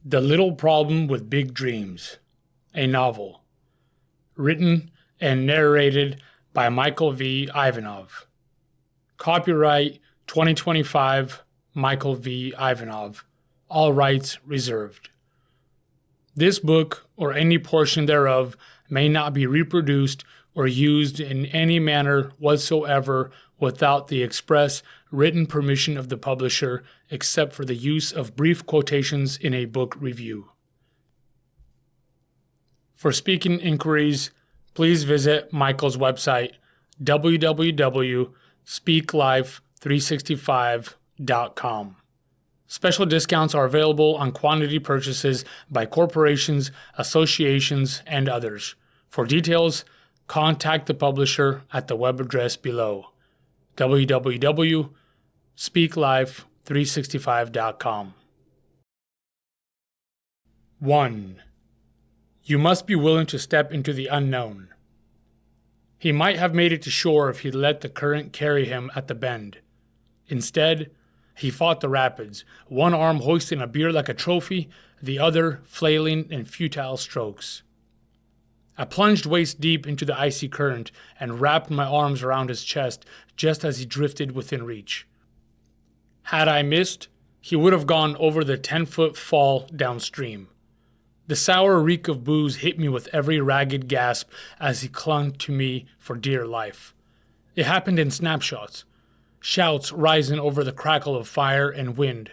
The Little Problem with Big Dreams, a novel. Written and narrated by Michael V. Ivanov. Copyright 2025 Michael V. Ivanov. All rights reserved. This book, or any portion thereof, may not be reproduced or used in any manner whatsoever without the express written permission of the publisher, except for the use of brief quotations in a book review. For speaking inquiries, please visit Michael's website, www.speaklife365.com. Special discounts are available on quantity purchases by corporations, associations, and others. For details, contact the publisher at the web address below, www.speaklife365.com. 1. You must be willing to step into the unknown. He might have made it to shore if he'd let the current carry him at the bend. Instead, he fought the rapids, one arm hoisting a beer like a trophy, the other flailing in futile strokes. I plunged waist deep into the icy current and wrapped my arms around his chest just as he drifted within reach. Had I missed, he would have gone over the 10-foot fall downstream. The sour reek of booze hit me with every ragged gasp as he clung to me for dear life. It happened in snapshots. Shouts rising over the crackle of fire and wind,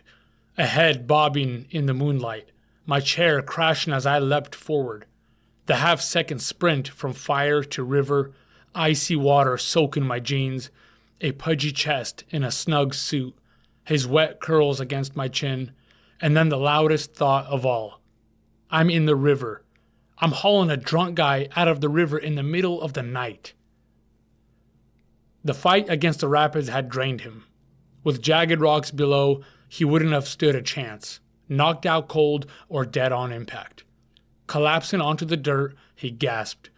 a head bobbing in the moonlight, my chair crashing as I leapt forward, the half-second sprint from fire to river, icy water soaking my jeans, a pudgy chest in a snug suit, his wet curls against my chin, and then the loudest thought of all. I'm in the river. I'm hauling a drunk guy out of the river in the middle of the night. The fight against the rapids had drained him. With jagged rocks below, he wouldn't have stood a chance, knocked out cold or dead on impact. Collapsing onto the dirt, he gasped.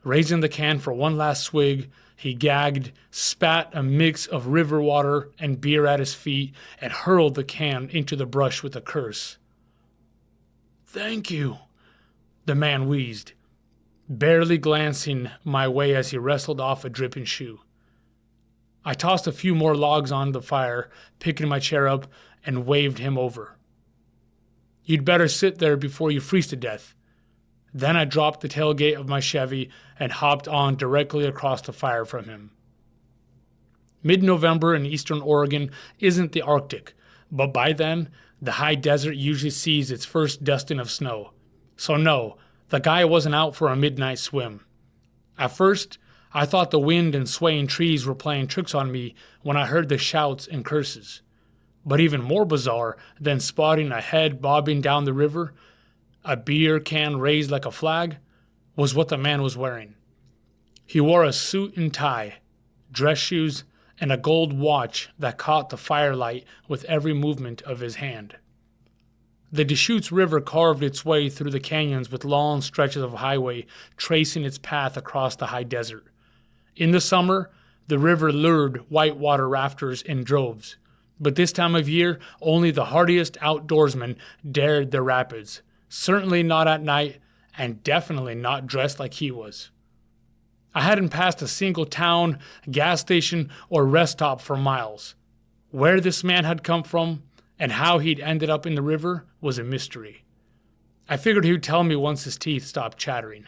Raising the can for one last swig, he gagged, spat a mix of river water and beer at his feet, and hurled the can into the brush with a curse. "Thank you," the man wheezed, barely glancing my way as he wrestled off a dripping shoe. I tossed a few more logs on the fire, picking my chair up, and waved him over. "You'd better sit there before you freeze to death." Then I dropped the tailgate of my Chevy and hopped on directly across the fire from him. Mid-November in eastern Oregon isn't the Arctic, but by then, the high desert usually sees its first dusting of snow. So no, the guy wasn't out for a midnight swim. At first, I thought the wind and swaying trees were playing tricks on me when I heard the shouts and curses. But even more bizarre than spotting a head bobbing down the river, a beer can raised like a flag, was what the man was wearing. He wore a suit and tie, dress shoes, and a gold watch that caught the firelight with every movement of his hand. The Deschutes River carved its way through the canyons with long stretches of highway tracing its path across the high desert. In the summer, the river lured whitewater rafters in droves, but this time of year, only the hardiest outdoorsmen dared the rapids, certainly not at night, and definitely not dressed like he was. I hadn't passed a single town, gas station, or rest stop for miles. Where this man had come from, and how he'd ended up in the river, was a mystery. I figured he would tell me once his teeth stopped chattering.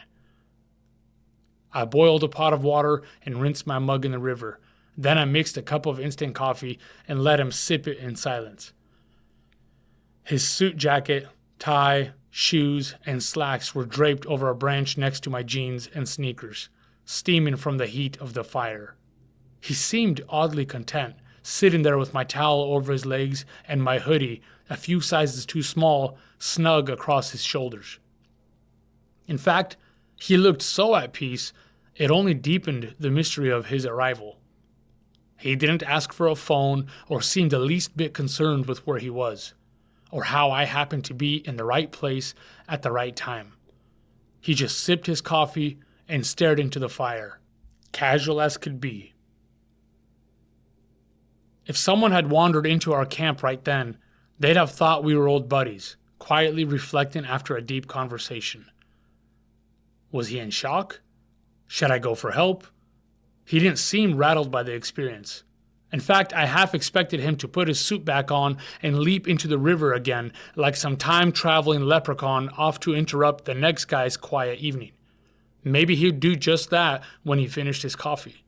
I boiled a pot of water and rinsed my mug in the river. Then I mixed a cup of instant coffee and let him sip it in silence. His suit jacket, tie, shoes, and slacks were draped over a branch next to my jeans and sneakers, steaming from the heat of the fire. He seemed oddly content, sitting there with my towel over his legs and my hoodie, a few sizes too small, snug across his shoulders. In fact, he looked so at peace, it only deepened the mystery of his arrival. He didn't ask for a phone or seem the least bit concerned with where he was, or how I happened to be in the right place at the right time. He just sipped his coffee and stared into the fire, casual as could be. If someone had wandered into our camp right then, they'd have thought we were old buddies, quietly reflecting after a deep conversation. Was he in shock? Should I go for help? He didn't seem rattled by the experience. In fact, I half expected him to put his suit back on and leap into the river again like some time-traveling leprechaun off to interrupt the next guy's quiet evening. Maybe he'd do just that when he finished his coffee.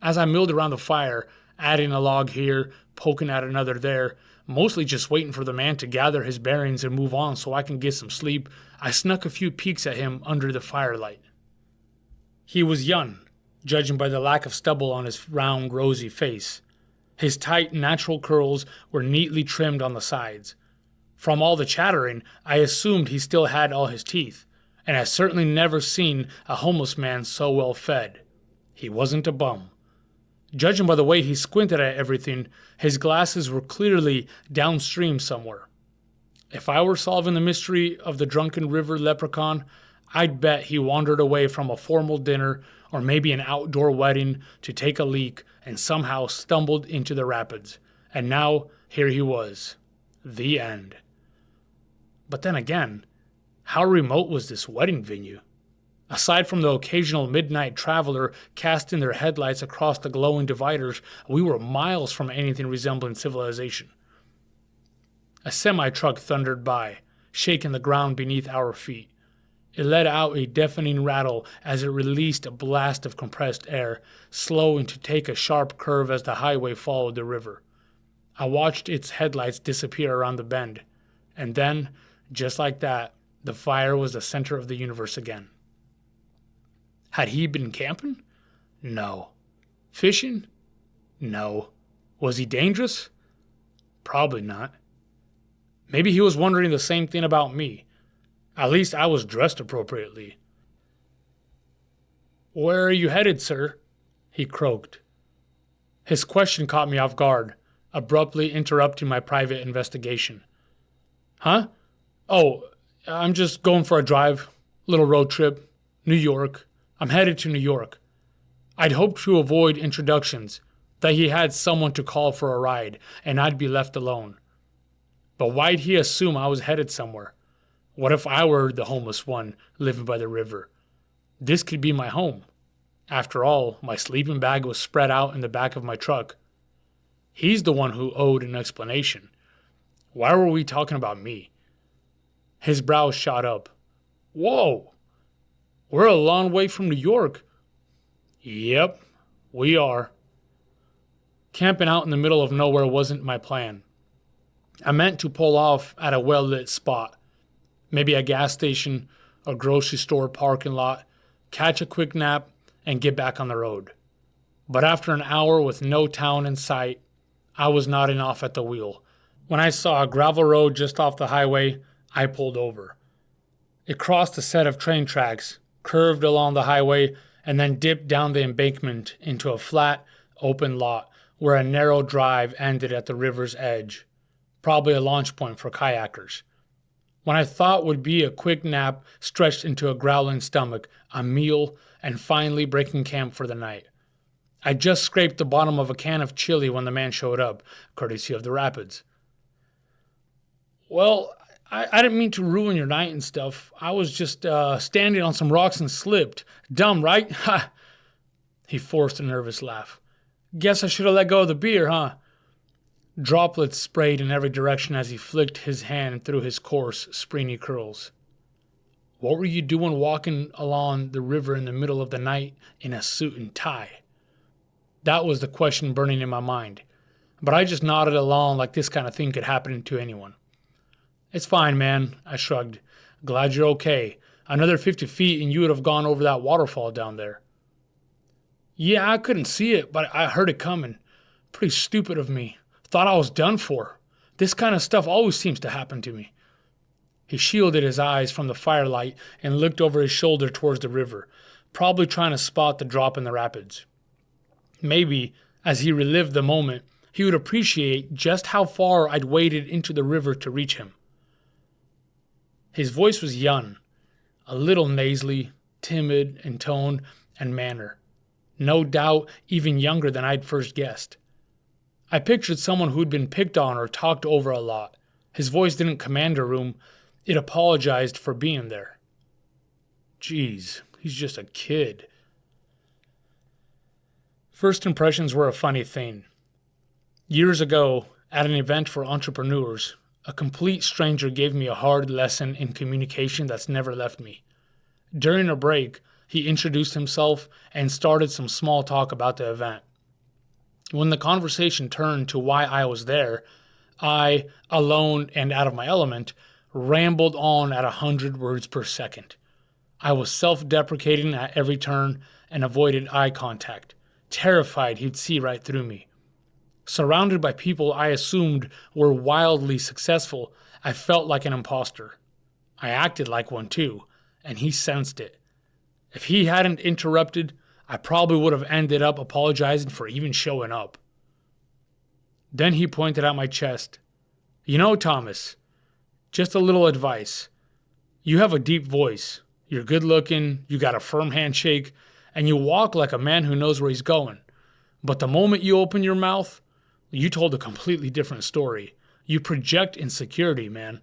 As I milled around the fire, adding a log here, poking at another there, mostly just waiting for the man to gather his bearings and move on so I can get some sleep, I snuck a few peeks at him under the firelight. He was young, judging by the lack of stubble on his round, rosy face. His tight, natural curls were neatly trimmed on the sides. From all the chattering, I assumed he still had all his teeth, and I certainly never seen a homeless man so well fed. He wasn't a bum. Judging by the way he squinted at everything, his glasses were clearly downstream somewhere. If I were solving the mystery of the drunken river leprechaun, I'd bet he wandered away from a formal dinner or maybe an outdoor wedding to take a leak and somehow stumbled into the rapids. And now, here he was. The end. But then again, how remote was this wedding venue? Aside from the occasional midnight traveler casting their headlights across the glowing dividers, we were miles from anything resembling civilization. A semi-truck thundered by, shaking the ground beneath our feet. It let out a deafening rattle as it released a blast of compressed air, slowing to take a sharp curve as the highway followed the river. I watched its headlights disappear around the bend, and then, just like that, the fire was the center of the universe again. Had he been camping? No. Fishing? No. Was he dangerous? Probably not. Maybe he was wondering the same thing about me. At least I was dressed appropriately. "Where are you headed, sir?" he croaked. His question caught me off guard, abruptly interrupting my private investigation. "Huh? Oh, I'm just going for a drive. Little road trip. New York. I'm headed to New York." I'd hoped to avoid introductions, that he had someone to call for a ride, and I'd be left alone. But why'd he assume I was headed somewhere? What if I were the homeless one living by the river? This could be my home. After all, my sleeping bag was spread out in the back of my truck. He's the one who owed an explanation. Why were we talking about me? His brows shot up. "Whoa! We're a long way from New York." "Yep, we are." Camping out in the middle of nowhere wasn't my plan. I meant to pull off at a well-lit spot. Maybe a gas station, a grocery store parking lot, catch a quick nap, and get back on the road. But after an hour with no town in sight, I was nodding off at the wheel. When I saw a gravel road just off the highway, I pulled over. It crossed a set of train tracks, curved along the highway, and then dipped down the embankment into a flat, open lot where a narrow drive ended at the river's edge, probably a launch point for kayakers. When I thought would be a quick nap stretched into a growling stomach, a meal, and finally breaking camp for the night. I just scraped the bottom of a can of chili when the man showed up, courtesy of the rapids. "Well, I didn't mean to ruin your night and stuff. I was just standing on some rocks and slipped. Dumb, right?" Ha! He forced a nervous laugh. "Guess I should have let go of the beer, huh?" Droplets sprayed in every direction as he flicked his hand through his coarse, springy curls. "What were you doing walking along the river in the middle of the night in a suit and tie?" That was the question burning in my mind, but I just nodded along like this kind of thing could happen to anyone. "It's fine, man," I shrugged. "Glad you're okay. Another 50 feet and you would have gone over that waterfall down there." "Yeah, I couldn't see it, but I heard it coming. Pretty stupid of me. Thought I was done for. This kind of stuff always seems to happen to me." He shielded his eyes from the firelight and looked over his shoulder towards the river, probably trying to spot the drop in the rapids. Maybe, as he relived the moment, he would appreciate just how far I'd waded into the river to reach him. His voice was young, a little nasally, timid in tone and manner. No doubt even younger than I'd first guessed. I pictured someone who'd been picked on or talked over a lot. His voice didn't command a room, it apologized for being there. Jeez, he's just a kid. First impressions were a funny thing. Years ago, at an event for entrepreneurs, a complete stranger gave me a hard lesson in communication that's never left me. During a break, he introduced himself and started some small talk about the event. When the conversation turned to why I was there, I, alone and out of my element, rambled on at 100 words per second. I was self-deprecating at every turn and avoided eye contact, terrified he'd see right through me. Surrounded by people I assumed were wildly successful, I felt like an imposter. I acted like one too, and he sensed it. If he hadn't interrupted, I probably would have ended up apologizing for even showing up. Then he pointed at my chest. You know, Thomas, just a little advice. You have a deep voice. You're good looking, you got a firm handshake, and you walk like a man who knows where he's going. But the moment you open your mouth, you told a completely different story. You project insecurity, man.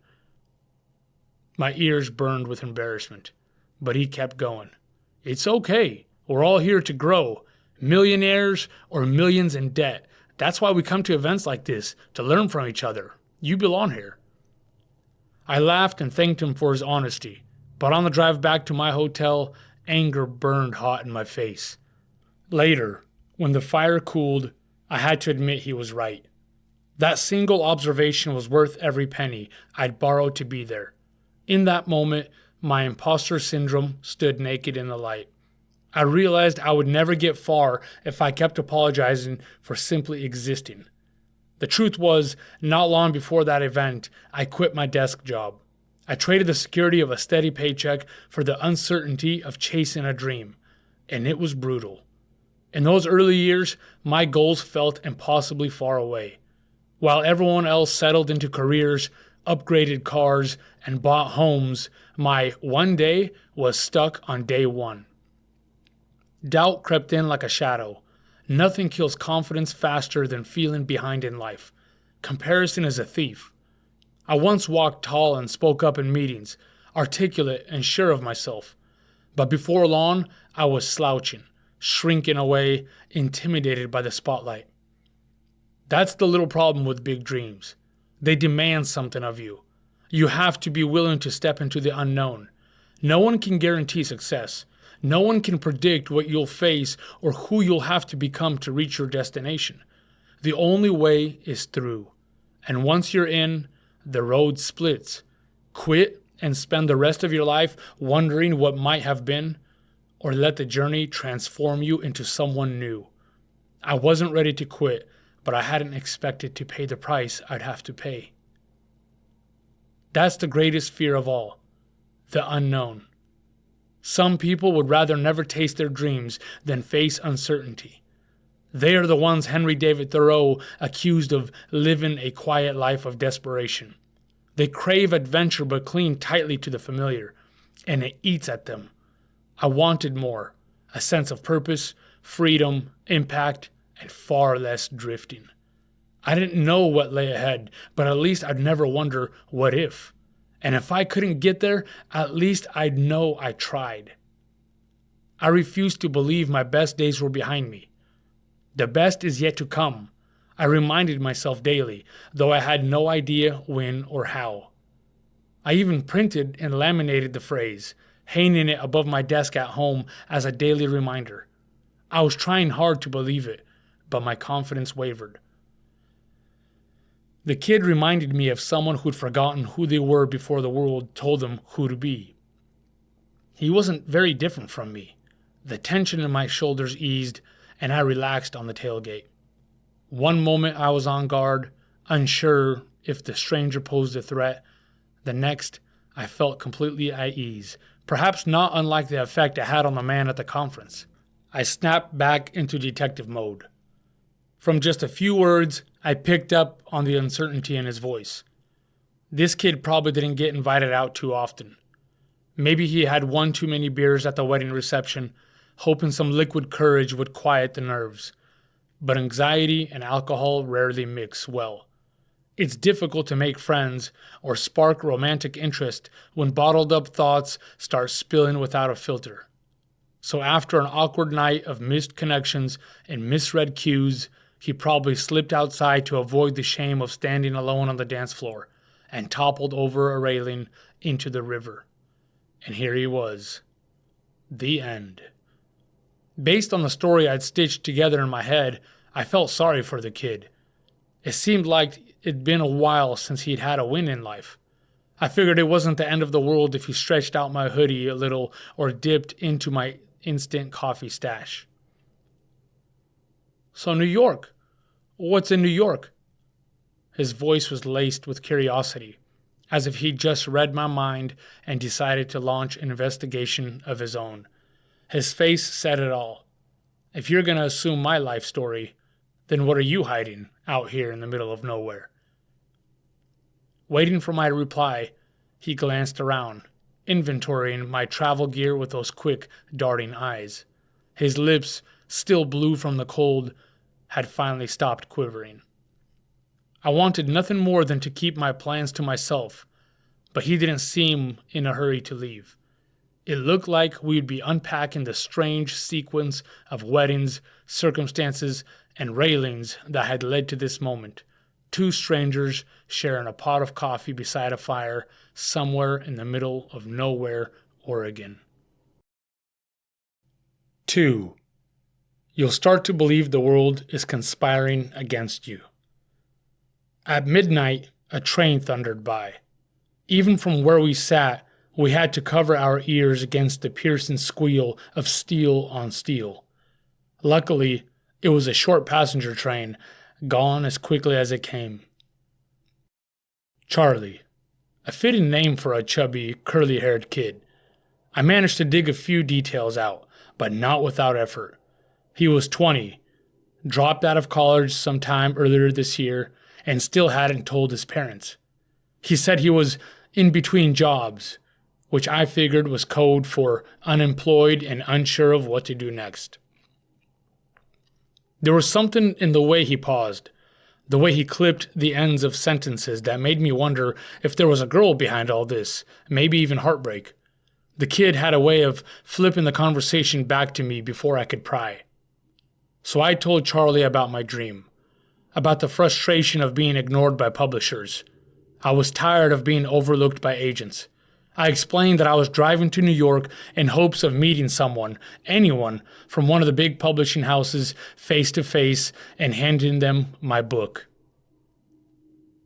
My ears burned with embarrassment, but he kept going. It's okay. We're all here to grow. Millionaires or millions in debt. That's why we come to events like this, to learn from each other. You belong here. I laughed and thanked him for his honesty, but on the drive back to my hotel, anger burned hot in my face. Later, when the fire cooled, I had to admit he was right. That single observation was worth every penny I'd borrowed to be there. In that moment, my imposter syndrome stood naked in the light. I realized I would never get far if I kept apologizing for simply existing. The truth was, not long before that event, I quit my desk job. I traded the security of a steady paycheck for the uncertainty of chasing a dream, and it was brutal. In those early years, my goals felt impossibly far away. While everyone else settled into careers, upgraded cars, and bought homes, my one day was stuck on day one. Doubt crept in like a shadow. Nothing kills confidence faster than feeling behind in life. Comparison is a thief. I once walked tall and spoke up in meetings, articulate and sure of myself. But before long, I was slouching, shrinking away, intimidated by the spotlight. That's the little problem with big dreams. They demand something of you. You have to be willing to step into the unknown. No one can guarantee success. No one can predict what you'll face or who you'll have to become to reach your destination. The only way is through. And once you're in, the road splits. Quit and spend the rest of your life wondering what might have been, or let the journey transform you into someone new. I wasn't ready to quit, but I hadn't expected to pay the price I'd have to pay. That's the greatest fear of all, the unknown. Some people would rather never taste their dreams than face uncertainty. They are the ones Henry David Thoreau accused of living a quiet life of desperation. They crave adventure but cling tightly to the familiar, and it eats at them. I wanted more, a sense of purpose, freedom, impact, and far less drifting. I didn't know what lay ahead, but at least I'd never wonder what if. And if I couldn't get there, at least I'd know I tried. I refused to believe my best days were behind me. The best is yet to come, I reminded myself daily, though I had no idea when or how. I even printed and laminated the phrase, hanging it above my desk at home as a daily reminder. I was trying hard to believe it, but my confidence wavered. The kid reminded me of someone who'd forgotten who they were before the world told them who to be. He wasn't very different from me. The tension in my shoulders eased, and I relaxed on the tailgate. One moment I was on guard, unsure if the stranger posed a threat. The next, I felt completely at ease, perhaps not unlike the effect it had on the man at the conference. I snapped back into detective mode. From just a few words, I picked up on the uncertainty in his voice. This kid probably didn't get invited out too often. Maybe he had one too many beers at the wedding reception, hoping some liquid courage would quiet the nerves. But anxiety and alcohol rarely mix well. It's difficult to make friends or spark romantic interest when bottled up thoughts start spilling without a filter. So after an awkward night of missed connections and misread cues, he probably slipped outside to avoid the shame of standing alone on the dance floor and toppled over a railing into the river. And here he was. The end. Based on the story I'd stitched together in my head, I felt sorry for the kid. It seemed like it'd been a while since he'd had a win in life. I figured it wasn't the end of the world if he stretched out my hoodie a little or dipped into my instant coffee stash. So New York. What's in New York? His voice was laced with curiosity, as if he'd just read my mind and decided to launch an investigation of his own. His face said it all. If you're going to assume my life story, then what are you hiding out here in the middle of nowhere? Waiting for my reply, he glanced around, inventorying my travel gear with those quick, darting eyes. His lips, still blue from the cold, had finally stopped quivering. I wanted nothing more than to keep my plans to myself, but he didn't seem in a hurry to leave. It looked like we'd be unpacking the strange sequence of weddings, circumstances, and railings that had led to this moment. Two strangers sharing a pot of coffee beside a fire somewhere in the middle of nowhere, Oregon. 2. You'll start to believe the world is conspiring against you. At midnight, a train thundered by. Even from where we sat, we had to cover our ears against the piercing squeal of steel on steel. Luckily, it was a short passenger train, gone as quickly as it came. Charlie. A fitting name for a chubby, curly-haired kid. I managed to dig a few details out, but not without effort. He was 20, dropped out of college sometime earlier this year, and still hadn't told his parents. He said he was in between jobs, which I figured was code for unemployed and unsure of what to do next. There was something in the way he paused, the way he clipped the ends of sentences that made me wonder if there was a girl behind all this, maybe even heartbreak. The kid had a way of flipping the conversation back to me before I could pry. So I told Charlie about my dream, about the frustration of being ignored by publishers. I was tired of being overlooked by agents. I explained that I was driving to New York in hopes of meeting someone, anyone, from one of the big publishing houses face to face and handing them my book.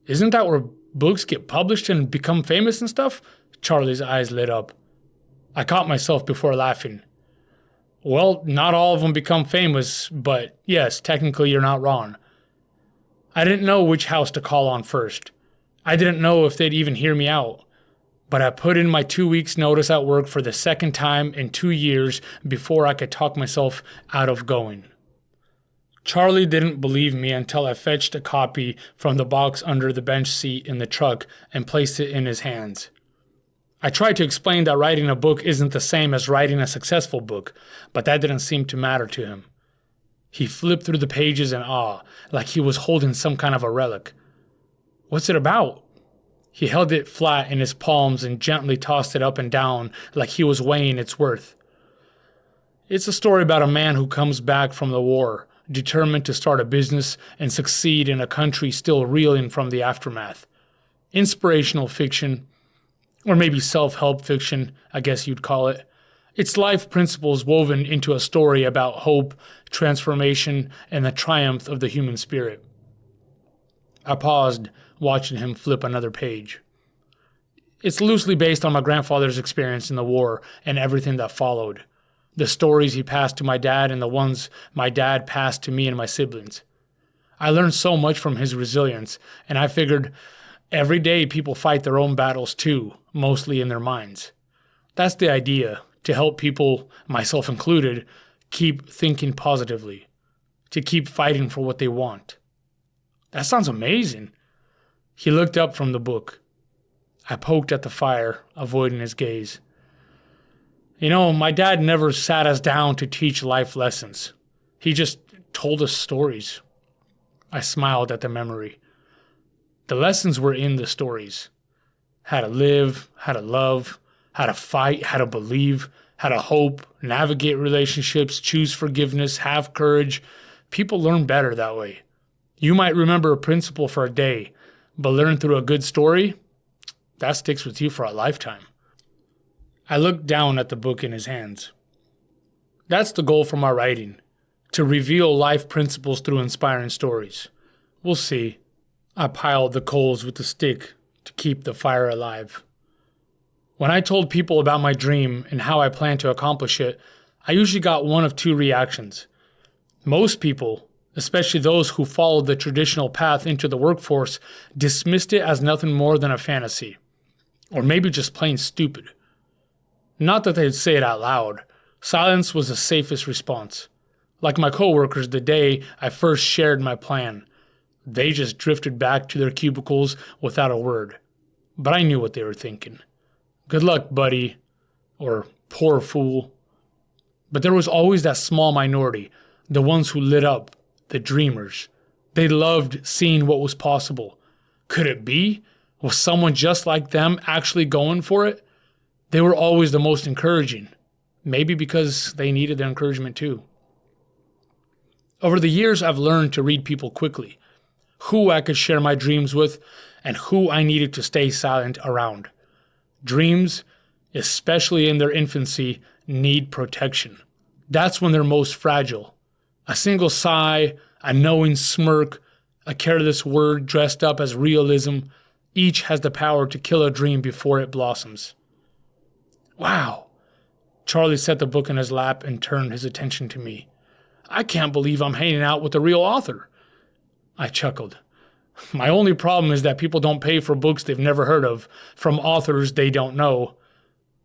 Isn't that where books get published and become famous and stuff? Charlie's eyes lit up. I caught myself before laughing. Well, not all of them become famous, but yes, technically you're not wrong. I didn't know which house to call on first. I didn't know if they'd even hear me out. But I put in my 2 weeks notice at work for the second time in 2 years before I could talk myself out of going. Charlie didn't believe me until I fetched a copy from the box under the bench seat in the truck and placed it in his hands. I tried to explain that writing a book isn't the same as writing a successful book, but that didn't seem to matter to him. He flipped through the pages in awe, like he was holding some kind of a relic. What's it about? He held it flat in his palms and gently tossed it up and down like he was weighing its worth. It's a story about a man who comes back from the war, determined to start a business and succeed in a country still reeling from the aftermath. Inspirational fiction, or maybe self-help fiction, I guess you'd call it. It's life principles woven into a story about hope, transformation, and the triumph of the human spirit. I paused, watching him flip another page. It's loosely based on my grandfather's experience in the war and everything that followed. The stories he passed to my dad and the ones my dad passed to me and my siblings. I learned so much from his resilience, and I figured every day people fight their own battles too, mostly in their minds. That's the idea, to help people, myself included, keep thinking positively, to keep fighting for what they want. That sounds amazing. He looked up from the book. I poked at the fire, avoiding his gaze. You know, my dad never sat us down to teach life lessons. He just told us stories. I smiled at the memory. The lessons were in the stories. How to live, how to love, how to fight, how to believe, how to hope, navigate relationships, choose forgiveness, have courage. People learn better that way. You might remember a principle for a day, but learn through a good story, that sticks with you for a lifetime. I looked down at the book in his hands. That's the goal for my writing, to reveal life principles through inspiring stories. We'll see. I piled the coals with the stick to keep the fire alive. When I told people about my dream and how I plan to accomplish it, I usually got one of two reactions. Most people, especially those who followed the traditional path into the workforce, dismissed it as nothing more than a fantasy, or maybe just plain stupid. Not that they'd say it out loud. Silence was the safest response. Like my coworkers the day I first shared my plan. They just drifted back to their cubicles without a word. But I knew what they were thinking. Good luck, buddy. Or poor fool. But there was always that small minority, the ones who lit up, the dreamers. They loved seeing what was possible. Could it be? Was someone just like them actually going for it? They were always the most encouraging. Maybe because they needed the encouragement too. Over the years, I've learned to read people quickly. Who I could share my dreams with, and who I needed to stay silent around. Dreams, especially in their infancy, need protection. That's when they're most fragile. A single sigh, a knowing smirk, a careless word dressed up as realism, each has the power to kill a dream before it blossoms. Wow. Charlie set the book in his lap and turned his attention to me. I can't believe I'm hanging out with a real author. I chuckled. My only problem is that people don't pay for books they've never heard of, from authors they don't know.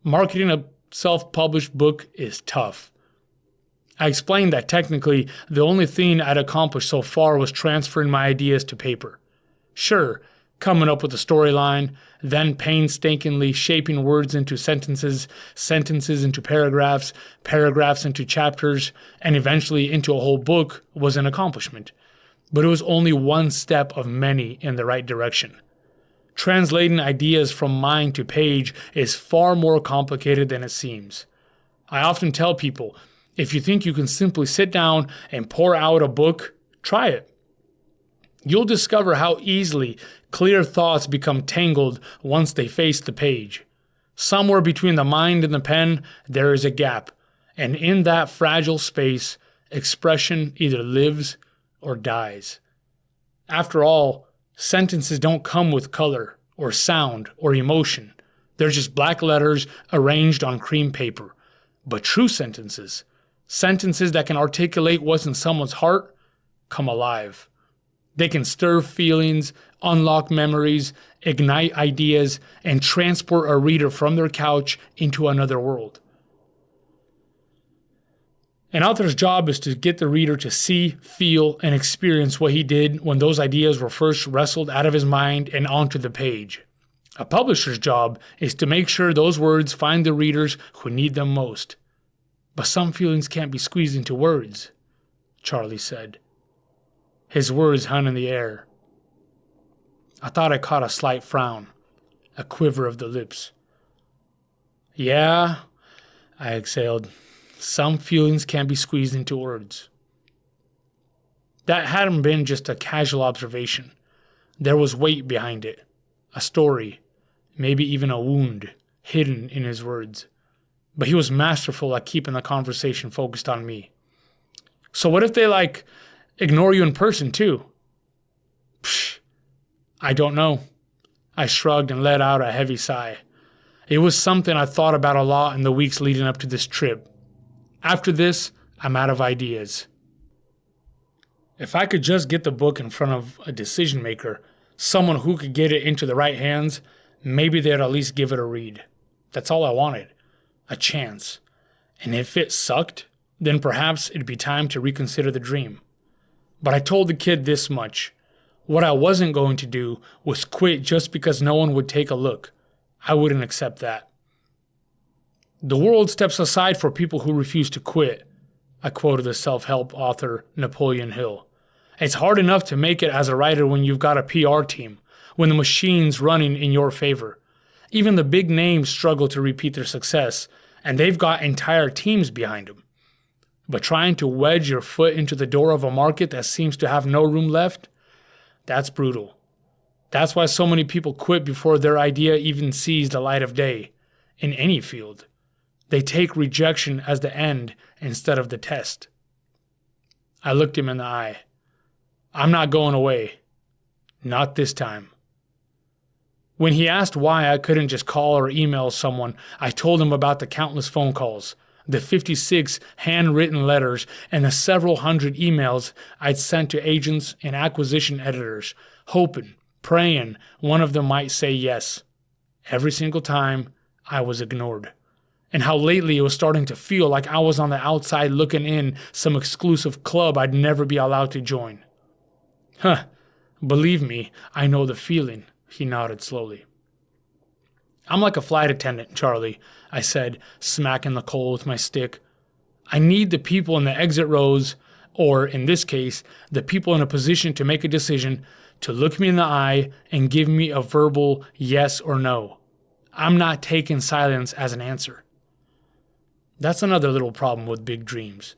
Marketing a self-published book is tough. I explained that technically the only thing I'd accomplished so far was transferring my ideas to paper. Sure, coming up with a storyline, then painstakingly shaping words into sentences, sentences into paragraphs, paragraphs into chapters, and eventually into a whole book was an accomplishment. But it was only one step of many in the right direction. Translating ideas from mind to page is far more complicated than it seems. I often tell people, if you think you can simply sit down and pour out a book, try it. You'll discover how easily clear thoughts become tangled once they face the page. Somewhere between the mind and the pen, there is a gap, and in that fragile space, expression either lives or dies. After all, sentences don't come with color or sound or emotion. They're just black letters arranged on cream paper. But true sentences, sentences that can articulate what's in someone's heart, come alive. They can stir feelings, unlock memories, ignite ideas, and transport a reader from their couch into another world. An author's job is to get the reader to see, feel, and experience what he did when those ideas were first wrestled out of his mind and onto the page. A publisher's job is to make sure those words find the readers who need them most. But some feelings can't be squeezed into words, Charlie said. His words hung in the air. I thought I caught a slight frown, a quiver of the lips. Yeah, I exhaled. Some feelings can't be squeezed into words. That hadn't been just a casual observation. There was weight behind it, a story, maybe even a wound, hidden in his words. But he was masterful at keeping the conversation focused on me. So what if they, ignore you in person too? Psh, I don't know. I shrugged and let out a heavy sigh. It was something I thought about a lot in the weeks leading up to this trip. After this, I'm out of ideas. If I could just get the book in front of a decision maker, someone who could get it into the right hands, maybe they'd at least give it a read. That's all I wanted. A chance. And if it sucked, then perhaps it'd be time to reconsider the dream. But I told the kid this much. What I wasn't going to do was quit just because no one would take a look. I wouldn't accept that. The world steps aside for people who refuse to quit, I quoted the self-help author Napoleon Hill. It's hard enough to make it as a writer when you've got a PR team, when the machine's running in your favor. Even the big names struggle to repeat their success, and they've got entire teams behind them. But trying to wedge your foot into the door of a market that seems to have no room left, that's brutal. That's why so many people quit before their idea even sees the light of day, in any field. They take rejection as the end instead of the test. I looked him in the eye. I'm not going away. Not this time. When he asked why I couldn't just call or email someone, I told him about the countless phone calls, the 56 handwritten letters, and the several hundred emails I'd sent to agents and acquisition editors, hoping, praying one of them might say yes. Every single time, I was ignored. And how lately it was starting to feel like I was on the outside looking in some exclusive club I'd never be allowed to join. Huh, believe me, I know the feeling, he nodded slowly. I'm like a flight attendant, Charlie, I said, smacking the coal with my stick. I need the people in the exit rows, or in this case, the people in a position to make a decision, to look me in the eye and give me a verbal yes or no. I'm not taking silence as an answer. That's another little problem with big dreams.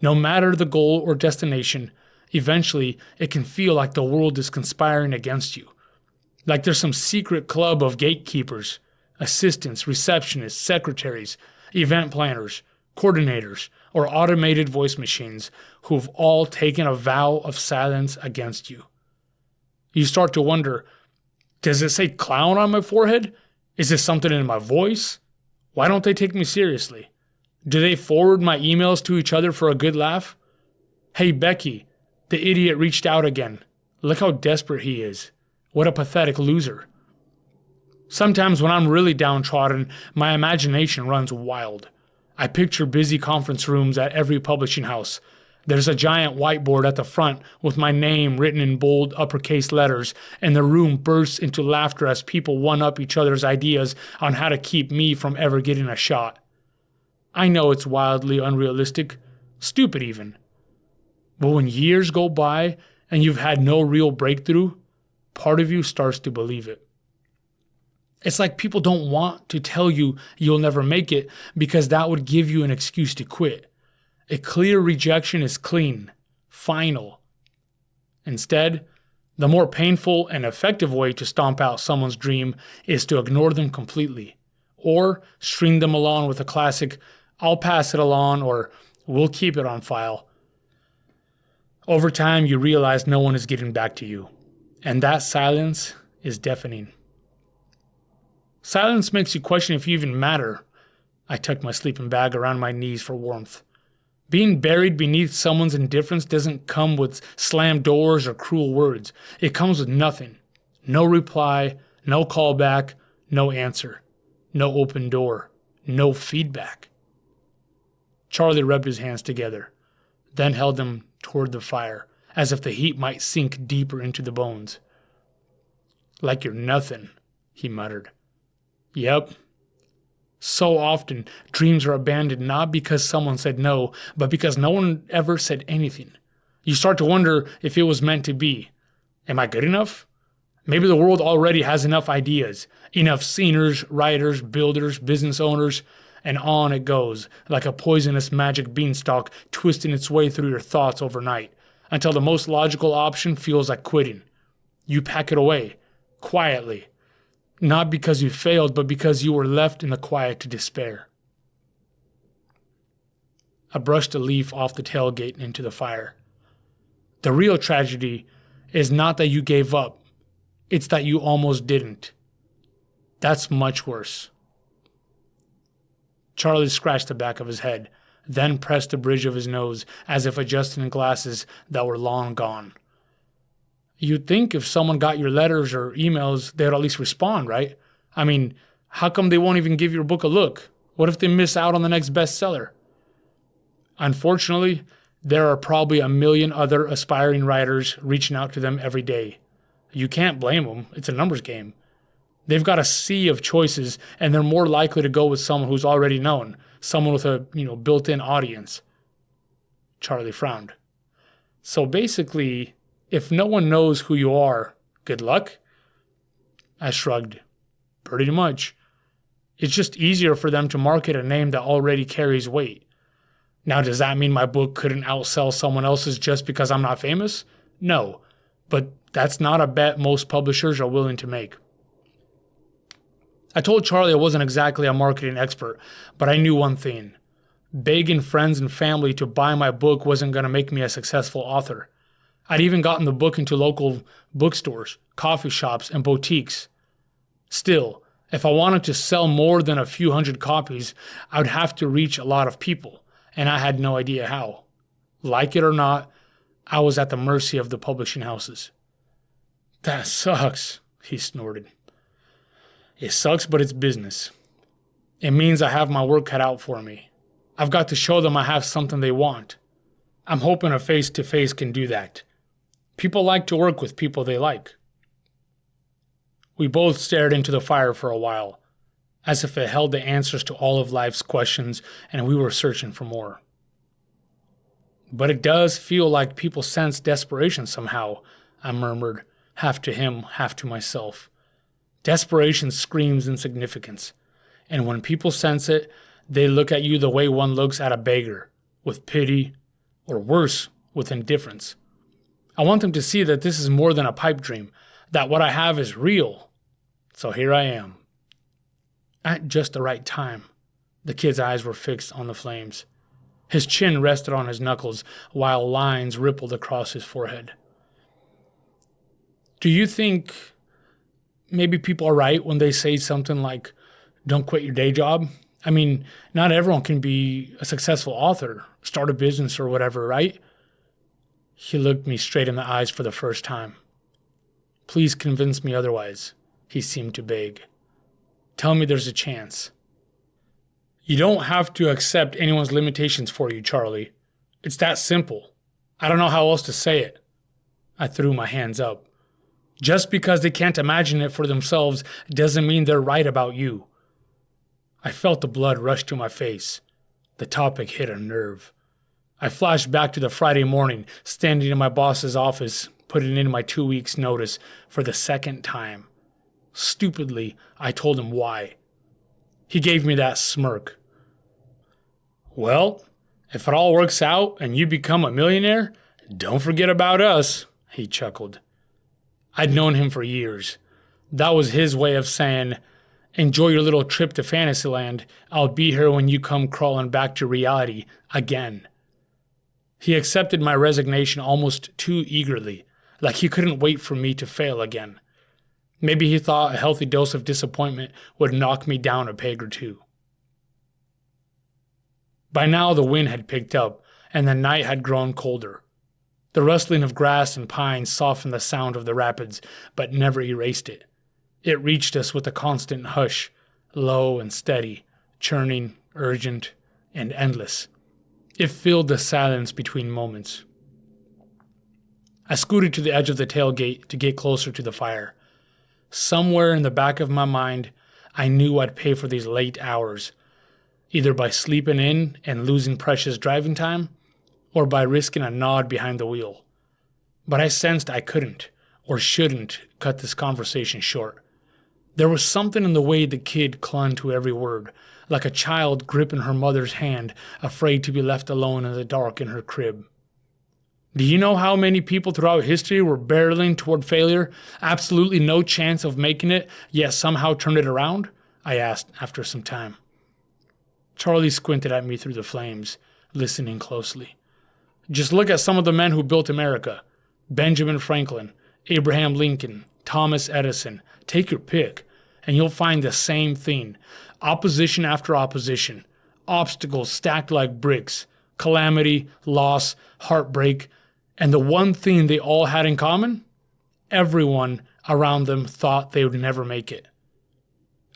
No matter the goal or destination, eventually it can feel like the world is conspiring against you. Like there's some secret club of gatekeepers, assistants, receptionists, secretaries, event planners, coordinators, or automated voice machines who've all taken a vow of silence against you. You start to wonder, does it say clown on my forehead? Is this something in my voice? Why don't they take me seriously? Do they forward my emails to each other for a good laugh? Hey, Becky, the idiot reached out again. Look how desperate he is. What a pathetic loser. Sometimes when I'm really downtrodden, my imagination runs wild. I picture busy conference rooms at every publishing house. There's a giant whiteboard at the front with my name written in bold uppercase letters, and the room bursts into laughter as people one-up each other's ideas on how to keep me from ever getting a shot. I know it's wildly unrealistic, stupid even. But when years go by and you've had no real breakthrough, part of you starts to believe it. It's like people don't want to tell you you'll never make it because that would give you an excuse to quit. A clear rejection is clean, final. Instead, the more painful and effective way to stomp out someone's dream is to ignore them completely, or string them along with a classic, I'll pass it along, or we'll keep it on file. Over time, you realize no one is getting back to you, and that silence is deafening. Silence makes you question if you even matter. I tucked my sleeping bag around my knees for warmth. Being buried beneath someone's indifference doesn't come with slammed doors or cruel words. It comes with nothing. No reply, no callback, no answer, no open door, no feedback. Charlie rubbed his hands together, then held them toward the fire, as if the heat might sink deeper into the bones. Like you're nothing, he muttered. Yep. So often, dreams are abandoned not because someone said no, but because no one ever said anything. You start to wonder if it was meant to be. Am I good enough? Maybe the world already has enough ideas, enough sceners, writers, builders, business owners, and on it goes, like a poisonous magic beanstalk twisting its way through your thoughts overnight, until the most logical option feels like quitting. You pack it away, quietly. Not because you failed, but because you were left in the quiet to despair. I brushed a leaf off the tailgate into the fire. The real tragedy is not that you gave up. It's that you almost didn't. That's much worse. Charlie scratched the back of his head, then pressed the bridge of his nose as if adjusting glasses that were long gone. You'd think if someone got your letters or emails, they'd at least respond, right? I mean, how come they won't even give your book a look? What if they miss out on the next bestseller? Unfortunately, there are probably a million other aspiring writers reaching out to them every day. You can't blame them. It's a numbers game. They've got a sea of choices, and they're more likely to go with someone who's already known, someone with a built-in audience. Charlie frowned. So basically, if no one knows who you are, good luck. I shrugged. Pretty much. It's just easier for them to market a name that already carries weight. Now, does that mean my book couldn't outsell someone else's just because I'm not famous? No, but that's not a bet most publishers are willing to make. I told Charlie I wasn't exactly a marketing expert, but I knew one thing. Begging friends and family to buy my book wasn't going to make me a successful author. I'd even gotten the book into local bookstores, coffee shops, and boutiques. Still, if I wanted to sell more than a few hundred copies, I would have to reach a lot of people, and I had no idea how. Like it or not, I was at the mercy of the publishing houses. That sucks, he snorted. It sucks, but it's business. It means I have my work cut out for me. I've got to show them I have something they want. I'm hoping a face-to-face can do that. People like to work with people they like. We both stared into the fire for a while, as if it held the answers to all of life's questions and we were searching for more. But it does feel like people sense desperation somehow, I murmured, half to him, half to myself. Desperation screams insignificance, and when people sense it, they look at you the way one looks at a beggar, with pity, or worse, with indifference. I want them to see that this is more than a pipe dream, that what I have is real. So here I am. At just the right time. The kid's eyes were fixed on the flames. His chin rested on his knuckles, while lines rippled across his forehead. Do you think maybe people are right when they say something like, don't quit your day job? I mean, not everyone can be a successful author, start a business or whatever, right? He looked me straight in the eyes for the first time. Please convince me otherwise, he seemed to beg. Tell me there's a chance. You don't have to accept anyone's limitations for you, Charlie. It's that simple. I don't know how else to say it. I threw my hands up. Just because they can't imagine it for themselves doesn't mean they're right about you. I felt the blood rush to my face. The topic hit a nerve. I flashed back to the Friday morning, standing in my boss's office, putting in my 2 weeks' notice for the second time. Stupidly, I told him why. He gave me that smirk. Well, if it all works out and you become a millionaire, don't forget about us, he chuckled. I'd known him for years. That was his way of saying, enjoy your little trip to Fantasyland. I'll be here when you come crawling back to reality again. He accepted my resignation almost too eagerly, like he couldn't wait for me to fail again. Maybe he thought a healthy dose of disappointment would knock me down a peg or two. By now the wind had picked up, and the night had grown colder. The rustling of grass and pines softened the sound of the rapids, but never erased it. It reached us with a constant hush, low and steady, churning, urgent, and endless. It filled the silence between moments. I scooted to the edge of the tailgate to get closer to the fire. Somewhere in the back of my mind, I knew I'd pay for these late hours, either by sleeping in and losing precious driving time, or by risking a nod behind the wheel. But I sensed I couldn't, or shouldn't, cut this conversation short. There was something in the way the kid clung to every word, like a child gripping her mother's hand, afraid to be left alone in the dark in her crib. Do you know how many people throughout history were barreling toward failure, absolutely no chance of making it, yet somehow turned it around? I asked after some time. Charlie squinted at me through the flames, listening closely. Just look at some of the men who built America. Benjamin Franklin, Abraham Lincoln, Thomas Edison. Take your pick, and you'll find the same thing. Opposition after opposition. Obstacles stacked like bricks. Calamity, loss, heartbreak. And the one thing they all had in common? Everyone around them thought they would never make it.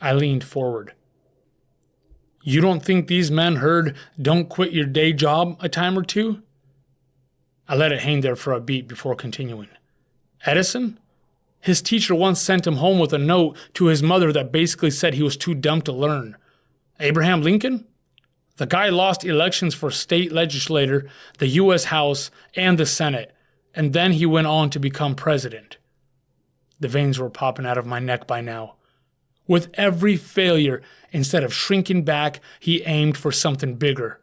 I leaned forward. You don't think these men heard, "Don't quit your day job" a time or two? I let it hang there for a beat before continuing. Edison? His teacher once sent him home with a note to his mother that basically said he was too dumb to learn. Abraham Lincoln? The guy lost elections for state legislator, the U.S. House, and the Senate, and then he went on to become president. The veins were popping out of my neck by now. With every failure, instead of shrinking back, he aimed for something bigger.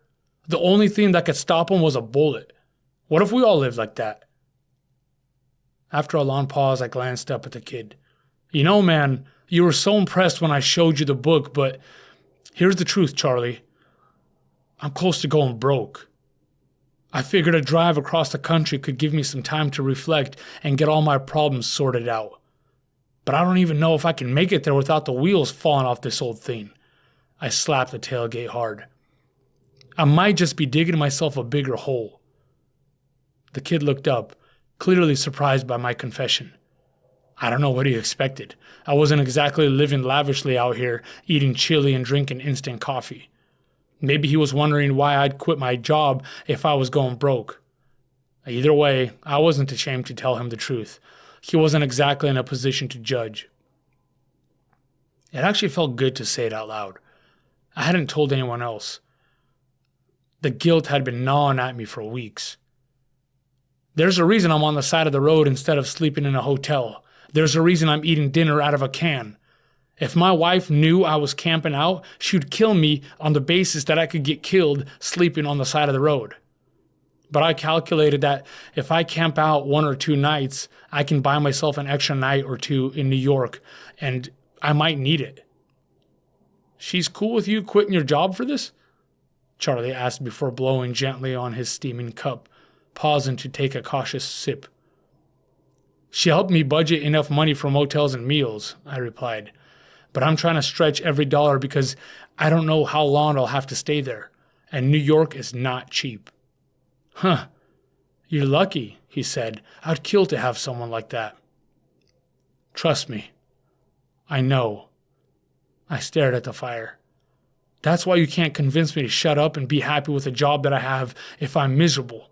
The only thing that could stop him was a bullet. What if we all lived like that? After a long pause, I glanced up at the kid. You know, man, you were so impressed when I showed you the book, but here's the truth, Charlie. I'm close to going broke. I figured a drive across the country could give me some time to reflect and get all my problems sorted out. But I don't even know if I can make it there without the wheels falling off this old thing. I slapped the tailgate hard. I might just be digging myself a bigger hole. The kid looked up, clearly surprised by my confession. I don't know what he expected. I wasn't exactly living lavishly out here, eating chili and drinking instant coffee. Maybe he was wondering why I'd quit my job if I was going broke. Either way, I wasn't ashamed to tell him the truth. He wasn't exactly in a position to judge. It actually felt good to say it out loud. I hadn't told anyone else. The guilt had been gnawing at me for weeks. There's a reason I'm on the side of the road instead of sleeping in a hotel. There's a reason I'm eating dinner out of a can. If my wife knew I was camping out, she'd kill me on the basis that I could get killed sleeping on the side of the road. But I calculated that if I camp out 1 or 2 nights, I can buy myself an extra night or 2 in New York, and I might need it. She's cool with you quitting your job for this? Charlie asked before blowing gently on his steaming cup, pausing to take a cautious sip. She helped me budget enough money for motels and meals, I replied. But I'm trying to stretch every dollar because I don't know how long I'll have to stay there, and New York is not cheap. Huh, you're lucky, he said. I'd kill to have someone like that. Trust me. I know. I stared at the fire. That's why you can't convince me to shut up and be happy with the job that I have if I'm miserable.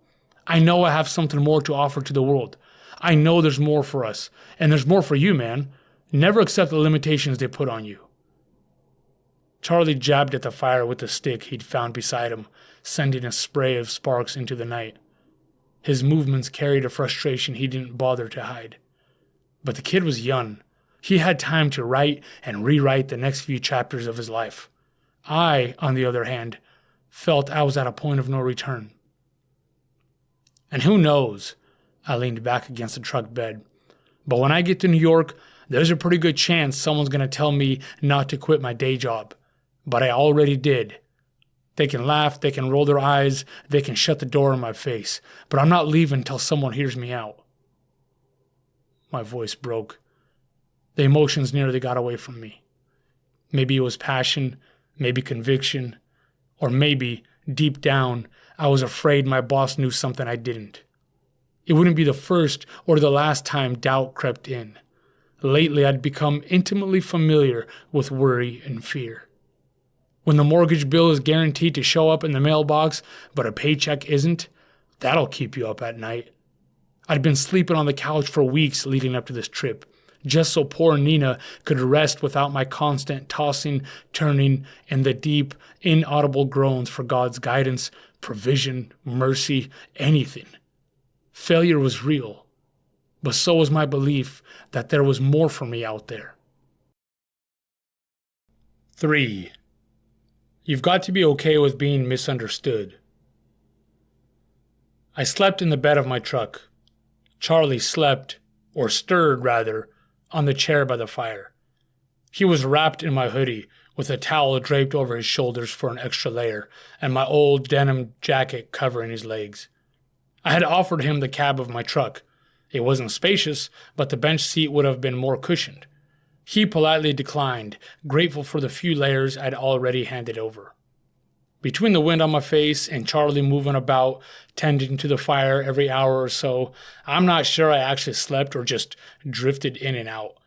I know I have something more to offer to the world. I know there's more for us, and there's more for you, man. Never accept the limitations they put on you. Charlie jabbed at the fire with the stick he'd found beside him, sending a spray of sparks into the night. His movements carried a frustration he didn't bother to hide. But the kid was young. He had time to write and rewrite the next few chapters of his life. I, on the other hand, felt I was at a point of no return. And who knows? I leaned back against the truck bed. But when I get to New York, there's a pretty good chance someone's going to tell me not to quit my day job. But I already did. They can laugh, they can roll their eyes, they can shut the door in my face. But I'm not leaving until someone hears me out. My voice broke. The emotions nearly got away from me. Maybe it was passion, maybe conviction, or maybe, deep down, I was afraid my boss knew something I didn't. It wouldn't be the first or the last time doubt crept in. Lately, I'd become intimately familiar with worry and fear. When the mortgage bill is guaranteed to show up in the mailbox, but a paycheck isn't, that'll keep you up at night. I'd been sleeping on the couch for weeks leading up to this trip, just so poor Nina could rest without my constant tossing, turning, and the deep, inaudible groans for God's guidance, provision, mercy, anything. Failure was real, but so was my belief that there was more for me out there. 3. You've got to be okay with being misunderstood. I slept in the bed of my truck. Charlie slept, or stirred rather, on the chair by the fire. He was wrapped in my hoodie, with a towel draped over his shoulders for an extra layer, and my old denim jacket covering his legs. I had offered him the cab of my truck. It wasn't spacious, but the bench seat would have been more cushioned. He politely declined, grateful for the few layers I'd already handed over. Between the wind on my face and Charlie moving about, tending to the fire every hour or so, I'm not sure I actually slept or just drifted in and out.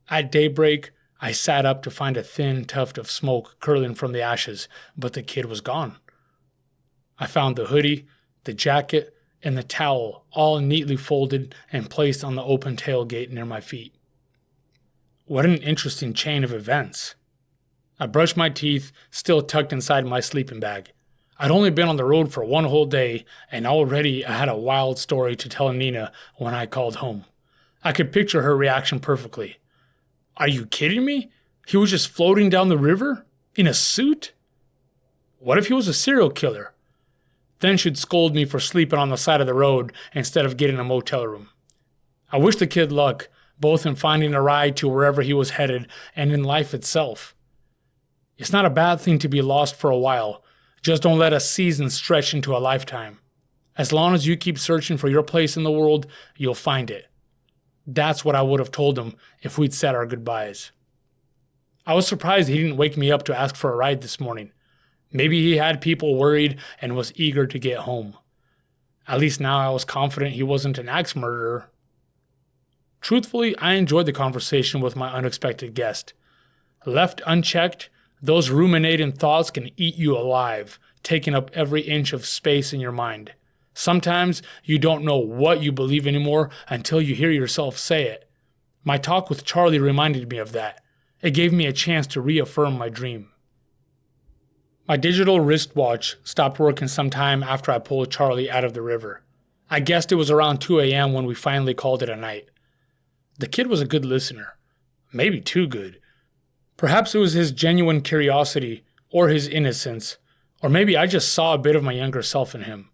At daybreak, I sat up to find a thin tuft of smoke curling from the ashes, but the kid was gone. I found the hoodie, the jacket, and the towel all neatly folded and placed on the open tailgate near my feet. What an interesting chain of events. I brushed my teeth, still tucked inside my sleeping bag. I'd only been on the road for 1 whole day, and already I had a wild story to tell Nina when I called home. I could picture her reaction perfectly. Are you kidding me? He was just floating down the river? In a suit? What if he was a serial killer? Then she'd scold me for sleeping on the side of the road instead of getting a motel room. I wish the kid luck, both in finding a ride to wherever he was headed and in life itself. It's not a bad thing to be lost for a while. Just don't let a season stretch into a lifetime. As long as you keep searching for your place in the world, you'll find it. That's what I would have told him if we'd said our goodbyes. I was surprised he didn't wake me up to ask for a ride this morning. Maybe he had people worried and was eager to get home. At least now I was confident he wasn't an axe murderer. Truthfully, I enjoyed the conversation with my unexpected guest. Left unchecked, those ruminating thoughts can eat you alive, taking up every inch of space in your mind. Sometimes you don't know what you believe anymore until you hear yourself say it. My talk with Charlie reminded me of that. It gave me a chance to reaffirm my dream. My digital wristwatch stopped working sometime after I pulled Charlie out of the river. I guessed it was around 2 a.m. when we finally called it a night. The kid was a good listener. Maybe too good. Perhaps it was his genuine curiosity, or his innocence, or maybe I just saw a bit of my younger self in him.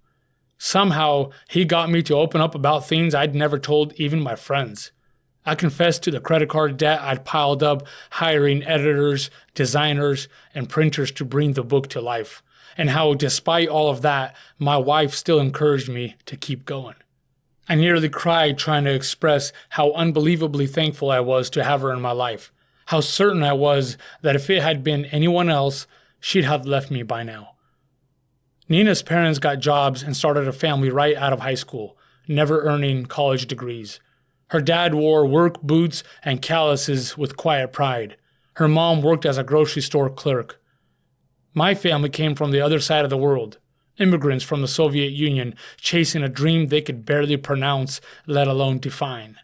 Somehow, he got me to open up about things I'd never told even my friends. I confessed to the credit card debt I'd piled up hiring editors, designers, and printers to bring the book to life, and how despite all of that, my wife still encouraged me to keep going. I nearly cried trying to express how unbelievably thankful I was to have her in my life, how certain I was that if it had been anyone else, she'd have left me by now. Nina's parents got jobs and started a family right out of high school, never earning college degrees. Her dad wore work boots and calluses with quiet pride. Her mom worked as a grocery store clerk. My family came from the other side of the world, immigrants from the Soviet Union chasing a dream they could barely pronounce, let alone define.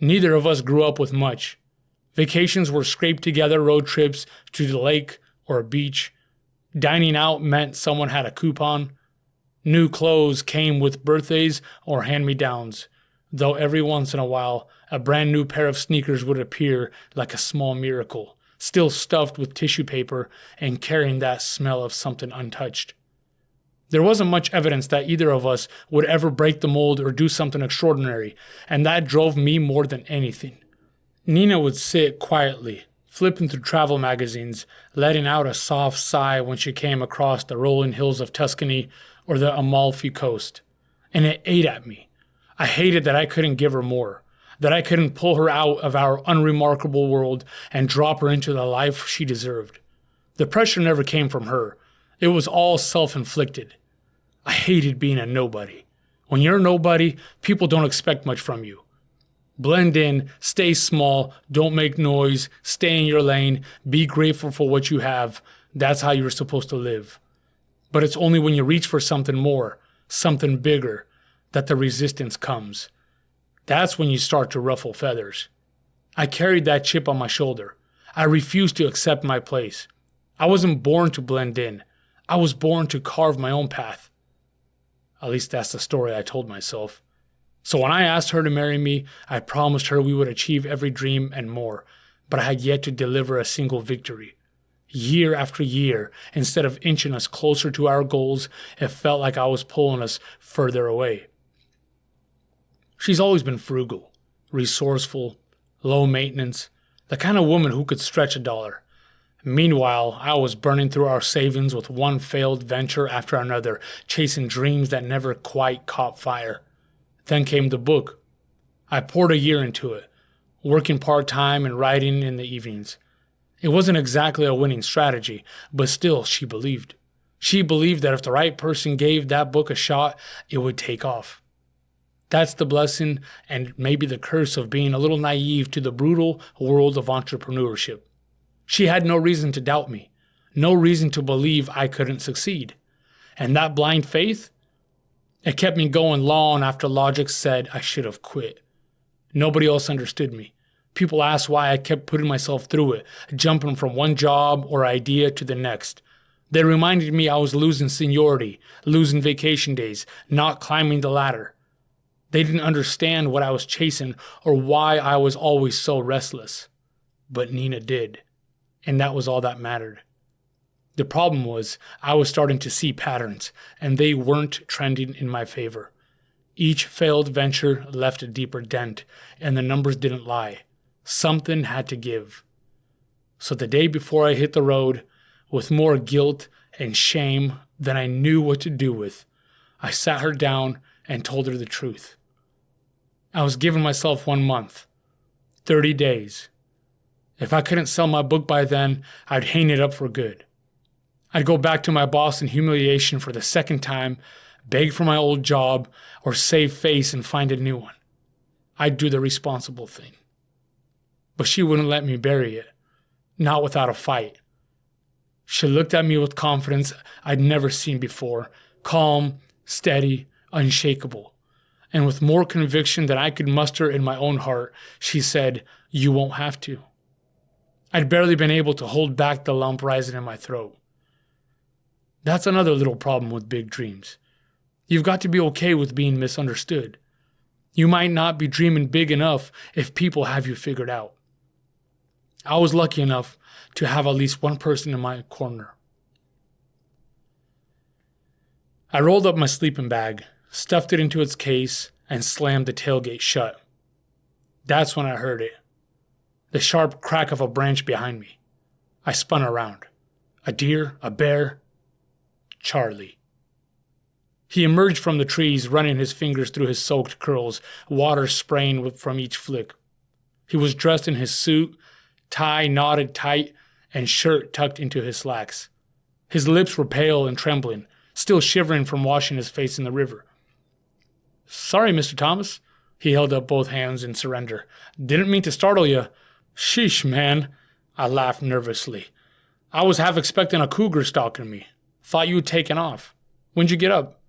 Neither of us grew up with much. Vacations were scraped together road trips to the lake or a beach. Dining out meant someone had a coupon. New clothes came with birthdays or hand-me-downs, though every once in a while, a brand new pair of sneakers would appear like a small miracle, still stuffed with tissue paper and carrying that smell of something untouched. There wasn't much evidence that either of us would ever break the mold or do something extraordinary, and that drove me more than anything. Nina would sit quietly, flipping through travel magazines, letting out a soft sigh when she came across the rolling hills of Tuscany or the Amalfi Coast, and it ate at me. I hated that I couldn't give her more, that I couldn't pull her out of our unremarkable world and drop her into the life she deserved. The pressure never came from her. It was all self-inflicted. I hated being a nobody. When you're a nobody, people don't expect much from you. Blend in, stay small, don't make noise, stay in your lane, be grateful for what you have. That's how you're supposed to live. But it's only when you reach for something more, something bigger, that the resistance comes. That's when you start to ruffle feathers. I carried that chip on my shoulder. I refused to accept my place. I wasn't born to blend in. I was born to carve my own path. At least that's the story I told myself. So when I asked her to marry me, I promised her we would achieve every dream and more, but I had yet to deliver a single victory. Year after year, instead of inching us closer to our goals, it felt like I was pulling us further away. She's always been frugal, resourceful, low maintenance, the kind of woman who could stretch $1. Meanwhile, I was burning through our savings with one failed venture after another, chasing dreams that never quite caught fire. Then came the book. I poured a year into it, working part-time and writing in the evenings. It wasn't exactly a winning strategy, but still she believed. She believed that if the right person gave that book a shot, it would take off. That's the blessing and maybe the curse of being a little naive to the brutal world of entrepreneurship. She had no reason to doubt me, no reason to believe I couldn't succeed. And that blind faith? It kept me going long after logic said I should have quit. Nobody else understood me. People asked why I kept putting myself through it, jumping from one job or idea to the next. They reminded me I was losing seniority, losing vacation days, not climbing the ladder. They didn't understand what I was chasing or why I was always so restless. But Nina did, and that was all that mattered. The problem was I was starting to see patterns, and they weren't trending in my favor. Each failed venture left a deeper dent, and the numbers didn't lie. Something had to give. So the day before I hit the road, with more guilt and shame than I knew what to do with, I sat her down and told her the truth. I was giving myself 1 month, 30 days. If I couldn't sell my book by then, I'd hang it up for good. I'd go back to my boss in humiliation for the second time, beg for my old job, or save face and find a new one. I'd do the responsible thing. But she wouldn't let me bury it, not without a fight. She looked at me with confidence I'd never seen before, calm, steady, unshakable. And with more conviction than I could muster in my own heart, she said, "You won't have to." I'd barely been able to hold back the lump rising in my throat. That's another little problem with big dreams. You've got to be okay with being misunderstood. You might not be dreaming big enough if people have you figured out. I was lucky enough to have at least one person in my corner. I rolled up my sleeping bag, stuffed it into its case, and slammed the tailgate shut. That's when I heard it. The sharp crack of a branch behind me. I spun around. A deer, a bear, Charlie. He emerged from the trees, running his fingers through his soaked curls, water spraying from each flick. He was dressed in his suit, tie knotted tight, and shirt tucked into his slacks. His lips were pale and trembling, still shivering from washing his face in the river. "Sorry, Mr. Thomas." He held up both hands in surrender. "Didn't mean to startle you." "Sheesh, man." I laughed nervously. "I was half expecting a cougar stalking me. Thought you'd taken off. When'd you get up?"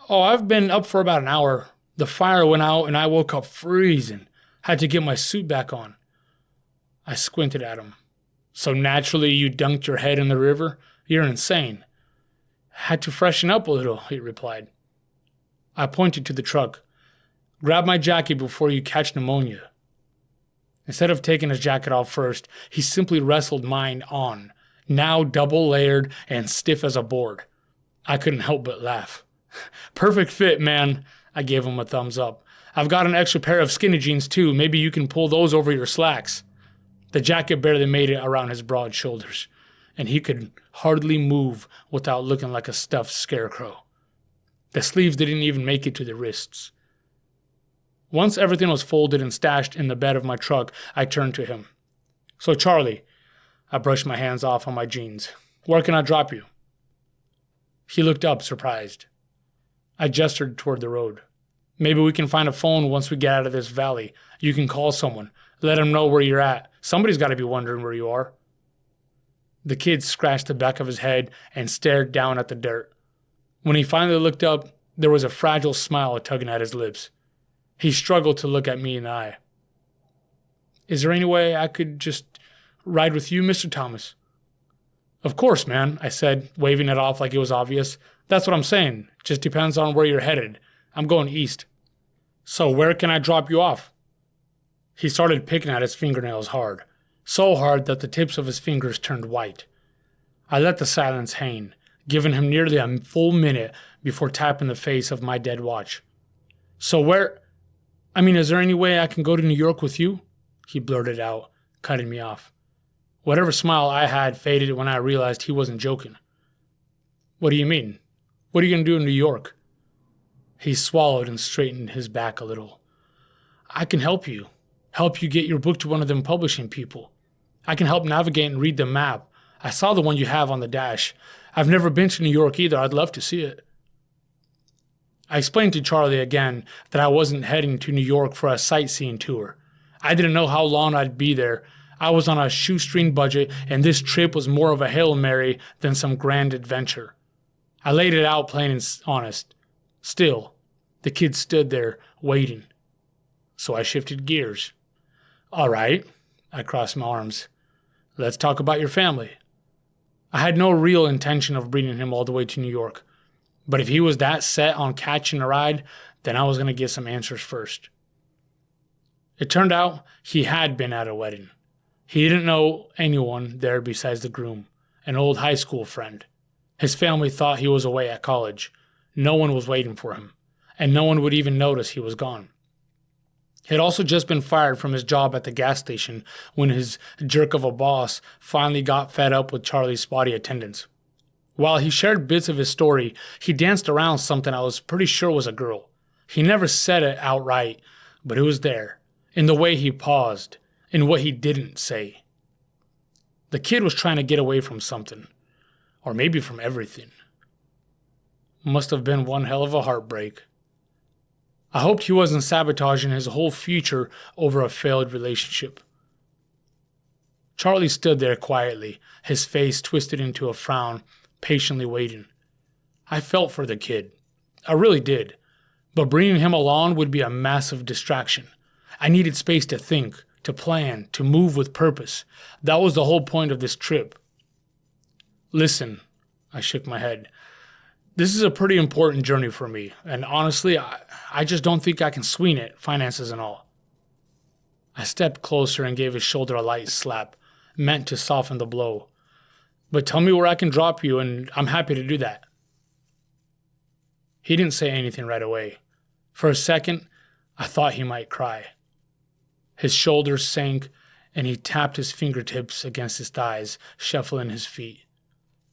"Oh, I've been up for about an hour. The fire went out and I woke up freezing. Had to get my suit back on." I squinted at him. "So naturally you dunked your head in the river? You're insane." "Had to freshen up a little," he replied. I pointed to the truck. "Grab my jacket before you catch pneumonia." Instead of taking his jacket off first, he simply wrestled mine on, now double layered and stiff as a board. I couldn't help but laugh. "Perfect fit, man." I gave him a thumbs up. "I've got an extra pair of skinny jeans too. Maybe you can pull those over your slacks." The jacket barely made it around his broad shoulders, and he could hardly move without looking like a stuffed scarecrow. The sleeves didn't even make it to the wrists. Once everything was folded and stashed in the bed of my truck, I turned to him. "So, Charlie," I brushed my hands off on my jeans, "where can I drop you?" He looked up, surprised. I gestured toward the road. "Maybe we can find a phone once we get out of this valley. You can call someone. Let them know where you're at. Somebody's got to be wondering where you are." The kid scratched the back of his head and stared down at the dirt. When he finally looked up, there was a fragile smile tugging at his lips. He struggled to look at me in the eye. "Is there any way I could just ride with you, Mr. Thomas?" "Of course, man," I said, waving it off like it was obvious. "That's what I'm saying. Just depends on where you're headed. I'm going east." "So where can I drop you off?" He started picking at his fingernails hard, so hard that the tips of his fingers turned white. I let the silence hang, giving him nearly a full minute before tapping the face of my dead watch. "So where... is there any way I can go to New York with you?" He blurted out, cutting me off. Whatever smile I had faded when I realized he wasn't joking. "What do you mean? What are you going to do in New York?" He swallowed and straightened his back a little. "I can help you. Help you get your book to one of them publishing people. I can help navigate and read the map. I saw the one you have on the dash. I've never been to New York either. I'd love to see it." I explained to Charlie again that I wasn't heading to New York for a sightseeing tour. I didn't know how long I'd be there. I was on a shoestring budget, and this trip was more of a Hail Mary than some grand adventure. I laid it out plain and honest. Still, the kid stood there, waiting. So I shifted gears. "All right," I crossed my arms. "Let's talk about your family." I had no real intention of bringing him all the way to New York. But if he was that set on catching a ride, then I was going to get some answers first. It turned out he had been at a wedding. He didn't know anyone there besides the groom, an old high school friend. His family thought he was away at college. No one was waiting for him, and no one would even notice he was gone. He had also just been fired from his job at the gas station when his jerk of a boss finally got fed up with Charlie's spotty attendance. While he shared bits of his story, he danced around something I was pretty sure was a girl. He never said it outright, but it was there, in the way he paused, in what he didn't say. The kid was trying to get away from something, or maybe from everything. Must have been one hell of a heartbreak. I hoped he wasn't sabotaging his whole future over a failed relationship. Charlie stood there quietly, his face twisted into a frown, patiently waiting. I felt for the kid. I really did. But bringing him along would be a massive distraction. I needed space to think, to plan, to move with purpose. That was the whole point of this trip. Listen, I shook my head. This is a pretty important journey for me, and honestly, I just don't think I can swing it, finances and all. I stepped closer and gave his shoulder a light slap, meant to soften the blow. But tell me where I can drop you, and I'm happy to do that. He didn't say anything right away. For a second, I thought he might cry. His shoulders sank, and he tapped his fingertips against his thighs, shuffling his feet.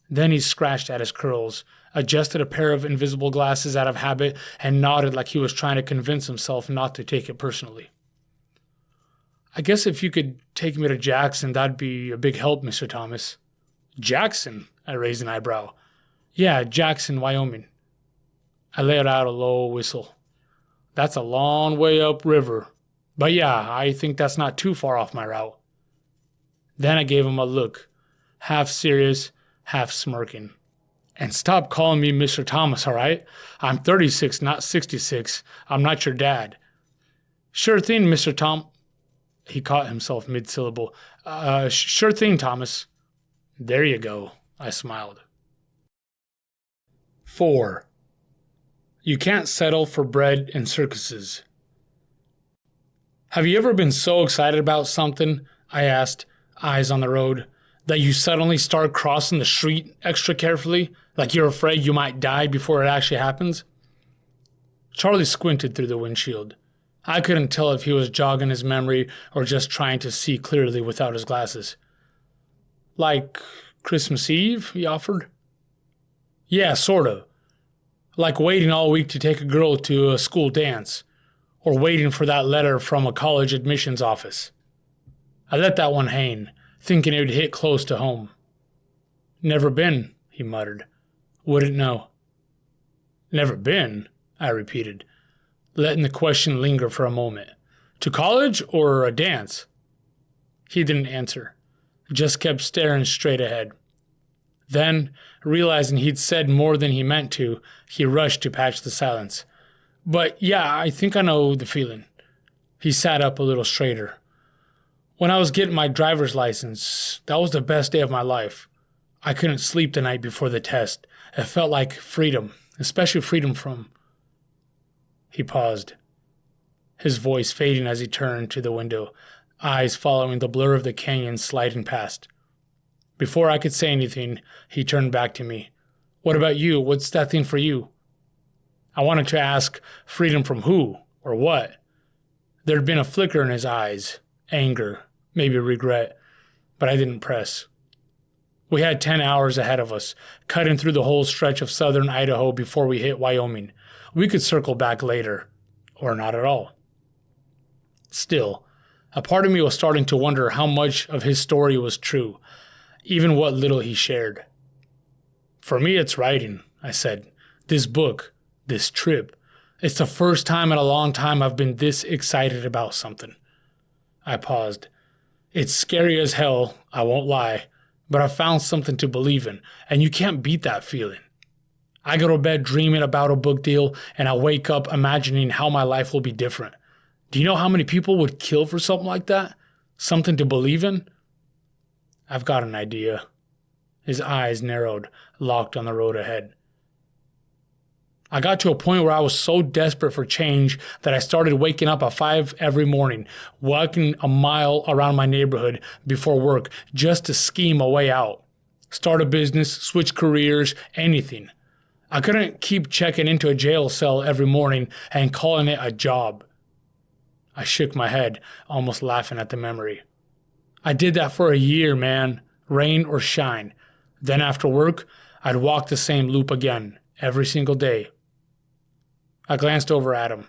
Then he scratched at his curls, adjusted a pair of invisible glasses out of habit, and nodded like he was trying to convince himself not to take it personally. I guess if you could take me to Jackson, that'd be a big help, Mr. Thomas. Jackson? I raised an eyebrow. Yeah, Jackson, Wyoming. I let out a low whistle. That's a long way upriver. But yeah, I think that's not too far off my route. Then I gave him a look, half serious, half smirking. And stop calling me Mr. Thomas, all right? I'm 36, not 66. I'm not your dad. Sure thing, Mr. Tom. He caught himself mid-syllable. Sure thing, Thomas. There you go, I smiled. 4. You can't settle for bread in circuses. Have you ever been so excited about something, I asked, eyes on the road, that you suddenly start crossing the street extra carefully, like you're afraid you might die before it actually happens? Charlie squinted through the windshield. I couldn't tell if he was jogging his memory or just trying to see clearly without his glasses. Like Christmas Eve, he offered. Yeah, sort of. Like waiting all week to take a girl to a school dance, or waiting for that letter from a college admissions office. I let that one hang, thinking it would hit close to home. Never been, he muttered. Wouldn't know. Never been, I repeated, letting the question linger for a moment. To college or a dance? He didn't answer, just kept staring straight ahead. Then, realizing he'd said more than he meant to, he rushed to patch the silence. But yeah, I think I know the feeling. He sat up a little straighter. When I was getting my driver's license, that was the best day of my life. I couldn't sleep the night before the test. It felt like freedom, especially freedom from... He paused, his voice fading as he turned to the window, eyes following the blur of the canyon sliding past. Before I could say anything, he turned back to me. What about you? What's that thing for you? I wanted to ask, freedom from who or what? There'd been a flicker in his eyes, anger, maybe regret, but I didn't press. We had 10 hours ahead of us, cutting through the whole stretch of southern Idaho before we hit Wyoming. We could circle back later, or not at all. Still, a part of me was starting to wonder how much of his story was true, even what little he shared. For me, it's writing, I said. This book, this trip. It's the first time in a long time I've been this excited about something. I paused. It's scary as hell, I won't lie, but I found something to believe in, and you can't beat that feeling. I go to bed dreaming about a book deal, and I wake up imagining how my life will be different. Do you know how many people would kill for something like that? Something to believe in? I've got an idea. His eyes narrowed, locked on the road ahead. I got to a point where I was so desperate for change that I started waking up at 5 every morning, walking a mile around my neighborhood before work just to scheme a way out. Start a business, switch careers, anything. I couldn't keep checking into a jail cell every morning and calling it a job. I shook my head, almost laughing at the memory. I did that for a year, man, rain or shine. Then after work, I'd walk the same loop again, every single day. I glanced over at him,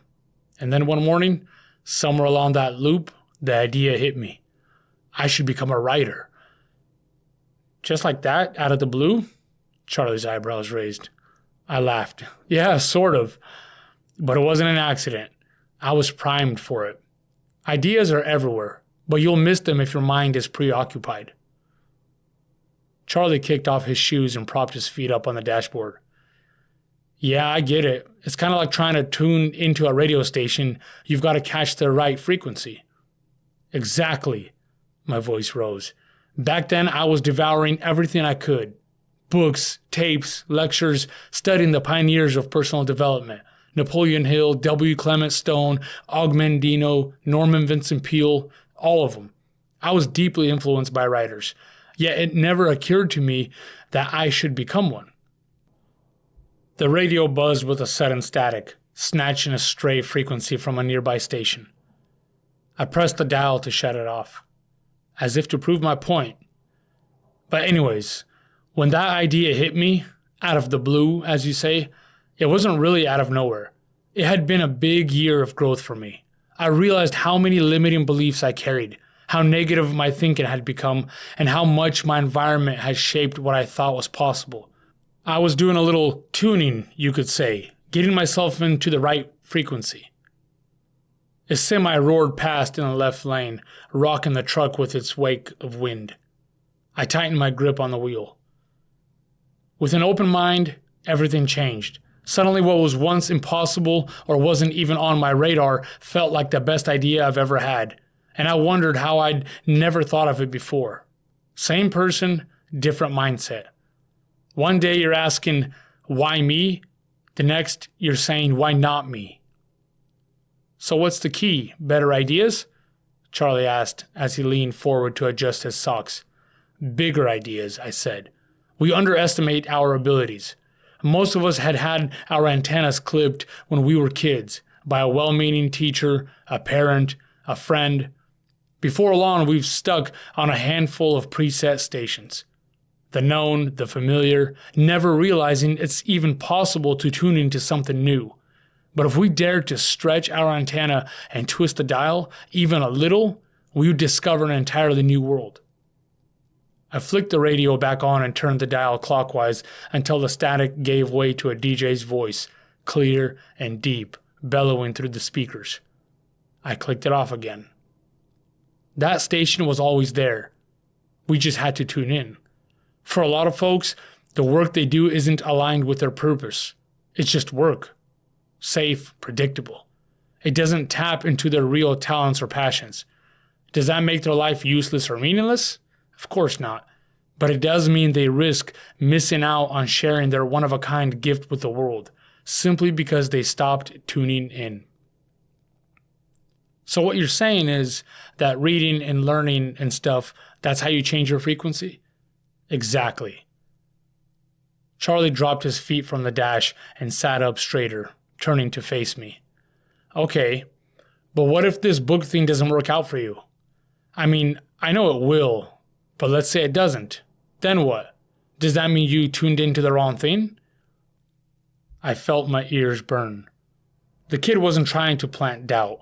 and then one morning, somewhere along that loop, the idea hit me. I should become a writer. Just like that, out of the blue? Charlie's eyebrows raised. I laughed. Yeah, sort of. But it wasn't an accident. I was primed for it. Ideas are everywhere, but you'll miss them if your mind is preoccupied. Charlie kicked off his shoes and propped his feet up on the dashboard. Yeah, I get it. It's kind of like trying to tune into a radio station. You've got to catch the right frequency. Exactly. My voice rose. Back then, I was devouring everything I could. Books, tapes, lectures, studying the pioneers of personal development. Napoleon Hill, W. Clement Stone, Og Mandino, Norman Vincent Peale, all of them. I was deeply influenced by writers, yet it never occurred to me that I should become one. The radio buzzed with a sudden static, snatching a stray frequency from a nearby station. I pressed the dial to shut it off, as if to prove my point. But anyways, when that idea hit me, out of the blue, as you say, it wasn't really out of nowhere. It had been a big year of growth for me. I realized how many limiting beliefs I carried, how negative my thinking had become, and how much my environment had shaped what I thought was possible. I was doing a little tuning, you could say, getting myself into the right frequency. A semi roared past in the left lane, rocking the truck with its wake of wind. I tightened my grip on the wheel. With an open mind, everything changed. Suddenly what was once impossible or wasn't even on my radar felt like the best idea I've ever had, and I wondered how I'd never thought of it before. Same person, different mindset. One day you're asking, why me? The next, you're saying, why not me? So what's the key? Better ideas? Charlie asked as he leaned forward to adjust his socks. Bigger ideas, I said. We underestimate our abilities. Most of us had our antennas clipped when we were kids by a well-meaning teacher, a parent, a friend. Before long, we've stuck on a handful of preset stations. The known, the familiar, never realizing it's even possible to tune into something new. But if we dared to stretch our antenna and twist the dial even a little, we would discover an entirely new world. I flicked the radio back on and turned the dial clockwise until the static gave way to a DJ's voice, clear and deep, bellowing through the speakers. I clicked it off again. That station was always there. We just had to tune in. For a lot of folks, the work they do isn't aligned with their purpose. It's just work. Safe, predictable. It doesn't tap into their real talents or passions. Does that make their life useless or meaningless? Of course not. But it does mean they risk missing out on sharing their one-of-a-kind gift with the world, simply because they stopped tuning in. So what you're saying is that reading and learning and stuff, that's how you change your frequency? Exactly. Charlie dropped his feet from the dash and sat up straighter, turning to face me. Okay, but what if this book thing doesn't work out for you? I mean, I know it will, but let's say it doesn't. Then what? Does that mean you tuned into the wrong thing? I felt my ears burn. The kid wasn't trying to plant doubt.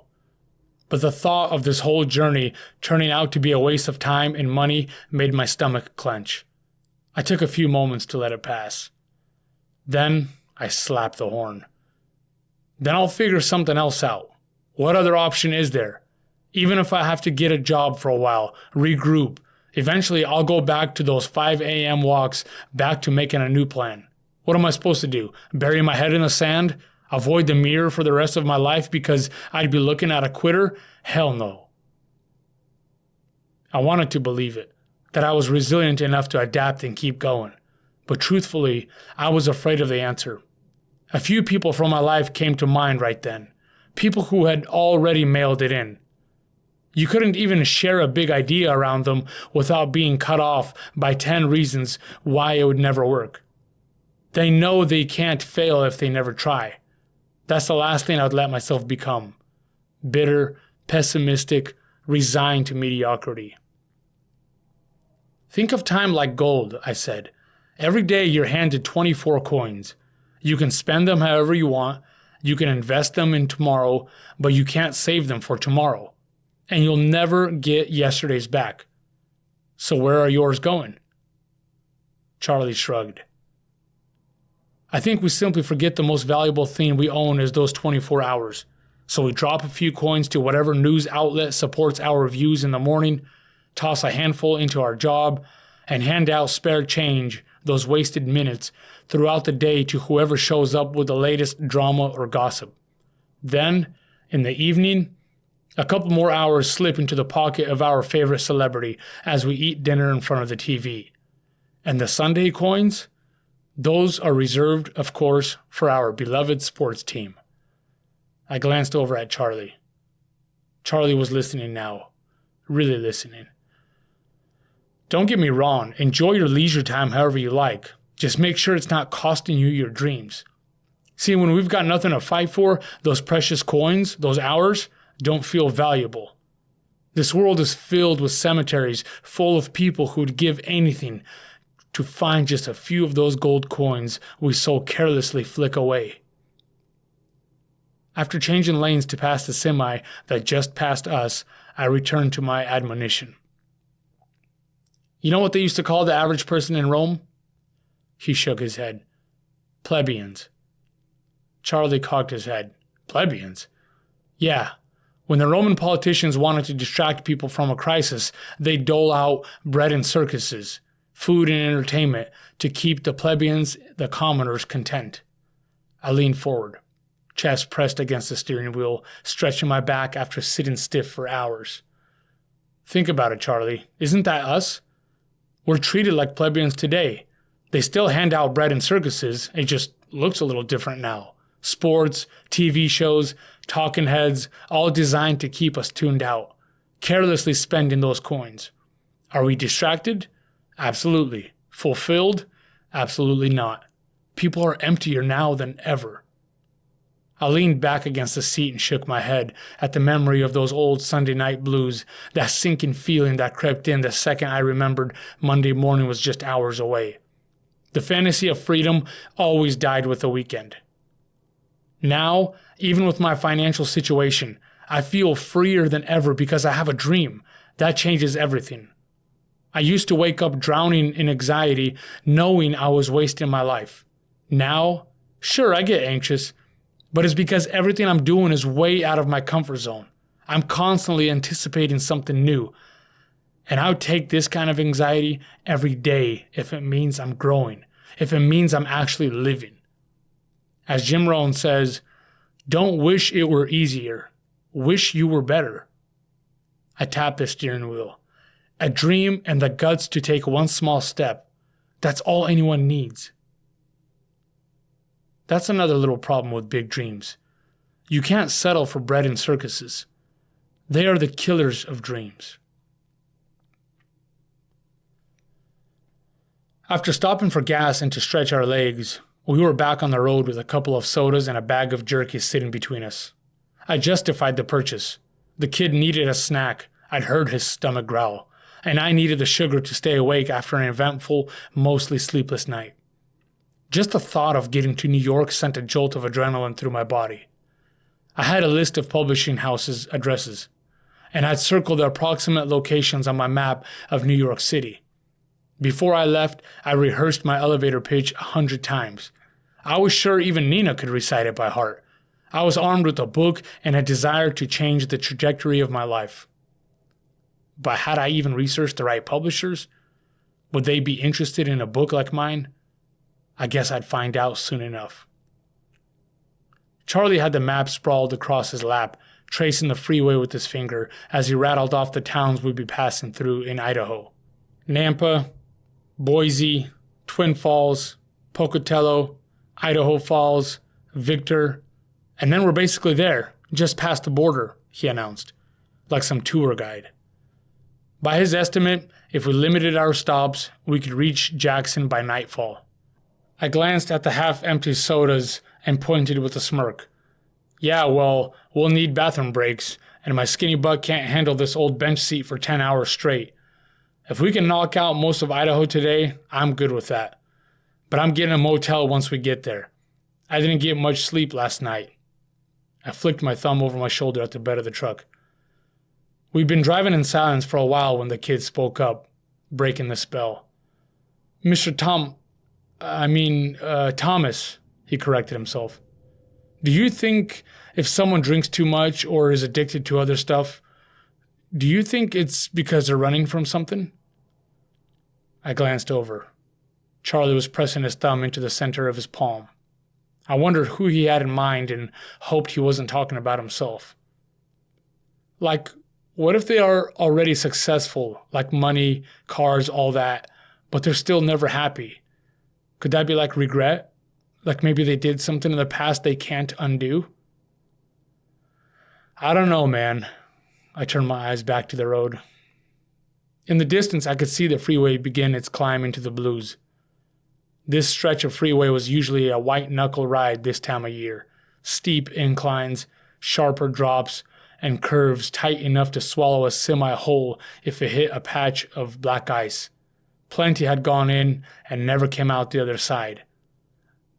But the thought of this whole journey turning out to be a waste of time and money made my stomach clench. I took a few moments to let it pass. Then I slapped the horn. Then I'll figure something else out. What other option is there? Even if I have to get a job for a while, regroup, eventually I'll go back to those 5 a.m. walks, back to making a new plan. What am I supposed to do? Bury my head in the sand? Avoid the mirror for the rest of my life because I'd be looking at a quitter? Hell no. I wanted to believe it, that I was resilient enough to adapt and keep going. But truthfully, I was afraid of the answer. A few people from my life came to mind right then. People who had already mailed it in. You couldn't even share a big idea around them without being cut off by 10 reasons why it would never work. They know they can't fail if they never try. That's the last thing I'd let myself become. Bitter, pessimistic, resigned to mediocrity. Think of time like gold, I said. Every day you're handed 24 coins. You can spend them however you want. You can invest them in tomorrow, but you can't save them for tomorrow. And you'll never get yesterday's back. So where are yours going? Charlie shrugged. I think we simply forget the most valuable thing we own is those 24 hours. So we drop a few coins to whatever news outlet supports our views in the morning, toss a handful into our job, and hand out spare change, those wasted minutes, throughout the day to whoever shows up with the latest drama or gossip. Then, in the evening, a couple more hours slip into the pocket of our favorite celebrity as we eat dinner in front of the TV. And the Sunday coins? Those are reserved, of course, for our beloved sports team. I glanced over at Charlie. Charlie was listening now. Really listening. Don't get me wrong, enjoy your leisure time however you like. Just make sure it's not costing you your dreams. See, when we've got nothing to fight for, those precious coins, those hours, don't feel valuable. This world is filled with cemeteries full of people who'd give anything to find just a few of those gold coins we so carelessly flick away. After changing lanes to pass the semi that just passed us, I returned to my admonition. You know what they used to call the average person in Rome? He shook his head. Plebeians. Charlie cocked his head. Plebeians? Yeah. When the Roman politicians wanted to distract people from a crisis, they'd dole out bread and circuses, food and entertainment to keep the plebeians, the commoners, content. I leaned forward, chest pressed against the steering wheel, stretching my back after sitting stiff for hours. Think about it, Charlie. Isn't that us? We're treated like plebeians today. They still hand out bread and circuses. It just looks a little different now. Sports, TV shows, talking heads, all designed to keep us tuned out, carelessly spending those coins. Are we distracted? Absolutely. Fulfilled? Absolutely not. People are emptier now than ever. I leaned back against the seat and shook my head at the memory of those old Sunday night blues, that sinking feeling that crept in the second I remembered Monday morning was just hours away. The fantasy of freedom always died with the weekend. Now, even with my financial situation, I feel freer than ever because I have a dream. That changes everything. I used to wake up drowning in anxiety, knowing I was wasting my life. Now, sure, I get anxious, but it's because everything I'm doing is way out of my comfort zone. I'm constantly anticipating something new. And I would take this kind of anxiety every day if it means I'm growing, if it means I'm actually living. As Jim Rohn says, don't wish it were easier. Wish you were better. I tapped the steering wheel. A dream and the guts to take one small step. That's all anyone needs. That's another little problem with big dreams. You can't settle for bread and circuses. They are the killers of dreams. After stopping for gas and to stretch our legs, we were back on the road with a couple of sodas and a bag of jerky sitting between us. I justified the purchase. The kid needed a snack. I'd heard his stomach growl. And I needed the sugar to stay awake after an eventful, mostly sleepless night. Just the thought of getting to New York sent a jolt of adrenaline through my body. I had a list of publishing houses' addresses, and I'd circled the approximate locations on my map of New York City. Before I left, I rehearsed my elevator pitch 100 times. I was sure even Nina could recite it by heart. I was armed with a book and a desire to change the trajectory of my life. But had I even researched the right publishers? Would they be interested in a book like mine? I guess I'd find out soon enough. Charlie had the map sprawled across his lap, tracing the freeway with his finger as he rattled off the towns we'd be passing through in Idaho. Nampa, Boise, Twin Falls, Pocatello, Idaho Falls, Victor, and then we're basically there, just past the border, he announced, like some tour guide. By his estimate, if we limited our stops, we could reach Jackson by nightfall. I glanced at the half-empty sodas and pointed with a smirk. Yeah, well, we'll need bathroom breaks, and my skinny butt can't handle this old bench seat for 10 hours straight. If we can knock out most of Idaho today, I'm good with that. But I'm getting a motel once we get there. I didn't get much sleep last night. I flicked my thumb over my shoulder at the bed of the truck. We'd been driving in silence for a while when the kid spoke up, breaking the spell. Mr. Thomas, he corrected himself. Do you think if someone drinks too much or is addicted to other stuff, do you think it's because they're running from something? I glanced over. Charlie was pressing his thumb into the center of his palm. I wondered who he had in mind and hoped he wasn't talking about himself. Like, what if they are already successful, like money, cars, all that, but they're still never happy? Could that be like regret? Like maybe they did something in the past they can't undo? I don't know, man. I turned my eyes back to the road. In the distance, I could see the freeway begin its climb into the blues. This stretch of freeway was usually a white-knuckle ride this time of year. Steep inclines, sharper drops, and curves tight enough to swallow a semi whole if it hit a patch of black ice. Plenty had gone in and never came out the other side.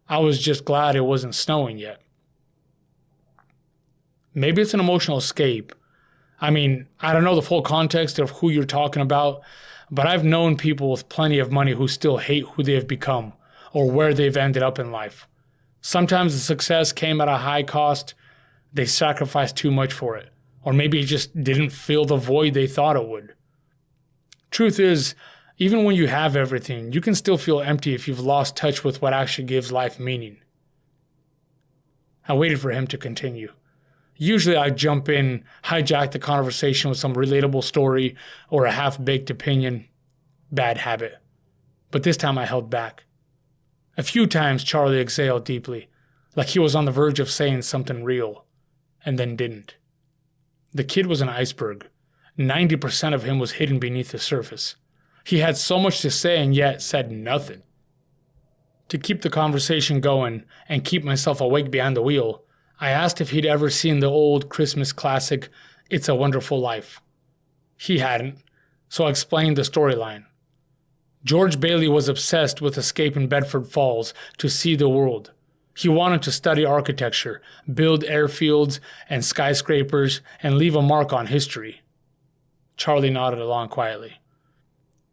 I was just glad it wasn't snowing yet. Maybe it's an emotional escape. I mean, I don't know the full context of who you're talking about, but I've known people with plenty of money who still hate who they have become or where they've ended up in life. Sometimes the success came at a high cost. They sacrificed too much for it. Or maybe it just didn't fill the void they thought it would. Truth is, even when you have everything, you can still feel empty if you've lost touch with what actually gives life meaning. I waited for him to continue. Usually I jump in, hijack the conversation with some relatable story or a half-baked opinion. Bad habit. But this time I held back. A few times Charlie exhaled deeply, like he was on the verge of saying something real, and then didn't. The kid was an iceberg. 90% of him was hidden beneath the surface. He had so much to say and yet said nothing. To keep the conversation going and keep myself awake behind the wheel, I asked if he'd ever seen the old Christmas classic, It's a Wonderful Life. He hadn't, so I explained the storyline. George Bailey was obsessed with escaping Bedford Falls to see the world. He wanted to study architecture, build airfields and skyscrapers, and leave a mark on history. Charlie nodded along quietly.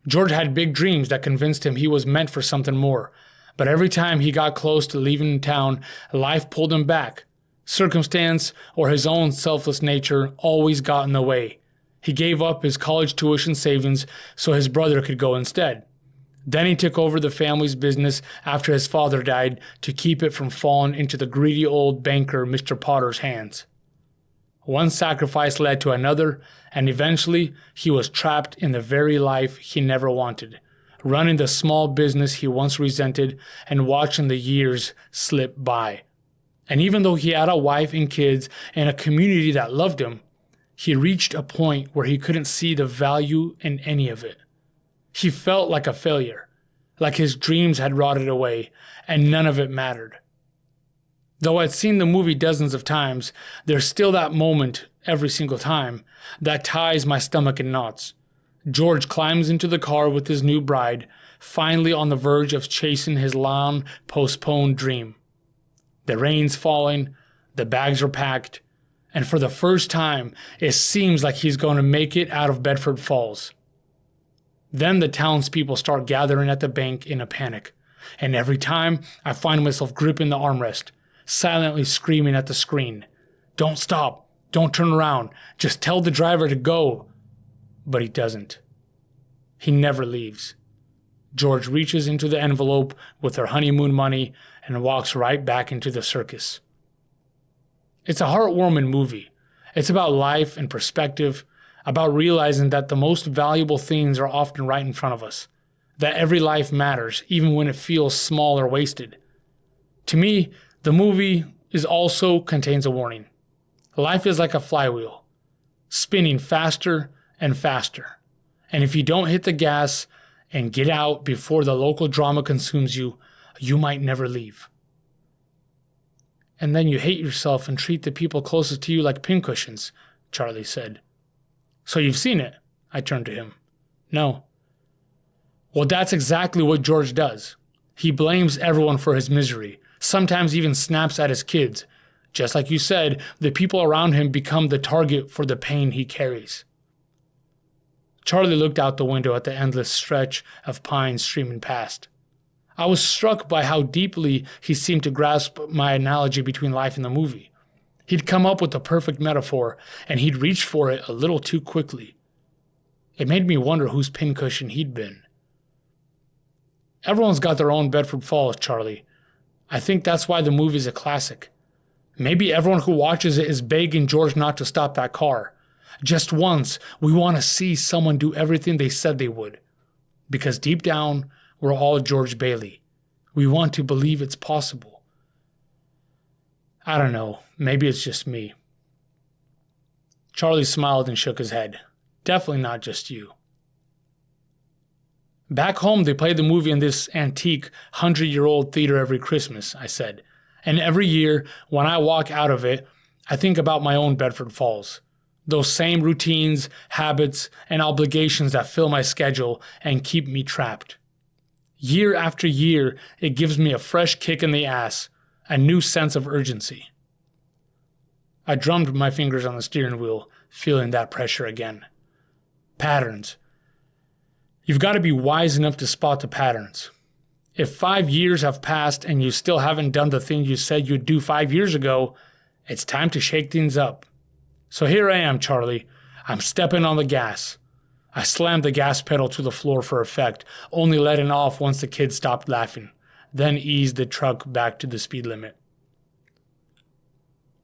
George had big dreams that convinced him he was meant for something more, but every time he got close to leaving town, life pulled him back. Circumstance or his own selfless nature always got in the way. He gave up his college tuition savings so his brother could go instead. Then he took over the family's business after his father died to keep it from falling into the greedy old banker Mr. Potter's hands. One sacrifice led to another, and eventually he was trapped in the very life he never wanted, running the small business he once resented and watching the years slip by. And even though he had a wife and kids and a community that loved him, he reached a point where he couldn't see the value in any of it. He felt like a failure, like his dreams had rotted away, and none of it mattered. Though I'd seen the movie dozens of times, there's still that moment, every single time, that ties my stomach in knots. George climbs into the car with his new bride, finally on the verge of chasing his long, postponed dream. The rain's falling, the bags are packed, and for the first time, it seems like he's going to make it out of Bedford Falls. Then the townspeople start gathering at the bank in a panic, and every time I find myself gripping the armrest, silently screaming at the screen, "Don't stop, don't turn around, just tell the driver to go." But he doesn't. He never leaves. George reaches into the envelope with their honeymoon money and walks right back into the circus. It's a heartwarming movie. It's about life and perspective, about realizing that the most valuable things are often right in front of us, that every life matters, even when it feels small or wasted. To me, The movie also contains a warning. Life is like a flywheel, spinning faster and faster. And if you don't hit the gas and get out before the local drama consumes you, you might never leave. And then you hate yourself and treat the people closest to you like pincushions, Charlie said. So you've seen it? I turned to him. No. Well, that's exactly what George does. He blames everyone for his misery, sometimes even snaps at his kids. Just like you said, the people around him become the target for the pain he carries. Charlie looked out the window at the endless stretch of pines streaming past. I was struck by how deeply he seemed to grasp my analogy between life and the movie. He'd come up with the perfect metaphor, and he'd reached for it a little too quickly. It made me wonder whose pincushion he'd been. Everyone's got their own Bedford Falls, Charlie. I think that's why the movie's a classic. Maybe everyone who watches it is begging George not to stop that car. Just once, we want to see someone do everything they said they would. Because deep down, we're all George Bailey. We want to believe it's possible. I don't know. Maybe it's just me. Charlie smiled and shook his head. Definitely not just you. Back home, they play the movie in this antique 100-year-old theater every Christmas, I said. And every year, when I walk out of it, I think about my own Bedford Falls. Those same routines, habits, and obligations that fill my schedule and keep me trapped. Year after year, it gives me a fresh kick in the ass, a new sense of urgency. I drummed my fingers on the steering wheel, feeling that pressure again. Patterns. You've got to be wise enough to spot the patterns. If 5 years have passed and you still haven't done the thing you said you'd do 5 years ago, it's time to shake things up. So here I am, Charlie. I'm stepping on the gas. I slammed the gas pedal to the floor for effect, only letting off once the kids stopped laughing, then eased the truck back to the speed limit.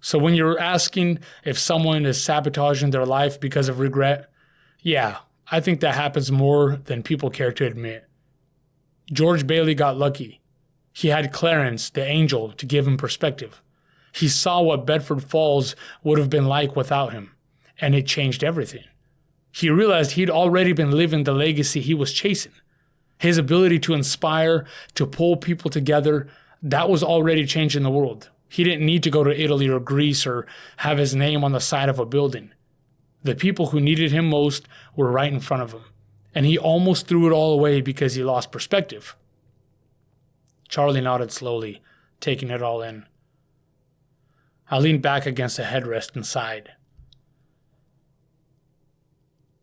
So when you're asking if someone is sabotaging their life because of regret, yeah, I think that happens more than people care to admit. George Bailey got lucky. He had Clarence, the angel, to give him perspective. He saw what Bedford Falls would have been like without him, and it changed everything. He realized he'd already been living the legacy he was chasing. His ability to inspire, to pull people together, that was already changing the world. He didn't need to go to Italy or Greece or have his name on the side of a building. The people who needed him most were right in front of him, and he almost threw it all away because he lost perspective. Charlie nodded slowly, taking it all in. I leaned back against the headrest and sighed.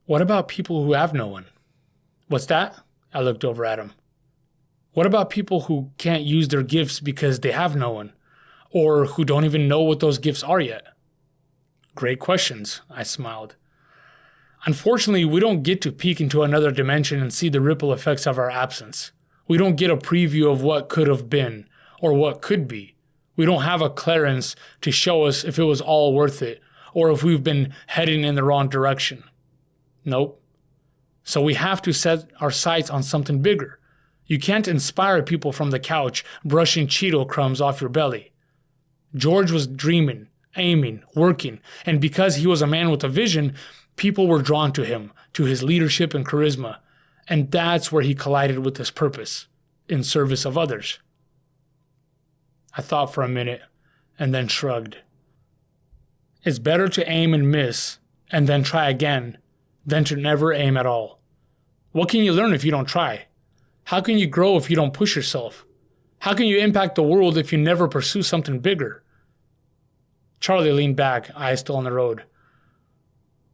What about people who have no one? What's that? I looked over at him. What about people who can't use their gifts because they have no one, or who don't even know what those gifts are yet? Great questions, I smiled. Unfortunately, we don't get to peek into another dimension and see the ripple effects of our absence. We don't get a preview of what could have been, or what could be. We don't have a Clarence to show us if it was all worth it, or if we've been heading in the wrong direction. Nope. So we have to set our sights on something bigger. You can't inspire people from the couch brushing Cheeto crumbs off your belly. George was dreaming, aiming, working, and because he was a man with a vision, people were drawn to him, to his leadership and charisma, and that's where he collided with his purpose, in service of others. I thought for a minute, and then shrugged. It's better to aim and miss, and then try again, than to never aim at all. What can you learn if you don't try? How can you grow if you don't push yourself? How can you impact the world if you never pursue something bigger? Charlie leaned back, eyes still on the road.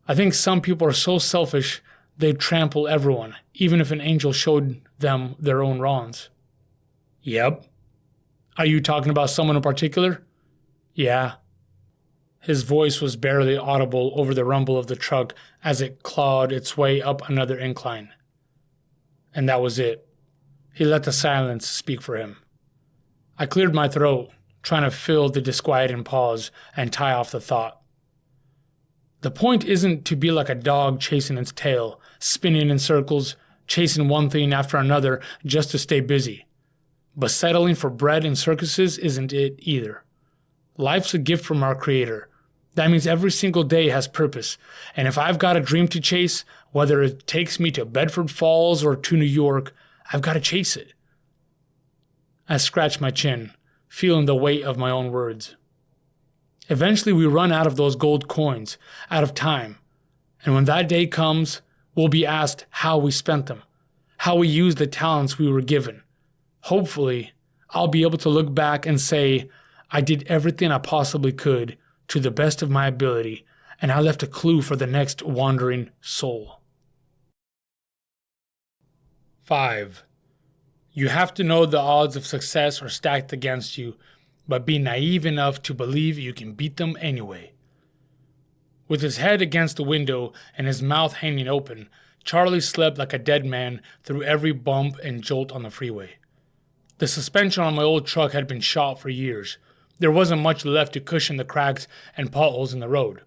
I think some people are so selfish they'd trample everyone, even if an angel showed them their own wrongs. Yep. Are you talking about someone in particular? Yeah. His voice was barely audible over the rumble of the truck as it clawed its way up another incline. And that was it. He let the silence speak for him. I cleared my throat, trying to fill the disquieting pause and tie off the thought. The point isn't to be like a dog chasing its tail, spinning in circles, chasing one thing after another just to stay busy. But settling for bread in circuses isn't it either. Life's a gift from our Creator. That means every single day has purpose. And if I've got a dream to chase, whether it takes me to Bedford Falls or to New York, I've got to chase it. I scratch my chin, feeling the weight of my own words. Eventually we run out of those gold coins, out of time. And when that day comes, we'll be asked how we spent them, how we used the talents we were given. Hopefully, I'll be able to look back and say, I did everything I possibly could to the best of my ability, and I left a clue for the next wandering soul. 5. You have to know the odds of success are stacked against you, but be naive enough to believe you can beat them anyway. With his head against the window and his mouth hanging open, Charlie slept like a dead man through every bump and jolt on the freeway. The suspension on my old truck had been shot for years. There wasn't much left to cushion the cracks and potholes in the road.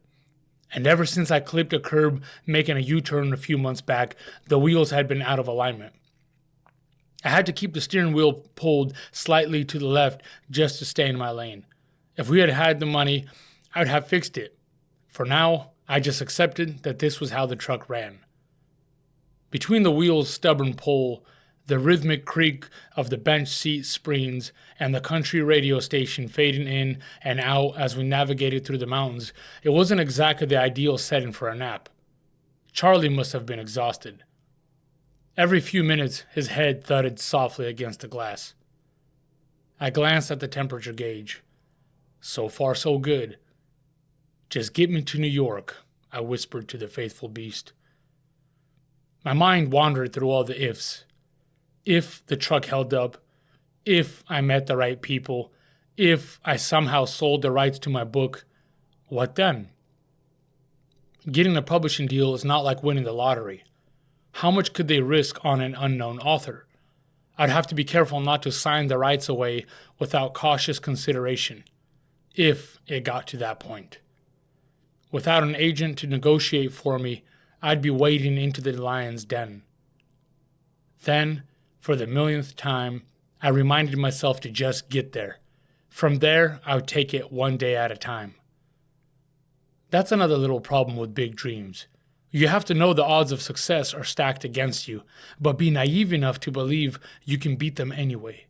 And ever since I clipped a curb making a U-turn a few months back, the wheels had been out of alignment. I had to keep the steering wheel pulled slightly to the left just to stay in my lane. If we had had the money, I would have fixed it. For now, I just accepted that this was how the truck ran. Between the wheel's stubborn pull, the rhythmic creak of the bench seat springs, and the country radio station fading in and out as we navigated through the mountains, it wasn't exactly the ideal setting for a nap. Charlie must have been exhausted. Every few minutes, his head thudded softly against the glass. I glanced at the temperature gauge. So far, so good. Just get me to New York, I whispered to the faithful beast. My mind wandered through all the ifs. If the truck held up, if I met the right people, if I somehow sold the rights to my book, what then? Getting a publishing deal is not like winning the lottery. How much could they risk on an unknown author? I'd have to be careful not to sign the rights away without cautious consideration, if it got to that point. Without an agent to negotiate for me, I'd be wading into the lion's den. Then, for the millionth time, I reminded myself to just get there. From there, I would take it one day at a time. That's another little problem with big dreams. You have to know the odds of success are stacked against you, but be naive enough to believe you can beat them anyway.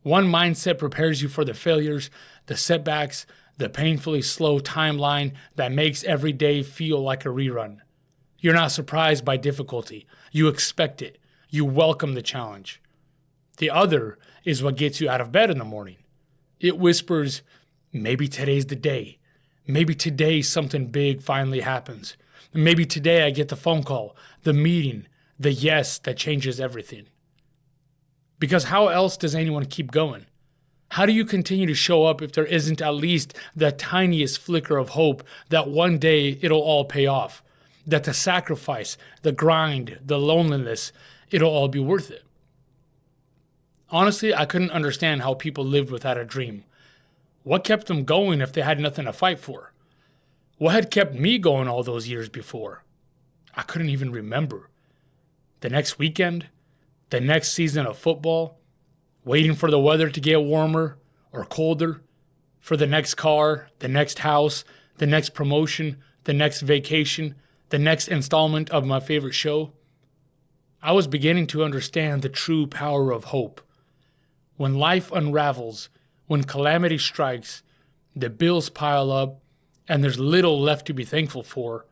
One mindset prepares you for the failures, the setbacks, the painfully slow timeline that makes every day feel like a rerun. You're not surprised by difficulty. You expect it. You welcome the challenge. The other is what gets you out of bed in the morning. It whispers, maybe today's the day. Maybe today something big finally happens. Maybe today I get the phone call, the meeting, the yes that changes everything. Because how else does anyone keep going? How do you continue to show up if there isn't at least the tiniest flicker of hope that one day it'll all pay off? That the sacrifice, the grind, the loneliness, it'll all be worth it? Honestly, I couldn't understand how people lived without a dream. What kept them going if they had nothing to fight for? What had kept me going all those years before? I couldn't even remember. The next weekend? The next season of football? Waiting for the weather to get warmer or colder? For the next car, the next house, the next promotion, the next vacation, the next installment of my favorite show? I was beginning to understand the true power of hope. When life unravels, when calamity strikes, the bills pile up, and there's little left to be thankful for,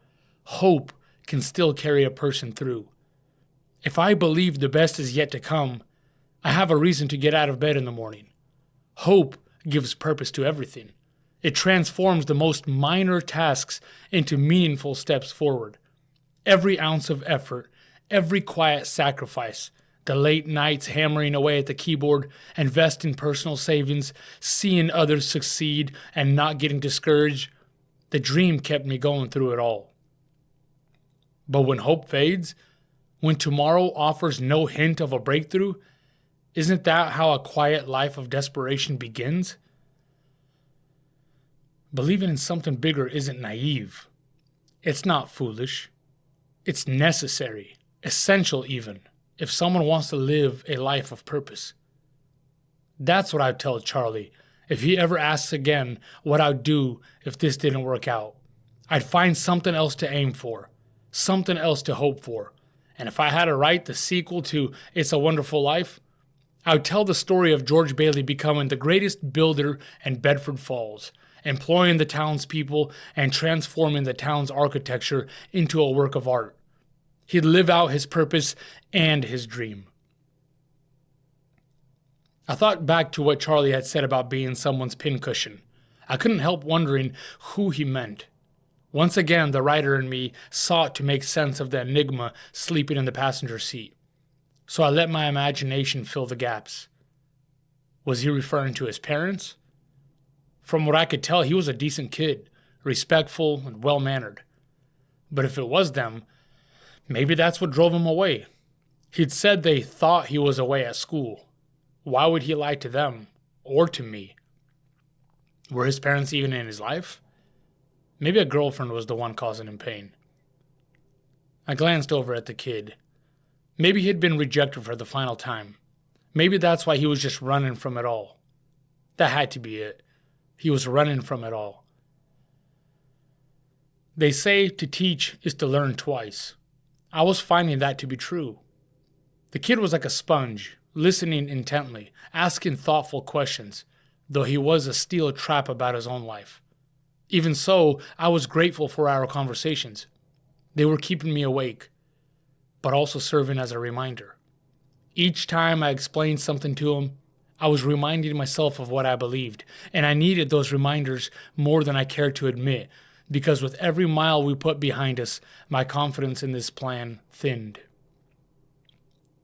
hope can still carry a person through. If I believe the best is yet to come, I have a reason to get out of bed in the morning. Hope gives purpose to everything. It transforms the most minor tasks into meaningful steps forward. Every ounce of effort, every quiet sacrifice, the late nights hammering away at the keyboard, invest in personal savings, seeing others succeed and not getting discouraged, the dream kept me going through it all. But when hope fades, when tomorrow offers no hint of a breakthrough, isn't that how a quiet life of desperation begins? Believing in something bigger isn't naive. It's not foolish. It's necessary, essential even. if someone wants to live a life of purpose. That's what I'd tell Charlie if he ever asks again what I'd do if this didn't work out. I'd find something else to aim for, something else to hope for. And if I had to write the sequel to It's a Wonderful Life, I would tell the story of George Bailey becoming the greatest builder in Bedford Falls, employing the townspeople and transforming the town's architecture into a work of art. He'd live out his purpose and his dream. I thought back to what Charlie had said about being someone's pincushion. I couldn't help wondering who he meant. Once again, the writer in me sought to make sense of the enigma sleeping in the passenger seat. So I let my imagination fill the gaps. Was he referring to his parents? From what I could tell, he was a decent kid, respectful and well-mannered. But if it was them, maybe that's what drove him away. He'd said they thought he was away at school. Why would he lie to them or to me? Were his parents even in his life? Maybe a girlfriend was the one causing him pain. I glanced over at the kid. Maybe he'd been rejected for the final time. Maybe that's why he was just running from it all. That had to be it. He was running from it all. They say to teach is to learn twice. I was finding that to be true. The kid was like a sponge, listening intently, asking thoughtful questions, though he was a steel trap about his own life. Even so, I was grateful for our conversations. They were keeping me awake, but also serving as a reminder. Each time I explained something to him, I was reminding myself of what I believed, and I needed those reminders more than I cared to admit, because with every mile we put behind us, my confidence in this plan thinned.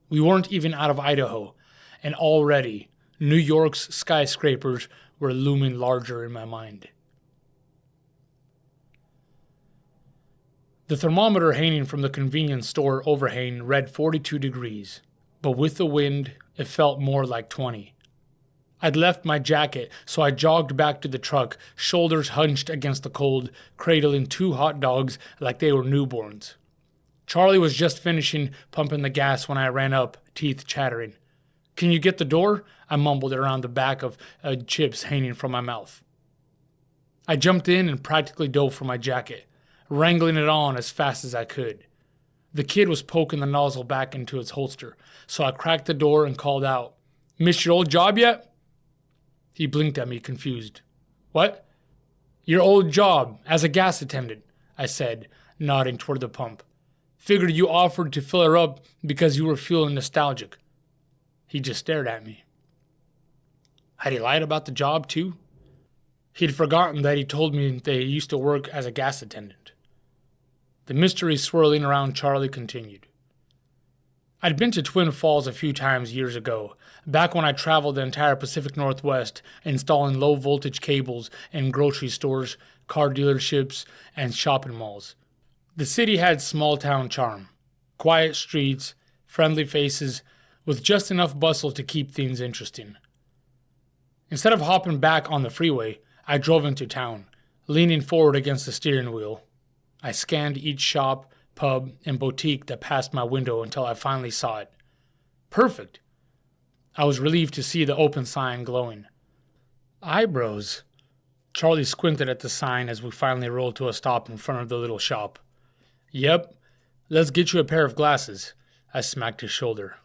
We weren't even out of Idaho, and already New York's skyscrapers were looming larger in my mind. The thermometer hanging from the convenience store overhang read 42 degrees, but with the wind, it felt more like 20. I'd left my jacket, so I jogged back to the truck, shoulders hunched against the cold, cradling 2 hot dogs like they were newborns. Charlie was just finishing pumping the gas when I ran up, teeth chattering. "Can you get the door?" I mumbled around the back of chips hanging from my mouth. I jumped in and practically dove for my jacket, wrangling it on as fast as I could. The kid was poking the nozzle back into its holster, so I cracked the door and called out, "Missed your old job yet?" He blinked at me, confused. "What?" "Your old job, as a gas attendant," I said, nodding toward the pump. "Figured you offered to fill her up because you were feeling nostalgic." He just stared at me. Had he lied about the job, too? He'd forgotten that he told me that he used to work as a gas attendant. The mystery swirling around Charlie continued. I'd been to Twin Falls a few times years ago, back when I traveled the entire Pacific Northwest, installing low-voltage cables in grocery stores, car dealerships, and shopping malls. The city had small-town charm, quiet streets, friendly faces, with just enough bustle to keep things interesting. Instead of hopping back on the freeway, I drove into town, leaning forward against the steering wheel. I scanned each shop, pub, and boutique that passed my window until I finally saw it. Perfect! I was relieved to see the open sign glowing. Eyebrows. Charlie squinted at the sign as we finally rolled to a stop in front of the little shop. Yep, let's get you a pair of glasses. I smacked his shoulder.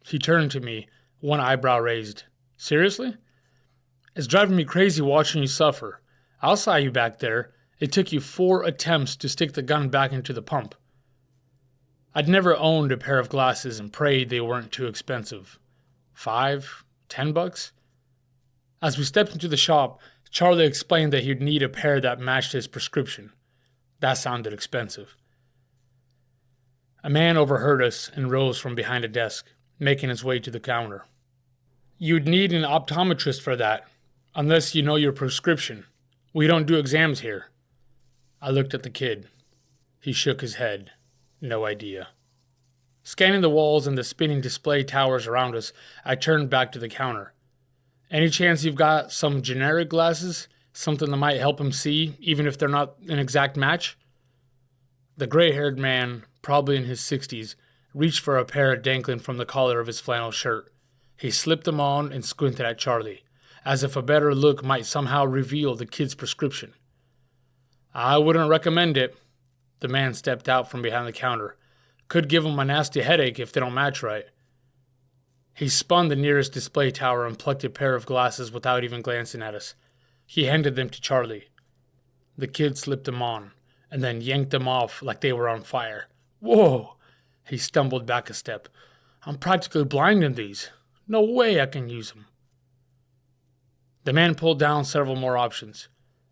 He turned to me, one eyebrow raised. Seriously? It's driving me crazy watching you suffer. I'll saw you back there. It took you 4 attempts to stick the gun back into the pump. I'd never owned a pair of glasses and prayed they weren't too expensive. $5, $10? As we stepped into the shop, Charlie explained that he'd need a pair that matched his prescription. That sounded expensive. A man overheard us and rose from behind a desk, making his way to the counter. You'd need an optometrist for that, unless you know your prescription. We don't do exams here. I looked at the kid. He shook his head. No idea. Scanning the walls and the spinning display towers around us, I turned back to the counter. Any chance you've got some generic glasses? Something that might help him see, even if they're not an exact match? The gray-haired man, probably in his 60s, reached for a pair dangling from the collar of his flannel shirt. He slipped them on and squinted at Charlie, as if a better look might somehow reveal the kid's prescription. I wouldn't recommend it. The man stepped out from behind the counter. Could give 'em a nasty headache if they don't match right. He spun the nearest display tower and plucked a pair of glasses without even glancing at us. He handed them to Charlie. The kid slipped them on, and then yanked them off like they were on fire. Whoa! He stumbled back a step. I'm practically blind in these. No way I can use them. The man pulled down several more options.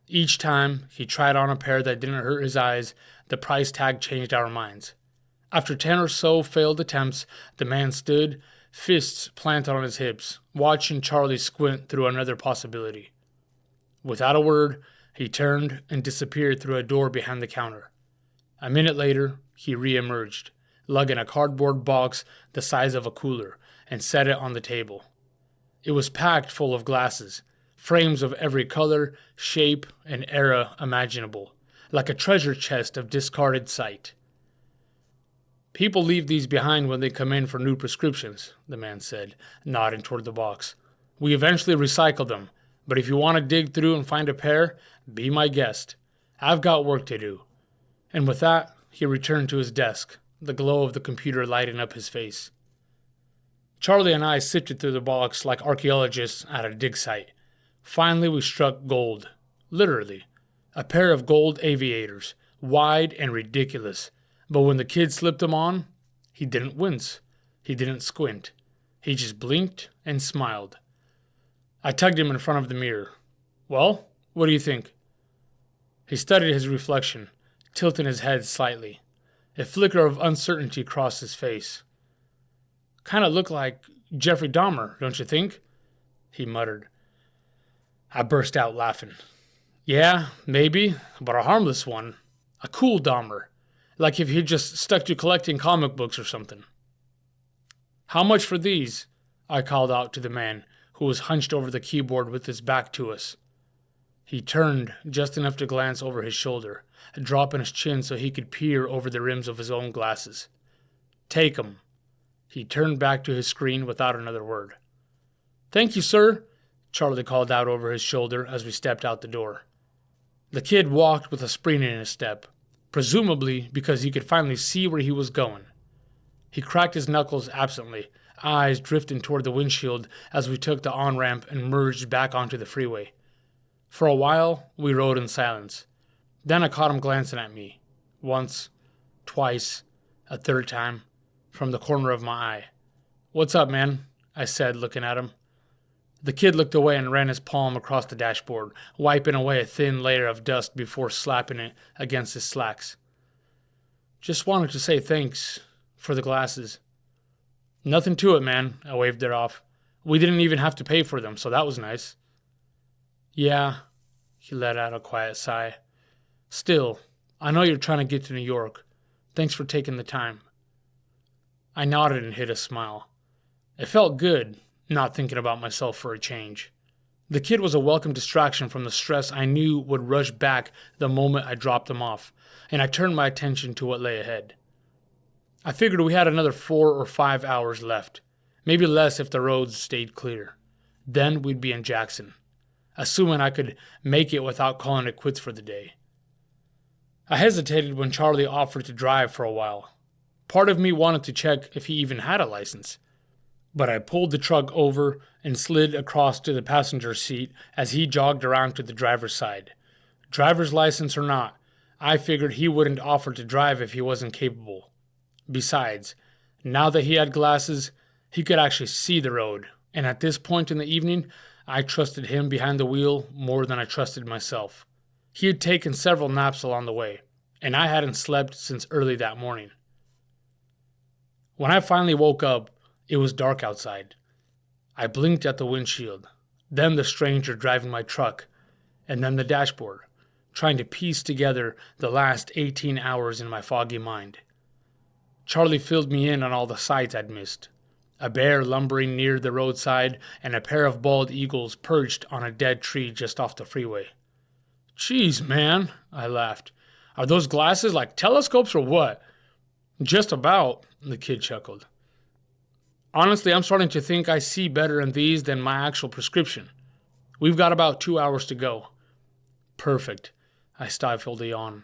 Each time he tried on a pair that didn't hurt his eyes, the price tag changed our minds. After 10 or so failed attempts, the man stood, fists planted on his hips, watching Charlie squint through another possibility. Without a word, he turned and disappeared through a door behind the counter. A minute later, he re-emerged, lugging a cardboard box the size of a cooler, and set it on the table. It was packed full of glasses, frames of every color, shape, and era imaginable, like a treasure chest of discarded sight. People leave these behind when they come in for new prescriptions, the man said, nodding toward the box. We eventually recycle them, but if you want to dig through and find a pair, be my guest. I've got work to do. And with that, he returned to his desk, the glow of the computer lighting up his face. Charlie and I sifted through the box like archaeologists at a dig site. Finally, we struck gold. Literally. A pair of gold aviators, wide and ridiculous. But when the kid slipped them on, he didn't wince. He didn't squint. He just blinked and smiled. I tugged him in front of the mirror. Well, what do you think? He studied his reflection, tilting his head slightly. A flicker of uncertainty crossed his face. Kind of looked like Jeffrey Dahmer, don't you think? He muttered. I burst out laughing. Yeah, maybe, but a harmless one. A cool Dahmer. Like if he'd just stuck to collecting comic books or something. How much for these? I called out to the man, who was hunched over the keyboard with his back to us. He turned just enough to glance over his shoulder, dropping his chin so he could peer over the rims of his own glasses. Take 'em. He turned back to his screen without another word. Thank you, sir, Charlie called out over his shoulder as we stepped out the door. The kid walked with a spring in his step, presumably because he could finally see where he was going. He cracked his knuckles absently, eyes drifting toward the windshield as we took the on-ramp and merged back onto the freeway. For a while, we rode in silence. Then I caught him glancing at me. Once, twice, a third time, from the corner of my eye. What's up, man? I said, looking at him. The kid looked away and ran his palm across the dashboard, wiping away a thin layer of dust before slapping it against his slacks. Just wanted to say thanks for the glasses. Nothing to it, man, I waved it off. We didn't even have to pay for them, so that was nice. Yeah, he let out a quiet sigh. Still, I know you're trying to get to New York. Thanks for taking the time. I nodded and hid a smile. It felt good, not thinking about myself for a change. The kid was a welcome distraction from the stress I knew would rush back the moment I dropped him off, and I turned my attention to what lay ahead. I figured we had another 4 or 5 hours left, maybe less if the roads stayed clear. Then we'd be in Jackson, assuming I could make it without calling it quits for the day. I hesitated when Charlie offered to drive for a while. Part of me wanted to check if he even had a license. But I pulled the truck over and slid across to the passenger seat as he jogged around to the driver's side. Driver's license or not, I figured he wouldn't offer to drive if he wasn't capable. Besides, now that he had glasses, he could actually see the road, and at this point in the evening, I trusted him behind the wheel more than I trusted myself. He had taken several naps along the way, and I hadn't slept since early that morning. When I finally woke up, it was dark outside. I blinked at the windshield, then the stranger driving my truck, and then the dashboard, trying to piece together the last 18 hours in my foggy mind. Charlie filled me in on all the sights I'd missed. A bear lumbering near the roadside and a pair of bald eagles perched on a dead tree just off the freeway. Jeez, man, I laughed. Are those glasses like telescopes or what? Just about, the kid chuckled. Honestly, I'm starting to think I see better in these than my actual prescription. We've got about 2 hours to go. Perfect. I stifled a yawn.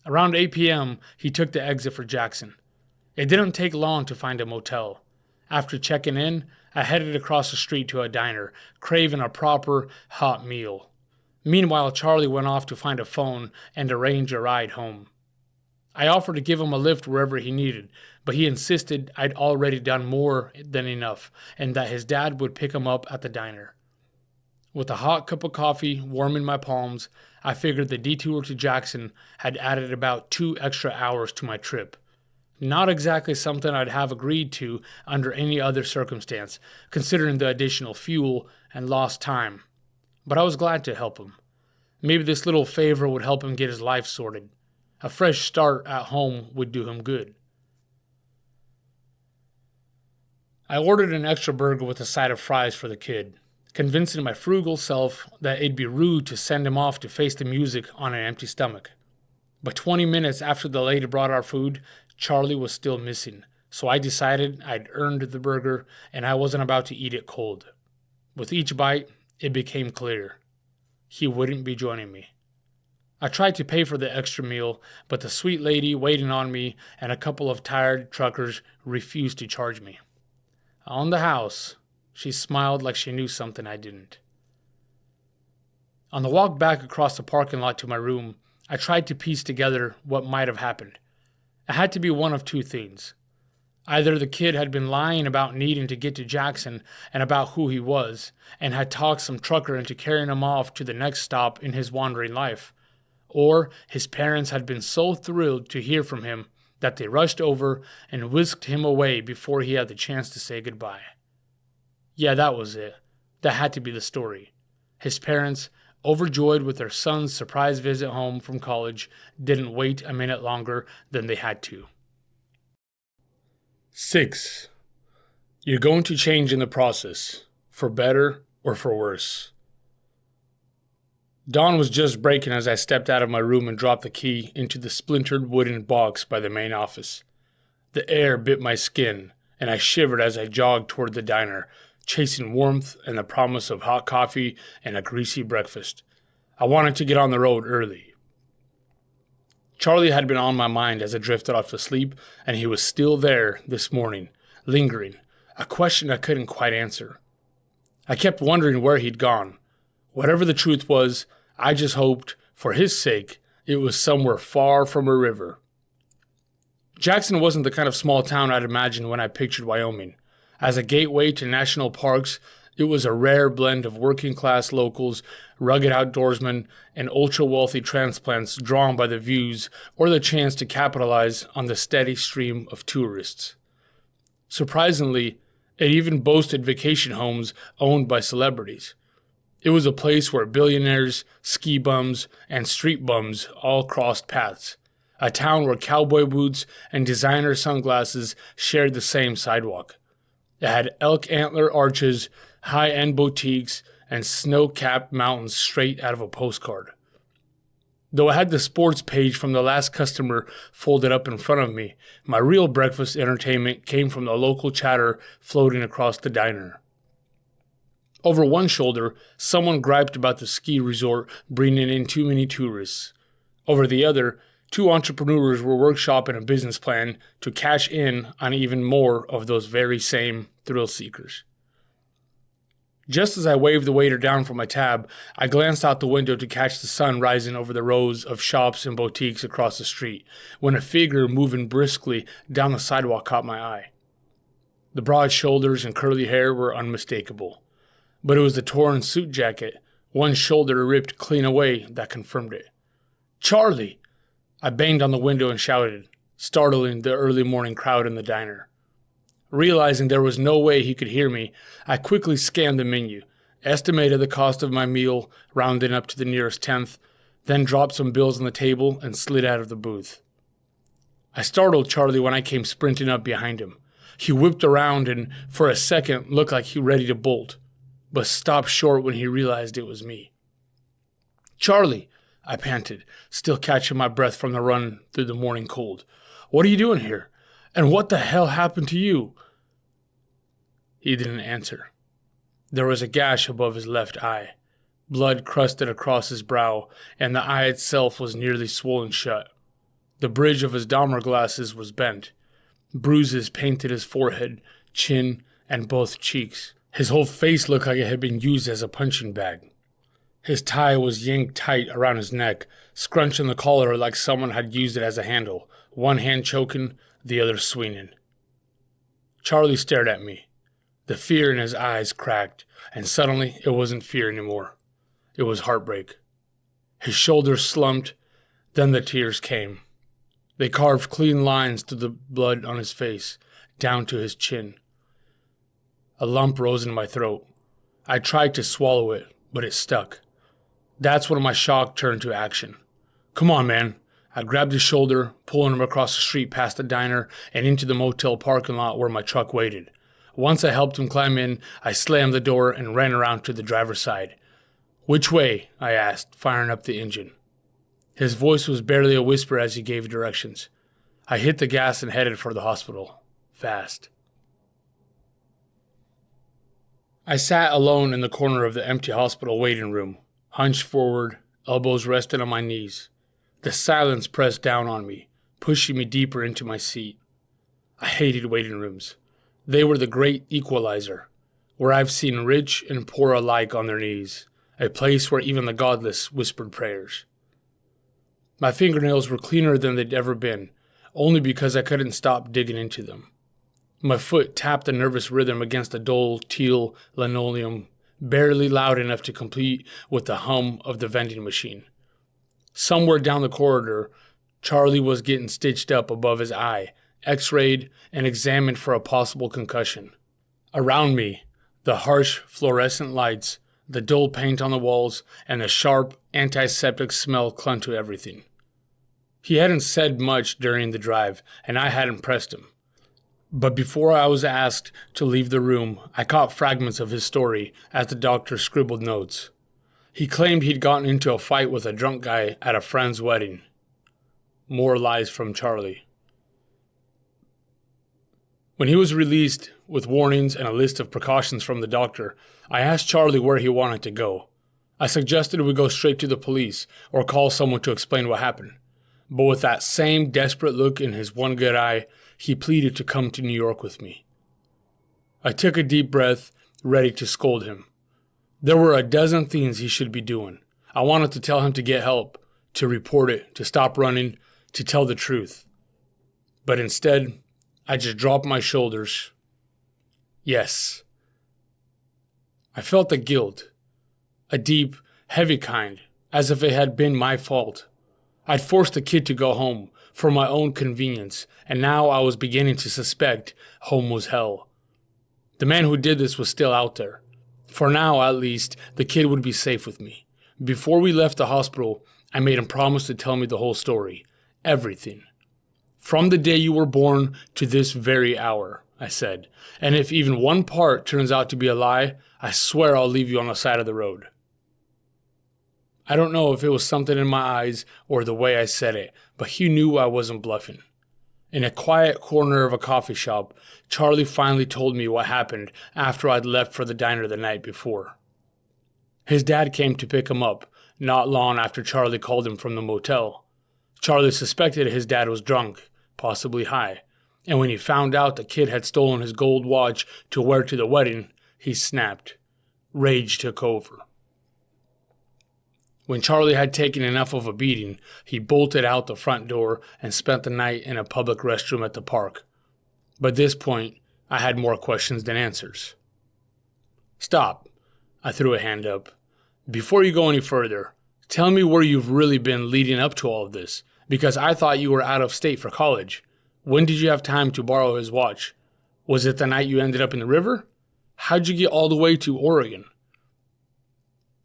Around 8 p.m., he took the exit for Jackson. It didn't take long to find a motel. After checking in, I headed across the street to a diner, craving a proper, hot meal. Meanwhile, Charlie went off to find a phone and arrange a ride home. I offered to give him a lift wherever he needed, but he insisted I'd already done more than enough and that his dad would pick him up at the diner. With a hot cup of coffee warm in my palms, I figured the detour to Jackson had added about 2 extra hours to my trip. Not exactly something I'd have agreed to under any other circumstance, considering the additional fuel and lost time. But I was glad to help him. Maybe this little favor would help him get his life sorted. A fresh start at home would do him good. I ordered an extra burger with a side of fries for the kid, convincing my frugal self that it'd be rude to send him off to face the music on an empty stomach. But 20 minutes after the lady brought our food, Charlie was still missing, so I decided I'd earned the burger and I wasn't about to eat it cold. With each bite, it became clear. He wouldn't be joining me. I tried to pay for the extra meal, but the sweet lady waiting on me and a couple of tired truckers refused to charge me. On the house, she smiled like she knew something I didn't. On the walk back across the parking lot to my room, I tried to piece together what might have happened. It had to be one of two things. Either the kid had been lying about needing to get to Jackson and about who he was, and had talked some trucker into carrying him off to the next stop in his wandering life, or his parents had been so thrilled to hear from him that they rushed over and whisked him away before he had the chance to say goodbye. Yeah, that was it. That had to be the story. His parents, overjoyed with their son's surprise visit home from college, didn't wait a minute longer than they had to. 6. You're going to change in the process, for better or for worse. Dawn was just breaking as I stepped out of my room and dropped the key into the splintered wooden box by the main office. The air bit my skin, and I shivered as I jogged toward the diner, chasing warmth and the promise of hot coffee and a greasy breakfast. I wanted to get on the road early. Charlie had been on my mind as I drifted off to sleep, and he was still there this morning, lingering, a question I couldn't quite answer. I kept wondering where he'd gone. Whatever the truth was, I just hoped, for his sake, it was somewhere far from a river. Jackson wasn't the kind of small town I'd imagined when I pictured Wyoming. As a gateway to national parks, it was a rare blend of working-class locals, rugged outdoorsmen, and ultra-wealthy transplants drawn by the views or the chance to capitalize on the steady stream of tourists. Surprisingly, it even boasted vacation homes owned by celebrities. It was a place where billionaires, ski bums, and street bums all crossed paths. A town where cowboy boots and designer sunglasses shared the same sidewalk. It had elk antler arches, high-end boutiques, and snow-capped mountains straight out of a postcard. Though I had the sports page from the last customer folded up in front of me, my real breakfast entertainment came from the local chatter floating across the diner. Over one shoulder, someone griped about the ski resort bringing in too many tourists. Over the other, two entrepreneurs were workshopping a business plan to cash in on even more of those very same thrill seekers. Just as I waved the waiter down for my tab, I glanced out the window to catch the sun rising over the rows of shops and boutiques across the street, when a figure moving briskly down the sidewalk caught my eye. The broad shoulders and curly hair were unmistakable, but it was the torn suit jacket, one shoulder ripped clean away, that confirmed it. "Charlie!" I banged on the window and shouted, startling the early morning crowd in the diner. Realizing there was no way he could hear me, I quickly scanned the menu, estimated the cost of my meal, rounding up to the nearest tenth, then dropped some bills on the table and slid out of the booth. I startled Charlie when I came sprinting up behind him. He whipped around and, for a second, looked like he was ready to bolt, but stopped short when he realized it was me. "Charlie!" I panted, still catching my breath from the run through the morning cold. "What are you doing here? And what the hell happened to you?" He didn't answer. There was a gash above his left eye. Blood crusted across his brow, and the eye itself was nearly swollen shut. The bridge of his Dahmer glasses was bent. Bruises painted his forehead, chin, and both cheeks. His whole face looked like it had been used as a punching bag. His tie was yanked tight around his neck, scrunching the collar like someone had used it as a handle, one hand choking, the other swinging. Charlie stared at me. The fear in his eyes cracked, and suddenly it wasn't fear anymore. It was heartbreak. His shoulders slumped, then the tears came. They carved clean lines through the blood on his face, down to his chin. A lump rose in my throat. I tried to swallow it, but it stuck. That's when my shock turned to action. "Come on, man." I grabbed his shoulder, pulling him across the street past the diner and into the motel parking lot where my truck waited. Once I helped him climb in, I slammed the door and ran around to the driver's side. "Which way?" I asked, firing up the engine. His voice was barely a whisper as he gave directions. I hit the gas and headed for the hospital. Fast. I sat alone in the corner of the empty hospital waiting room, hunched forward, elbows resting on my knees. The silence pressed down on me, pushing me deeper into my seat. I hated waiting rooms. They were the great equalizer, where I've seen rich and poor alike on their knees, a place where even the godless whispered prayers. My fingernails were cleaner than they'd ever been, only because I couldn't stop digging into them. My foot tapped a nervous rhythm against the dull teal linoleum, barely loud enough to compete with the hum of the vending machine. Somewhere down the corridor, Charlie was getting stitched up above his eye, x-rayed, and examined for a possible concussion. Around me, the harsh fluorescent lights, the dull paint on the walls, and the sharp, antiseptic smell clung to everything. He hadn't said much during the drive, and I hadn't pressed him. But before I was asked to leave the room, I caught fragments of his story as the doctor scribbled notes. He claimed he'd gotten into a fight with a drunk guy at a friend's wedding. More lies from Charlie. When he was released, with warnings and a list of precautions from the doctor, I asked Charlie where he wanted to go. I suggested we go straight to the police or call someone to explain what happened. But with that same desperate look in his one good eye, he pleaded to come to New York with me. I took a deep breath, ready to scold him. There were a dozen things he should be doing. I wanted to tell him to get help, to report it, to stop running, to tell the truth. But instead, I just dropped my shoulders. Yes. I felt the guilt, a deep, heavy kind, as if it had been my fault. I'd forced the kid to go home for my own convenience, and now I was beginning to suspect home was hell. The man who did this was still out there. For now, at least, the kid would be safe with me. Before we left the hospital, I made him promise to tell me the whole story. Everything. From the day you were born to this very hour, I said. And if even one part turns out to be a lie, I swear I'll leave you on the side of the road. I don't know if it was something in my eyes or the way I said it, but he knew I wasn't bluffing. In a quiet corner of a coffee shop, Charlie finally told me what happened after I'd left for the diner the night before. His dad came to pick him up, not long after Charlie called him from the motel. Charlie suspected his dad was drunk, possibly high, and when he found out the kid had stolen his gold watch to wear to the wedding, he snapped. Rage took over. When Charlie had taken enough of a beating, he bolted out the front door and spent the night in a public restroom at the park. By this point, I had more questions than answers. Stop. I threw a hand up. Before you go any further, tell me where you've really been leading up to all of this, because I thought you were out of state for college. When did you have time to borrow his watch? Was it the night you ended up in the river? How'd you get all the way to Oregon?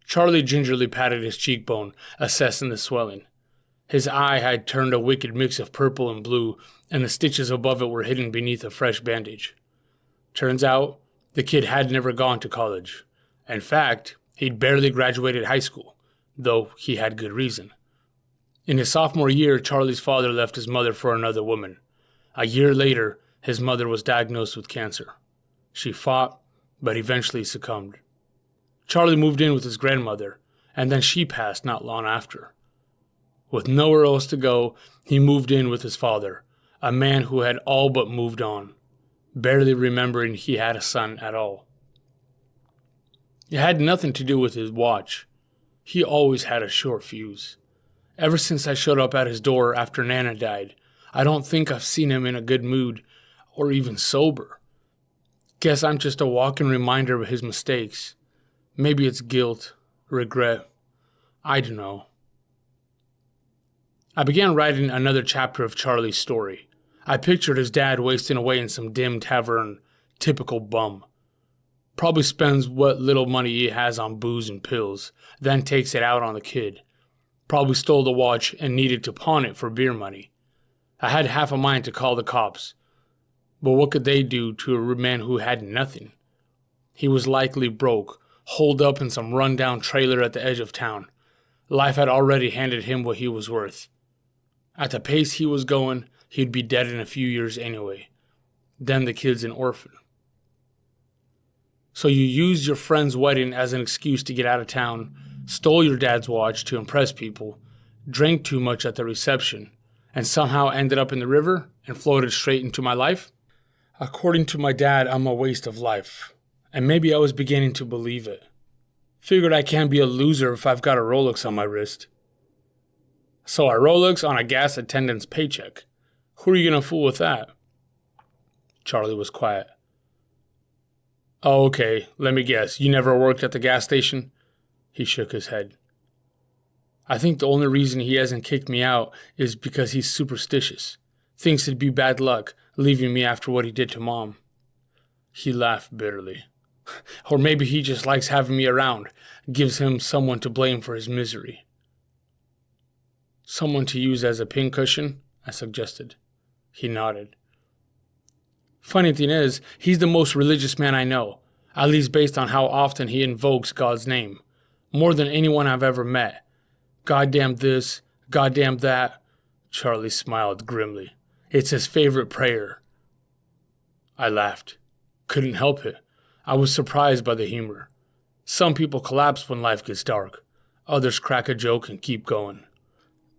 Charlie gingerly patted his cheekbone, assessing the swelling. His eye had turned a wicked mix of purple and blue, and the stitches above it were hidden beneath a fresh bandage. Turns out, the kid had never gone to college. In fact, he'd barely graduated high school, though he had good reason. In his sophomore year, Charlie's father left his mother for another woman. A year later, his mother was diagnosed with cancer. She fought, but eventually succumbed. Charlie moved in with his grandmother, and then she passed not long after. With nowhere else to go, he moved in with his father, a man who had all but moved on, barely remembering he had a son at all. It had nothing to do with his watch. He always had a short fuse. Ever since I showed up at his door after Nana died, I don't think I've seen him in a good mood or even sober. Guess I'm just a walking reminder of his mistakes. Maybe it's guilt, regret. I don't know. I began writing another chapter of Charlie's story. I pictured his dad wasting away in some dim tavern, typical bum. Probably spends what little money he has on booze and pills, then takes it out on the kid. Probably stole the watch and needed to pawn it for beer money. I had half a mind to call the cops. But what could they do to a man who had nothing? He was likely broke, holed up in some rundown trailer at the edge of town. Life had already handed him what he was worth. At the pace he was going, he'd be dead in a few years anyway. Then the kid's an orphan. So you used your friend's wedding as an excuse to get out of town, stole your dad's watch to impress people, drank too much at the reception, and somehow ended up in the river and floated straight into my life? According to my dad, I'm a waste of life. And maybe I was beginning to believe it. Figured I can't be a loser if I've got a Rolex on my wrist. So a Rolex on a gas attendant's paycheck. Who are you gonna fool with that? Charlie was quiet. Oh, okay, let me guess. You never worked at the gas station? He shook his head. I think the only reason he hasn't kicked me out is because he's superstitious. Thinks it'd be bad luck, leaving me after what he did to Mom. He laughed bitterly. Or maybe he just likes having me around, gives him someone to blame for his misery. Someone to use as a pincushion, I suggested. He nodded. Funny thing is, he's the most religious man I know, at least based on how often he invokes God's name. More than anyone I've ever met. Goddamn this, goddamn that. Charlie smiled grimly. It's his favorite prayer. I laughed. Couldn't help it. I was surprised by the humor. Some people collapse when life gets dark. Others crack a joke and keep going.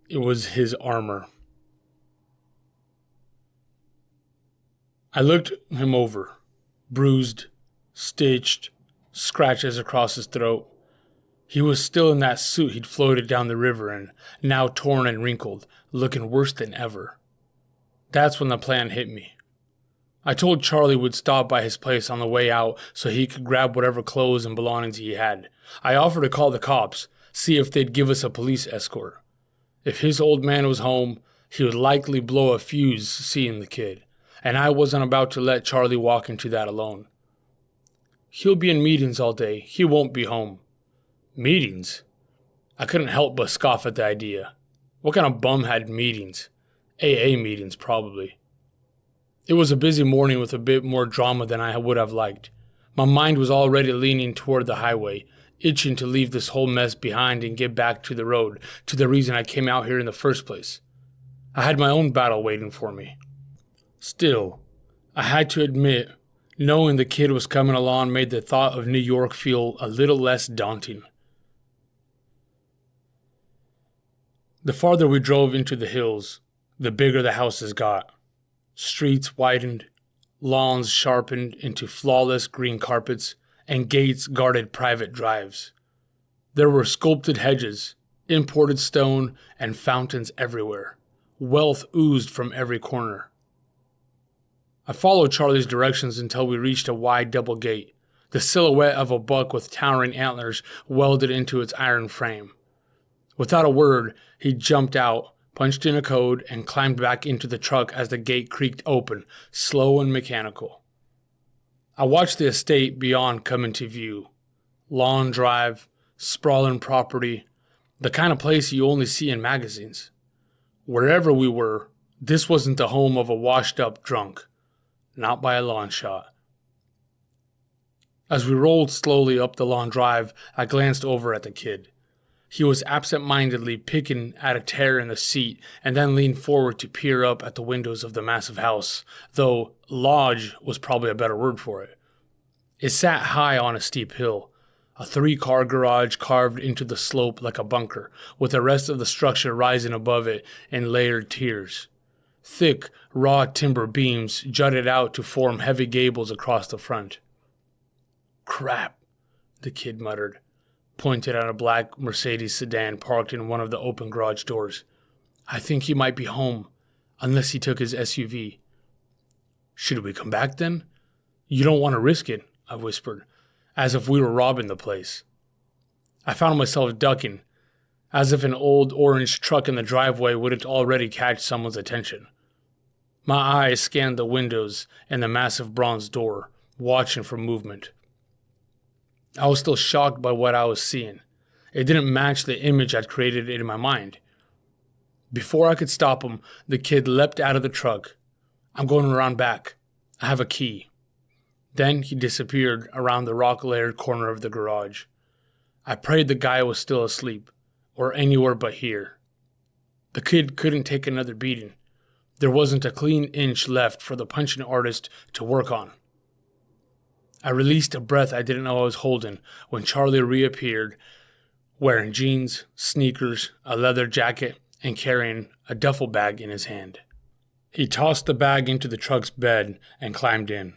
It was his armor. I looked him over. Bruised, stitched, scratches across his throat. He was still in that suit he'd floated down the river in, now torn and wrinkled, looking worse than ever. That's when the plan hit me. I told Charlie would stop by his place on the way out so he could grab whatever clothes and belongings he had. I offered to call the cops, see if they'd give us a police escort. If his old man was home, he would likely blow a fuse seeing the kid, and I wasn't about to let Charlie walk into that alone. He'll be in meetings all day. He won't be home. Meetings? I couldn't help but scoff at the idea. What kind of bum had meetings? AA meetings, probably. It was a busy morning with a bit more drama than I would have liked. My mind was already leaning toward the highway, itching to leave this whole mess behind and get back to the road, to the reason I came out here in the first place. I had my own battle waiting for me. Still, I had to admit, knowing the kid was coming along made the thought of New York feel a little less daunting. The farther we drove into the hills, the bigger the houses got. Streets widened, lawns sharpened into flawless green carpets, and gates guarded private drives. There were sculpted hedges, imported stone, and fountains everywhere. Wealth oozed from every corner. I followed Charlie's directions until we reached a wide double gate, the silhouette of a buck with towering antlers welded into its iron frame. Without a word, he jumped out, punched in a code, and climbed back into the truck as the gate creaked open, slow and mechanical. I watched the estate beyond come into view. Long drive, sprawling property, the kind of place you only see in magazines. Wherever we were, this wasn't the home of a washed-up drunk. Not by a long shot. As we rolled slowly up the long drive, I glanced over at the kid. He was absent-mindedly picking at a tear in the seat and then leaned forward to peer up at the windows of the massive house, though lodge was probably a better word for it. It sat high on a steep hill, a 3-car garage carved into the slope like a bunker, with the rest of the structure rising above it in layered tiers. Thick, raw timber beams jutted out to form heavy gables across the front. "Crap," the kid muttered, pointed at a black Mercedes sedan parked in one of the open garage doors. "I think he might be home, unless he took his SUV." "Should we come back then?" "You don't want to risk it," I whispered, as if we were robbing the place. I found myself ducking, as if an old orange truck in the driveway wouldn't already catch someone's attention. My eyes scanned the windows and the massive bronze door, watching for movement. I was still shocked by what I was seeing. It didn't match the image I'd created in my mind. Before I could stop him, the kid leapt out of the truck. "I'm going around back. I have a key." Then he disappeared around the rock-layered corner of the garage. I prayed the guy was still asleep, or anywhere but here. The kid couldn't take another beating. There wasn't a clean inch left for the punching artist to work on. I released a breath I didn't know I was holding when Charlie reappeared, wearing jeans, sneakers, a leather jacket, and carrying a duffel bag in his hand. He tossed the bag into the truck's bed and climbed in.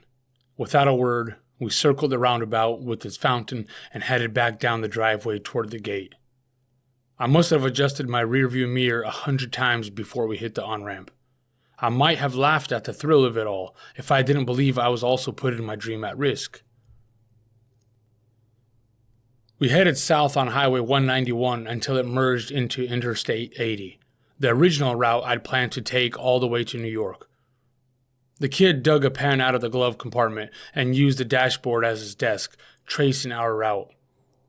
Without a word, we circled the roundabout with its fountain and headed back down the driveway toward the gate. I must have adjusted my rearview mirror 100 times before we hit the on-ramp. I might have laughed at the thrill of it all if I didn't believe I was also putting my dream at risk. We headed south on Highway 191 until it merged into Interstate 80, the original route I'd planned to take all the way to New York. The kid dug a pen out of the glove compartment and used the dashboard as his desk, tracing our route.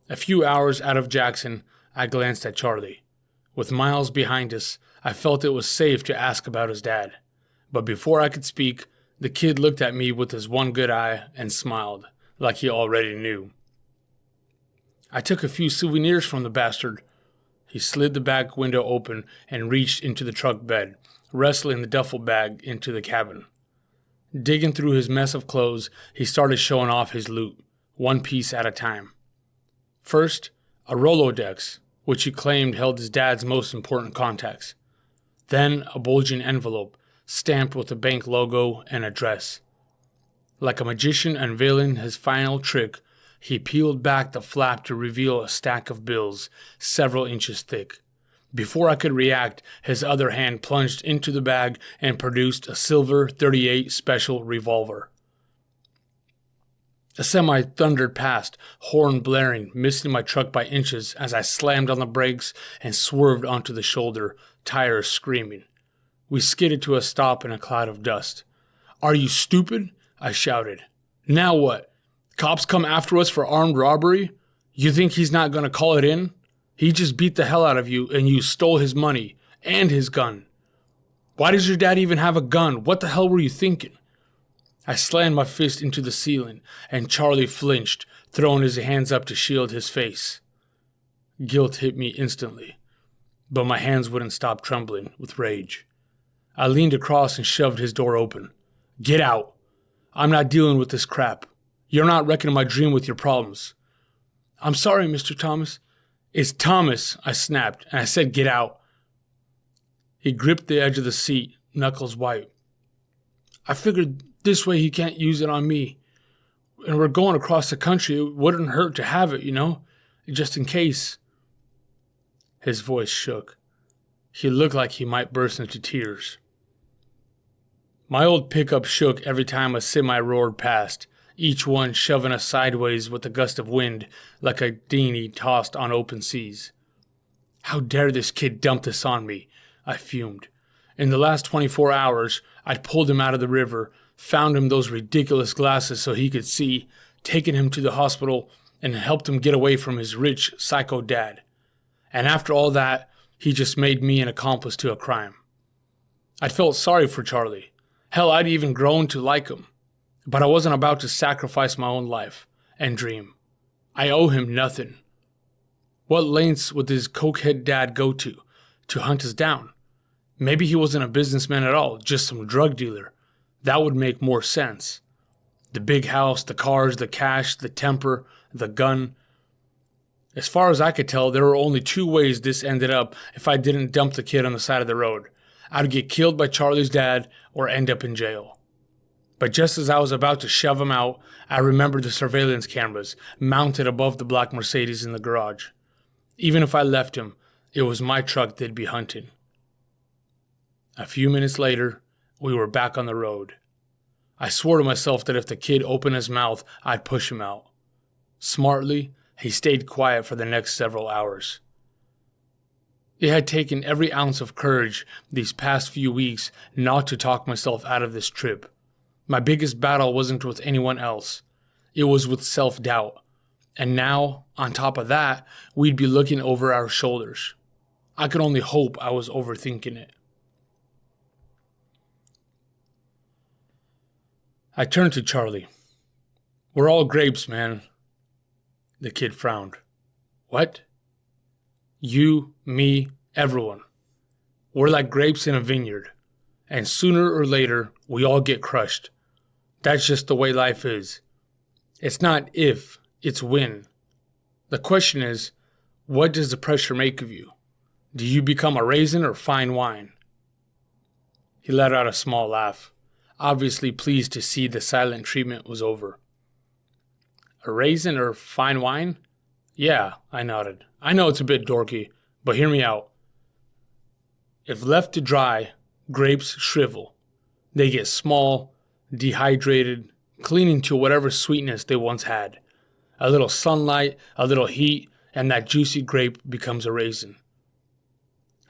A few hours out of Jackson, I glanced at Charlie. With miles behind us, I felt it was safe to ask about his dad. But before I could speak, the kid looked at me with his one good eye and smiled, like he already knew. I took a few souvenirs from the bastard. He slid the back window open and reached into the truck bed, wrestling the duffel bag into the cabin. Digging through his mess of clothes, he started showing off his loot, one piece at a time. First, a Rolodex, which he claimed held his dad's most important contacts. Then a bulging envelope, stamped with the bank logo and address. Like a magician unveiling his final trick, he peeled back the flap to reveal a stack of bills, several inches thick. Before I could react, his other hand plunged into the bag and produced a silver .38 special revolver. A semi thundered past, horn blaring, missing my truck by inches as I slammed on the brakes and swerved onto the shoulder, tires screaming. We skidded to a stop in a cloud of dust. "Are you stupid?" I shouted. "Now what? Cops come after us for armed robbery? You think he's not going to call it in? He just beat the hell out of you and you stole his money and his gun. Why does your dad even have a gun? What the hell were you thinking?" I slammed my fist into the ceiling and Charlie flinched, throwing his hands up to shield his face. Guilt hit me instantly, but my hands wouldn't stop trembling with rage. I leaned across and shoved his door open. "Get out. I'm not dealing with this crap. You're not wrecking my dream with your problems." "I'm sorry, Mr. Thomas." "It's Thomas," I snapped, and I said get out. He gripped the edge of the seat, knuckles white. "I figured this way he can't use it on me. And we're going across the country. It wouldn't hurt to have it, just in case." His voice shook. He looked like he might burst into tears. My old pickup shook every time a semi roared past, each one shoving us sideways with a gust of wind like a dinghy tossed on open seas. How dare this kid dump this on me? I fumed. In the last 24 hours, I'd pulled him out of the river, found him those ridiculous glasses so he could see, taken him to the hospital, and helped him get away from his rich, psycho dad. And after all that, he just made me an accomplice to a crime. I'd felt sorry for Charlie. Hell, I'd even grown to like him. But I wasn't about to sacrifice my own life and dream. I owe him nothing. What lengths would his cokehead dad go to hunt us down? Maybe he wasn't a businessman at all, just some drug dealer. That would make more sense. The big house, the cars, the cash, the temper, the gun. As far as I could tell, there were only two ways this ended up if I didn't dump the kid on the side of the road. I'd get killed by Charlie's dad or end up in jail. But just as I was about to shove him out, I remembered the surveillance cameras mounted above the black Mercedes in the garage. Even if I left him, it was my truck they'd be hunting. A few minutes later, we were back on the road. I swore to myself that if the kid opened his mouth, I'd push him out. Smartly, he stayed quiet for the next several hours. It had taken every ounce of courage these past few weeks not to talk myself out of this trip. My biggest battle wasn't with anyone else. It was with self-doubt. And now, on top of that, we'd be looking over our shoulders. I could only hope I was overthinking it. I turned to Charlie. "We're all grapes, man." The kid frowned. "What?" "You, me, everyone. We're like grapes in a vineyard. And sooner or later, we all get crushed. That's just the way life is. It's not if, it's when. The question is, what does the pressure make of you? Do you become a raisin or fine wine?" He let out a small laugh, obviously pleased to see the silent treatment was over. "A raisin or fine wine?" "Yeah," I nodded. "I know it's a bit dorky, but hear me out. If left to dry, grapes shrivel. They get small, dehydrated, clinging to whatever sweetness they once had. A little sunlight, a little heat, and that juicy grape becomes a raisin."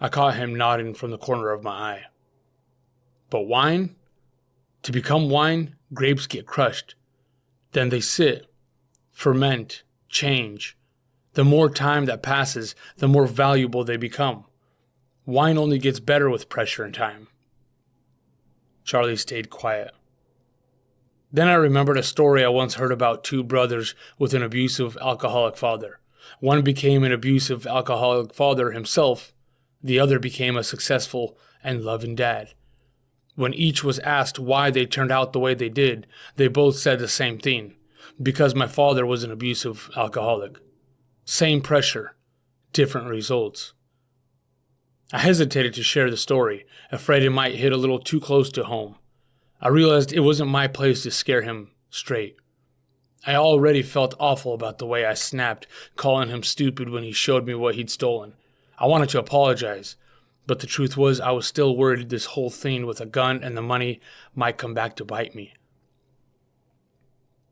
I caught him nodding from the corner of my eye. "But wine? To become wine, grapes get crushed. Then they sit, ferment, change. The more time that passes, the more valuable they become. Wine only gets better with pressure and time." Charlie stayed quiet. Then I remembered a story I once heard about two brothers with an abusive alcoholic father. One became an abusive alcoholic father himself. The other became a successful and loving dad. When each was asked why they turned out the way they did, they both said the same thing. "Because my father was an abusive alcoholic." Same pressure, different results. I hesitated to share the story, afraid it might hit a little too close to home. I realized it wasn't my place to scare him straight. I already felt awful about the way I snapped, calling him stupid when he showed me what he'd stolen. I wanted to apologize, but the truth was I was still worried this whole thing with a gun and the money might come back to bite me.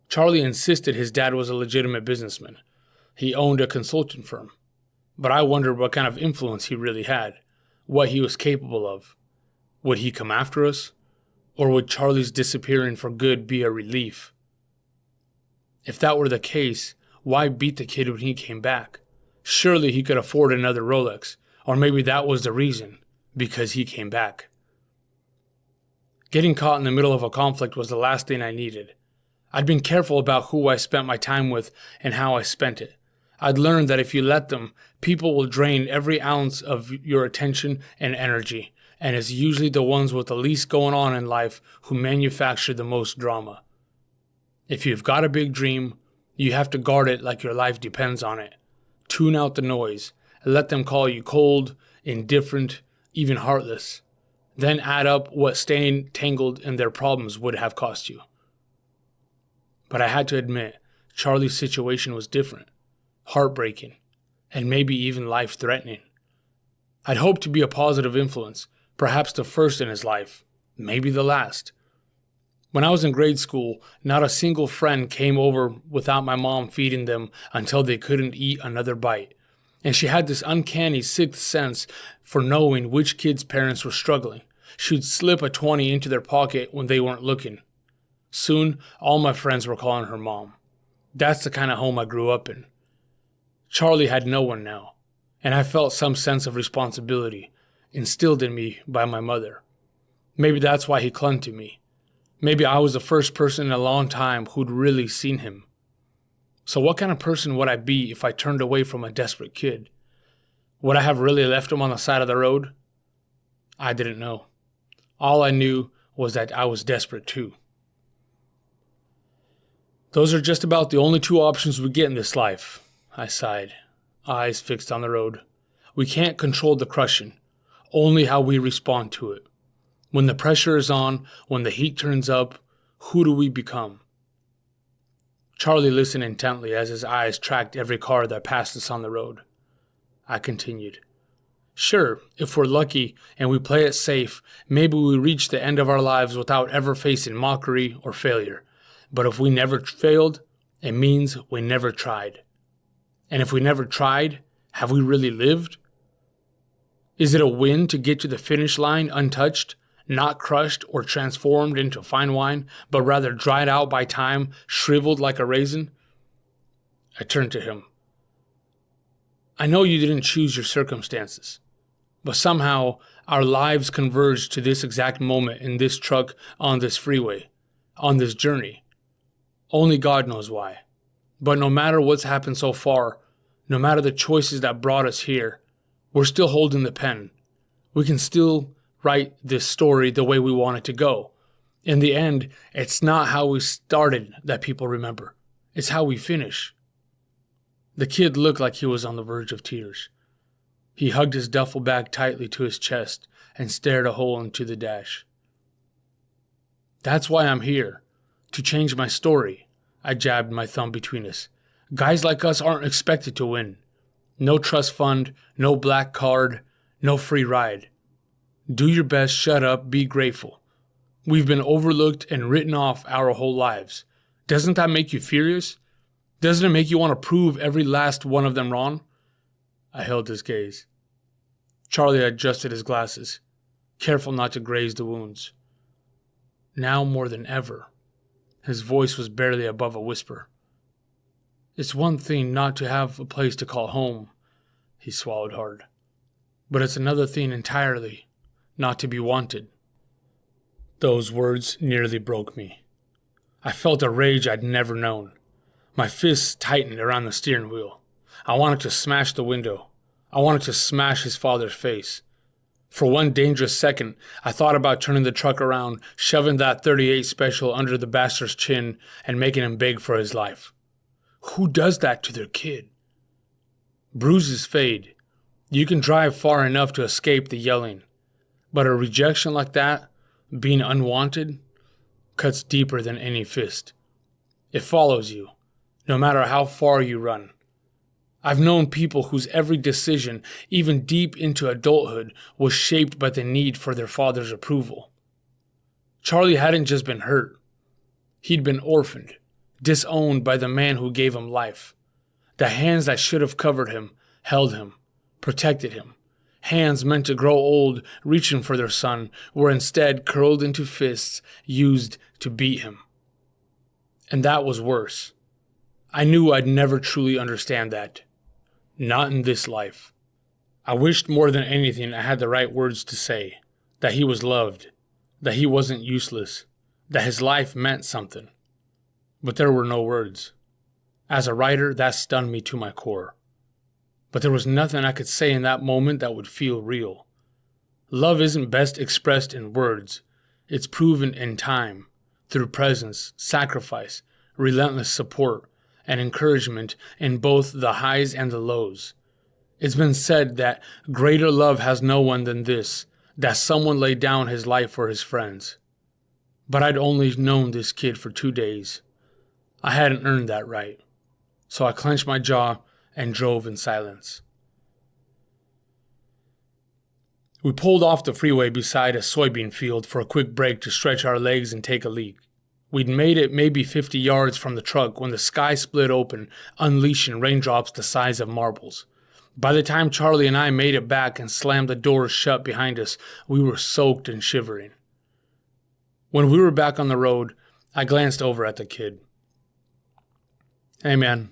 Charlie insisted his dad was a legitimate businessman. He owned a consulting firm. But I wondered what kind of influence he really had, what he was capable of. Would he come after us? Or would Charlie's disappearing for good be a relief? If that were the case, why beat the kid when he came back? Surely he could afford another Rolex, or maybe that was the reason, because he came back. Getting caught in the middle of a conflict was the last thing I needed. I'd been careful about who I spent my time with and how I spent it. I'd learned that if you let them, people will drain every ounce of your attention and energy, and it's usually the ones with the least going on in life who manufacture the most drama. If you've got a big dream, you have to guard it like your life depends on it. Tune out the noise, and let them call you cold, indifferent, even heartless. Then add up what staying tangled in their problems would have cost you. But I had to admit, Charlie's situation was different, heartbreaking, and maybe even life-threatening. I'd hoped to be a positive influence, perhaps the first in his life, maybe the last. When I was in grade school, not a single friend came over without my mom feeding them until they couldn't eat another bite. And she had this uncanny sixth sense for knowing which kids' parents were struggling. She'd slip a 20 into their pocket when they weren't looking. Soon, all my friends were calling her mom. That's the kind of home I grew up in. Charlie had no one now, and I felt some sense of responsibility instilled in me by my mother. Maybe that's why he clung to me. Maybe I was the first person in a long time who'd really seen him. So what kind of person would I be if I turned away from a desperate kid? Would I have really left him on the side of the road? I didn't know. All I knew was that I was desperate too. Those are just about the only two options we get in this life, I sighed, eyes fixed on the road. We can't control the crushing, only how we respond to it. When the pressure is on, when the heat turns up, who do we become? Charlie listened intently as his eyes tracked every car that passed us on the road. I continued. Sure, if we're lucky and we play it safe, maybe we reach the end of our lives without ever facing mockery or failure. But if we never failed, it means we never tried. And if we never tried, have we really lived? Is it a win to get to the finish line untouched, not crushed or transformed into fine wine, but rather dried out by time, shriveled like a raisin? I turned to him. I know you didn't choose your circumstances, but somehow our lives converged to this exact moment in this truck on this freeway, on this journey. Only God knows why. But no matter what's happened so far, no matter the choices that brought us here, we're still holding the pen. We can still write this story the way we want it to go. In the end, it's not how we started that people remember. It's how we finish. The kid looked like he was on the verge of tears. He hugged his duffel bag tightly to his chest and stared a hole into the dash. That's why I'm here, to change my story, I jabbed my thumb between us. Guys like us aren't expected to win. No trust fund, no black card, no free ride. Do your best, shut up, be grateful. We've been overlooked and written off our whole lives. Doesn't that make you furious? Doesn't it make you want to prove every last one of them wrong? I held his gaze. Charlie adjusted his glasses, careful not to graze the wounds. Now more than ever, his voice was barely above a whisper. It's one thing not to have a place to call home, he swallowed hard. But it's another thing entirely not to be wanted. Those words nearly broke me. I felt a rage I'd never known. My fists tightened around the steering wheel. I wanted to smash the window. I wanted to smash his father's face. For one dangerous second, I thought about turning the truck around, shoving that .38 special under the bastard's chin, and making him beg for his life. Who does that to their kid? Bruises fade. You can drive far enough to escape the yelling. But a rejection like that, being unwanted, cuts deeper than any fist. It follows you, no matter how far you run. I've known people whose every decision, even deep into adulthood, was shaped by the need for their father's approval. Charlie hadn't just been hurt. He'd been orphaned, disowned by the man who gave him life. The hands that should have covered him, held him, protected him. Hands meant to grow old, reaching for their son, were instead curled into fists used to beat him. And that was worse. I knew I'd never truly understand that. Not in this life. I wished more than anything I had the right words to say, that he was loved, that he wasn't useless, that his life meant something. But there were no words. As a writer, that stunned me to my core. But there was nothing I could say in that moment that would feel real. Love isn't best expressed in words. It's proven in time, through presence, sacrifice, relentless support, and encouragement in both the highs and the lows. It's been said that greater love has no one than this, that someone laid down his life for his friends. But I'd only known this kid for 2 days. I hadn't earned that right. So I clenched my jaw and drove in silence. We pulled off the freeway beside a soybean field for a quick break to stretch our legs and take a leak. We'd made it maybe 50 yards from the truck when the sky split open, unleashing raindrops the size of marbles. By the time Charlie and I made it back and slammed the doors shut behind us, we were soaked and shivering. When we were back on the road, I glanced over at the kid. Hey man,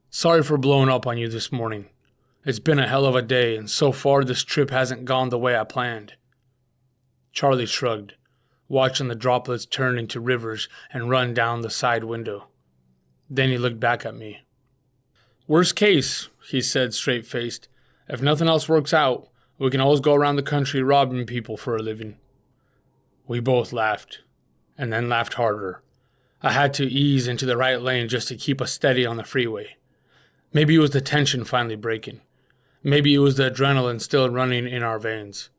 sorry for blowing up on you this morning. It's been a hell of a day, and so far this trip hasn't gone the way I planned. Charlie shrugged, watching the droplets turn into rivers and run down the side window. Then he looked back at me, Worst case, he said straight-faced, if nothing else works out, we can always go around the country robbing people for a living. We both laughed, and then laughed harder. I had to ease into the right lane just to keep us steady on the freeway. Maybe it was the tension finally breaking. Maybe it was the adrenaline still running in our veins.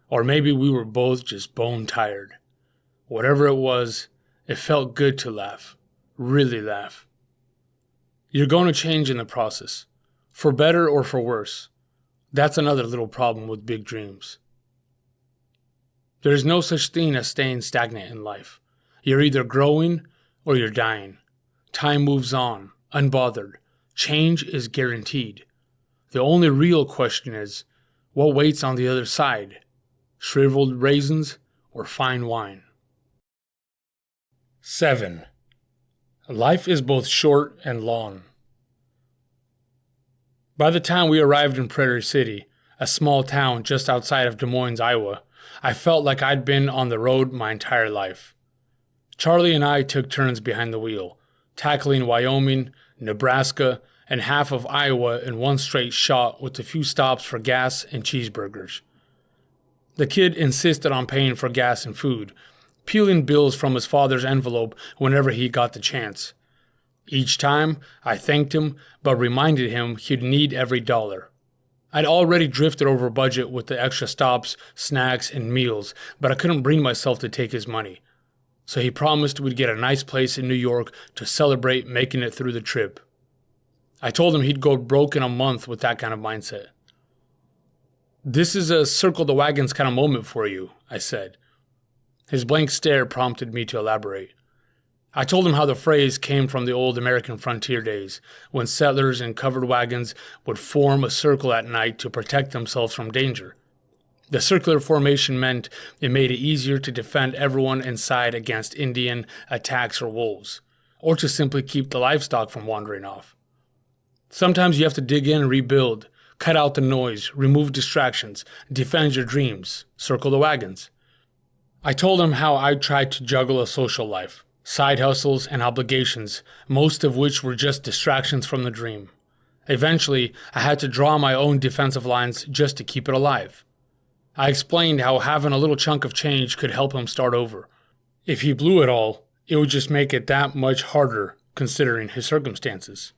Or maybe we were both just bone tired. Whatever it was, it felt good to laugh. Really laugh. You're going to change in the process. For better or for worse. That's another little problem with big dreams. There is no such thing as staying stagnant in life. You're either growing or you're dying. Time moves on, unbothered. Change is guaranteed. The only real question is, what waits on the other side? Shriveled raisins or fine wine? 7. Life is both short and long. By the time we arrived in Prairie City, a small town just outside of Des Moines, Iowa, I felt like I'd been on the road my entire life. Charlie and I took turns behind the wheel, tackling Wyoming, Nebraska, and half of Iowa in one straight shot with a few stops for gas and cheeseburgers. The kid insisted on paying for gas and food, peeling bills from his father's envelope whenever he got the chance. Each time, I thanked him, but reminded him he'd need every dollar. I'd already drifted over budget with the extra stops, snacks, and meals, but I couldn't bring myself to take his money. So he promised we'd get a nice place in New York to celebrate making it through the trip. I told him he'd go broke in a month with that kind of mindset. This is a circle the wagons kind of moment for you, I said. His blank stare prompted me to elaborate. I told him how the phrase came from the old American frontier days, when settlers in covered wagons would form a circle at night to protect themselves from danger. The circular formation meant it made it easier to defend everyone inside against Indian attacks or wolves, or to simply keep the livestock from wandering off. Sometimes you have to dig in and rebuild, cut out the noise, remove distractions, defend your dreams, circle the wagons. I told him how I tried to juggle a social life, side hustles and obligations, most of which were just distractions from the dream. Eventually, I had to draw my own defensive lines just to keep it alive. I explained how having a little chunk of change could help him start over. If he blew it all, it would just make it that much harder, considering his circumstances.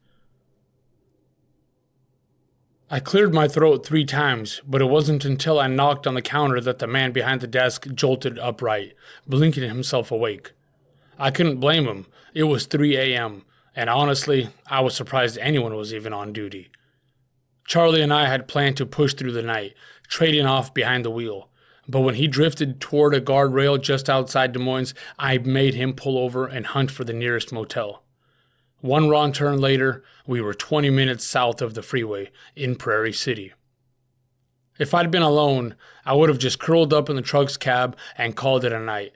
I cleared my throat 3 times, but it wasn't until I knocked on the counter that the man behind the desk jolted upright, blinking himself awake. I couldn't blame him. It was 3 a.m., and honestly, I was surprised anyone was even on duty. Charlie and I had planned to push through the night, trading off behind the wheel, but when he drifted toward a guardrail just outside Des Moines, I made him pull over and hunt for the nearest motel. One wrong turn later, we were 20 minutes south of the freeway in Prairie City. If I'd been alone, I would have just curled up in the truck's cab and called it a night.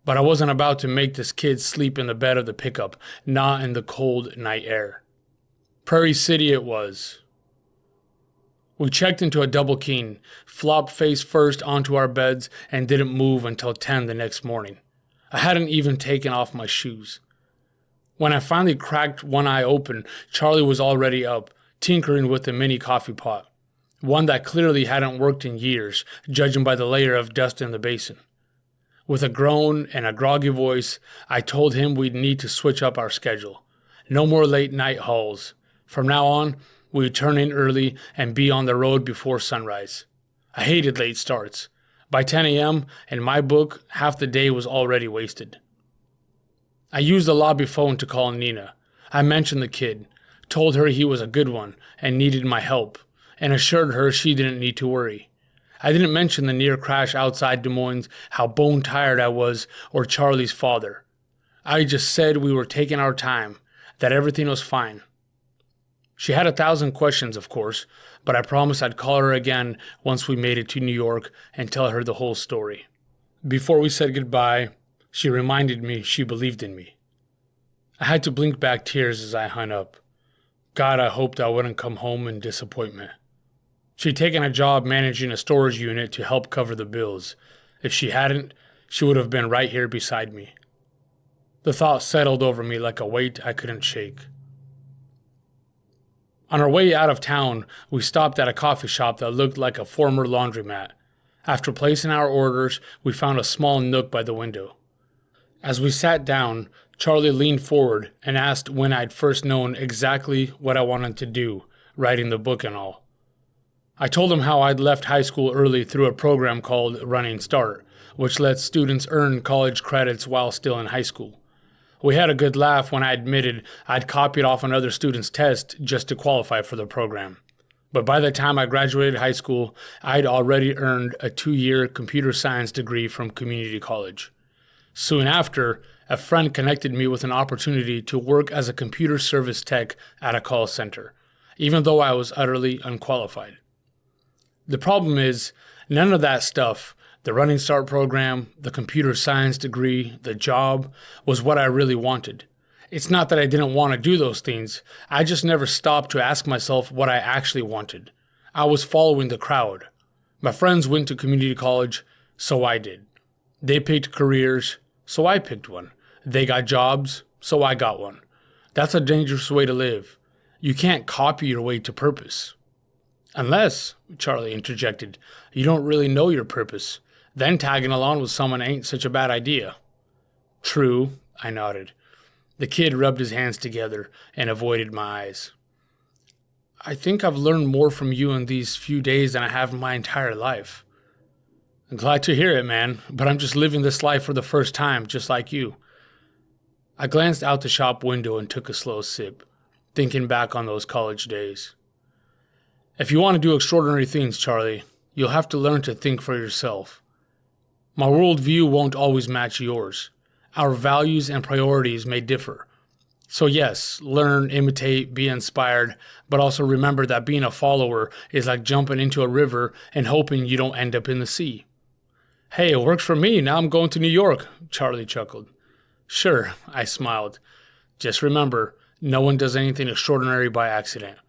But I wasn't about to make this kid sleep in the bed of the pickup, not in the cold night air. Prairie City it was. We checked into a double king, flopped face first onto our beds, and didn't move until 10 the next morning. I hadn't even taken off my shoes. When I finally cracked one eye open, Charlie was already up, tinkering with the mini coffee pot, one that clearly hadn't worked in years, judging by the layer of dust in the basin. With a groan and a groggy voice, I told him we'd need to switch up our schedule. No more late night hauls. From now on, we'd turn in early and be on the road before sunrise. I hated late starts. By 10 a.m., in my book, half the day was already wasted. I used the lobby phone to call Nina. I mentioned the kid, told her he was a good one and needed my help, and assured her she didn't need to worry. I didn't mention the near crash outside Des Moines, how bone tired I was, or Charlie's father. I just said we were taking our time, that everything was fine. She had 1,000 questions, of course, but I promised I'd call her again once we made it to New York and tell her the whole story. Before we said goodbye, she reminded me she believed in me. I had to blink back tears as I hung up. God, I hoped I wouldn't come home in disappointment. She'd taken a job managing a storage unit to help cover the bills. If she hadn't, she would have been right here beside me. The thought settled over me like a weight I couldn't shake. On our way out of town, we stopped at a coffee shop that looked like a former laundromat. After placing our orders, we found a small nook by the window. As we sat down, Charlie leaned forward and asked when I'd first known exactly what I wanted to do, writing the book and all. I told him how I'd left high school early through a program called Running Start, which lets students earn college credits while still in high school. We had a good laugh when I admitted I'd copied off another student's test just to qualify for the program. But by the time I graduated high school, I'd already earned a 2-year computer science degree from community college. Soon after, a friend connected me with an opportunity to work as a computer service tech at a call center, even though I was utterly unqualified. The problem is, none of that stuff, the Running Start program, the computer science degree, the job, was what I really wanted. It's not that I didn't want to do those things, I just never stopped to ask myself what I actually wanted. I was following the crowd. My friends went to community college, so I did. They picked careers, so I picked one. They got jobs, so I got one. That's a dangerous way to live. You can't copy your way to purpose. Unless, Charlie interjected, you don't really know your purpose. Then tagging along with someone ain't such a bad idea. True, I nodded. The kid rubbed his hands together and avoided my eyes. I think I've learned more from you in these few days than I have in my entire life. I'm glad to hear it, man, but I'm just living this life for the first time, just like you. I glanced out the shop window and took a slow sip, thinking back on those college days. If you want to do extraordinary things, Charlie, you'll have to learn to think for yourself. My worldview won't always match yours. Our values and priorities may differ. So yes, learn, imitate, be inspired, but also remember that being a follower is like jumping into a river and hoping you don't end up in the sea. Hey, it works for me. Now I'm going to New York, Charlie chuckled. Sure, I smiled. Just remember, no one does anything extraordinary by accident.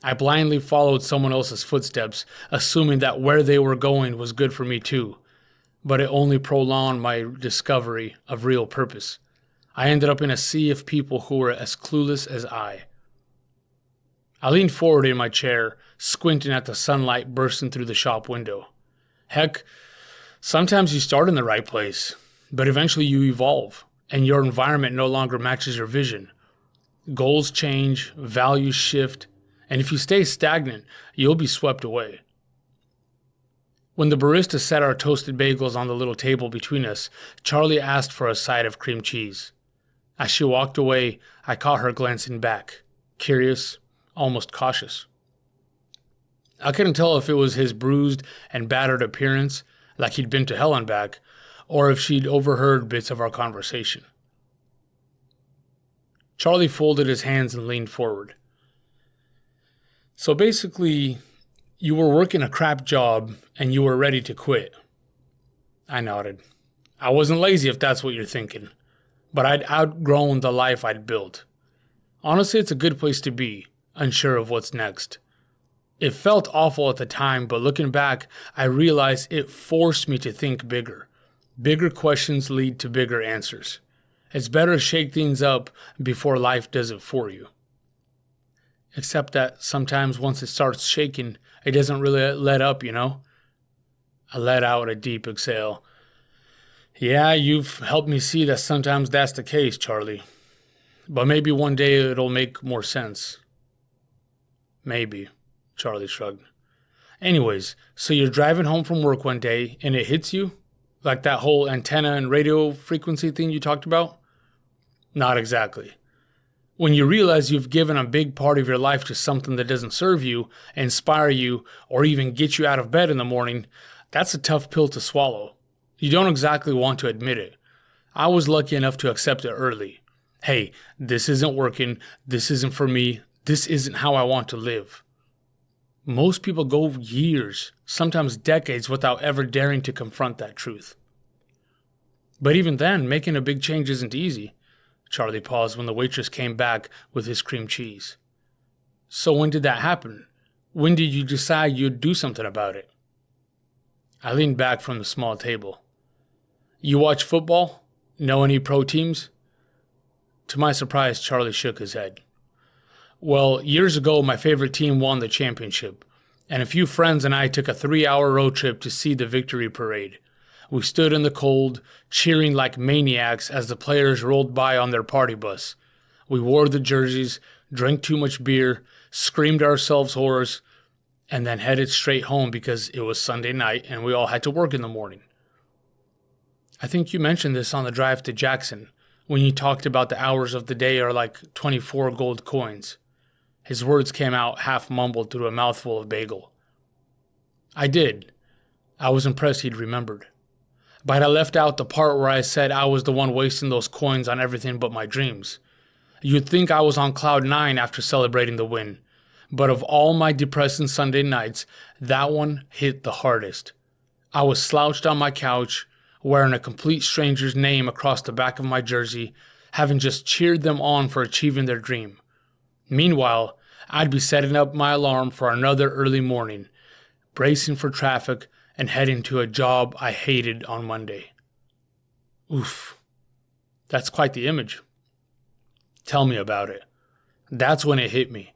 I blindly followed someone else's footsteps, assuming that where they were going was good for me too. But it only prolonged my discovery of real purpose. I ended up in a sea of people who were as clueless as I. I leaned forward in my chair, squinting at the sunlight bursting through the shop window. Heck, sometimes you start in the right place, but eventually you evolve, and your environment no longer matches your vision. Goals change, values shift, and if you stay stagnant, you'll be swept away. When the barista set our toasted bagels on the little table between us, Charlie asked for a side of cream cheese. As she walked away, I caught her glancing back, curious, almost cautious. I couldn't tell if it was his bruised and battered appearance, like he'd been to hell and back, or if she'd overheard bits of our conversation. Charlie folded his hands and leaned forward. So basically, you were working a crap job and you were ready to quit. I nodded. I wasn't lazy if that's what you're thinking, but I'd outgrown the life I'd built. Honestly, it's a good place to be, unsure of what's next. It felt awful at the time, but looking back, I realized it forced me to think bigger. Bigger questions lead to bigger answers. It's better to shake things up before life does it for you. Except that sometimes once it starts shaking, it doesn't really let up, you know? I let out a deep exhale. Yeah, you've helped me see that sometimes that's the case, Charlie. But maybe one day it'll make more sense. Maybe, Charlie shrugged. Anyways, so you're driving home from work one day and it hits you? Like that whole antenna and radio frequency thing you talked about? Not exactly. When you realize you've given a big part of your life to something that doesn't serve you, inspire you, or even get you out of bed in the morning, that's a tough pill to swallow. You don't exactly want to admit it. I was lucky enough to accept it early. Hey, this isn't working, this isn't for me, this isn't how I want to live. Most people go years, sometimes decades, without ever daring to confront that truth. But even then, making a big change isn't easy. Charlie paused when the waitress came back with his cream cheese. So when did that happen? When did you decide you'd do something about it? I leaned back from the small table. You watch football? Know any pro teams? To my surprise, Charlie shook his head. Well, years ago, my favorite team won the championship, and a few friends and I took a 3-hour road trip to see the victory parade. We stood in the cold, cheering like maniacs as the players rolled by on their party bus. We wore the jerseys, drank too much beer, screamed ourselves hoarse, and then headed straight home because it was Sunday night and we all had to work in the morning. I think you mentioned this on the drive to Jackson, when you talked about the hours of the day are like 24 gold coins. His words came out half mumbled through a mouthful of bagel. I did. I was impressed he'd remembered. But I left out the part where I said I was the one wasting those coins on everything but my dreams. You'd think I was on cloud 9 after celebrating the win. But of all my depressing Sunday nights, that one hit the hardest. I was slouched on my couch, wearing a complete stranger's name across the back of my jersey, having just cheered them on for achieving their dream. Meanwhile, I'd be setting up my alarm for another early morning, bracing for traffic, and heading to a job I hated on Monday. Oof. That's quite the image. Tell me about it. That's when it hit me.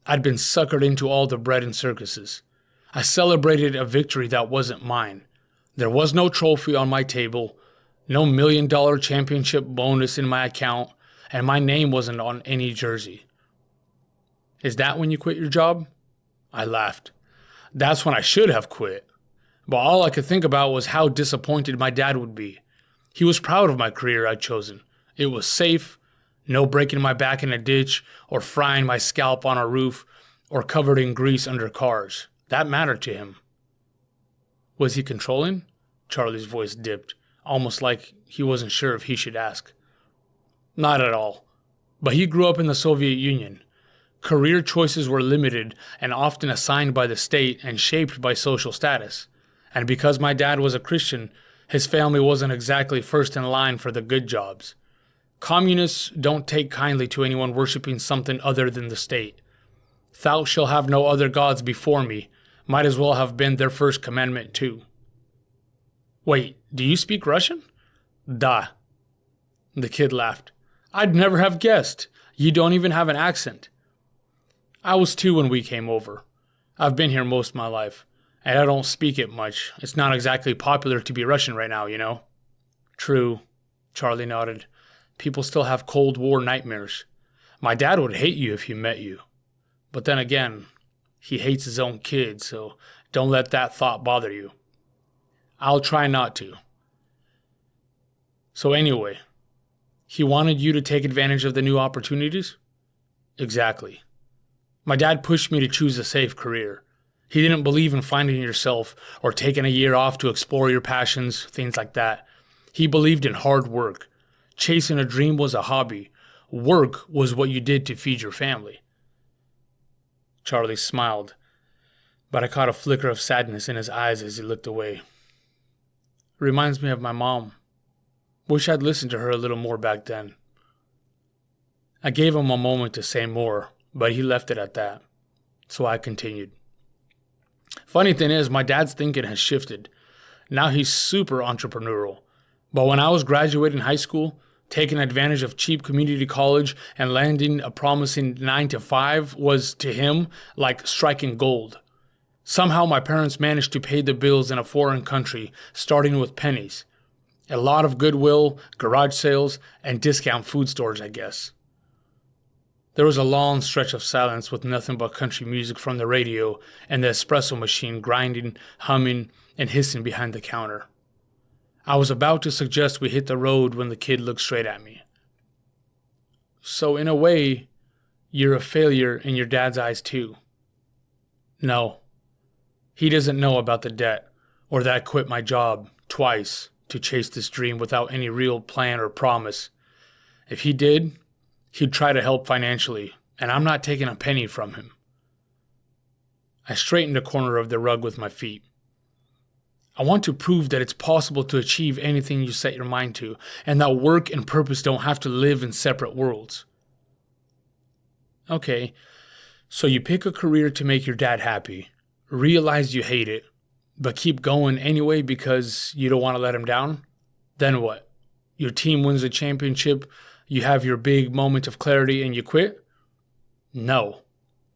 I'd been suckered into all the bread and circuses. I celebrated a victory that wasn't mine. There was no trophy on my table, no $1 million championship bonus in my account, and my name wasn't on any jersey. Is that when you quit your job? I laughed. That's when I should have quit. But all I could think about was how disappointed my dad would be. He was proud of my career I'd chosen. It was safe, no breaking my back in a ditch or frying my scalp on a roof or covered in grease under cars. That mattered to him. Was he controlling? Charlie's voice dipped, almost like he wasn't sure if he should ask. Not at all. But he grew up in the Soviet Union. Career choices were limited and often assigned by the state and shaped by social status. And because my dad was a Christian, his family wasn't exactly first in line for the good jobs. Communists don't take kindly to anyone worshiping something other than the state. Thou shalt have no other gods before me might as well have been their first commandment too. Wait, do you speak Russian? Da. The kid laughed. I'd never have guessed. You don't even have an accent. I was 2 when we came over. I've been here most of my life, and I don't speak it much. It's not exactly popular to be Russian right now, you know? True, Charlie nodded. People still have Cold War nightmares. My dad would hate you if he met you. But then again, he hates his own kids, so don't let that thought bother you. I'll try not to. So anyway, he wanted you to take advantage of the new opportunities? Exactly. My dad pushed me to choose a safe career. He didn't believe in finding yourself or taking a year off to explore your passions, things like that. He believed in hard work. Chasing a dream was a hobby. Work was what you did to feed your family. Charlie smiled, but I caught a flicker of sadness in his eyes as he looked away. Reminds me of my mom. Wish I'd listened to her a little more back then. I gave him a moment to say more, but he left it at that. So I continued. Funny thing is, my dad's thinking has shifted. Now he's super entrepreneurial. But when I was graduating high school, taking advantage of cheap community college and landing a promising 9-to-5 was, to him, like striking gold. Somehow my parents managed to pay the bills in a foreign country, starting with pennies. A lot of goodwill, garage sales, and discount food stores, I guess. There was a long stretch of silence with nothing but country music from the radio and the espresso machine grinding, humming, and hissing behind the counter. I was about to suggest we hit the road when the kid looked straight at me. So in a way, you're a failure in your dad's eyes too. No. He doesn't know about the debt, or that I quit my job twice to chase this dream without any real plan or promise. If he did, he'd try to help financially, and I'm not taking a penny from him. I straightened a corner of the rug with my feet. I want to prove that it's possible to achieve anything you set your mind to, and that work and purpose don't have to live in separate worlds. Okay, so you pick a career to make your dad happy, realize you hate it, but keep going anyway because you don't want to let him down? Then what? Your team wins the championship, you have your big moment of clarity, and you quit? No.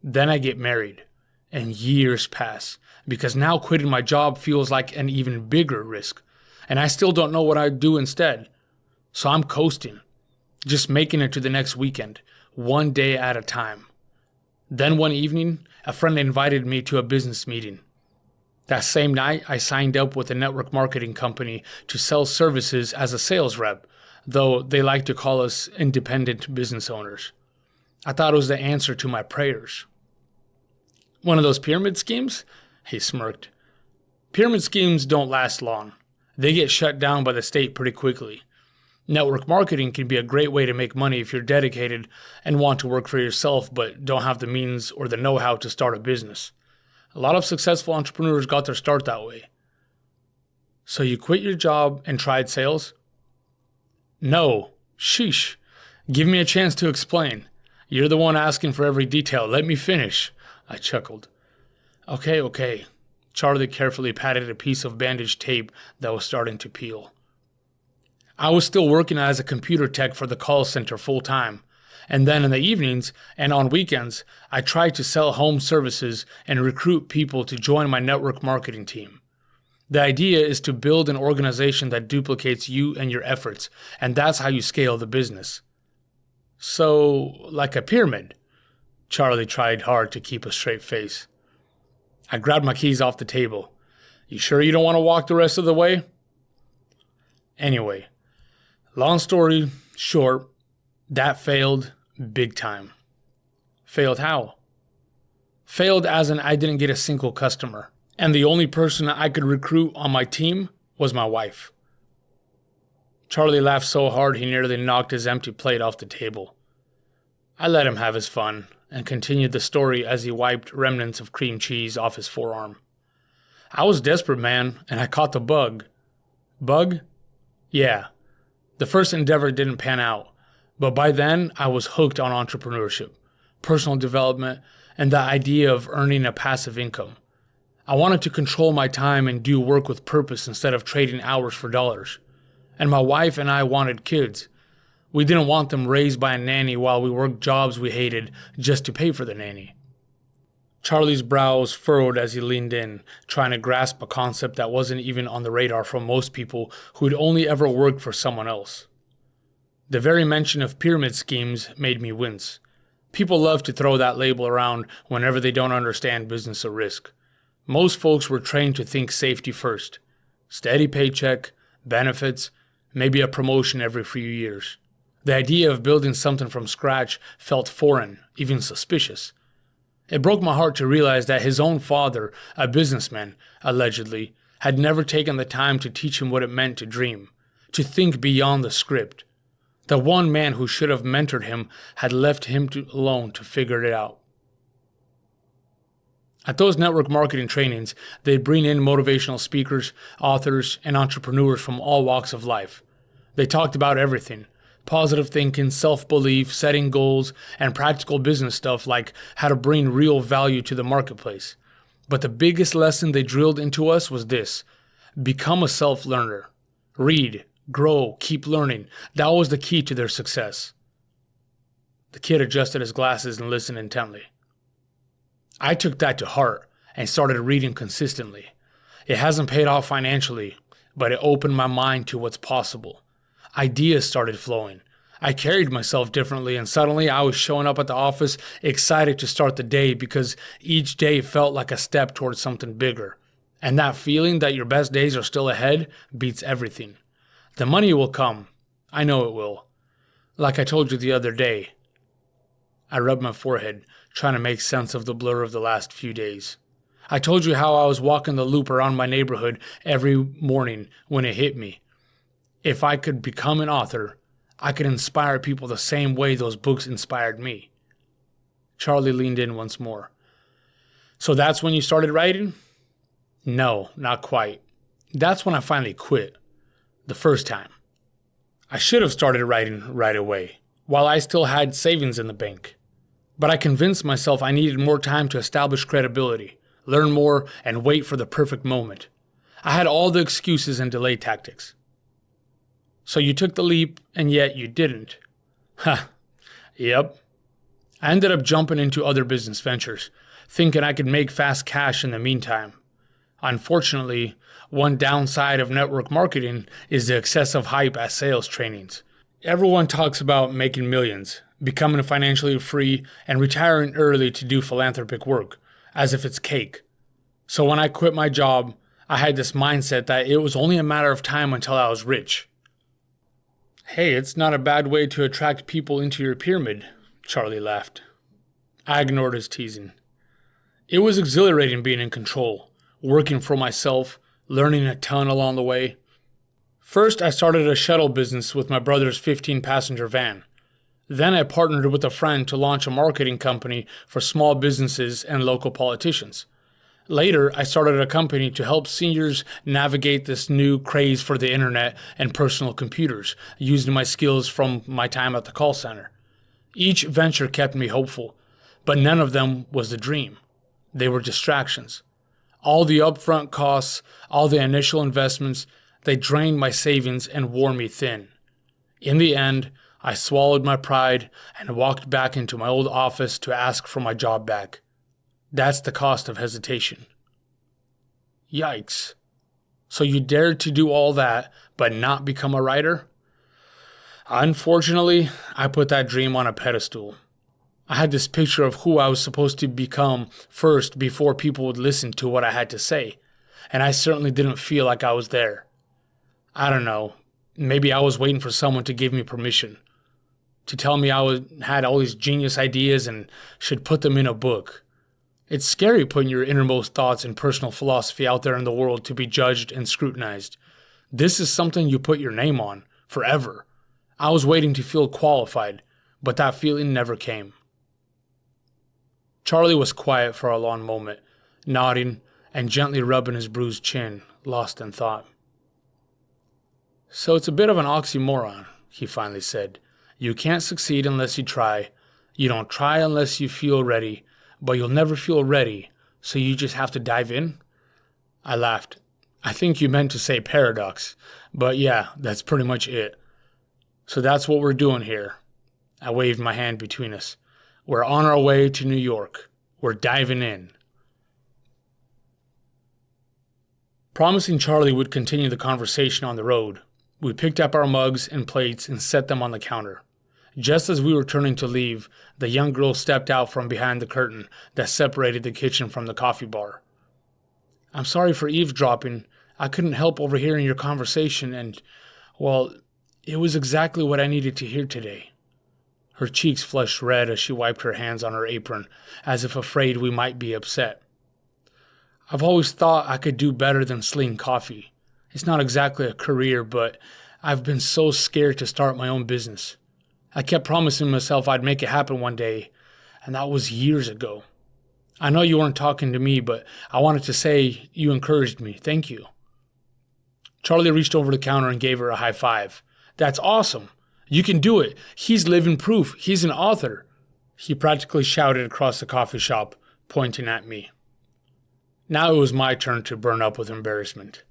Then I get married, and years pass, because now quitting my job feels like an even bigger risk, and I still don't know what I'd do instead. So I'm coasting, just making it to the next weekend, one day at a time. Then one evening, a friend invited me to a business meeting. That same night, I signed up with a network marketing company to sell services as a sales rep, though they like to call us independent business owners. I thought it was the answer to my prayers. One of those pyramid schemes? He smirked. Pyramid schemes don't last long. They get shut down by the state pretty quickly. Network marketing can be a great way to make money if you're dedicated and want to work for yourself but don't have the means or the know-how to start a business. A lot of successful entrepreneurs got their start that way. So you quit your job and tried sales? No. Sheesh. Give me a chance to explain. You're the one asking for every detail. Let me finish. I chuckled. Okay. Charlie carefully patted a piece of bandage tape that was starting to peel. I was still working as a computer tech for the call center full-time, and then in the evenings and on weekends, I tried to sell home services and recruit people to join my network marketing team. The idea is to build an organization that duplicates you and your efforts, and that's how you scale the business. So, like a pyramid? Charlie tried hard to keep a straight face. I grabbed my keys off the table. You sure you don't want to walk the rest of the way? Anyway, long story short, that failed big time. Failed how? Failed as in I didn't get a single customer, and the only person I could recruit on my team was my wife. Charlie laughed so hard he nearly knocked his empty plate off the table. I let him have his fun and continued the story as he wiped remnants of cream cheese off his forearm. I was desperate, man, and I caught the bug. Bug? Yeah. The first endeavor didn't pan out, but by then I was hooked on entrepreneurship, personal development, and the idea of earning a passive income. I wanted to control my time and do work with purpose instead of trading hours for dollars. And my wife and I wanted kids. We didn't want them raised by a nanny while we worked jobs we hated just to pay for the nanny. Charlie's brows furrowed as he leaned in, trying to grasp a concept that wasn't even on the radar for most people who'd only ever worked for someone else. The very mention of pyramid schemes made me wince. People love to throw that label around whenever they don't understand business or risk. Most folks were trained to think safety first. Steady paycheck, benefits, maybe a promotion every few years. The idea of building something from scratch felt foreign, even suspicious. It broke my heart to realize that his own father, a businessman, allegedly, had never taken the time to teach him what it meant to dream, to think beyond the script. The one man who should have mentored him had left him alone to figure it out. At those network marketing trainings, they'd bring in motivational speakers, authors, and entrepreneurs from all walks of life. They talked about everything: positive thinking, self-belief, setting goals, and practical business stuff like how to bring real value to the marketplace. But the biggest lesson they drilled into us was this: become a self-learner. Read, grow, keep learning. That was the key to their success. The kid adjusted his glasses and listened intently. I took that to heart and started reading consistently. It hasn't paid off financially, but it opened my mind to what's possible. Ideas started flowing. I carried myself differently, and suddenly I was showing up at the office excited to start the day because each day felt like a step towards something bigger. And that feeling that your best days are still ahead beats everything. The money will come. I know it will. Like I told you the other day. I rubbed my forehead, trying to make sense of the blur of the last few days. I told you how I was walking the loop around my neighborhood every morning when it hit me. If I could become an author, I could inspire people the same way those books inspired me. Charlie leaned in once more. So that's when you started writing? No, not quite. That's when I finally quit. The first time. I should have started writing right away, while I still had savings in the bank. But I convinced myself I needed more time to establish credibility, learn more, and wait for the perfect moment. I had all the excuses and delay tactics. So you took the leap, and yet you didn't. Ha, yep. I ended up jumping into other business ventures, thinking I could make fast cash in the meantime. Unfortunately, one downside of network marketing is the excessive hype at sales trainings. Everyone talks about making millions, becoming financially free, and retiring early to do philanthropic work, as if it's cake. So when I quit my job, I had this mindset that it was only a matter of time until I was rich. Hey, it's not a bad way to attract people into your pyramid, Charlie laughed. I ignored his teasing. It was exhilarating being in control, working for myself, learning a ton along the way. First, I started a shuttle business with my brother's 15-passenger van. Then I partnered with a friend to launch a marketing company for small businesses and local politicians. Later, I started a company to help seniors navigate this new craze for the internet and personal computers, using my skills from my time at the call center. Each venture kept me hopeful, but none of them was the dream. They were distractions. All the upfront costs, all the initial investments, they drained my savings and wore me thin. In the end, I swallowed my pride and walked back into my old office to ask for my job back. That's the cost of hesitation. Yikes. So you dared to do all that, but not become a writer? Unfortunately, I put that dream on a pedestal. I had this picture of who I was supposed to become first before people would listen to what I had to say, and I certainly didn't feel like I was there. I don't know, maybe I was waiting for someone to give me permission, to tell me had all these genius ideas and should put them in a book. It's scary putting your innermost thoughts and personal philosophy out there in the world to be judged and scrutinized. This is something you put your name on, forever. I was waiting to feel qualified, but that feeling never came. Charlie was quiet for a long moment, nodding and gently rubbing his bruised chin, lost in thought. So it's a bit of an oxymoron, he finally said. You can't succeed unless you try. You don't try unless you feel ready, but you'll never feel ready, so you just have to dive in? I laughed. I think you meant to say paradox, but yeah, that's pretty much it. So that's what we're doing here. I waved my hand between us. We're on our way to New York. We're diving in. Promising Charlie would continue the conversation on the road, we picked up our mugs and plates and set them on the counter. Just as we were turning to leave, the young girl stepped out from behind the curtain that separated the kitchen from the coffee bar. I'm sorry for eavesdropping. I couldn't help overhearing your conversation and, well, it was exactly what I needed to hear today. Her cheeks flushed red as she wiped her hands on her apron, as if afraid we might be upset. I've always thought I could do better than sling coffee. It's not exactly a career, but I've been so scared to start my own business. I kept promising myself I'd make it happen one day, and that was years ago. I know you weren't talking to me, but I wanted to say you encouraged me. Thank you. Charlie reached over the counter and gave her a high five. That's awesome. You can do it. He's living proof. He's an author. He practically shouted across the coffee shop, pointing at me. Now it was my turn to burn up with embarrassment.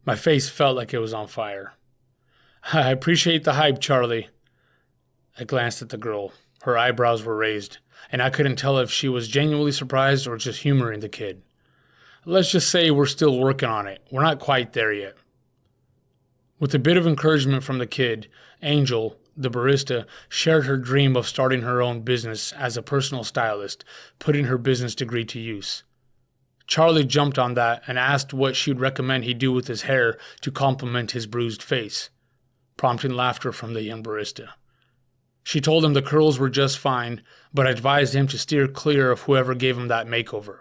My face felt like it was on fire. I appreciate the hype, Charlie. I glanced at the girl. Her eyebrows were raised, and I couldn't tell if she was genuinely surprised or just humoring the kid. Let's just say we're still working on it. We're not quite there yet. With a bit of encouragement from the kid, Angel, the barista, shared her dream of starting her own business as a personal stylist, putting her business degree to use. Charlie jumped on that and asked what she'd recommend he do with his hair to complement his bruised face, prompting laughter from the young barista. She told him the curls were just fine, but advised him to steer clear of whoever gave him that makeover.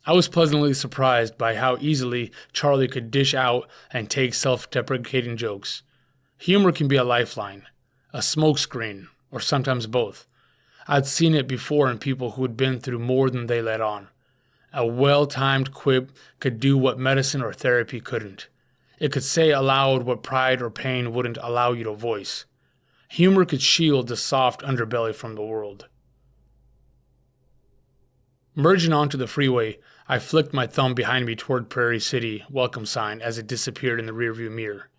I was pleasantly surprised by how easily Charlie could dish out and take self-deprecating jokes. Humor can be a lifeline, a smokescreen, or sometimes both. I'd seen it before in people who had been through more than they let on. A well-timed quip could do what medicine or therapy couldn't. It could say aloud what pride or pain wouldn't allow you to voice. Humor could shield the soft underbelly from the world. Merging onto the freeway, I flicked my thumb behind me toward Prairie City welcome sign as it disappeared in the rearview mirror.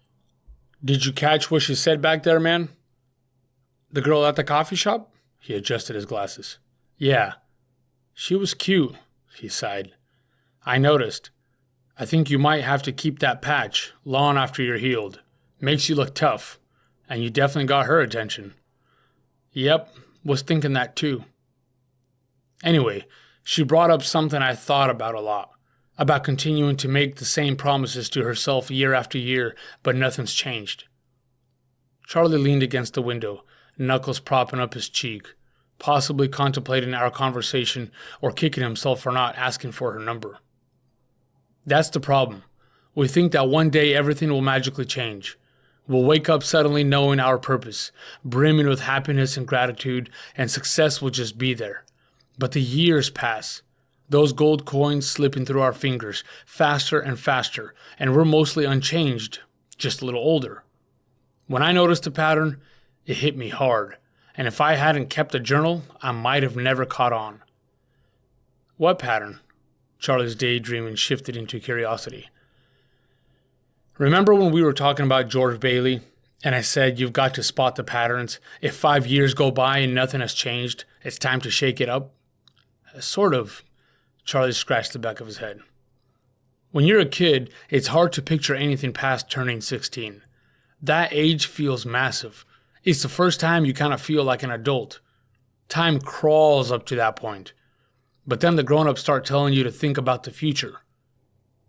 Did you catch what she said back there, man? The girl at the coffee shop? He adjusted his glasses. Yeah, she was cute, he sighed. I noticed. I think you might have to keep that patch long after you're healed. Makes you look tough, and you definitely got her attention. Yep, was thinking that too. Anyway, she brought up something I thought about a lot, about continuing to make the same promises to herself year after year, but nothing's changed. Charlie leaned against the window, knuckles propping up his cheek, possibly contemplating our conversation or kicking himself for not asking for her number. That's the problem. We think that one day everything will magically change. We'll wake up suddenly knowing our purpose, brimming with happiness and gratitude, and success will just be there. But the years pass, those gold coins slipping through our fingers faster and faster, and we're mostly unchanged, just a little older. When I noticed a pattern, it hit me hard, and if I hadn't kept a journal, I might have never caught on. What pattern? Charlie's daydreaming shifted into curiosity. Remember when we were talking about George Bailey, and I said you've got to spot the patterns? If 5 years go by and nothing has changed, it's time to shake it up? Sort of. Charlie scratched the back of his head. When you're a kid, it's hard to picture anything past turning 16. That age feels massive. It's the first time you kind of feel like an adult. Time crawls up to that point. But then the grown-ups start telling you to think about the future.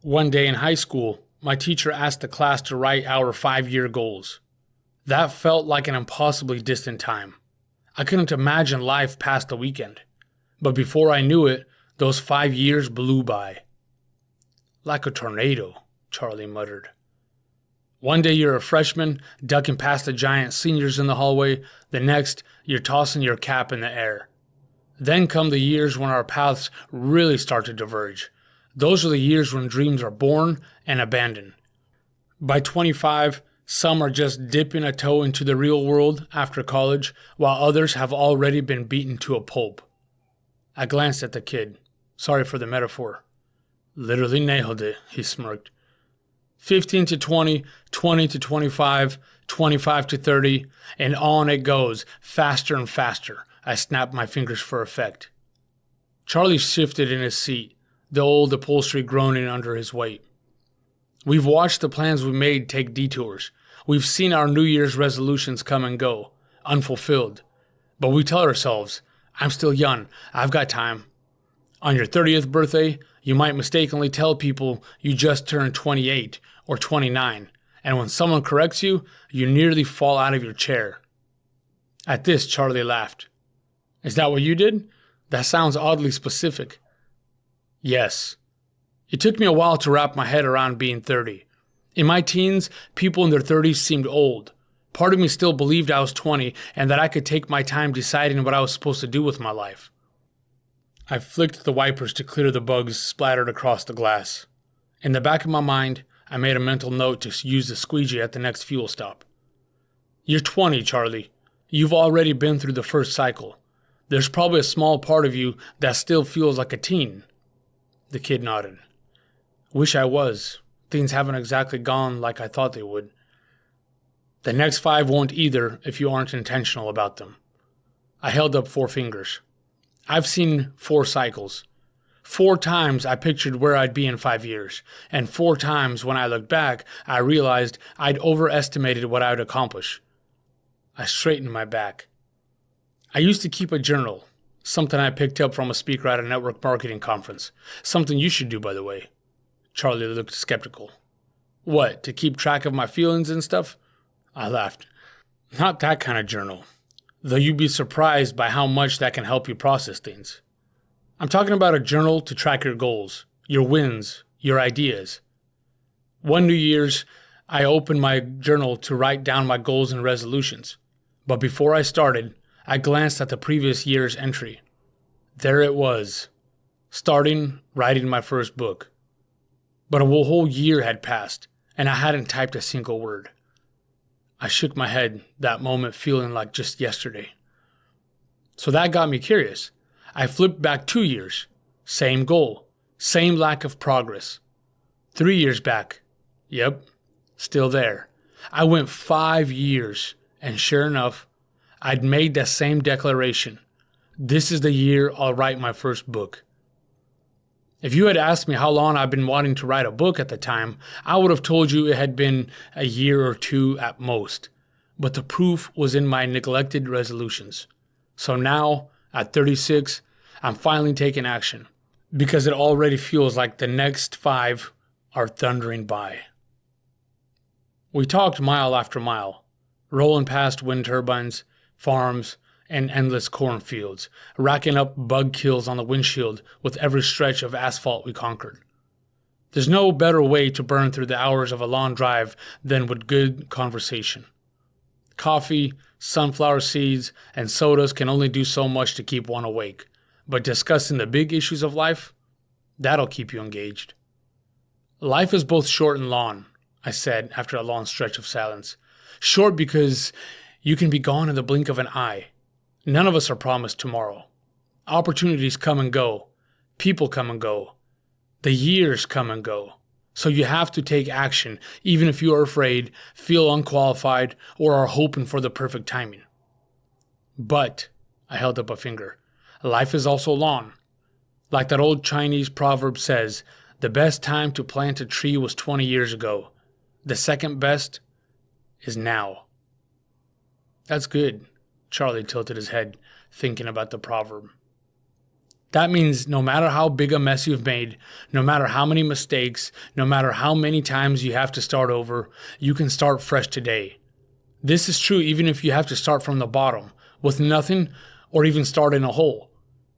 One day in high school, my teacher asked the class to write our 5-year goals. That felt like an impossibly distant time. I couldn't imagine life past the weekend. But before I knew it, those 5 years blew by. Like a tornado, Charlie muttered. One day you're a freshman, ducking past the giant seniors in the hallway. The next, you're tossing your cap in the air. Then come the years when our paths really start to diverge. Those are the years when dreams are born and abandoned. By 25, some are just dipping a toe into the real world after college, while others have already been beaten to a pulp. I glanced at the kid. Sorry for the metaphor. Literally nailed it, he smirked. 15 to 20, 20 to 25, 25 to 30, and on it goes, faster and faster. I snapped my fingers for effect. Charlie shifted in his seat, the old upholstery groaning under his weight. We've watched the plans we made take detours. We've seen our New Year's resolutions come and go, unfulfilled. But we tell ourselves, I'm still young, I've got time. On your 30th birthday, you might mistakenly tell people you just turned 28 or 29, and when someone corrects you, you nearly fall out of your chair. At this, Charlie laughed. Is that what you did? That sounds oddly specific. Yes. It took me a while to wrap my head around being 30. In my teens, people in their 30s seemed old. Part of me still believed I was 20 and that I could take my time deciding what I was supposed to do with my life. I flicked the wipers to clear the bugs splattered across the glass. In the back of my mind, I made a mental note to use the squeegee at the next fuel stop. You're 20, Charlie. You've already been through the first cycle. There's probably a small part of you that still feels like a teen. The kid nodded. Wish I was. Things haven't exactly gone like I thought they would. The next 5 won't either if you aren't intentional about them. I held up 4 fingers. I've seen 4 cycles. 4 times I pictured where I'd be in 5 years, and 4 times when I looked back, I realized I'd overestimated what I would accomplish. I straightened my back. I used to keep a journal, something I picked up from a speaker at a network marketing conference. Something you should do, by the way. Charlie looked skeptical. What, to keep track of my feelings and stuff? I laughed. Not that kind of journal. Though you'd be surprised by how much that can help you process things. I'm talking about a journal to track your goals, your wins, your ideas. One New Year's, I opened my journal to write down my goals and resolutions. But before I started, I glanced at the previous year's entry. There it was, starting writing my first book. But a whole year had passed, and I hadn't typed a single word. I shook my head, that moment feeling like just yesterday. So that got me curious. I flipped back 2 years. Same goal, same lack of progress. 3 years back. Yep, still there. I went 5 years, and sure enough, I'd made that same declaration, This is the year I'll write my first book. If you had asked me how long I've been wanting to write a book at the time, I would have told you it had been a year or two at most. But the proof was in my neglected resolutions. So now, at 36, I'm finally taking action, because it already feels like the next 5 are thundering by. We talked mile after mile, rolling past wind turbines, farms, and endless cornfields, racking up bug kills on the windshield with every stretch of asphalt we conquered. There's no better way to burn through the hours of a long drive than with good conversation. Coffee, sunflower seeds, and sodas can only do so much to keep one awake, but discussing the big issues of life, that'll keep you engaged. Life is both short and long, I said after a long stretch of silence. Short because you can be gone in the blink of an eye. None of us are promised tomorrow. Opportunities come and go. People come and go. The years come and go. So you have to take action, even if you are afraid, feel unqualified, or are hoping for the perfect timing. But, I held up a finger, life is also long. Like that old Chinese proverb says, the best time to plant a tree was 20 years ago. The second best is now. That's good. Charlie tilted his head, thinking about the proverb. That means no matter how big a mess you've made, no matter how many mistakes, no matter how many times you have to start over, you can start fresh today. This is true even if you have to start from the bottom, with nothing, or even start in a hole.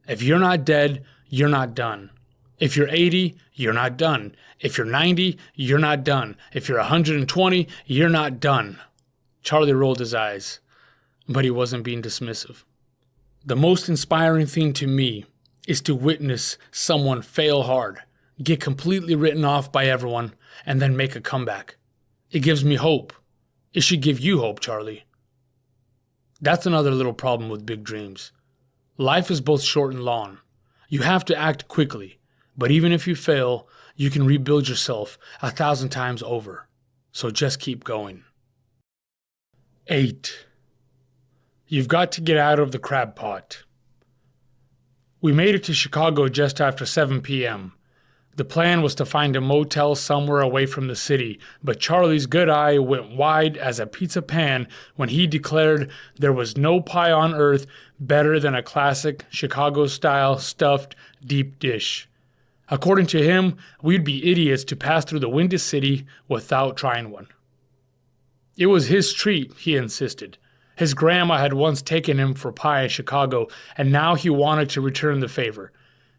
If you're not dead, you're not done. If you're 80, you're not done. If you're 90, you're not done. If you're 120, you're not done. Charlie rolled his eyes. But he wasn't being dismissive. The most inspiring thing to me is to witness someone fail hard, get completely written off by everyone, and then make a comeback. It gives me hope. It should give you hope, Charlie. That's another little problem with big dreams. Life is both short and long. You have to act quickly, but even if you fail, you can rebuild yourself 1,000 times over. So just keep going. 8. You've got to get out of the crab pot. We made it to Chicago just after 7 p.m. The plan was to find a motel somewhere away from the city, but Charlie's good eye went wide as a pizza pan when he declared there was no pie on earth better than a classic Chicago-style stuffed deep dish. According to him, we'd be idiots to pass through the Windy City without trying one. It was his treat, he insisted. His grandma had once taken him for pie in Chicago, and now he wanted to return the favor.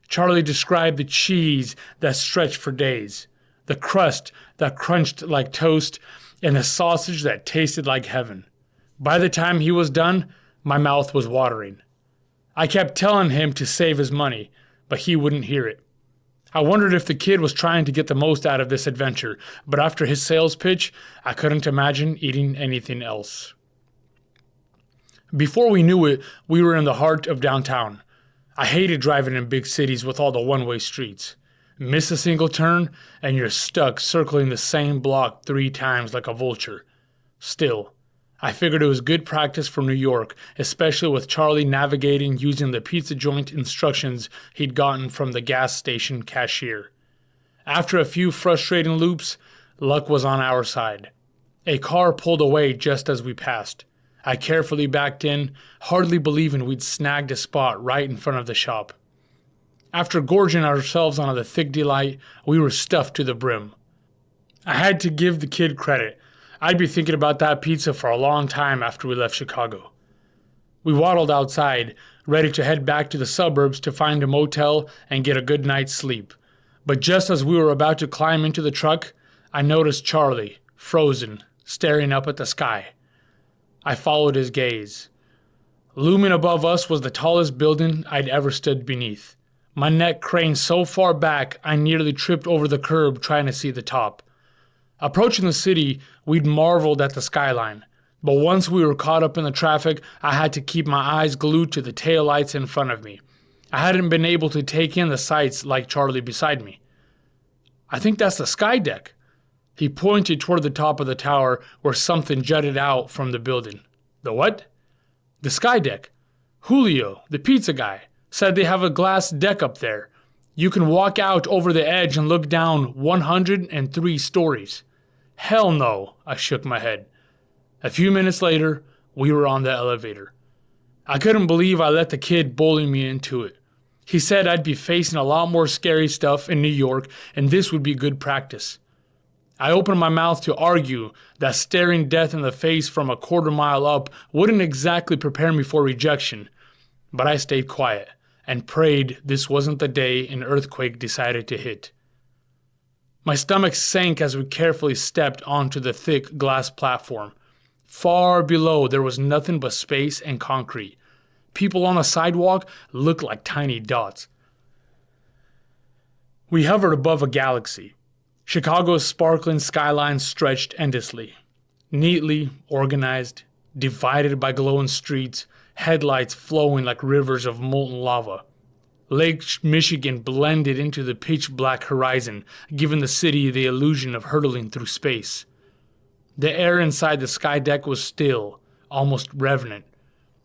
Charlie described the cheese that stretched for days, the crust that crunched like toast, and the sausage that tasted like heaven. By the time he was done, my mouth was watering. I kept telling him to save his money, but he wouldn't hear it. I wondered if the kid was trying to get the most out of this adventure, but after his sales pitch, I couldn't imagine eating anything else. Before we knew it, we were in the heart of downtown. I hated driving in big cities with all the one-way streets. Miss a single turn, and you're stuck circling the same block 3 times like a vulture. Still, I figured it was good practice for New York, especially with Charlie navigating using the pizza joint instructions he'd gotten from the gas station cashier. After a few frustrating loops, luck was on our side. A car pulled away just as we passed. I carefully backed in, hardly believing we'd snagged a spot right in front of the shop. After gorging ourselves on the thick delight, we were stuffed to the brim. I had to give the kid credit. I'd be thinking about that pizza for a long time after we left Chicago. We waddled outside, ready to head back to the suburbs to find a motel and get a good night's sleep. But just as we were about to climb into the truck, I noticed Charlie, frozen, staring up at the sky. I followed his gaze. Looming above us was the tallest building I'd ever stood beneath. My neck craned so far back I nearly tripped over the curb trying to see the top. Approaching the city, we'd marveled at the skyline. But once we were caught up in the traffic, I had to keep my eyes glued to the taillights in front of me. I hadn't been able to take in the sights like Charlie beside me. I think that's the sky deck. He pointed toward the top of the tower where something jutted out from the building. The what? The sky deck. Julio, the pizza guy, said they have a glass deck up there. You can walk out over the edge and look down 103 stories. Hell no, I shook my head. A few minutes later, we were on the elevator. I couldn't believe I let the kid bully me into it. He said I'd be facing a lot more scary stuff in New York and this would be good practice. I opened my mouth to argue that staring death in the face from a quarter mile up wouldn't exactly prepare me for rejection, but I stayed quiet and prayed this wasn't the day an earthquake decided to hit. My stomach sank as we carefully stepped onto the thick glass platform. Far below there was nothing but space and concrete. People on the sidewalk looked like tiny dots. We hovered above a galaxy. Chicago's sparkling skyline stretched endlessly. Neatly organized, divided by glowing streets, headlights flowing like rivers of molten lava. Lake Michigan blended into the pitch-black horizon, giving the city the illusion of hurtling through space. The air inside the sky deck was still, almost reverent,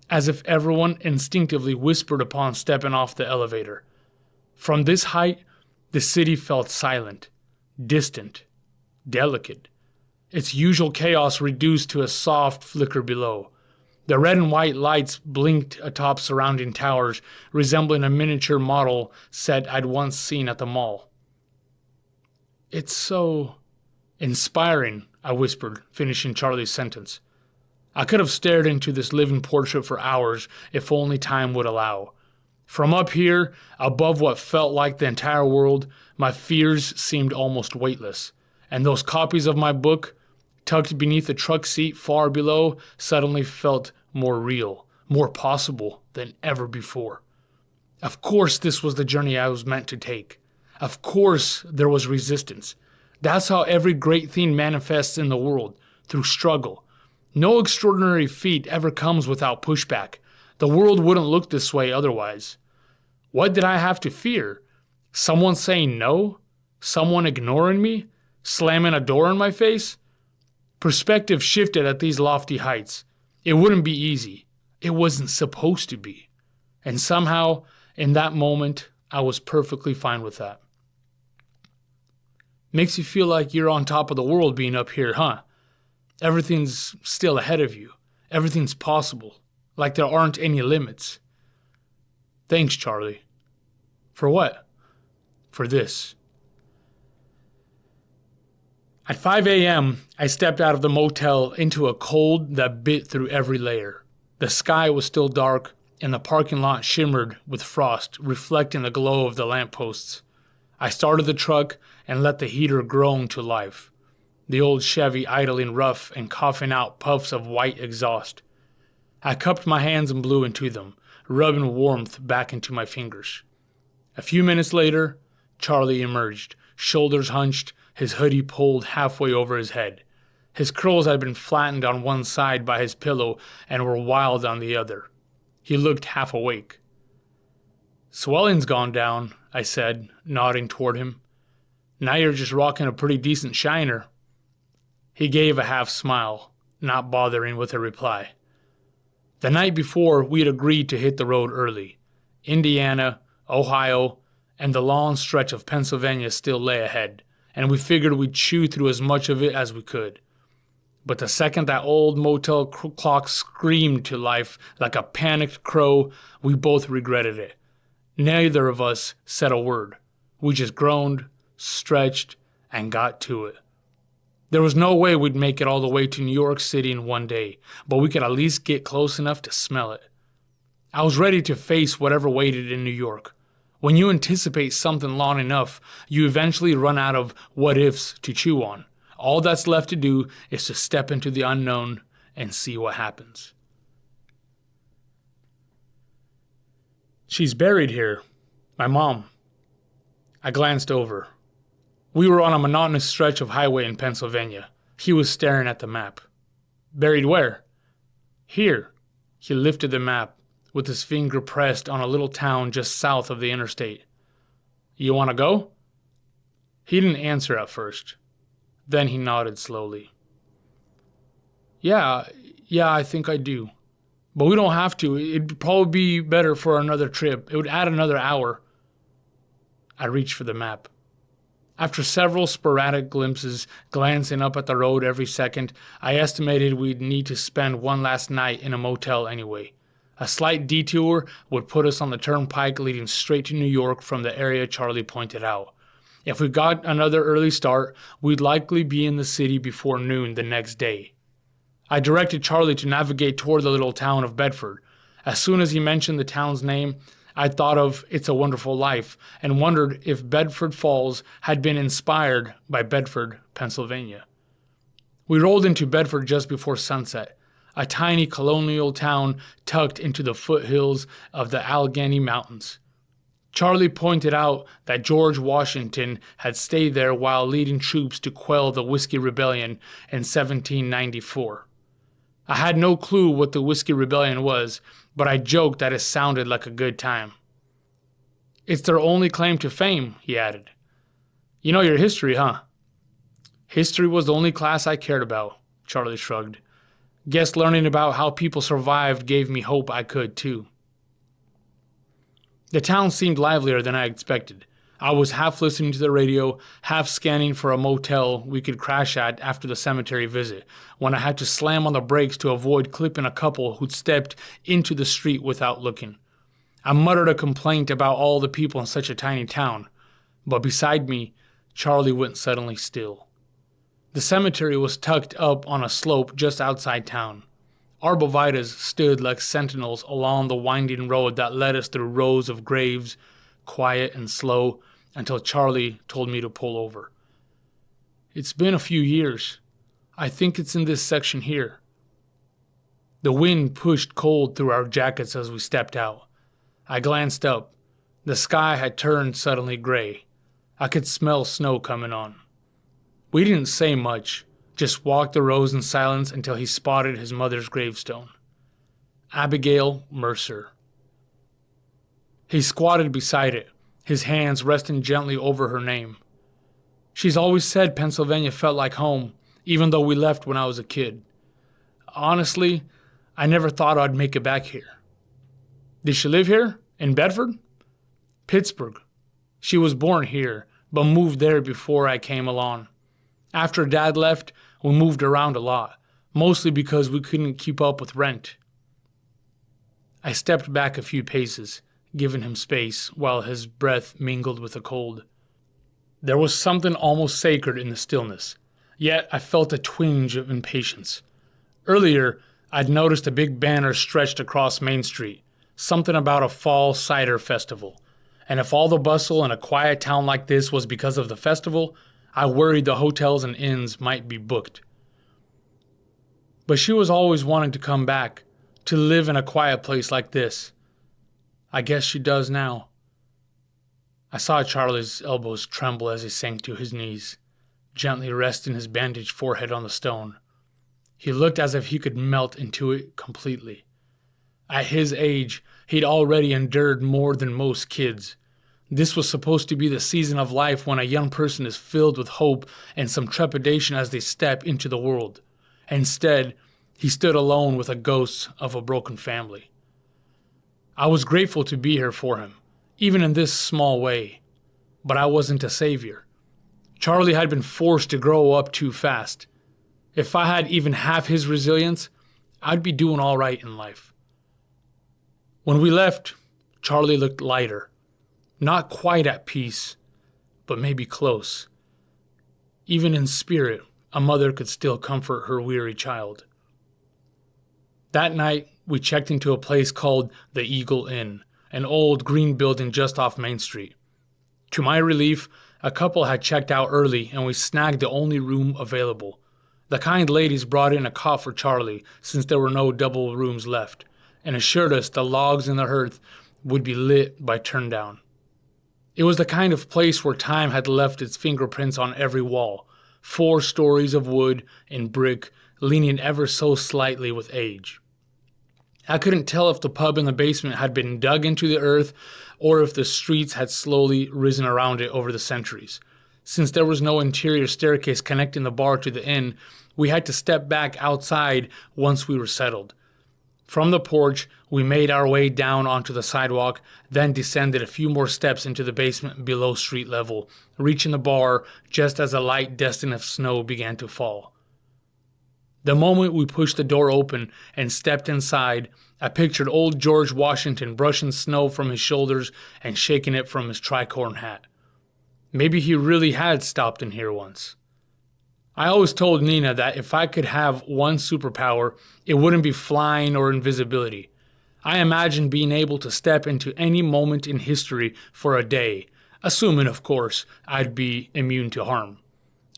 as if everyone instinctively whispered upon stepping off the elevator. From this height, the city felt silent, distant, delicate, its usual chaos reduced to a soft flicker below. The red and white lights blinked atop surrounding towers, resembling a miniature model set I'd once seen at the mall. It's so inspiring, I whispered, finishing Charlie's sentence. I could have stared into this living portrait for hours if only time would allow. From up here, above what felt like the entire world, my fears seemed almost weightless, and those copies of my book, tucked beneath the truck seat far below, suddenly felt more real, more possible than ever before. Of course this was the journey I was meant to take. Of course there was resistance. That's how every great thing manifests in the world, through struggle. No extraordinary feat ever comes without pushback. The world wouldn't look this way otherwise. What did I have to fear? Someone saying no? Someone ignoring me? Slamming a door in my face? Perspective shifted at these lofty heights. It wouldn't be easy. It wasn't supposed to be. And somehow, in that moment, I was perfectly fine with that. Makes you feel like you're on top of the world being up here, huh? Everything's still ahead of you. Everything's possible. Like there aren't any limits. Thanks, Charlie. For what? For this. At 5 a.m., I stepped out of the motel into a cold that bit through every layer. The sky was still dark, and the parking lot shimmered with frost, reflecting the glow of the lampposts. I started the truck and let the heater groan to life, the old Chevy idling rough and coughing out puffs of white exhaust. I cupped my hands and blew into them, rubbing warmth back into my fingers. A few minutes later, Charlie emerged, shoulders hunched, his hoodie pulled halfway over his head. His curls had been flattened on one side by his pillow and were wild on the other. He looked half awake. Swelling's gone down, I said, nodding toward him. Now you're just rocking a pretty decent shiner. He gave a half smile, not bothering with a reply. The night before, we'd agreed to hit the road early. Indiana, Ohio, and the long stretch of Pennsylvania still lay ahead, and we figured we'd chew through as much of it as we could. But the second that old motel clock screamed to life like a panicked crow, we both regretted it. Neither of us said a word. We just groaned, stretched, and got to it. There was no way we'd make it all the way to New York City in one day, but we could at least get close enough to smell it. I was ready to face whatever waited in New York. When you anticipate something long enough, you eventually run out of what-ifs to chew on. All that's left to do is to step into the unknown and see what happens. She's buried here. My mom. I glanced over. We were on a monotonous stretch of highway in Pennsylvania. He was staring at the map. Buried where? Here. He lifted the map, with his finger pressed on a little town just south of the interstate. You want to go? He didn't answer at first. Then he nodded slowly. Yeah, I think I do. But we don't have to. It'd probably be better for another trip. It would add another hour. I reached for the map. After several sporadic glimpses, glancing up at the road every second, I estimated we'd need to spend one last night in a motel anyway. A slight detour would put us on the turnpike leading straight to New York from the area Charlie pointed out. If we got another early start, we'd likely be in the city before noon the next day. I directed Charlie to navigate toward the little town of Bedford. As soon as he mentioned the town's name, I thought of It's a Wonderful Life and wondered if Bedford Falls had been inspired by Bedford, Pennsylvania. We rolled into Bedford just before sunset, a tiny colonial town tucked into the foothills of the Allegheny Mountains. Charlie pointed out that George Washington had stayed there while leading troops to quell the Whiskey Rebellion in 1794. I had no clue what the Whiskey Rebellion was, but I joked that it sounded like a good time. It's their only claim to fame, he added. You know your history, huh? History was the only class I cared about, Charlie shrugged. Guess learning about how people survived gave me hope I could, too. The town seemed livelier than I expected. I was half listening to the radio, half scanning for a motel we could crash at after the cemetery visit, when I had to slam on the brakes to avoid clipping a couple who'd stepped into the street without looking. I muttered a complaint about all the people in such a tiny town, but beside me, Charlie went suddenly still. The cemetery was tucked up on a slope just outside town. Arbovitas stood like sentinels along the winding road that led us through rows of graves, quiet and slow, until Charlie told me to pull over. It's been a few years. I think it's in this section here. The wind pushed cold through our jackets as we stepped out. I glanced up. The sky had turned suddenly gray. I could smell snow coming on. We didn't say much, just walked the rows in silence until he spotted his mother's gravestone. Abigail Mercer. He squatted beside it, his hands resting gently over her name. She's always said Pennsylvania felt like home, even though we left when I was a kid. Honestly, I never thought I'd make it back here. Did she live here? In Bedford? Pittsburgh. She was born here, but moved there before I came along. After Dad left, we moved around a lot, mostly because we couldn't keep up with rent. I stepped back a few paces, giving him space while his breath mingled with the cold. There was something almost sacred in the stillness, yet I felt a twinge of impatience. Earlier, I'd noticed a big banner stretched across Main Street, something about a fall cider festival. And if all the bustle in a quiet town like this was because of the festival, I worried the hotels and inns might be booked. But she was always wanting to come back, to live in a quiet place like this. I guess she does now. I saw Charlie's elbows tremble as he sank to his knees, gently resting his bandaged forehead on the stone. He looked as if he could melt into it completely. At his age, he'd already endured more than most kids. This was supposed to be the season of life when a young person is filled with hope and some trepidation as they step into the world. Instead, he stood alone with a ghost of a broken family. I was grateful to be here for him, even in this small way. But I wasn't a savior. Charlie had been forced to grow up too fast. If I had even half his resilience, I'd be doing all right in life. When we left, Charlie looked lighter. Not quite at peace, but maybe close. Even in spirit, a mother could still comfort her weary child. That night, we checked into a place called the Eagle Inn, an old green building just off Main Street. To my relief, a couple had checked out early and we snagged the only room available. The kind ladies brought in a cot for Charlie since there were no double rooms left, and assured us the logs in the hearth would be lit by turndown. It was the kind of place where time had left its fingerprints on every wall, 4 stories of wood and brick leaning ever so slightly with age. I couldn't tell if the pub in the basement had been dug into the earth or if the streets had slowly risen around it over the centuries. Since there was no interior staircase connecting the bar to the inn, we had to step back outside once we were settled. From the porch, we made our way down onto the sidewalk, then descended a few more steps into the basement below street level, reaching the bar just as a light dusting of snow began to fall. The moment we pushed the door open and stepped inside, I pictured old George Washington brushing snow from his shoulders and shaking it from his tricorn hat. Maybe he really had stopped in here once. I always told Nina that if I could have one superpower, it wouldn't be flying or invisibility. I imagined being able to step into any moment in history for a day, assuming, of course, I'd be immune to harm.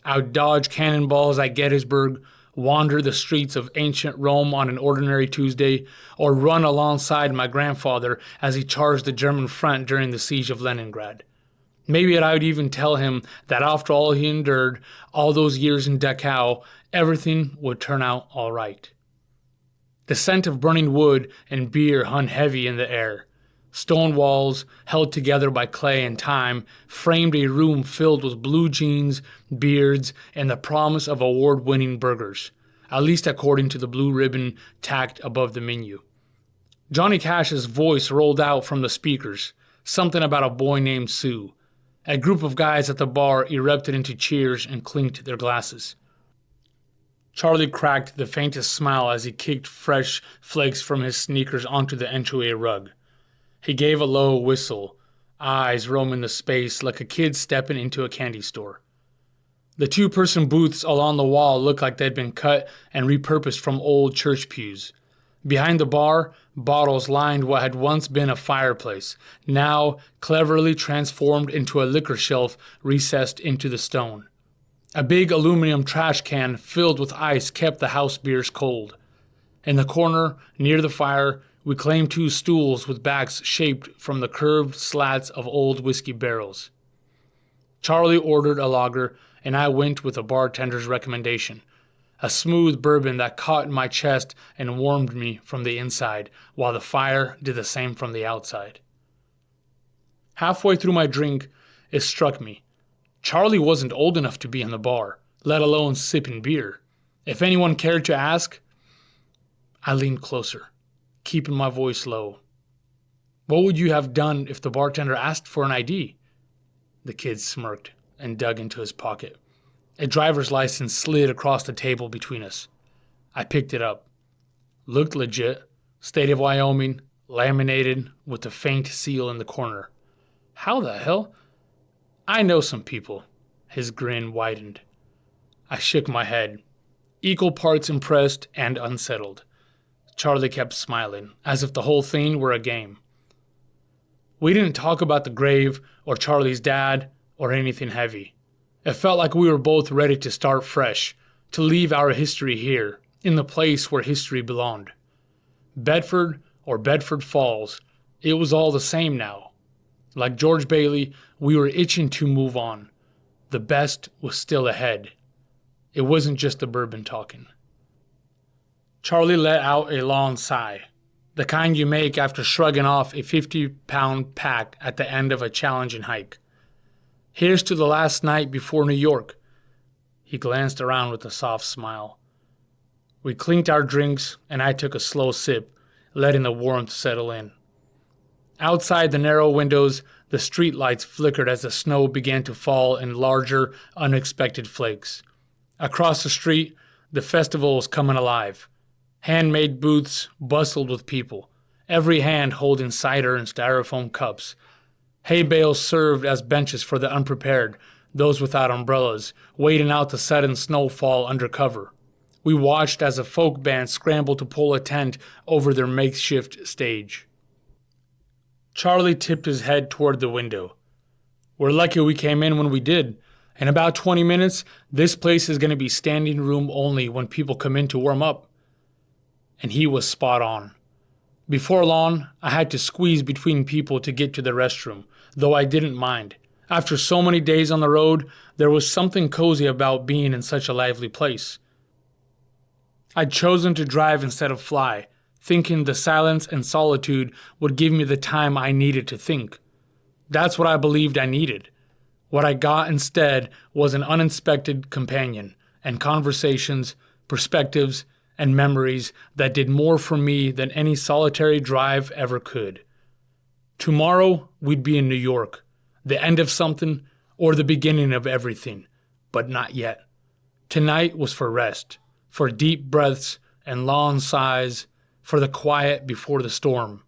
I'd dodge cannonballs at Gettysburg, wander the streets of ancient Rome on an ordinary Tuesday, or run alongside my grandfather as he charged the German front during the siege of Leningrad. Maybe I would even tell him that after all he endured, all those years in Dachau, everything would turn out all right. The scent of burning wood and beer hung heavy in the air. Stone walls, held together by clay and time, framed a room filled with blue jeans, beards, and the promise of award-winning burgers, at least according to the blue ribbon tacked above the menu. Johnny Cash's voice rolled out from the speakers, something about a boy named Sue. A group of guys at the bar erupted into cheers and clinked their glasses. Charlie cracked the faintest smile as he kicked fresh flakes from his sneakers onto the entryway rug. He gave a low whistle, eyes roaming the space like a kid stepping into a candy store. The two-person booths along the wall looked like they'd been cut and repurposed from old church pews. Behind the bar, bottles lined what had once been a fireplace, now cleverly transformed into a liquor shelf recessed into the stone. A big aluminum trash can filled with ice kept the house beers cold. In the corner, near the fire, we claimed two stools with backs shaped from the curved slats of old whiskey barrels. Charlie ordered a lager, and I went with the bartender's recommendation. A smooth bourbon that caught in my chest and warmed me from the inside, while the fire did the same from the outside. Halfway through my drink, it struck me. Charlie wasn't old enough to be in the bar, let alone sipping beer. If anyone cared to ask, I leaned closer, keeping my voice low. What would you have done if the bartender asked for an ID? The kid smirked and dug into his pocket. A driver's license slid across the table between us. I picked it up. Looked legit. State of Wyoming, laminated with a faint seal in the corner. How the hell? I know some people. His grin widened. I shook my head, equal parts impressed and unsettled. Charlie kept smiling, as if the whole thing were a game. We didn't talk about the grave or Charlie's dad or anything heavy. It felt like we were both ready to start fresh, to leave our history here, in the place where history belonged. Bedford or Bedford Falls, it was all the same now. Like George Bailey, we were itching to move on. The best was still ahead. It wasn't just the bourbon talking. Charlie let out a long sigh, the kind you make after shrugging off a 50-pound pack at the end of a challenging hike. Here's to the last night before New York. He glanced around with a soft smile. We clinked our drinks, and I took a slow sip, letting the warmth settle in. Outside the narrow windows, the street lights flickered as the snow began to fall in larger, unexpected flakes. Across the street, the festival was coming alive. Handmade booths bustled with people, every hand holding cider in styrofoam cups. Hay bales served as benches for the unprepared, those without umbrellas, waiting out the sudden snowfall under cover. We watched as a folk band scrambled to pull a tent over their makeshift stage. Charlie tipped his head toward the window. We're lucky we came in when we did. In about 20 minutes, this place is going to be standing room only when people come in to warm up. And he was spot on. Before long, I had to squeeze between people to get to the restroom, though I didn't mind. After so many days on the road, there was something cozy about being in such a lively place. I'd chosen to drive instead of fly, thinking the silence and solitude would give me the time I needed to think. That's what I believed I needed. What I got instead was an uninspected companion, and conversations, perspectives, and memories that did more for me than any solitary drive ever could. Tomorrow, we'd be in New York, the end of something or the beginning of everything, but not yet. Tonight was for rest, for deep breaths and long sighs, for the quiet before the storm.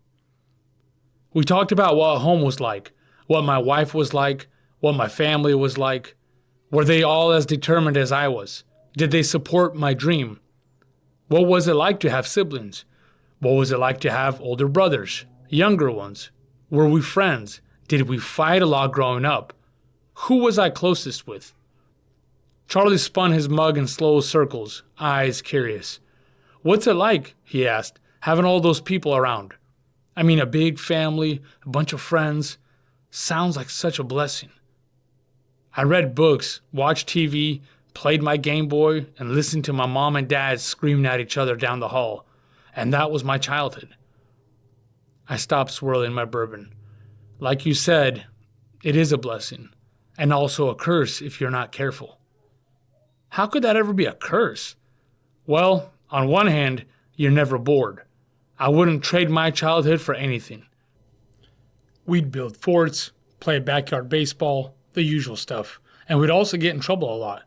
We talked about what home was like, what my wife was like, what my family was like. Were they all as determined as I was? Did they support my dream? What was it like to have siblings? What was it like to have older brothers, younger ones? Were we friends? Did we fight a lot growing up? Who was I closest with? Charlie spun his mug in slow circles, eyes curious. What's it like, he asked, having all those people around? I mean, a big family, a bunch of friends. Sounds like such a blessing. I read books, watched TV, played my Game Boy, and listened to my mom and dad screaming at each other down the hall. And that was my childhood. I stopped swirling my bourbon. Like you said, it is a blessing, and also a curse if you're not careful. How could that ever be a curse? Well, on one hand, you're never bored. I wouldn't trade my childhood for anything. We'd build forts, play backyard baseball, the usual stuff, and we'd also get in trouble a lot.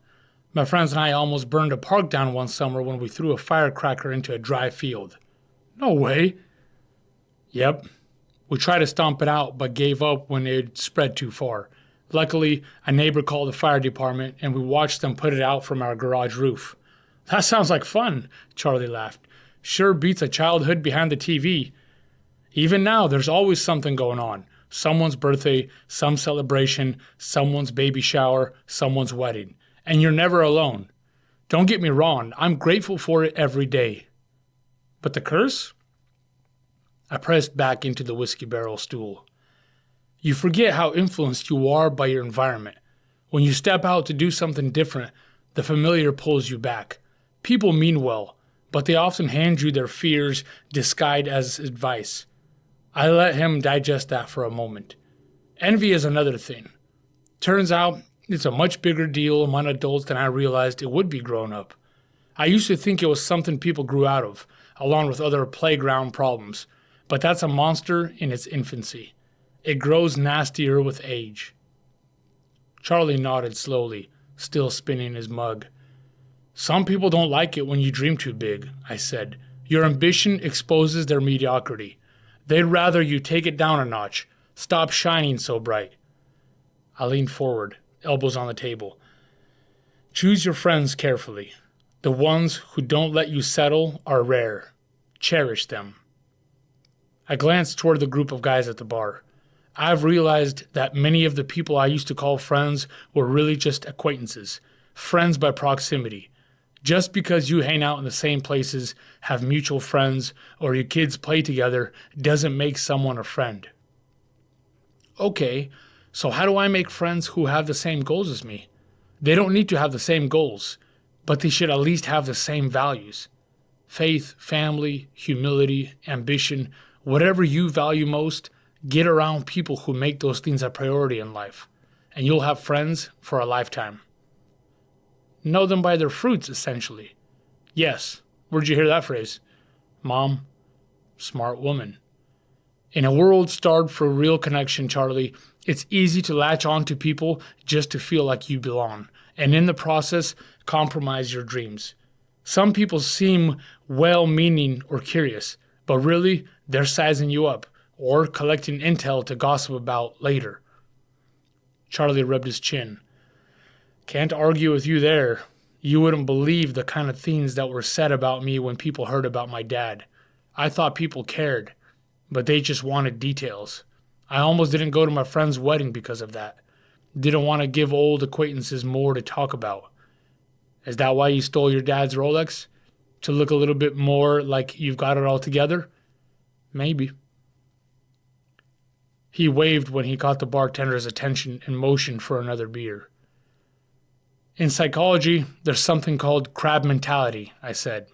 My friends and I almost burned a park down one summer when we threw a firecracker into a dry field. No way. Yep. We tried to stomp it out, but gave up when it spread too far. Luckily, a neighbor called the fire department, and we watched them put it out from our garage roof. That sounds like fun, Charlie laughed. Sure beats a childhood behind the TV. Even now, there's always something going on. Someone's birthday, some celebration, someone's baby shower, someone's wedding. And you're never alone. Don't get me wrong, I'm grateful for it every day. But the curse? I pressed back into the whiskey barrel stool. You forget how influenced you are by your environment. When you step out to do something different, the familiar pulls you back. People mean well, but they often hand you their fears disguised as advice. I let him digest that for a moment. Envy is another thing. Turns out, it's a much bigger deal among adults than I realized it would be growing up. I used to think it was something people grew out of, along with other playground problems, but that's a monster in its infancy. It grows nastier with age. Charlie nodded slowly, still spinning his mug. Some people don't like it when you dream too big, I said. Your ambition exposes their mediocrity. They'd rather you take it down a notch. Stop shining so bright. I leaned forward, elbows on the table. Choose your friends carefully. The ones who don't let you settle are rare. Cherish them. I glanced toward the group of guys at the bar. I've realized that many of the people I used to call friends were really just acquaintances, friends by proximity. Just because you hang out in the same places, have mutual friends, or your kids play together doesn't make someone a friend. Okay, so how do I make friends who have the same goals as me? They don't need to have the same goals, but they should at least have the same values. Faith, family, humility, ambition, whatever you value most, get around people who make those things a priority in life, and you'll have friends for a lifetime. Know them by their fruits, essentially. Yes, where'd you hear that phrase? Mom, smart woman. In a world starved for real connection, Charlie, it's easy to latch on to people just to feel like you belong, and in the process, compromise your dreams. Some people seem well-meaning or curious, but really, they're sizing you up, or collecting intel to gossip about later. Charlie rubbed his chin. Can't argue with you there. You wouldn't believe the kind of things that were said about me when people heard about my dad. I thought people cared, but they just wanted details. I almost didn't go to my friend's wedding because of that. Didn't want to give old acquaintances more to talk about. Is that why you stole your dad's Rolex? To look a little bit more like you've got it all together? Maybe. He waved when he caught the bartender's attention and motioned for another beer. In psychology, there's something called crab mentality, I said.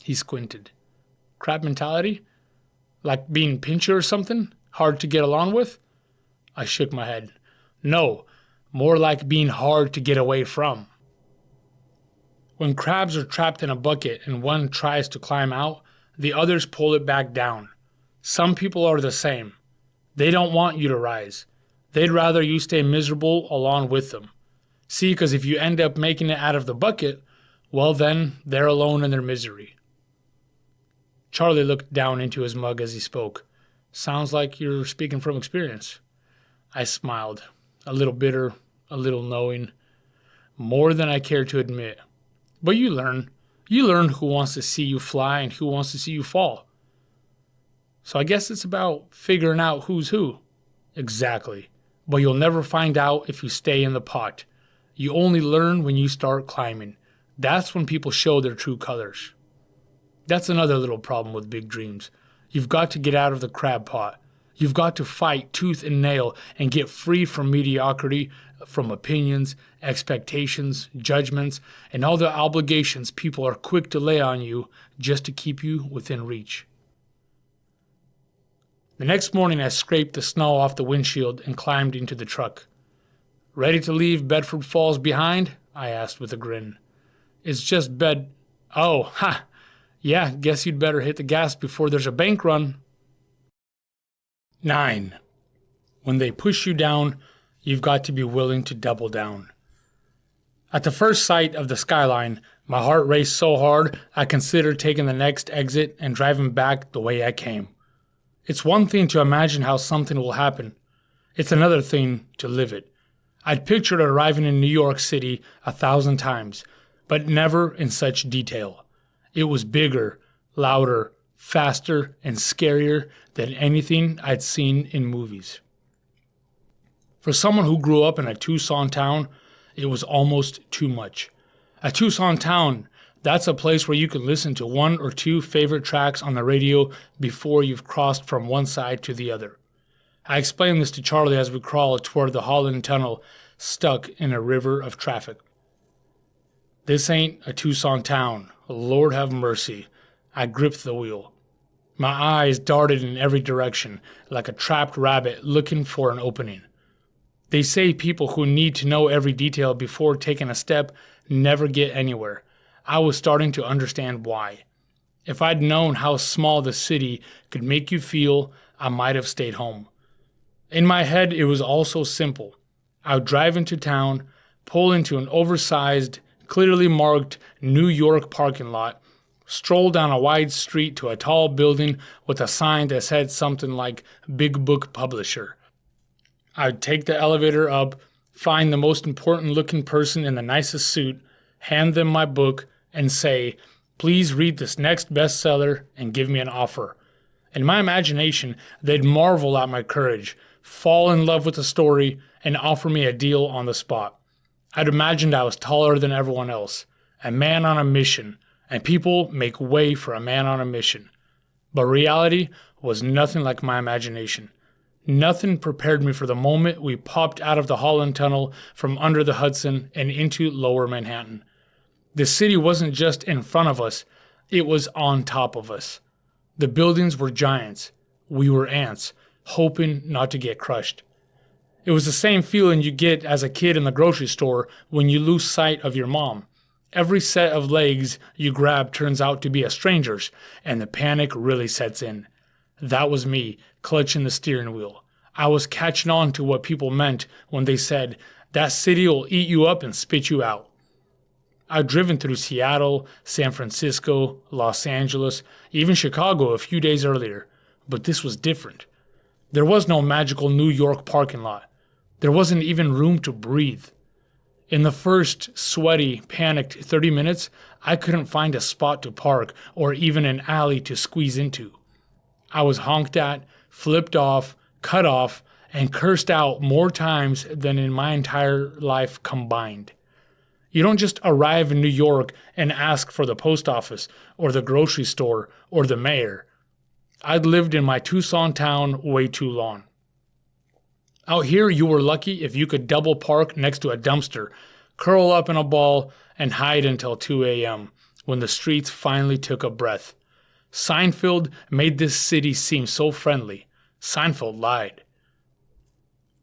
He squinted. Crab mentality? Like being pinchy or something? Hard to get along with? I shook my head. No, more like being hard to get away from. When crabs are trapped in a bucket and one tries to climb out, the others pull it back down. Some people are the same. They don't want you to rise. They'd rather you stay miserable along with them. See, because if you end up making it out of the bucket, well then, they're alone in their misery. Charlie looked down into his mug as he spoke. Sounds like you're speaking from experience. I smiled, a little bitter, a little knowing, more than I care to admit. But you learn. You learn who wants to see you fly and who wants to see you fall. So I guess it's about figuring out who's who. Exactly. But you'll never find out if you stay in the pot. You only learn when you start climbing. That's when people show their true colors. That's another little problem with big dreams. You've got to get out of the crab pot. You've got to fight tooth and nail and get free from mediocrity, from opinions, expectations, judgments, and all the obligations people are quick to lay on you just to keep you within reach. The next morning I scraped the snow off the windshield and climbed into the truck. Ready to leave Bedford Falls behind? I asked with a grin. It's just Oh, ha! Yeah, guess you'd better hit the gas before there's a bank run. 9. When they push you down, you've got to be willing to double down. At the first sight of the skyline, my heart raced so hard I considered taking the next exit and driving back the way I came. It's one thing to imagine how something will happen. It's another thing to live it. I'd pictured arriving in New York City 1,000 times, but never in such detail. It was bigger, louder, faster, and scarier than anything I'd seen in movies. For someone who grew up in a Tucson town, it was almost too much. A Tucson town, that's a place where you can listen to one or two favorite tracks on the radio before you've crossed from one side to the other. I explained this to Charlie as we crawled toward the Holland Tunnel, stuck in a river of traffic. This ain't a Tucson town. Lord have mercy. I gripped the wheel. My eyes darted in every direction, like a trapped rabbit looking for an opening. They say people who need to know every detail before taking a step never get anywhere. I was starting to understand why. If I'd known how small the city could make you feel, I might have stayed home. In my head, it was all so simple. I would drive into town, pull into an oversized, clearly marked New York parking lot, stroll down a wide street to a tall building with a sign that said something like Big Book Publisher. I'd take the elevator up, find the most important looking person in the nicest suit, hand them my book, and say, please read this next bestseller and give me an offer. In my imagination, they'd marvel at my courage, fall in love with the story, and offer me a deal on the spot. I'd imagined I was taller than everyone else, a man on a mission, and people make way for a man on a mission. But reality was nothing like my imagination. Nothing prepared me for the moment we popped out of the Holland Tunnel from under the Hudson and into lower Manhattan. The city wasn't just in front of us, it was on top of us. The buildings were giants. We were ants, hoping not to get crushed. It was the same feeling you get as a kid in the grocery store when you lose sight of your mom. Every set of legs you grab turns out to be a stranger's, and the panic really sets in. That was me, clutching the steering wheel. I was catching on to what people meant when they said, that city will eat you up and spit you out. I'd driven through Seattle, San Francisco, Los Angeles, even Chicago a few days earlier, but this was different. There was no magical New York parking lot. There wasn't even room to breathe. In the first sweaty, panicked 30 minutes, I couldn't find a spot to park or even an alley to squeeze into. I was honked at, flipped off, cut off, and cursed out more times than in my entire life combined. You don't just arrive in New York and ask for the post office or the grocery store or the mayor. I'd lived in my Tucson town way too long. Out here, you were lucky if you could double park next to a dumpster, curl up in a ball, and hide until 2 a.m., when the streets finally took a breath. Seinfeld made this city seem so friendly. Seinfeld lied.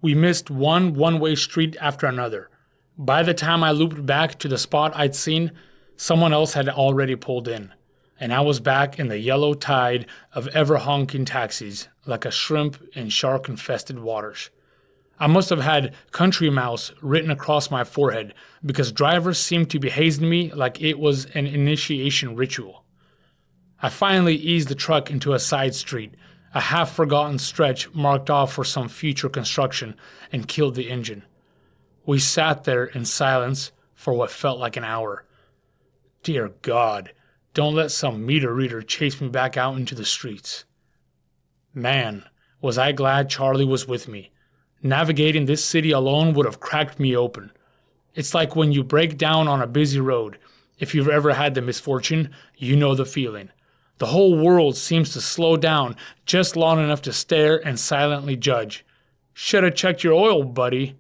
We missed one one-way street after another. By the time I looped back to the spot I'd seen, Someone else had already pulled in, and I was back in the yellow tide of ever-honking taxis like a shrimp in shark-infested waters. I must have had country mouse written across my forehead because drivers seemed to be hazing me like it was an initiation ritual. I finally eased the truck into a side street, a half-forgotten stretch marked off for some future construction, and killed the engine. We sat there in silence for what felt like an hour. Dear God, don't let some meter reader chase me back out into the streets. Man, was I glad Charlie was with me. Navigating this city alone would have cracked me open. It's like when you break down on a busy road. If you've ever had the misfortune, you know the feeling. The whole world seems to slow down just long enough to stare and silently judge. Should have checked your oil, buddy.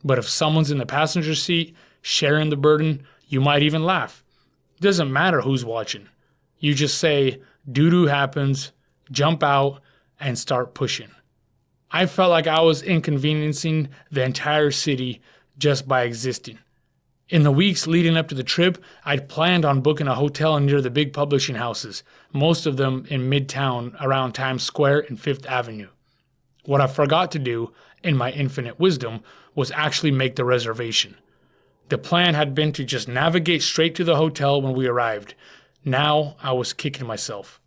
But if someone's in the passenger seat, sharing the burden, you might even laugh. It doesn't matter who's watching. You just say, doo-doo happens, jump out, and start pushing. I felt like I was inconveniencing the entire city just by existing. In the weeks leading up to the trip, I'd planned on booking a hotel near the big publishing houses, most of them in Midtown around Times Square and Fifth Avenue. What I forgot to do, in my infinite wisdom, was actually make the reservation. The plan had been to just navigate straight to the hotel when we arrived. Now I was kicking myself.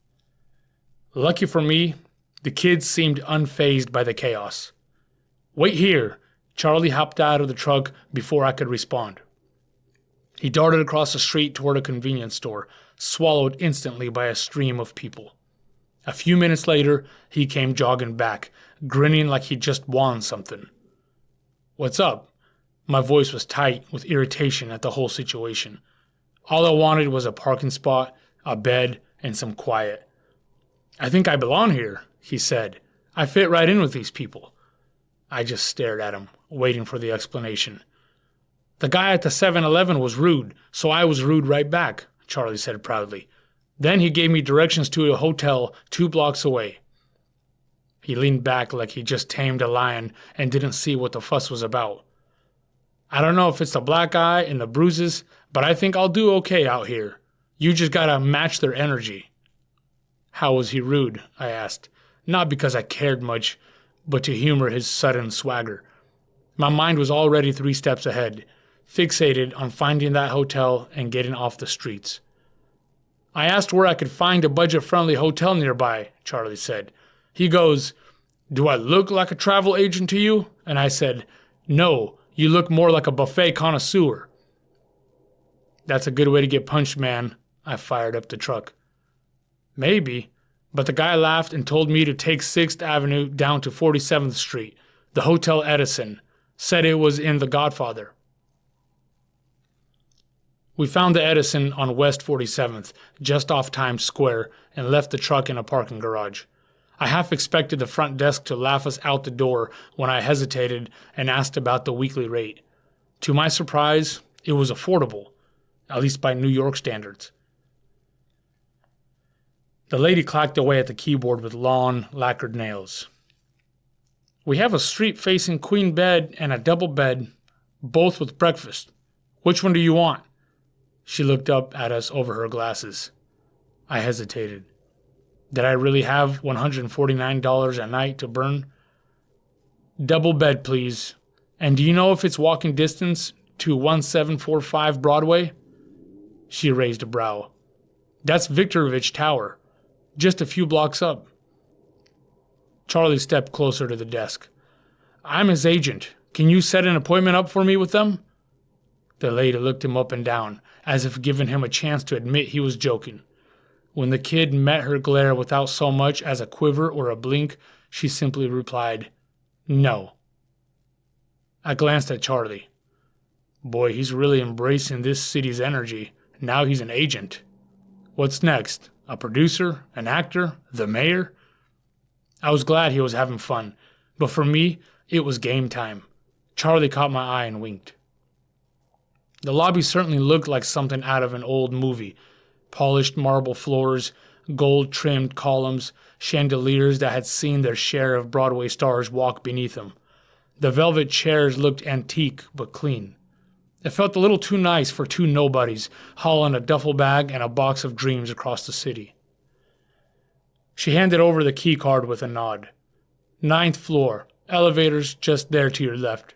Lucky for me, the kids seemed unfazed by the chaos. Wait here. Charlie hopped out of the truck before I could respond. He darted across the street toward a convenience store, swallowed instantly by a stream of people. A few minutes later, he came jogging back, grinning like he'd just won something. What's up? My voice was tight with irritation at the whole situation. All I wanted was a parking spot, a bed, and some quiet. I think I belong here, he said. I fit right in with these people. I just stared at him, waiting for the explanation. The guy at the 7-Eleven was rude, so I was rude right back, Charlie said proudly. Then he gave me directions to a hotel 2 blocks away. He leaned back like he just tamed a lion and didn't see what the fuss was about. I don't know if it's the black eye and the bruises, but I think I'll do okay out here. You just gotta match their energy. How was he rude? I asked, not because I cared much, but to humor his sudden swagger. My mind was already 3 steps ahead, fixated on finding that hotel and getting off the streets. I asked where I could find a budget-friendly hotel nearby, Charlie said. He goes, "Do I look like a travel agent to you?" And I said, "No, you look more like a buffet connoisseur." That's a good way to get punched, man. I fired up the truck. Maybe, but the guy laughed and told me to take 6th Avenue down to 47th Street, the Hotel Edison. Said it was in The Godfather. We found the Edison on West 47th, just off Times Square, and left the truck in a parking garage. I half expected the front desk to laugh us out the door when I hesitated and asked about the weekly rate. To my surprise, it was affordable, at least by New York standards. The lady clacked away at the keyboard with long, lacquered nails. We have a street-facing queen bed and a double bed, both with breakfast. Which one do you want? She looked up at us over her glasses. I hesitated. Did I really have $149 a night to burn? Double bed, please. And do you know if it's walking distance to 1745 Broadway? She raised a brow. That's Victorovich Tower, just a few blocks up. Charlie stepped closer to the desk. I'm his agent. Can you set an appointment up for me with them? The lady looked him up and down, as if giving him a chance to admit he was joking. When the kid met her glare without so much as a quiver or a blink, she simply replied, "No." I glanced at Charlie. Boy, he's really embracing this city's energy. Now he's an agent. What's next? A producer? An actor? The mayor? I was glad he was having fun, but for me, it was game time. Charlie caught my eye and winked. The lobby certainly looked like something out of an old movie. Polished marble floors, gold-trimmed columns, chandeliers that had seen their share of Broadway stars walk beneath them. The velvet chairs looked antique but clean. It felt a little too nice for two nobodies hauling a duffel bag and a box of dreams across the city. She handed over the key card with a nod. 9th floor, elevators just there to your left.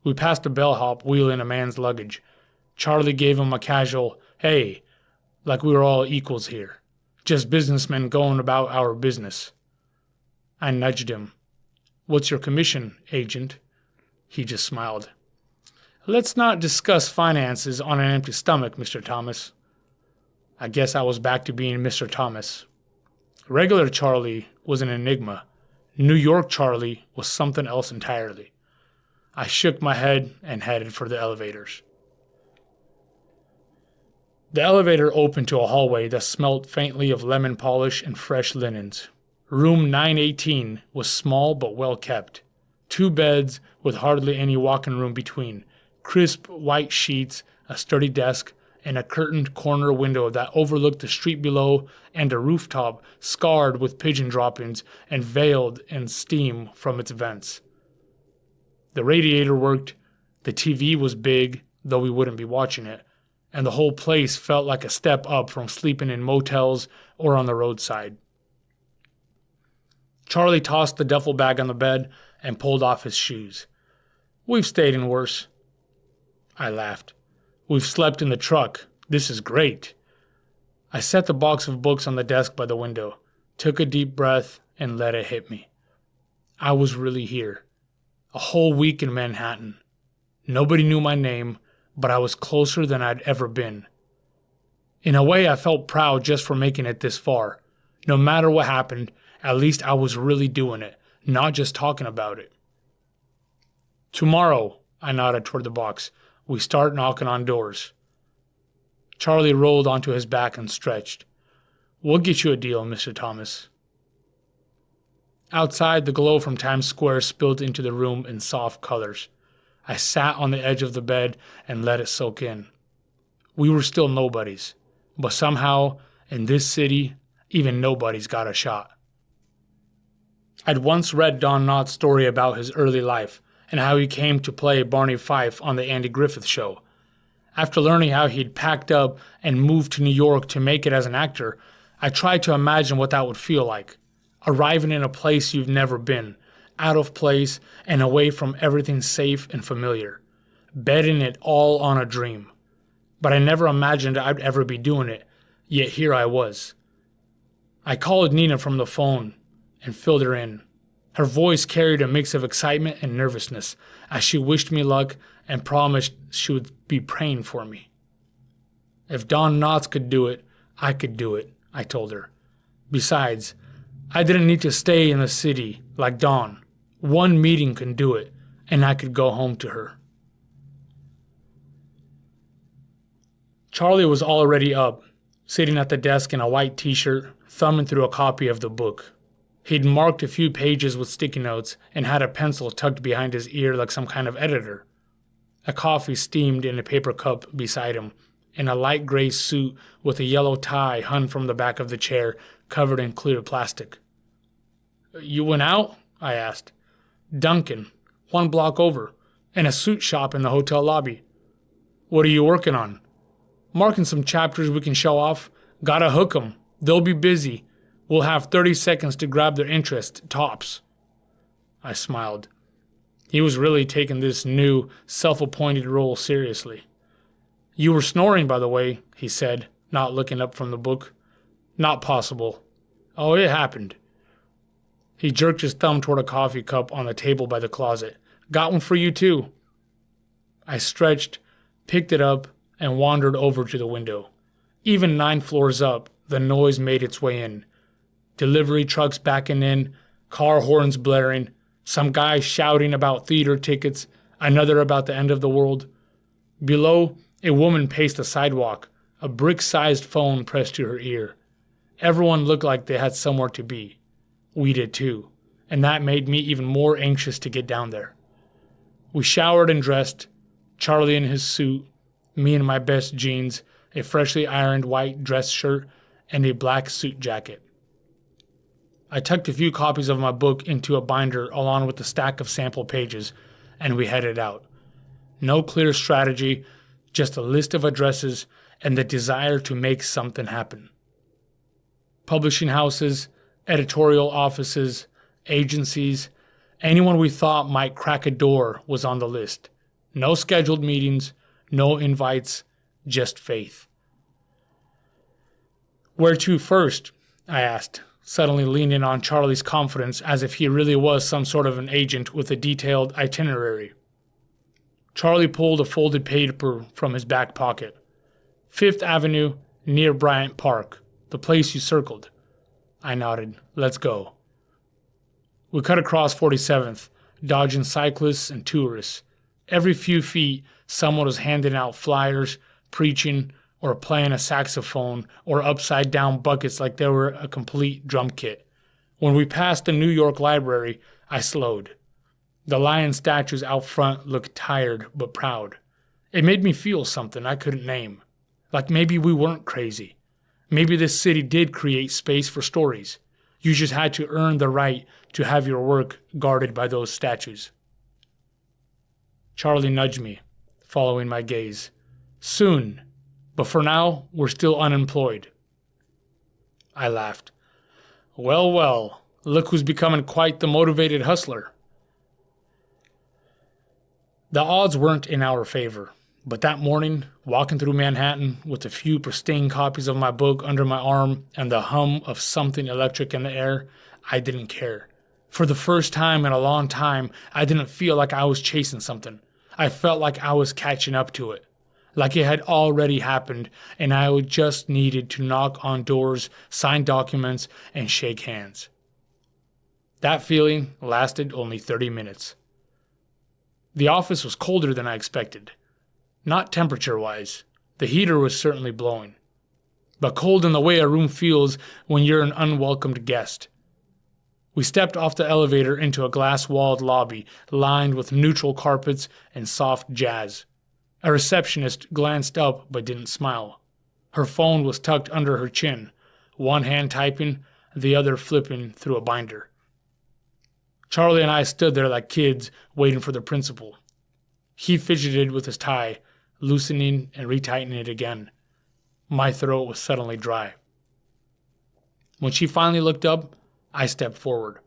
We passed a bellhop wheeling a man's luggage. Charlie gave him a casual, "Hey," like we were all equals here. Just businessmen going about our business. I nudged him. "What's your commission, agent?" He just smiled. "Let's not discuss finances on an empty stomach, Mr. Thomas." I guess I was back to being Mr. Thomas. Regular Charlie was an enigma. New York Charlie was something else entirely. I shook my head and headed for the elevators. The elevator opened to a hallway that smelled faintly of lemon polish and fresh linens. Room 918 was small but well kept. 2 beds with hardly any walk-in room between, crisp white sheets, a sturdy desk, and a curtained corner window that overlooked the street below and a rooftop scarred with pigeon droppings and veiled in steam from its vents. The radiator worked, the TV was big, though we wouldn't be watching it, and the whole place felt like a step up from sleeping in motels or on the roadside. Charlie tossed the duffel bag on the bed and pulled off his shoes. "We've stayed in worse." I laughed. "We've slept in the truck. This is great." I set the box of books on the desk by the window, took a deep breath, and let it hit me. I was really here. A whole week in Manhattan. Nobody knew my name, but I was closer than I'd ever been. In a way, I felt proud just for making it this far. No matter what happened, at least I was really doing it, not just talking about it. "Tomorrow," I nodded toward the box, "we start knocking on doors." Charlie rolled onto his back and stretched. "We'll get you a deal, Mr. Thomas." Outside, the glow from Times Square spilled into the room in soft colors. I sat on the edge of the bed and let it soak in. We were still nobodies, but somehow, in this city, even nobodies got a shot. I'd once read Don Knotts' story about his early life and how he came to play Barney Fife on the Andy Griffith Show. After learning how he'd packed up and moved to New York to make it as an actor, I tried to imagine what that would feel like. Arriving in a place you've never been, out of place and away from everything safe and familiar. Betting it all on a dream. But I never imagined I'd ever be doing it, yet here I was. I called Nina from the phone and filled her in. Her voice carried a mix of excitement and nervousness as she wished me luck and promised she would be praying for me. If Don Knotts could do it, I could do it, I told her. Besides, I didn't need to stay in the city like Don. One meeting can do it, and I could go home to her. Charlie was already up, sitting at the desk in a white t-shirt, thumbing through a copy of the book. He'd marked a few pages with sticky notes and had a pencil tucked behind his ear like some kind of editor. A coffee steamed in a paper cup beside him, and a light gray suit with a yellow tie hung from the back of the chair, covered in clear plastic. "You went out?" I asked. "Duncan, 1 block over, and a suit shop in the hotel lobby." "What are you working on?" "Marking some chapters we can show off. Gotta hook 'em. They'll be busy. We'll have 30 seconds to grab their interest, tops." I smiled. He was really taking this new, self-appointed role seriously. "You were snoring, by the way," he said, not looking up from the book. "Not possible." "Oh, it happened." He jerked his thumb toward a coffee cup on the table by the closet. "Got one for you, too." I stretched, picked it up, and wandered over to the window. Even 9 floors up, the noise made its way in. Delivery trucks backing in, car horns blaring, some guy shouting about theater tickets, another about the end of the world. Below, a woman paced the sidewalk, a brick-sized phone pressed to her ear. Everyone looked like they had somewhere to be. We did too, and that made me even more anxious to get down there. We showered and dressed, Charlie in his suit, me in my best jeans, a freshly ironed white dress shirt, and a black suit jacket. I tucked a few copies of my book into a binder along with a stack of sample pages, and we headed out. No clear strategy, just a list of addresses and the desire to make something happen. Publishing houses, editorial offices, agencies, anyone we thought might crack a door was on the list. No scheduled meetings, no invites, just faith. "Where to first?" I asked, suddenly leaning on Charlie's confidence as if he really was some sort of an agent with a detailed itinerary. Charlie pulled a folded paper from his back pocket. "Fifth Avenue, near Bryant Park, the place you circled." I nodded. "Let's go." We cut across 47th, dodging cyclists and tourists. Every few feet, someone was handing out flyers, preaching, or playing a saxophone, or upside-down buckets like they were a complete drum kit. When we passed the New York Library, I slowed. The lion statues out front looked tired but proud. It made me feel something I couldn't name. Like maybe we weren't crazy. Maybe this city did create space for stories. You just had to earn the right to have your work guarded by those statues. Charlie nudged me, following my gaze. "Soon. But for now, we're still unemployed." I laughed. Well, well, look who's becoming quite the motivated hustler." The odds weren't in our favor, but that morning, walking through Manhattan with a few pristine copies of my book under my arm and the hum of something electric in the air, I didn't care. For the first time in a long time, I didn't feel like I was chasing something. I felt like I was catching up to it. Like it had already happened, and I just needed to knock on doors, sign documents, and shake hands. That feeling lasted only 30 minutes. The office was colder than I expected. Not temperature-wise. The heater was certainly blowing. But cold in the way a room feels when you're an unwelcomed guest. We stepped off the elevator into a glass-walled lobby lined with neutral carpets and soft jazz. A receptionist glanced up but didn't smile. Her phone was tucked under her chin, one hand typing, the other flipping through a binder. Charlie and I stood there like kids waiting for the principal. He fidgeted with his tie, loosening and retightening it again. My throat was suddenly dry. When she finally looked up, I stepped forward.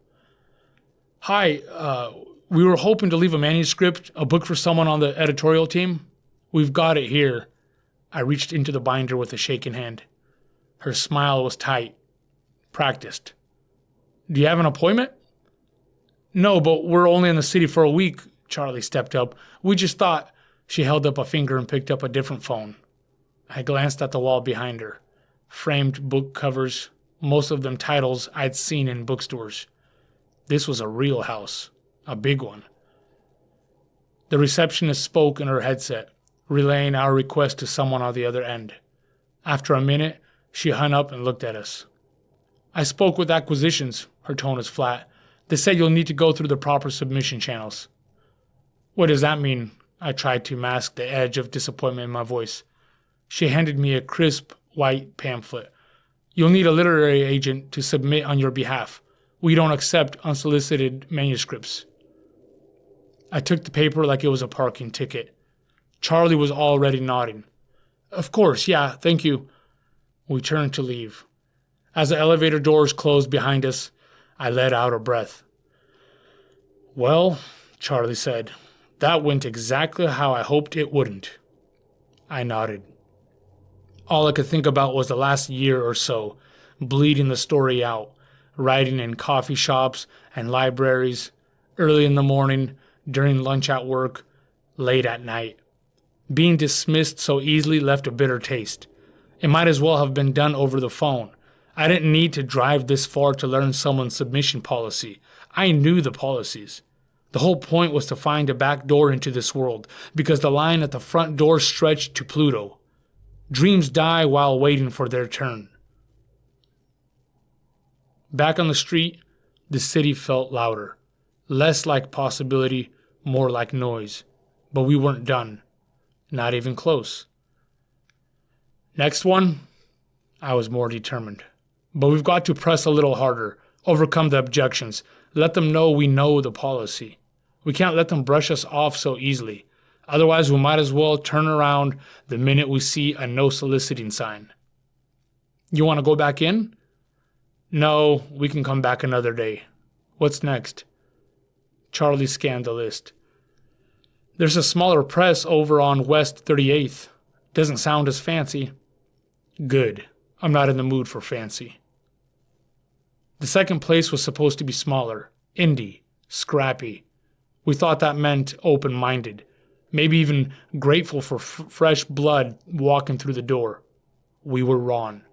"Hi, we were hoping to leave a manuscript, a book for someone on the editorial team. We've got it here." I reached into the binder with a shaking hand. Her smile was tight, practiced. "Do you have an appointment?" "No, but we're only in the city for a week." Charlie stepped up. "We just thought..." She held up a finger and picked up a different phone. I glanced at the wall behind her. Framed book covers, most of them titles I'd seen in bookstores. This was a real house, a big one. The receptionist spoke in her headset, relaying our request to someone on the other end. After a minute, she hung up and looked at us. "I spoke with acquisitions." Her tone was flat. "They said you'll need to go through the proper submission channels." "What does that mean?" I tried to mask the edge of disappointment in my voice. She handed me a crisp, white pamphlet. "You'll need a literary agent to submit on your behalf. We don't accept unsolicited manuscripts." I took the paper like it was a parking ticket. Charlie was already nodding. "Of course, yeah, thank you." We turned to leave. As the elevator doors closed behind us, I let out a breath. "Well," Charlie said, "that went exactly how I hoped it wouldn't." I nodded. All I could think about was the last year or so, bleeding the story out, writing in coffee shops and libraries, early in the morning, during lunch at work, late at night. Being dismissed so easily left a bitter taste. It might as well have been done over the phone. I didn't need to drive this far to learn someone's submission policy. I knew the policies. The whole point was to find a back door into this world, because the line at the front door stretched to Pluto. Dreams die while waiting for their turn. Back on the street, the city felt louder. Less like possibility, more like noise. But we weren't done. Not even close. "Next one?" I was more determined. "But we've got to press a little harder, overcome the objections, let them know we know the policy. We can't let them brush us off so easily. Otherwise, we might as well turn around the minute we see a no soliciting sign. You want to go back in? No, we can come back another day. What's next? Charlie scanned the list. There's a smaller press over on West 38th. Doesn't sound as fancy. Good. I'm not in the mood for fancy. The second place was supposed to be smaller. Indie. Scrappy. We thought that meant open-minded. Maybe even grateful for fresh blood walking through the door. We were wrong.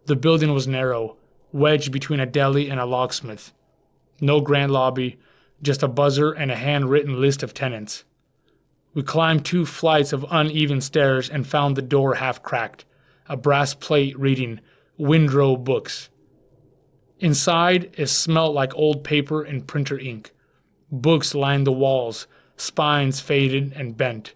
The building was narrow, wedged between a deli and a locksmith. No grand lobby, just a buzzer and a handwritten list of tenants. We climbed 2 flights of uneven stairs and found the door half cracked, a brass plate reading AUDIOBOOks. Inside, it smelled like old paper and printer ink. Books lined the walls, spines faded and bent.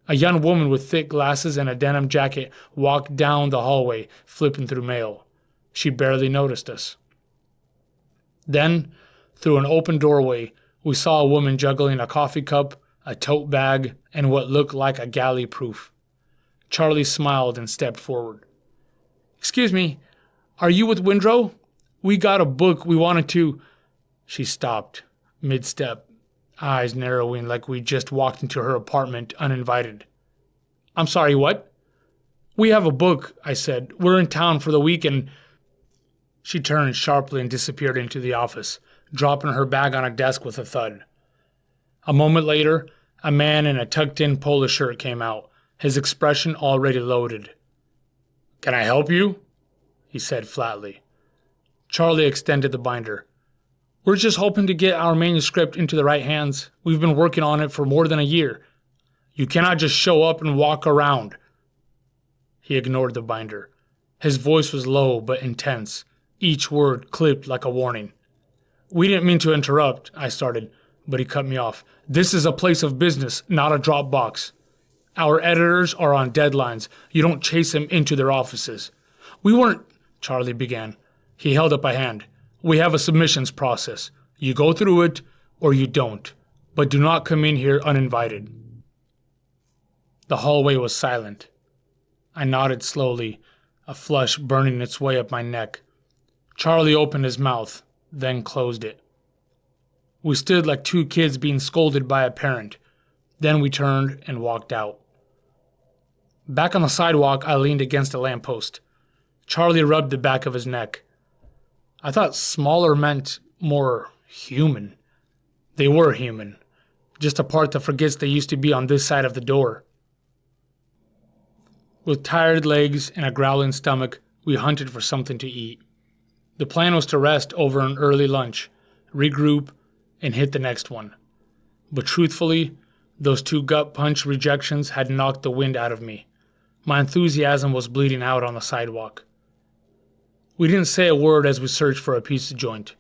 A young woman with thick glasses and a denim jacket walked down the hallway, flipping through mail. She barely noticed us. Then, through an open doorway, we saw a woman juggling a coffee cup, a tote bag, and what looked like a galley proof. Charlie smiled and stepped forward. Excuse me, are you with Windrow? We got a book we wanted to... She stopped, mid-step, eyes narrowing like we just walked into her apartment uninvited. I'm sorry, what? We have a book, I said. We're in town for the week and... She turned sharply and disappeared into the office, dropping her bag on a desk with a thud. A moment later, a man in a tucked-in polo shirt came out, his expression already loaded. Can I help you? He said flatly. Charlie extended the binder. We're just hoping to get our manuscript into the right hands. We've been working on it for more than a year. You cannot just show up and walk around. He ignored the binder. His voice was low but intense, each word clipped like a warning. We didn't mean to interrupt, I started, but he cut me off. This is a place of business, not a drop box. Our editors are on deadlines. You don't chase them into their offices. We weren't, Charlie began. He held up a hand. We have a submissions process. You go through it or you don't, but do not come in here uninvited. The hallway was silent. I nodded slowly, a flush burning its way up my neck. Charlie opened his mouth, then closed it. We stood like 2 kids being scolded by a parent. Then we turned and walked out. Back on the sidewalk, I leaned against a lamppost. Charlie rubbed the back of his neck. I thought smaller meant more human. They were human, just a part that forgets they used to be on this side of the door. With tired legs and a growling stomach, we hunted for something to eat. The plan was to rest over an early lunch, regroup, and hit the next one. But truthfully, those 2 gut punch rejections had knocked the wind out of me. My enthusiasm was bleeding out on the sidewalk. We didn't say a word as we searched for a pizza joint.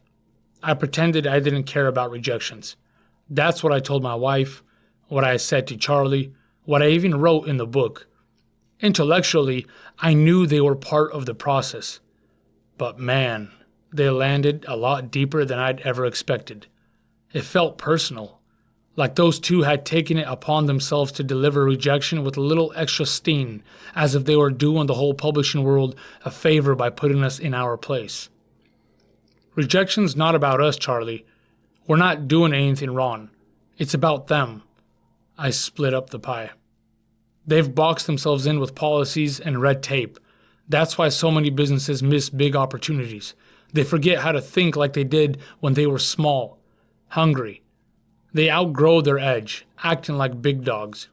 I pretended I didn't care about rejections. That's what I told my wife, what I said to Charlie, what I even wrote in the book. Intellectually, I knew they were part of the process. But man, they landed a lot deeper than I'd ever expected. It felt personal, like those 2 had taken it upon themselves to deliver rejection with a little extra sting, as if they were doing the whole publishing world a favor by putting us in our place. Rejection's not about us, Charlie. We're not doing anything wrong. It's about them. I split up the pie. They've boxed themselves in with policies and red tape. That's why so many businesses miss big opportunities. They forget how to think like they did when they were small, hungry. They outgrow their edge, acting like big dogs.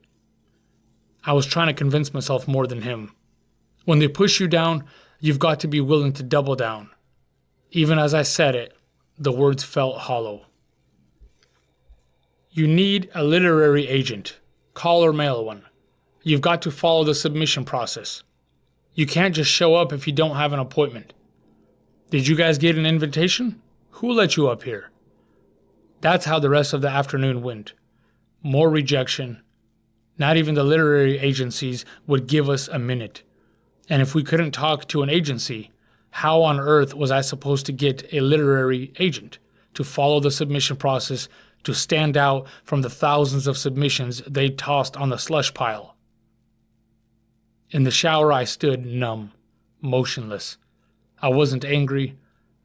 I was trying to convince myself more than him. When they push you down, you've got to be willing to double down. Even as I said it, the words felt hollow. You need a literary agent. Call or mail one. You've got to follow the submission process. You can't just show up if you don't have an appointment. Did you guys get an invitation? Who let you up here? That's how the rest of the afternoon went. More rejection. Not even the literary agencies would give us a minute. And if we couldn't talk to an agency, how on earth was I supposed to get a literary agent to follow the submission process to stand out from the thousands of submissions they tossed on the slush pile. In the shower I stood numb, motionless. I wasn't angry.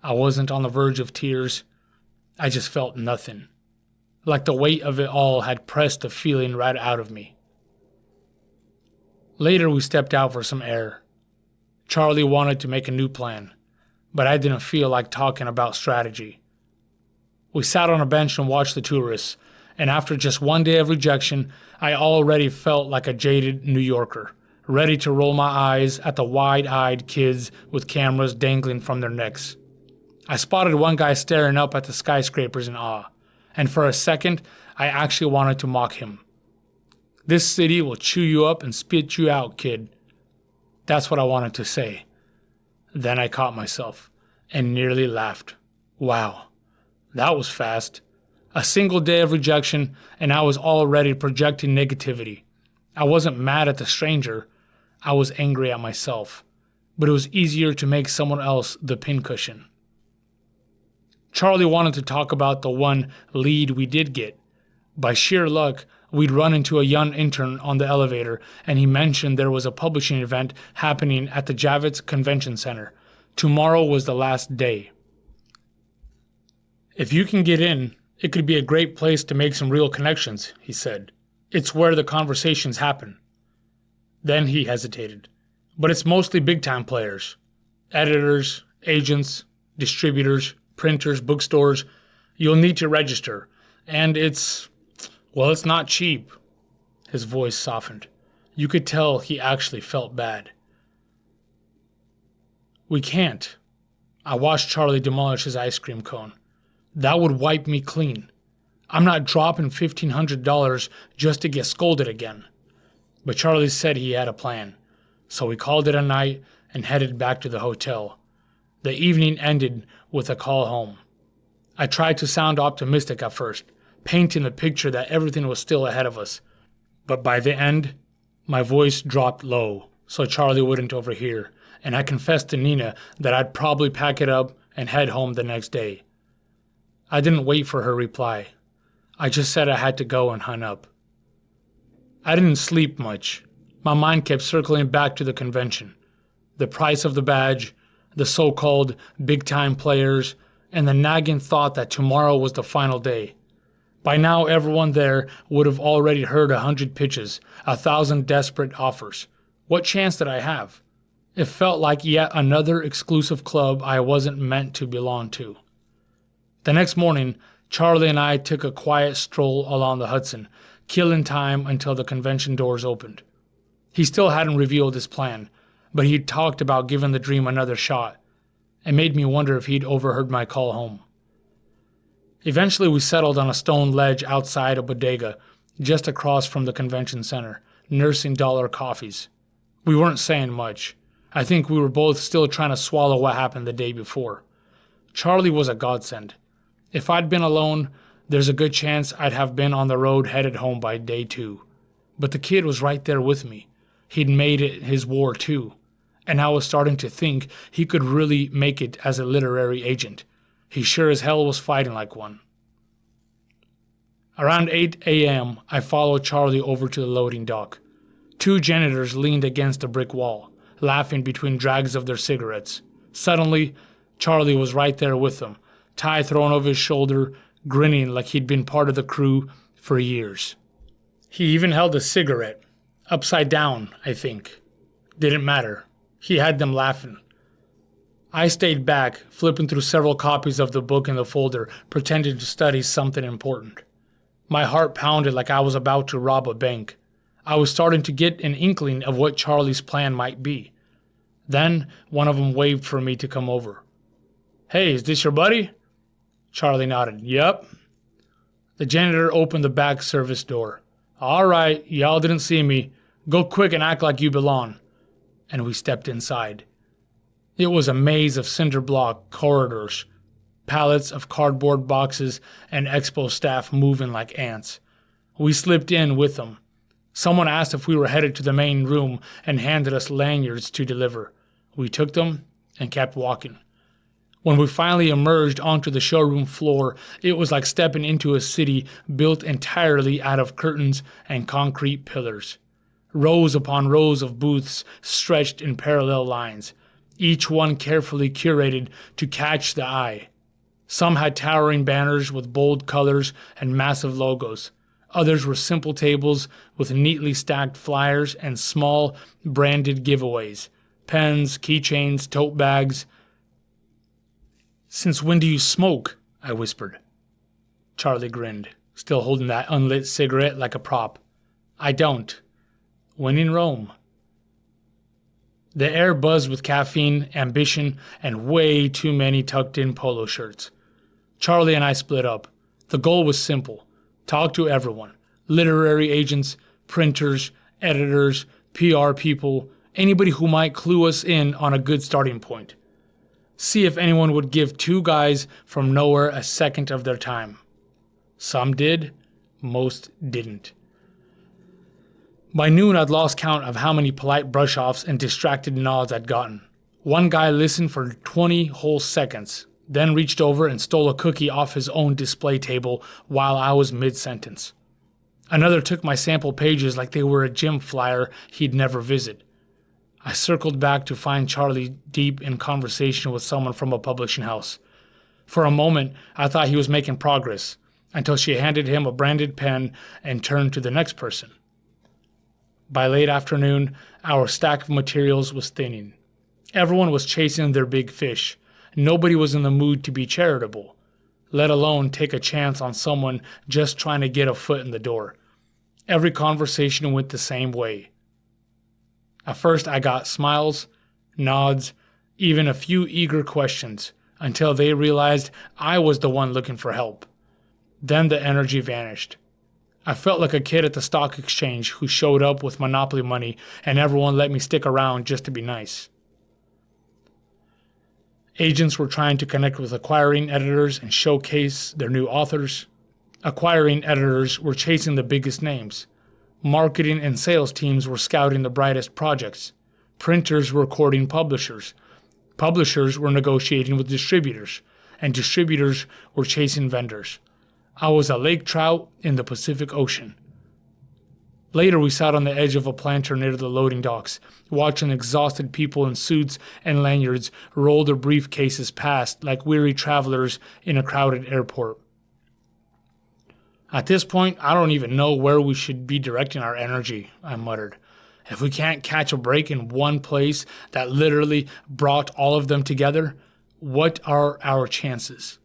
I wasn't on the verge of tears. I just felt nothing. Like the weight of it all had pressed the feeling right out of me. Later we stepped out for some air. Charlie wanted to make a new plan, but I didn't feel like talking about strategy. We sat on a bench and watched the tourists, and after just one day of rejection, I already felt like a jaded New Yorker, ready to roll my eyes at the wide-eyed kids with cameras dangling from their necks. I spotted one guy staring up at the skyscrapers in awe, and for a second, I actually wanted to mock him. "This city will chew you up and spit you out, kid." That's what I wanted to say. Then I caught myself and nearly laughed. Wow, that was fast. A single day of rejection, and I was already projecting negativity. I wasn't mad at the stranger. I was angry at myself. But it was easier to make someone else the pincushion. Charlie wanted to talk about the one lead we did get. By sheer luck, we'd run into a young intern on the elevator, and he mentioned there was a publishing event happening at the Javits Convention Center. Tomorrow was the last day. "If you can get in, it could be a great place to make some real connections," he said. "It's where the conversations happen." Then he hesitated. "But it's mostly big-time players. Editors, agents, distributors, printers, bookstores. You'll need to register. And it's not cheap." His voice softened. You could tell he actually felt bad. "We can't." I watched Charlie demolish his ice cream cone. "That would wipe me clean. I'm not dropping $1,500 just to get scolded again." But Charlie said he had a plan, so we called it a night and headed back to the hotel. The evening ended with a call home. I tried to sound optimistic at first, painting the picture that everything was still ahead of us. But by the end, my voice dropped low so Charlie wouldn't overhear, and I confessed to Nina that I'd probably pack it up and head home the next day. I didn't wait for her reply. I just said I had to go and hung up. I didn't sleep much. My mind kept circling back to the convention. The price of the badge, the so-called big-time players, and the nagging thought that tomorrow was the final day. By now, everyone there would have already heard 100 pitches, 1,000 desperate offers. What chance did I have? It felt like yet another exclusive club I wasn't meant to belong to. The next morning, Charlie and I took a quiet stroll along the Hudson, killing time until the convention doors opened. He still hadn't revealed his plan, but he'd talked about giving the dream another shot. It made me wonder if he'd overheard my call home. Eventually we settled on a stone ledge outside a bodega, just across from the convention center, nursing dollar coffees. We weren't saying much. I think we were both still trying to swallow what happened the day before. Charlie was a godsend. If I'd been alone, there's a good chance I'd have been on the road headed home by day 2. But the kid was right there with me. He'd made it his war too. And I was starting to think he could really make it as a literary agent. He sure as hell was fighting like one. Around 8 a.m., I followed Charlie over to the loading dock. 2 janitors leaned against a brick wall, laughing between drags of their cigarettes. Suddenly, Charlie was right there with them, tie thrown over his shoulder, grinning like he'd been part of the crew for years. He even held a cigarette, upside down, I think. Didn't matter. He had them laughing. I stayed back, flipping through several copies of the book in the folder, pretending to study something important. My heart pounded like I was about to rob a bank. I was starting to get an inkling of what Charlie's plan might be. Then one of them waved for me to come over. "Hey, is this your buddy?" Charlie nodded. "Yep." The janitor opened the back service door. "All right, y'all didn't see me. Go quick and act like you belong." And we stepped inside. It was a maze of cinder block corridors, pallets of cardboard boxes, and expo staff moving like ants. We slipped in with them. Someone asked if we were headed to the main room and handed us lanyards to deliver. We took them and kept walking. When we finally emerged onto the showroom floor, it was like stepping into a city built entirely out of curtains and concrete pillars. Rows upon rows of booths stretched in parallel lines, each one carefully curated to catch the eye. Some had towering banners with bold colors and massive logos. Others were simple tables with neatly stacked flyers and small, branded giveaways. Pens, keychains, tote bags. "Since when do you smoke?" I whispered. Charlie grinned, still holding that unlit cigarette like a prop. "I don't. When in Rome." The air buzzed with caffeine, ambition, and way too many tucked-in polo shirts. Charlie and I split up. The goal was simple. Talk to everyone. Literary agents, printers, editors, PR people, anybody who might clue us in on a good starting point. See if anyone would give two guys from nowhere a second of their time. Some did, most didn't. By noon, I'd lost count of how many polite brush-offs and distracted nods I'd gotten. One guy listened for 20 whole seconds, then reached over and stole a cookie off his own display table while I was mid-sentence. Another took my sample pages like they were a gym flyer he'd never visit. I circled back to find Charlie deep in conversation with someone from a publishing house. For a moment, I thought he was making progress, until she handed him a branded pen and turned to the next person. By late afternoon, our stack of materials was thinning. Everyone was chasing their big fish. Nobody was in the mood to be charitable, let alone take a chance on someone just trying to get a foot in the door. Every conversation went the same way. At first, I got smiles, nods, even a few eager questions, until they realized I was the one looking for help. Then the energy vanished. I felt like a kid at the stock exchange who showed up with Monopoly money and everyone let me stick around just to be nice. Agents were trying to connect with acquiring editors and showcase their new authors. Acquiring editors were chasing the biggest names. Marketing and sales teams were scouting the brightest projects. Printers were courting publishers. Publishers were negotiating with distributors, and distributors were chasing vendors. I was a lake trout in the Pacific Ocean. Later, we sat on the edge of a planter near the loading docks, watching exhausted people in suits and lanyards roll their briefcases past like weary travelers in a crowded airport. At this point, I don't even know where we should be directing our energy, I muttered. If we can't catch a break in one place that literally brought all of them together, what are our chances?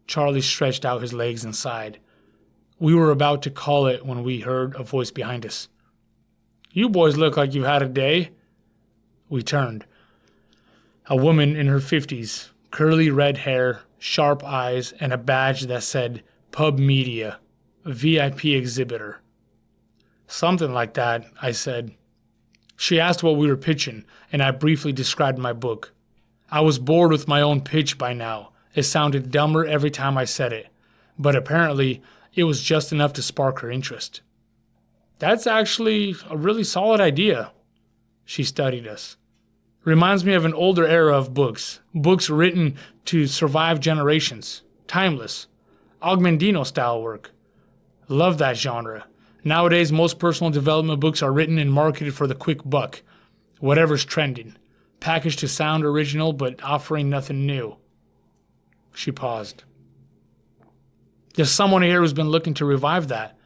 Charlie stretched out his legs and sighed. We were about to call it when we heard a voice behind us. "You boys look like you've had a day." We turned. A woman in her 50s, curly red hair, sharp eyes, and a badge that said Pub Media, VIP exhibitor. "Something like that," I said. She asked what we were pitching, and I briefly described my book. I was bored with my own pitch by now. It sounded dumber every time I said it, but apparently it was just enough to spark her interest. "That's actually a really solid idea." She studied us. "Reminds me of an older era of books written to survive generations, timeless. Augmendino-style work. Love that genre. Nowadays, most personal development books are written and marketed for the quick buck. Whatever's trending. Packaged to sound original, but offering nothing new." She paused. "There's someone here who's been looking to revive that.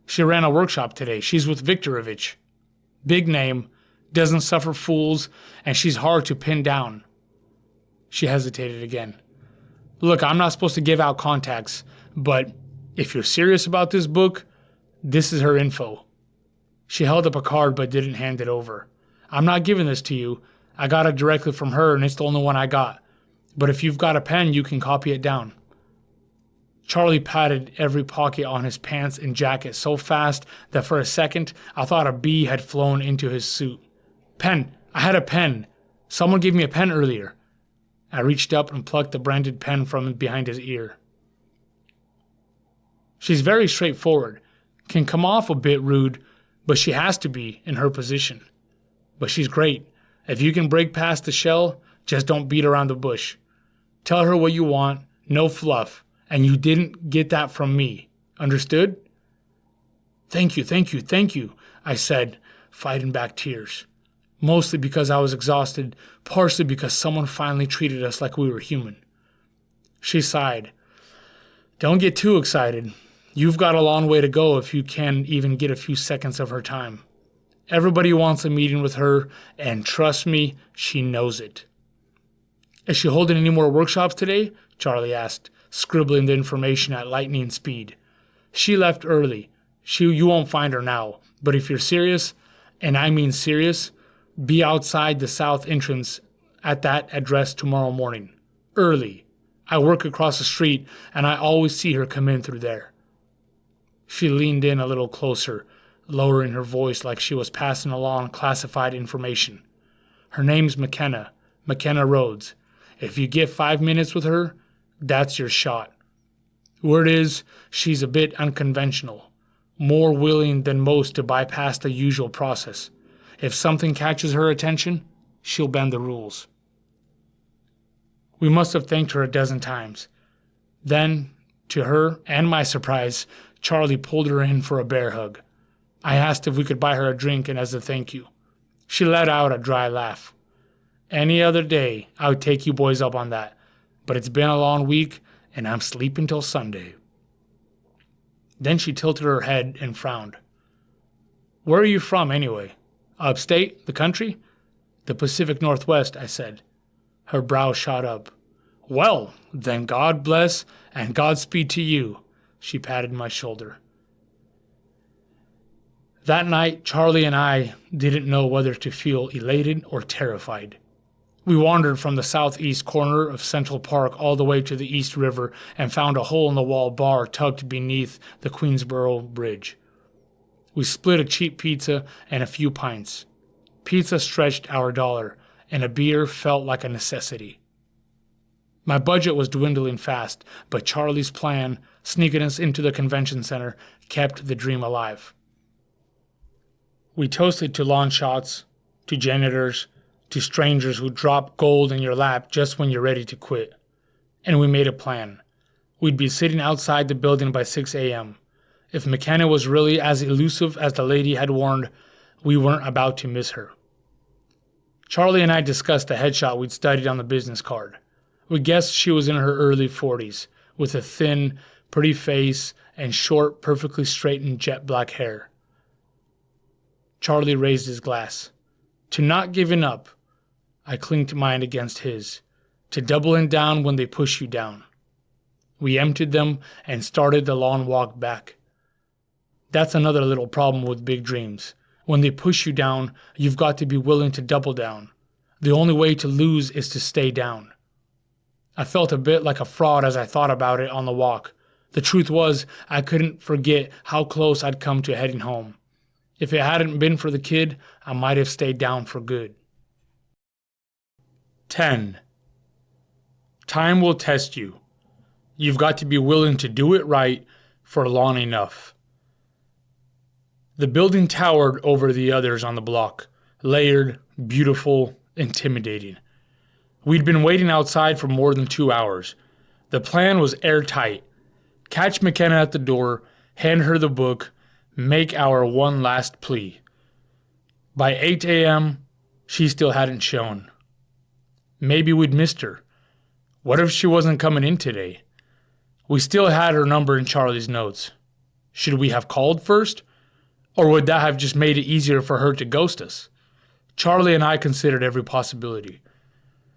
She ran a workshop today. She's with Viktorovich. Big name, doesn't suffer fools, and she's hard to pin down." She hesitated again. "Look, I'm not supposed to give out contacts, but if you're serious about this book, this is her info." She held up a card but didn't hand it over. "I'm not giving this to you. I got it directly from her and it's the only one I got. But if you've got a pen, you can copy it down." Charlie patted every pocket on his pants and jacket so fast that for a second I thought a bee had flown into his suit. "Pen! I had a pen! Someone gave me a pen earlier." I reached up and plucked the branded pen from behind his ear. She's very straightforward. Can come off a bit rude, but she has to be in her position. But she's great. If you can break past the shell, just don't beat around the bush. Tell her what you want, no fluff, and you didn't get that from me. Understood? Thank you, I said, fighting back tears. Mostly because I was exhausted, partially because someone finally treated us like we were human. She sighed. Don't get too excited. You've got a long way to go if you can even get a few seconds of her time. Everybody wants a meeting with her, and trust me, she knows it. Is she holding any more workshops today? Charlie asked, scribbling the information at lightning speed. She left early. You won't find her now, but if you're serious, and I mean serious, be outside the south entrance at that address tomorrow morning. Early. I work across the street, and I always see her come in through there. She leaned in a little closer, lowering her voice like she was passing along classified information. Her name's McKenna Rhodes. If you get 5 minutes with her, that's your shot. Word is, she's a bit unconventional, more willing than most to bypass the usual process. If something catches her attention, she'll bend the rules. We must have thanked her a dozen times. Then, to her and my surprise, Charlie pulled her in for a bear hug. I asked if we could buy her a drink and as a thank you. She let out a dry laugh. Any other day, I would take you boys up on that, but it's been a long week and I'm sleeping till Sunday. Then she tilted her head and frowned. Where are you from, anyway? Upstate? The country? The Pacific Northwest, I said. Her brow shot up. Well, then God bless and Godspeed to you. She patted my shoulder. That night, Charlie and I didn't know whether to feel elated or terrified. We wandered from the southeast corner of Central Park all the way to the East River and found a hole-in-the-wall bar tucked beneath the Queensboro Bridge. We split a cheap pizza and a few pints. Pizza stretched our dollar, and a beer felt like a necessity. My budget was dwindling fast, but Charlie's plan, sneaking us into the convention center, kept the dream alive. We toasted to lawn shots, to janitors, to strangers who drop gold in your lap just when you're ready to quit. And we made a plan. We'd be sitting outside the building by 6 a.m. If McKenna was really as elusive as the lady had warned, we weren't about to miss her. Charlie and I discussed the headshot we'd studied on the business card. We guessed she was in her early 40s, with a thin, pretty face and short, perfectly straightened jet black hair. Charlie raised his glass. To not giving up, I clinked mine against his. To doubling down when they push you down. We emptied them and started the long walk back. That's another little problem with big dreams. When they push you down, you've got to be willing to double down. The only way to lose is to stay down. I felt a bit like a fraud as I thought about it on the walk. The truth was, I couldn't forget how close I'd come to heading home. If it hadn't been for the kid, I might have stayed down for good. 10. Time will test you. You've got to be willing to do it right for long enough. The building towered over the others on the block, layered, beautiful, intimidating. We'd been waiting outside for more than 2 hours. The plan was airtight. Catch McKenna at the door, hand her the book, make our one last plea. By 8 a.m., she still hadn't shown. Maybe we'd missed her. What if she wasn't coming in today? We still had her number in Charlie's notes. Should we have called first? Or would that have just made it easier for her to ghost us? Charlie and I considered every possibility.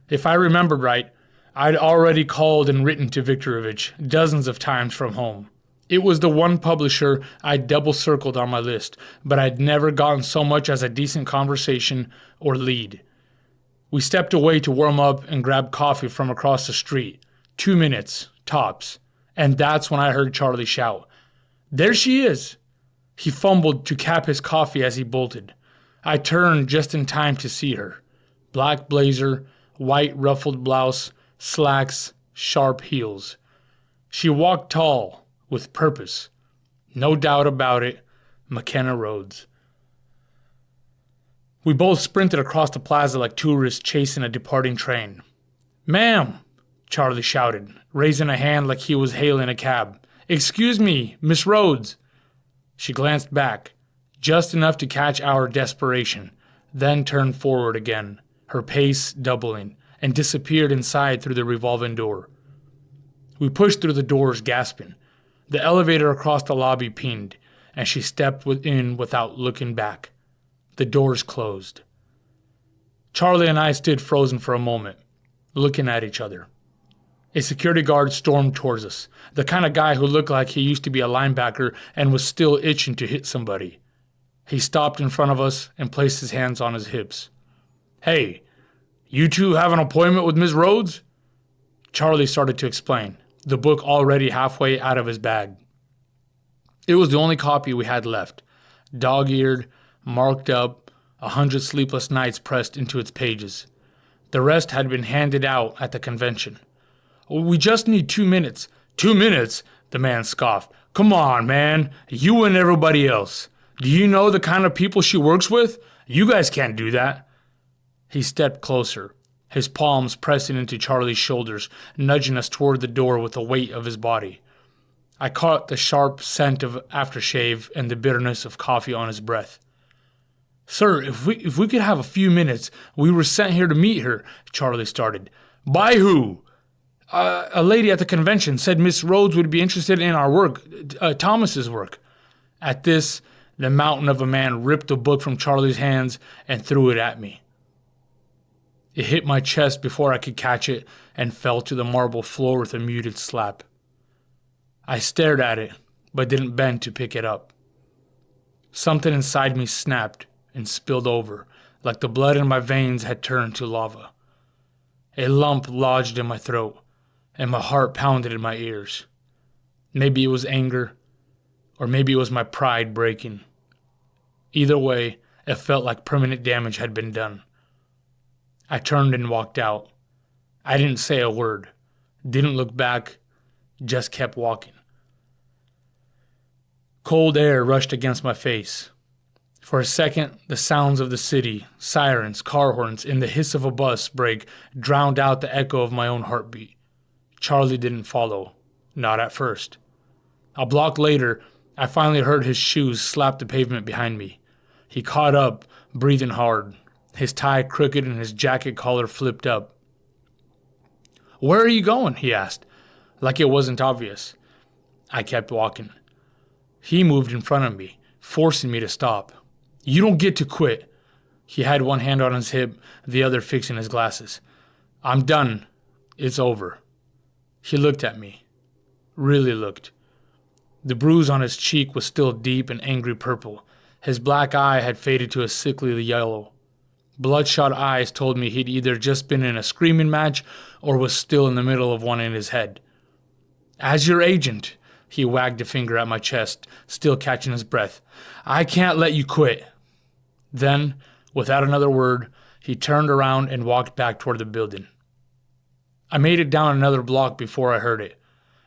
If I remembered right, I'd already called and written to Viktorovich dozens of times from home. It was the one publisher I'd double-circled on my list, but I'd never gotten so much as a decent conversation or lead. We stepped away to warm up and grab coffee from across the street. 2 minutes, tops. And that's when I heard Charlie shout, "There she is!" He fumbled to cap his coffee as he bolted. I turned just in time to see her. Black blazer, white ruffled blouse, slacks, sharp heels. She walked tall, with purpose. No doubt about it, McKenna Rhodes. We both sprinted across the plaza like tourists chasing a departing train. "Ma'am!" Charlie shouted, raising a hand like he was hailing a cab. "Excuse me, Miss Rhodes." She glanced back, just enough to catch our desperation, then turned forward again, her pace doubling, and disappeared inside through the revolving door. We pushed through the doors, gasping. The elevator across the lobby pinged, and she stepped in without looking back. The doors closed. Charlie and I stood frozen for a moment, looking at each other. A security guard stormed towards us, the kind of guy who looked like he used to be a linebacker and was still itching to hit somebody. He stopped in front of us and placed his hands on his hips. "Hey, you two have an appointment with Miss Rhodes?" Charlie started to explain, the book already halfway out of his bag. It was the only copy we had left, dog-eared, marked up, 100 sleepless nights pressed into its pages. The rest had been handed out at the convention. "We just need 2 minutes." "2 minutes?" the man scoffed. "Come on, man. You and everybody else. Do you know the kind of people she works with? You guys can't do that." He stepped closer, his palms pressing into Charlie's shoulders, nudging us toward the door with the weight of his body. I caught the sharp scent of aftershave and the bitterness of coffee on his breath. "Sir, if we could have a few minutes. We were sent here to meet her," Charlie started. "By who?" A lady at the convention said Miss Rhodes would be interested in our work, Thomas's work." At this, the mountain of a man ripped the book from Charlie's hands and threw it at me. It hit my chest before I could catch it and fell to the marble floor with a muted slap. I stared at it, but didn't bend to pick it up. Something inside me snapped and spilled over, like the blood in my veins had turned to lava. A lump lodged in my throat, and my heart pounded in my ears. Maybe it was anger, or maybe it was my pride breaking. Either way, it felt like permanent damage had been done. I turned and walked out. I didn't say a word, didn't look back, just kept walking. Cold air rushed against my face. For a second, the sounds of the city, sirens, car horns, and the hiss of a bus brake drowned out the echo of my own heartbeat. Charlie didn't follow, not at first. A block later, I finally heard his shoes slap the pavement behind me. He caught up, breathing hard, his tie crooked and his jacket collar flipped up. "Where are you going?" he asked, like it wasn't obvious. I kept walking. He moved in front of me, forcing me to stop. "You don't get to quit." He had one hand on his hip, the other fixing his glasses. "I'm done. It's over." He looked at me. Really looked. The bruise on his cheek was still deep and angry purple. His black eye had faded to a sickly yellow. Bloodshot eyes told me he'd either just been in a screaming match or was still in the middle of one in his head. "As your agent," he wagged a finger at my chest, still catching his breath, "I can't let you quit." Then, without another word, he turned around and walked back toward the building. I made it down another block before I heard it.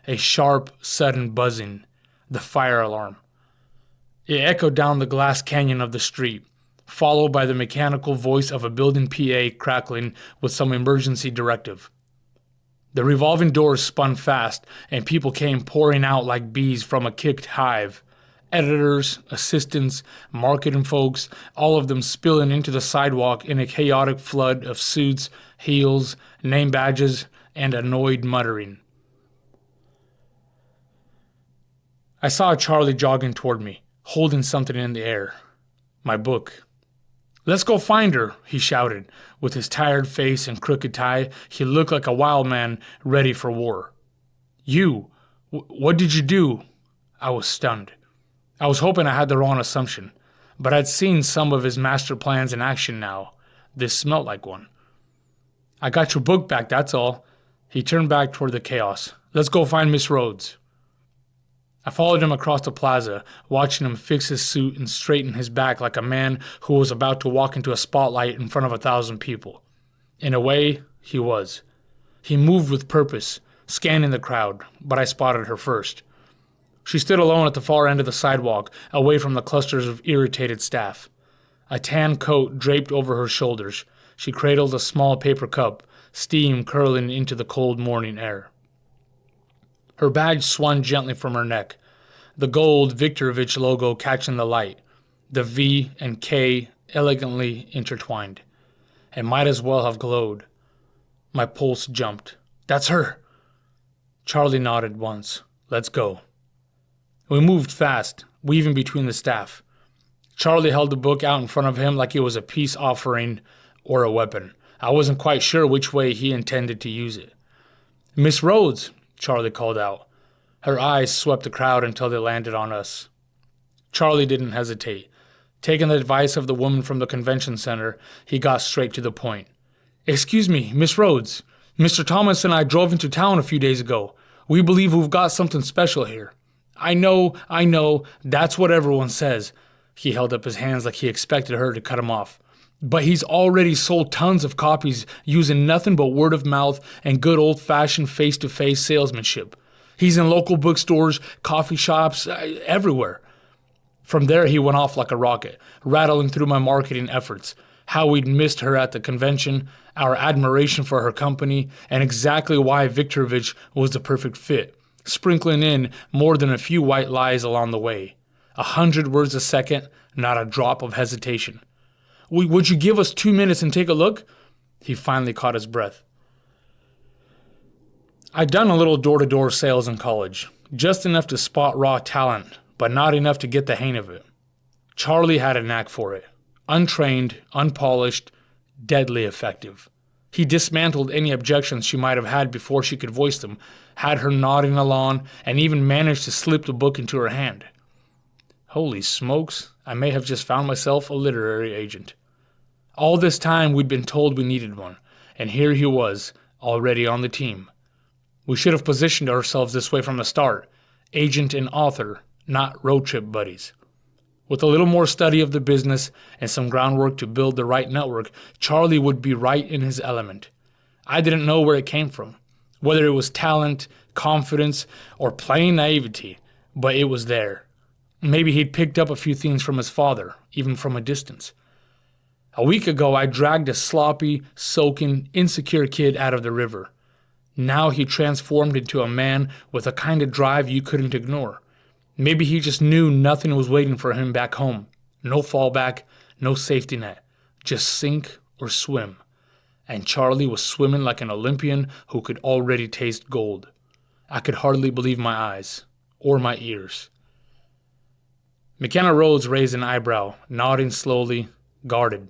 A sharp, sudden buzzing. The fire alarm. It echoed down the glass canyon of the street, followed by the mechanical voice of a building PA crackling with some emergency directive. The revolving doors spun fast, and people came pouring out like bees from a kicked hive. Editors, assistants, marketing folks, all of them spilling into the sidewalk in a chaotic flood of suits, heels, name badges, and annoyed muttering. I saw Charlie jogging toward me, holding something in the air. My book. "Let's go find her," he shouted. With his tired face and crooked tie, he looked like a wild man ready for war. "You? What did you do?" I was stunned. I was hoping I had the wrong assumption, but I'd seen some of his master plans in action now. This smelled like one. "I got your book back, that's all." He turned back toward the chaos. "Let's go find Miss Rhodes." I followed him across the plaza, watching him fix his suit and straighten his back like a man who was about to walk into a spotlight in front of 1,000 people. In a way, he was. He moved with purpose, scanning the crowd, but I spotted her first. She stood alone at the far end of the sidewalk, away from the clusters of irritated staff. A tan coat draped over her shoulders. She cradled a small paper cup, steam curling into the cold morning air. Her badge swung gently from her neck, the gold Viktorovich logo catching the light, the V and K elegantly intertwined. It might as well have glowed. My pulse jumped. "That's her!" Charlie nodded once. "Let's go." We moved fast, weaving between the staff. Charlie held the book out in front of him like it was a peace offering or a weapon. I wasn't quite sure which way he intended to use it. "Miss Rhodes," Charlie called out. Her eyes swept the crowd until they landed on us. Charlie didn't hesitate. Taking the advice of the woman from the convention center, he got straight to the point. "Excuse me, Miss Rhodes. Mr. Thomas and I drove into town a few days ago. We believe we've got something special here." I know, that's what everyone says." He held up his hands like he expected her to cut him off. "But he's already sold tons of copies using nothing but word of mouth and good old-fashioned face-to-face salesmanship. He's in local bookstores, coffee shops, everywhere." From there, he went off like a rocket, rattling through my marketing efforts, how we'd missed her at the convention, our admiration for her company, and exactly why Viktorovich was the perfect fit, sprinkling in more than a few white lies along the way. 100 words a second, not a drop of hesitation. Would you give us 2 minutes and take a look?" He finally caught his breath. I'd done a little door-to-door sales in college, just enough to spot raw talent, but not enough to get the hang of it. Charlie had a knack for it. Untrained, unpolished, deadly effective. He dismantled any objections she might have had before she could voice them, had her nodding along, and even managed to slip the book into her hand. Holy smokes, I may have just found myself a literary agent. All this time we'd been told we needed one, and here he was, already on the team. We should have positioned ourselves this way from the start, agent and author, not road trip buddies. With a little more study of the business and some groundwork to build the right network, Charlie would be right in his element. I didn't know where it came from, whether it was talent, confidence, or plain naivety, but it was there. Maybe he'd picked up a few things from his father, even from a distance. A week ago, I dragged a sloppy, soaking, insecure kid out of the river. Now he transformed into a man with a kind of drive you couldn't ignore. Maybe he just knew nothing was waiting for him back home. No fallback, no safety net. Just sink or swim. And Charlie was swimming like an Olympian who could already taste gold. I could hardly believe my eyes, or my ears. McKenna Rhodes raised an eyebrow, nodding slowly, guarded.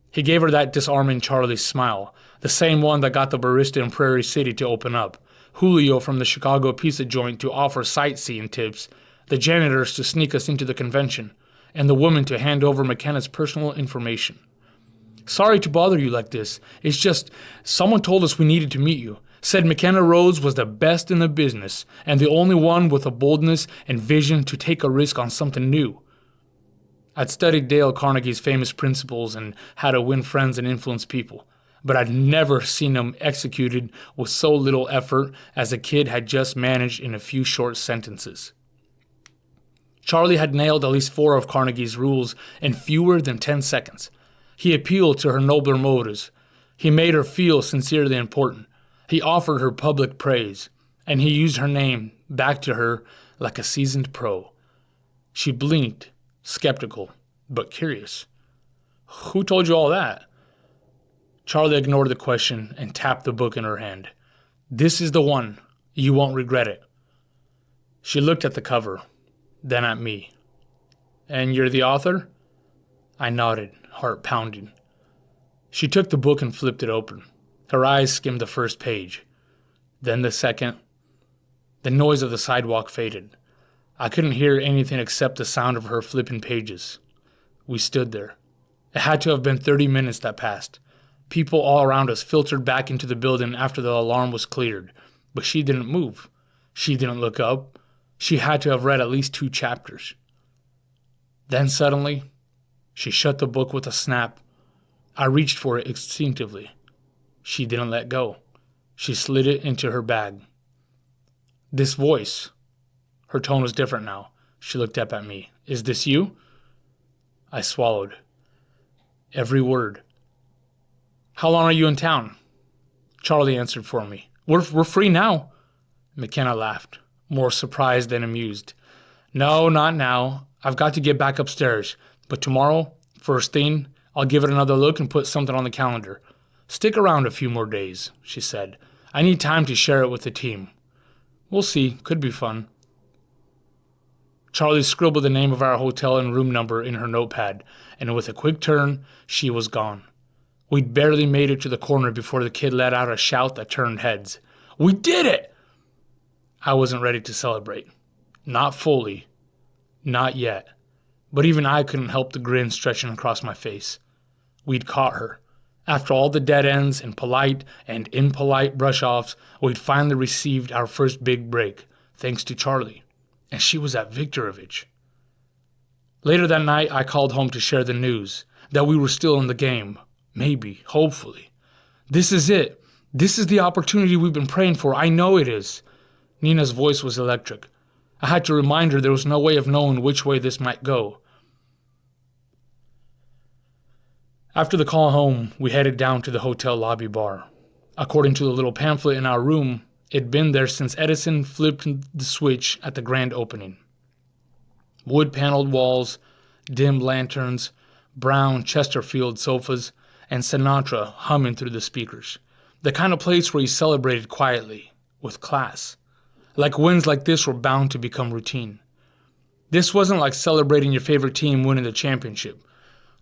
He gave her that disarming Charlie smile, the same one that got the barista in Prairie City to open up, Julio from the Chicago pizza joint to offer sightseeing tips, the janitors to sneak us into the convention, and the woman to hand over McKenna's personal information. "Sorry to bother you like this. It's just, someone told us we needed to meet you. Said McKenna Rhodes was the best in the business, and the only one with a boldness and vision to take a risk on something new." I'd studied Dale Carnegie's famous principles and how to win friends and influence people, but I'd never seen them executed with so little effort as the kid had just managed in a few short sentences. Charlie had nailed at least 4 of Carnegie's rules in fewer than 10 seconds. He appealed to her nobler motives. He made her feel sincerely important. He offered her public praise, and he used her name back to her like a seasoned pro. She blinked, skeptical, but curious. "Who told you all that?" Charlie ignored the question and tapped the book in her hand. "This is the one. You won't regret it." She looked at the cover, then at me. "And you're the author?" I nodded, heart pounding. She took the book and flipped it open. Her eyes skimmed the first page, then the second. The noise of the sidewalk faded. I couldn't hear anything except the sound of her flipping pages. We stood there. It had to have been 30 minutes that passed. People all around us filtered back into the building after the alarm was cleared, but she didn't move. She didn't look up. She had to have read at least 2 chapters. Then suddenly, she shut the book with a snap. I reached for it instinctively. She didn't let go. She slid it into her bag. This voice, her tone was different now. She looked up at me. "Is this you?" I swallowed. Every word. "How long are you in town?" Charlie answered for me. We're free now. McKenna laughed, more surprised than amused. No, not now. I've got to get back upstairs. But tomorrow, first thing, I'll give it another look and put something on the calendar. Stick around a few more days, she said. I need time to share it with the team. We'll see. Could be fun. Charlie scribbled the name of our hotel and room number in her notepad, and with a quick turn, she was gone. We'd barely made it to the corner before the kid let out a shout that turned heads. We did it! I wasn't ready to celebrate. Not fully. Not yet. But even I couldn't help the grin stretching across my face. We'd caught her. After all the dead ends and polite and impolite brush-offs, we'd finally received our first big break, thanks to Charlie. And she was at Viktorovich. Later that night, I called home to share the news, that we were still in the game. Maybe, hopefully. This is it. This is the opportunity we've been praying for. I know it is. Nina's voice was electric. I had to remind her there was no way of knowing which way this might go. After the call home, we headed down to the hotel lobby bar. According to the little pamphlet in our room, it'd been there since Edison flipped the switch at the grand opening. Wood-paneled walls, dim lanterns, brown Chesterfield sofas, and Sinatra humming through the speakers. The kind of place where you celebrated quietly, with class. Like wins like this were bound to become routine. This wasn't like celebrating your favorite team winning the championship.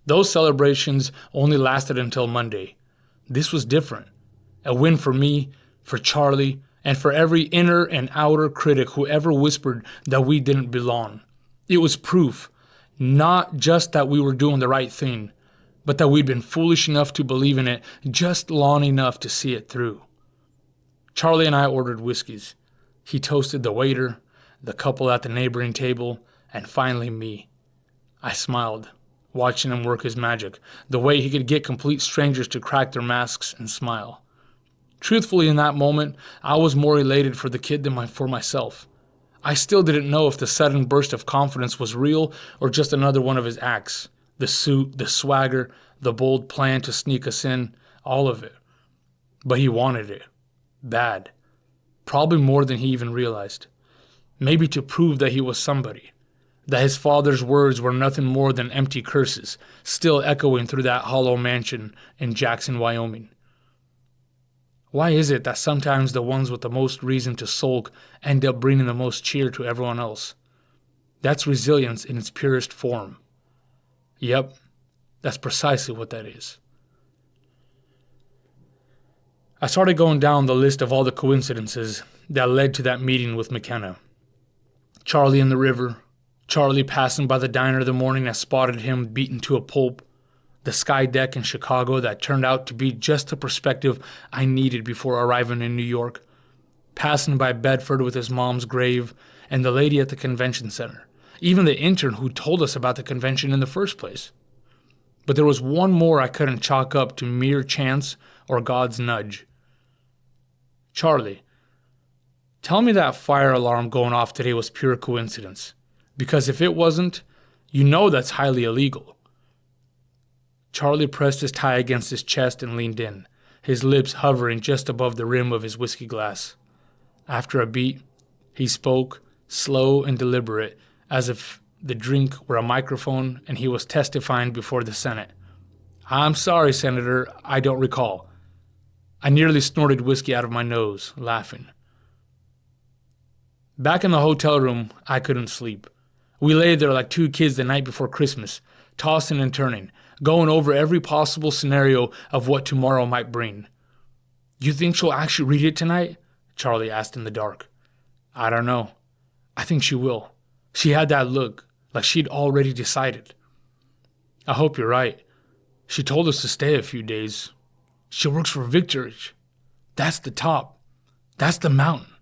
Those celebrations only lasted until Monday. This was different. A win for me, for Charlie, and for every inner and outer critic who ever whispered that we didn't belong. It was proof, not just that we were doing the right thing, but that we'd been foolish enough to believe in it just long enough to see it through. Charlie and I ordered whiskeys. He toasted the waiter, the couple at the neighboring table, and finally me. I smiled, watching him work his magic, the way he could get complete strangers to crack their masks and smile. Truthfully, in that moment, I was more elated for the kid than for myself. I still didn't know if the sudden burst of confidence was real or just another one of his acts. The suit, the swagger, the bold plan to sneak us in, all of it. But he wanted it. Bad. Probably more than he even realized. Maybe to prove that he was somebody. That his father's words were nothing more than empty curses, still echoing through that hollow mansion in Jackson, Wyoming. Why is it that sometimes the ones with the most reason to sulk end up bringing the most cheer to everyone else? That's resilience in its purest form. Yep, that's precisely what that is. I started going down the list of all the coincidences that led to that meeting with McKenna. Charlie in the river, Charlie passing by the diner the morning I spotted him beaten to a pulp, the sky deck in Chicago that turned out to be just the perspective I needed before arriving in New York, passing by Bedford with his mom's grave, and the lady at the convention center, even the intern who told us about the convention in the first place. But there was one more I couldn't chalk up to mere chance or God's nudge. Charlie, tell me that fire alarm going off today was pure coincidence. Because if it wasn't, you know that's highly illegal. Charlie pressed his tie against his chest and leaned in, his lips hovering just above the rim of his whiskey glass. After a beat, he spoke, slow and deliberate, as if the drink were a microphone and he was testifying before the Senate. I'm sorry, Senator, I don't recall. I nearly snorted whiskey out of my nose, laughing. Back in the hotel room, I couldn't sleep. We lay there like two kids the night before Christmas, tossing and turning, going over every possible scenario of what tomorrow might bring. You think she'll actually read it tonight? Charlie asked in the dark. I don't know. I think she will. She had that look, like she'd already decided. I hope you're right. She told us to stay a few days. She works for Viktorovich. That's the top. That's the mountain.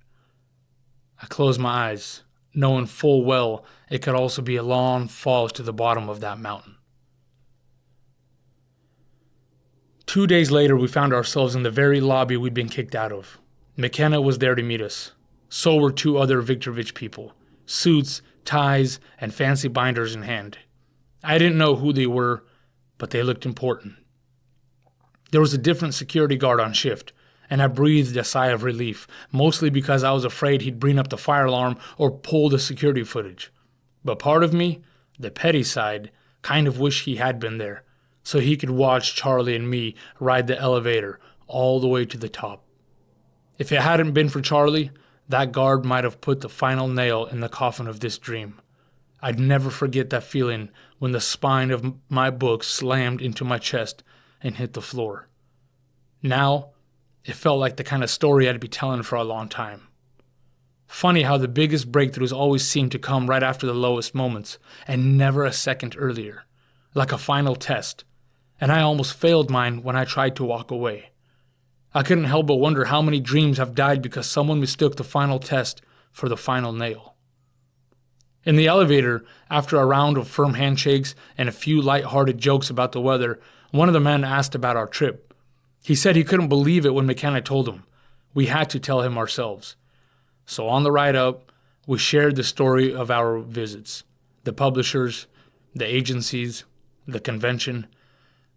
I closed my eyes, knowing full well it could also be a long fall to the bottom of that mountain. 2 days later, we found ourselves in the very lobby we'd been kicked out of. McKenna was there to meet us. So were two other Viktorovich people, suits, ties, and fancy binders in hand. I didn't know who they were, but they looked important. There was a different security guard on shift, and I breathed a sigh of relief, mostly because I was afraid he'd bring up the fire alarm or pull the security footage. But part of me, the petty side, kind of wished he had been there, so he could watch Charlie and me ride the elevator all the way to the top. If it hadn't been for Charlie, that guard might have put the final nail in the coffin of this dream. I'd never forget that feeling when the spine of my book slammed into my chest and hit the floor. Now, it felt like the kind of story I'd be telling for a long time. Funny how the biggest breakthroughs always seem to come right after the lowest moments, and never a second earlier, like a final test, and I almost failed mine when I tried to walk away. I couldn't help but wonder how many dreams have died because someone mistook the final test for the final nail. In the elevator, after a round of firm handshakes and a few light-hearted jokes about the weather, one of the men asked about our trip. He said he couldn't believe it when McKenna told him. We had to tell him ourselves. So on the ride up, we shared the story of our visits, the publishers, the agencies, the convention,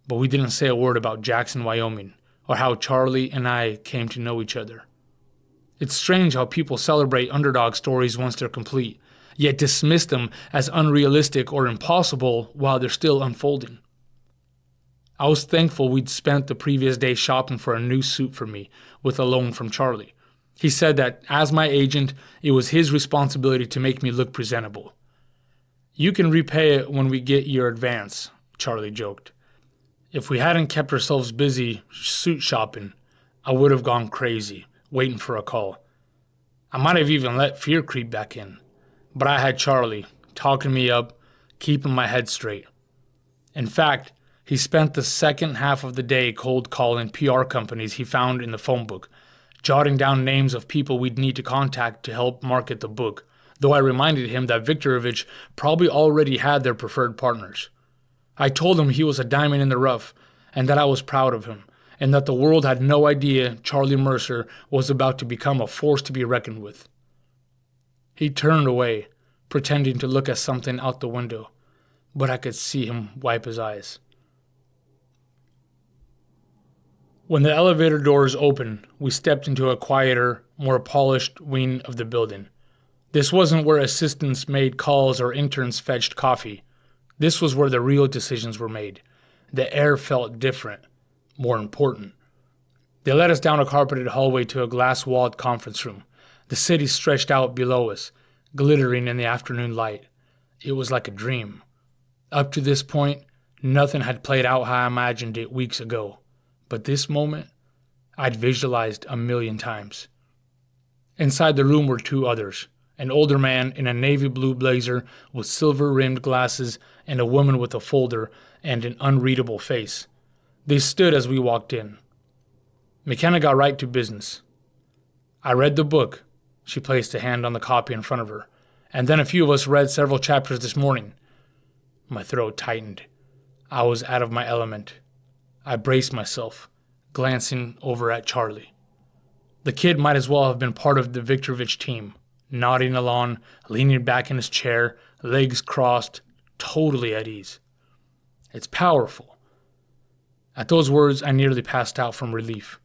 but we didn't say a word about Jackson, Wyoming, or how Charlie and I came to know each other. It's strange how people celebrate underdog stories once they're complete, yet dismiss them as unrealistic or impossible while they're still unfolding. I was thankful we'd spent the previous day shopping for a new suit for me with a loan from Charlie. He said that, as my agent, it was his responsibility to make me look presentable. "You can repay it when we get your advance," Charlie joked. If we hadn't kept ourselves busy suit shopping, I would have gone crazy, waiting for a call. I might have even let fear creep back in. But I had Charlie, talking me up, keeping my head straight. In fact, he spent the second half of the day cold calling PR companies he found in the phone book, jotting down names of people we'd need to contact to help market the book, though I reminded him that Viktorovich probably already had their preferred partners. I told him he was a diamond in the rough, and that I was proud of him, and that the world had no idea Charlie Mercer was about to become a force to be reckoned with. He turned away, pretending to look at something out the window, but I could see him wipe his eyes. When the elevator doors opened, we stepped into a quieter, more polished wing of the building. This wasn't where assistants made calls or interns fetched coffee. This was where the real decisions were made. The air felt different, more important. They led us down a carpeted hallway to a glass-walled conference room. The city stretched out below us, glittering in the afternoon light. It was like a dream. Up to this point, nothing had played out how I imagined it weeks ago. But this moment, I'd visualized 1,000,000 times. Inside the room were two others, an older man in a navy blue blazer with silver-rimmed glasses and a woman with a folder and an unreadable face. They stood as we walked in. McKenna got right to business. "I read the book." She placed a hand on the copy in front of her. "And then a few of us read several chapters this morning." My throat tightened. I was out of my element. I braced myself, glancing over at Charlie. The kid might as well have been part of the Viktorovich team, nodding along, leaning back in his chair, legs crossed, totally at ease. It's powerful. At those words, I nearly passed out from relief.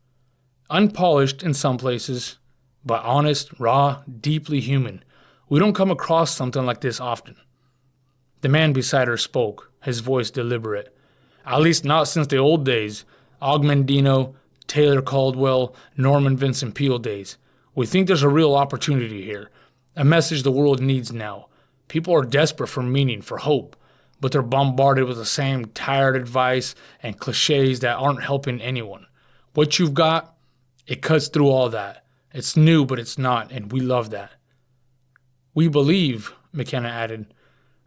Unpolished in some places, but honest, raw, deeply human. We don't come across something like this often. The man beside her spoke, his voice deliberate. "At least not since the old days. Augmendino, Taylor Caldwell, Norman Vincent Peale days. We think there's a real opportunity here. A message the world needs now. People are desperate for meaning, for hope, but they're bombarded with the same tired advice and cliches that aren't helping anyone. What you've got, it cuts through all that. It's new, but it's not, and we love that." "We believe," McKenna added,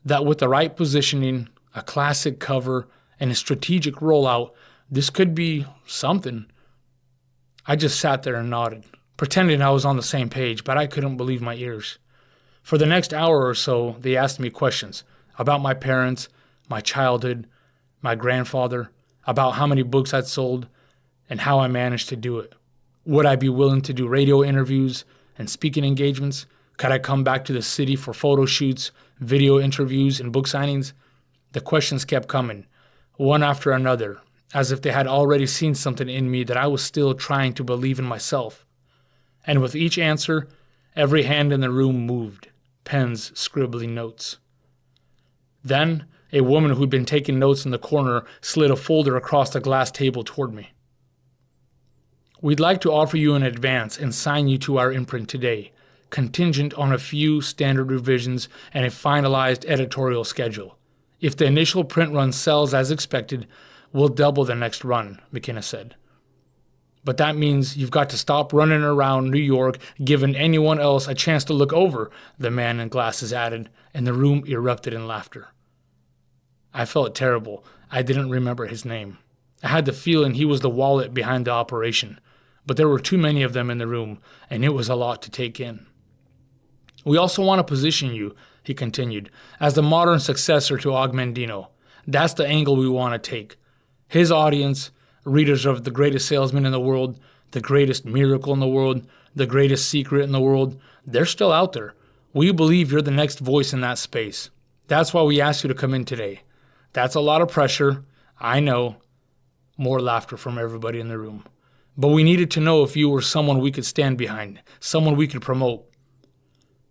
"that with the right positioning, a classic cover, and a strategic rollout, this could be something." I just sat there and nodded, pretending I was on the same page, but I couldn't believe my ears. For the next hour or so, they asked me questions about my parents, my childhood, my grandfather, about how many books I'd sold, and how I managed to do it. Would I be willing to do radio interviews and speaking engagements? Could I come back to the city for photo shoots, video interviews, and book signings? The questions kept coming, one after another, as if they had already seen something in me that I was still trying to believe in myself. And with each answer, every hand in the room moved, pens scribbling notes. Then, a woman who'd been taking notes in the corner slid a folder across the glass table toward me. "We'd like to offer you an advance and sign you to our imprint today, contingent on a few standard revisions and a finalized editorial schedule. If the initial print run sells as expected, we'll double the next run," McKenna said. "But that means you've got to stop running around New York giving anyone else a chance to look over," the man in glasses added, and the room erupted in laughter. I felt terrible. I didn't remember his name. I had the feeling he was the wallet behind the operation, but there were too many of them in the room, and it was a lot to take in. "We also want to position you," he continued, "as the modern successor to Augmendino. That's the angle we want to take. His audience, readers of the greatest salesman in the world, the greatest miracle in the world, the greatest secret in the world, they're still out there. We believe you're the next voice in that space. That's why we asked you to come in today. That's a lot of pressure, I know." More laughter from everybody in the room. "But we needed to know if you were someone we could stand behind, someone we could promote."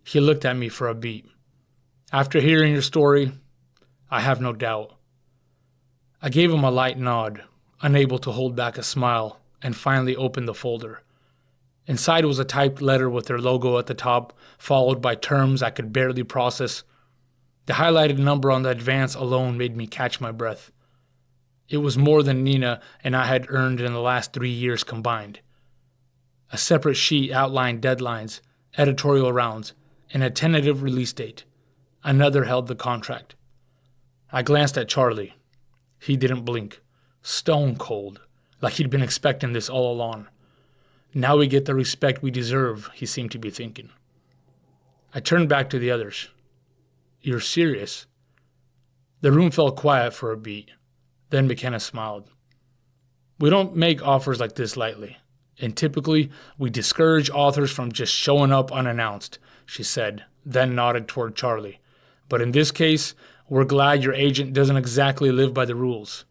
He looked at me for a beat. "After hearing your story, I have no doubt." I gave him a light nod, unable to hold back a smile, and finally opened the folder. Inside was a typed letter with their logo at the top, followed by terms I could barely process. The highlighted number on the advance alone made me catch my breath. It was more than Nina and I had earned in the last 3 years combined. A separate sheet outlined deadlines, editorial rounds, and a tentative release date. Another held the contract. I glanced at Charlie. He didn't blink. Stone cold, like he'd been expecting this all along. "Now we get the respect we deserve," he seemed to be thinking. I turned back to the others. "You're serious?" The room fell quiet for a beat. Then McKenna smiled. "We don't make offers like this lightly, and typically we discourage authors from just showing up unannounced," she said, then nodded toward Charlie. "But in this case, we're glad your agent doesn't exactly live by the rules."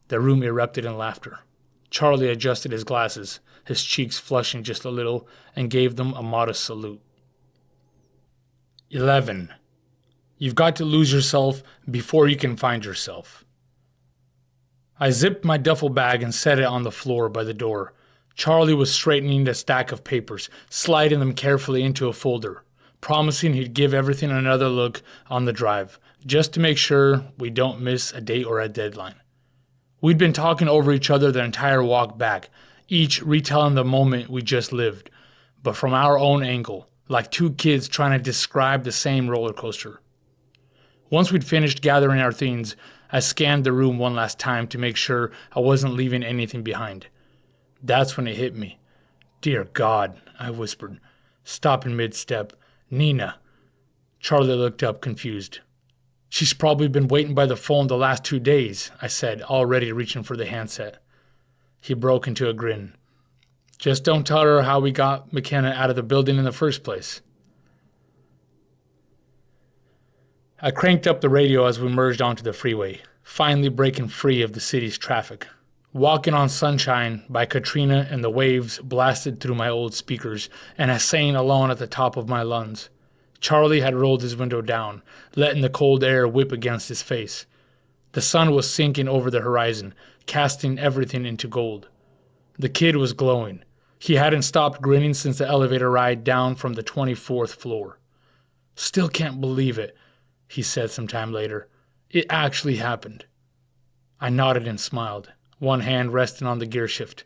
The room erupted in laughter. Charlie adjusted his glasses, his cheeks flushing just a little, and gave them a modest salute. 11. You've got to lose yourself before you can find yourself. I zipped my duffel bag and set it on the floor by the door. Charlie was straightening the stack of papers, sliding them carefully into a folder, promising he'd give everything another look on the drive, just to make sure we don't miss a date or a deadline. We'd been talking over each other the entire walk back, each retelling the moment we just lived, but from our own angle, like two kids trying to describe the same roller coaster. Once we'd finished gathering our things, I scanned the room one last time to make sure I wasn't leaving anything behind. That's when it hit me. "Dear God," I whispered, stopping mid-step. "Nina." Charlie looked up, confused. "She's probably been waiting by the phone the last 2 days," I said, already reaching for the handset. He broke into a grin. "Just don't tell her how we got McKenna out of the building in the first place." I cranked up the radio as we merged onto the freeway, finally breaking free of the city's traffic. "Walking on Sunshine" by Katrina and the Waves blasted through my old speakers, and I sang alone at the top of my lungs. Charlie had rolled his window down, letting the cold air whip against his face. The sun was sinking over the horizon, casting everything into gold. The kid was glowing. He hadn't stopped grinning since the elevator ride down from the 24th floor. "Still can't believe it," he said sometime later. "It actually happened." I nodded and smiled, one hand resting on the gear shift.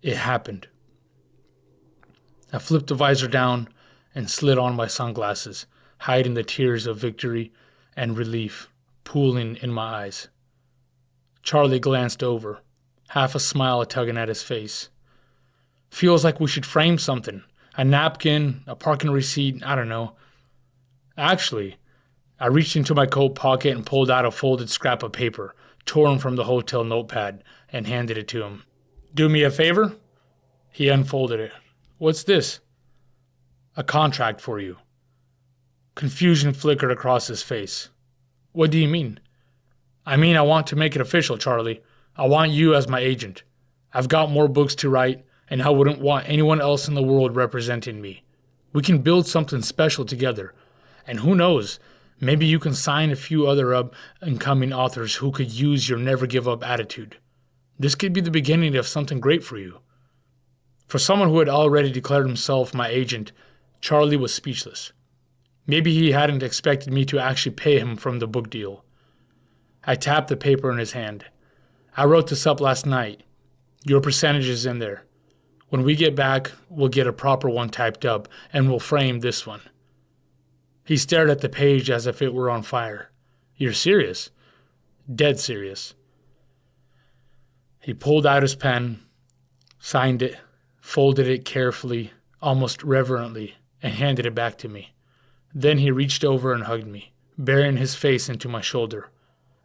It happened. I flipped the visor down and slid on my sunglasses, hiding the tears of victory and relief pooling in my eyes. Charlie glanced over, half a smile tugging at his face. "Feels like we should frame something. A napkin, a parking receipt, I don't know." Actually, I reached into my coat pocket and pulled out a folded scrap of paper, torn from the hotel notepad, and handed it to him. "Do me a favor?" He unfolded it. "What's this?" "A contract for you." Confusion flickered across his face. "What do you mean?" "I mean I want to make it official, Charlie. I want you as my agent. I've got more books to write, and I wouldn't want anyone else in the world representing me. We can build something special together. And who knows, maybe you can sign a few other up-and-coming authors who could use your never-give-up attitude. This could be the beginning of something great for you." For someone who had already declared himself my agent, Charlie was speechless. Maybe he hadn't expected me to actually pay him from the book deal. I tapped the paper in his hand. "I wrote this up last night. Your percentage is in there. When we get back, we'll get a proper one typed up, and we'll frame this one." He stared at the page as if it were on fire. "You're serious?" "Dead serious." He pulled out his pen, signed it, folded it carefully, almost reverently, and handed it back to me. Then he reached over and hugged me, burying his face into my shoulder.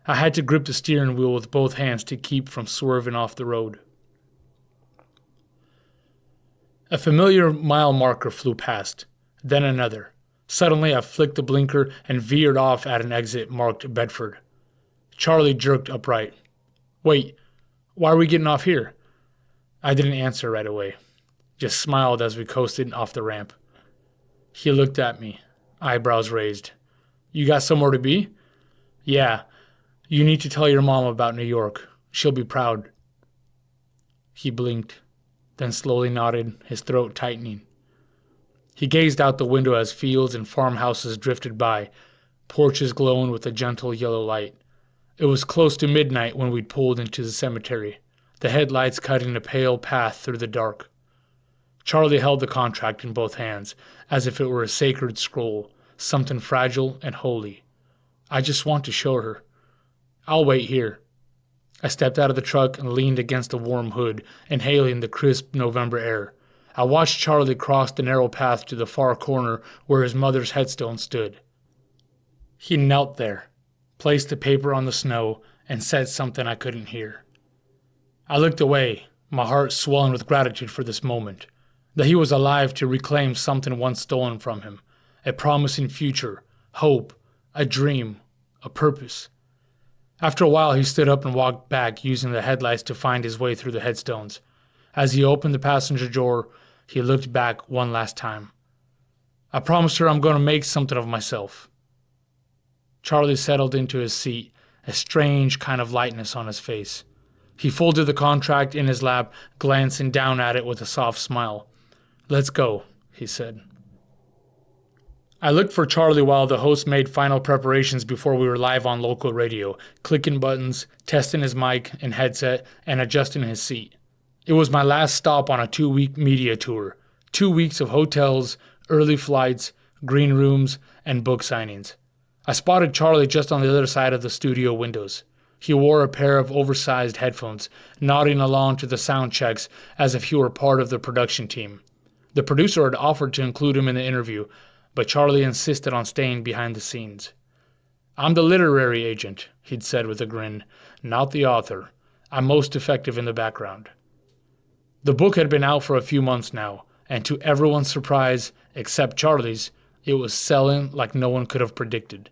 I had to grip the steering wheel with both hands to keep from swerving off the road. A familiar mile marker flew past, then another. Suddenly I flicked the blinker and veered off at an exit marked Bedford. Charlie jerked upright. "Wait, why are we getting off here?" I didn't answer right away, just smiled as we coasted off the ramp. He looked at me, eyebrows raised. "You got somewhere to be?" "Yeah, you need to tell your mom about New York. She'll be proud." He blinked, then slowly nodded, his throat tightening. He gazed out the window as fields and farmhouses drifted by, porches glowing with a gentle yellow light. It was close to midnight when we'd pulled into the cemetery, the headlights cutting a pale path through the dark. Charlie held the contract in both hands, as if it were a sacred scroll, something fragile and holy. "I just want to show her. I'll wait here." I stepped out of the truck and leaned against the warm hood, inhaling the crisp November air. I watched Charlie cross the narrow path to the far corner where his mother's headstone stood. He knelt there, placed the paper on the snow, and said something I couldn't hear. I looked away, my heart swelling with gratitude for this moment, that he was alive to reclaim something once stolen from him, a promising future, hope, a dream, a purpose. After a while, he stood up and walked back, using the headlights to find his way through the headstones. As he opened the passenger door, he looked back one last time. "I promised her I'm going to make something of myself." Charlie settled into his seat, a strange kind of lightness on his face. He folded the contract in his lap, glancing down at it with a soft smile. "Let's go," he said. I looked for Charlie while the host made final preparations before we were live on local radio, clicking buttons, testing his mic and headset, and adjusting his seat. It was my last stop on a 2-week media tour. 2 weeks of hotels, early flights, green rooms, and book signings. I spotted Charlie just on the other side of the studio windows. He wore a pair of oversized headphones, nodding along to the sound checks as if he were part of the production team. The producer had offered to include him in the interview, but Charlie insisted on staying behind the scenes. "I'm the literary agent," he'd said with a grin, "not the author. I'm most effective in the background." The book had been out for a few months now, and to everyone's surprise, except Charlie's, it was selling like no one could have predicted.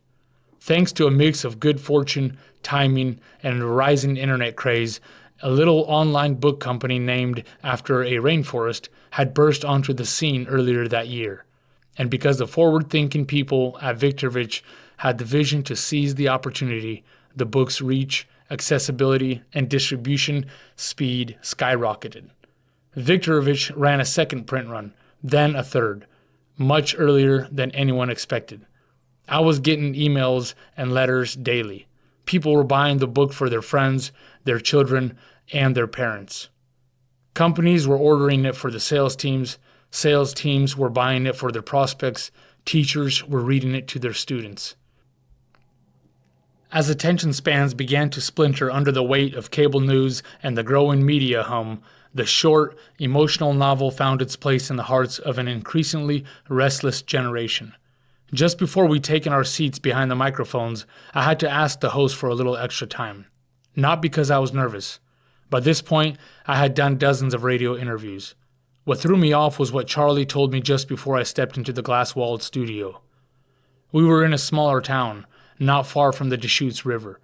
Thanks to a mix of good fortune, timing, and a rising internet craze, a little online book company named after a rainforest had burst onto the scene earlier that year. And because the forward-thinking people at Viktorovich had the vision to seize the opportunity, the book's reach, accessibility, and distribution speed skyrocketed. Viktorovich ran a second print run, then a third, much earlier than anyone expected. I was getting emails and letters daily. People were buying the book for their friends, their children, and their parents. Companies were ordering it for the sales teams were buying it for their prospects, teachers were reading it to their students. As attention spans began to splinter under the weight of cable news and the growing media hum, the short, emotional novel found its place in the hearts of an increasingly restless generation. Just before we'd taken our seats behind the microphones, I had to ask the host for a little extra time. Not because I was nervous. By this point, I had done dozens of radio interviews. What threw me off was what Charlie told me just before I stepped into the glass-walled studio. We were in a smaller town, not far from the Deschutes River.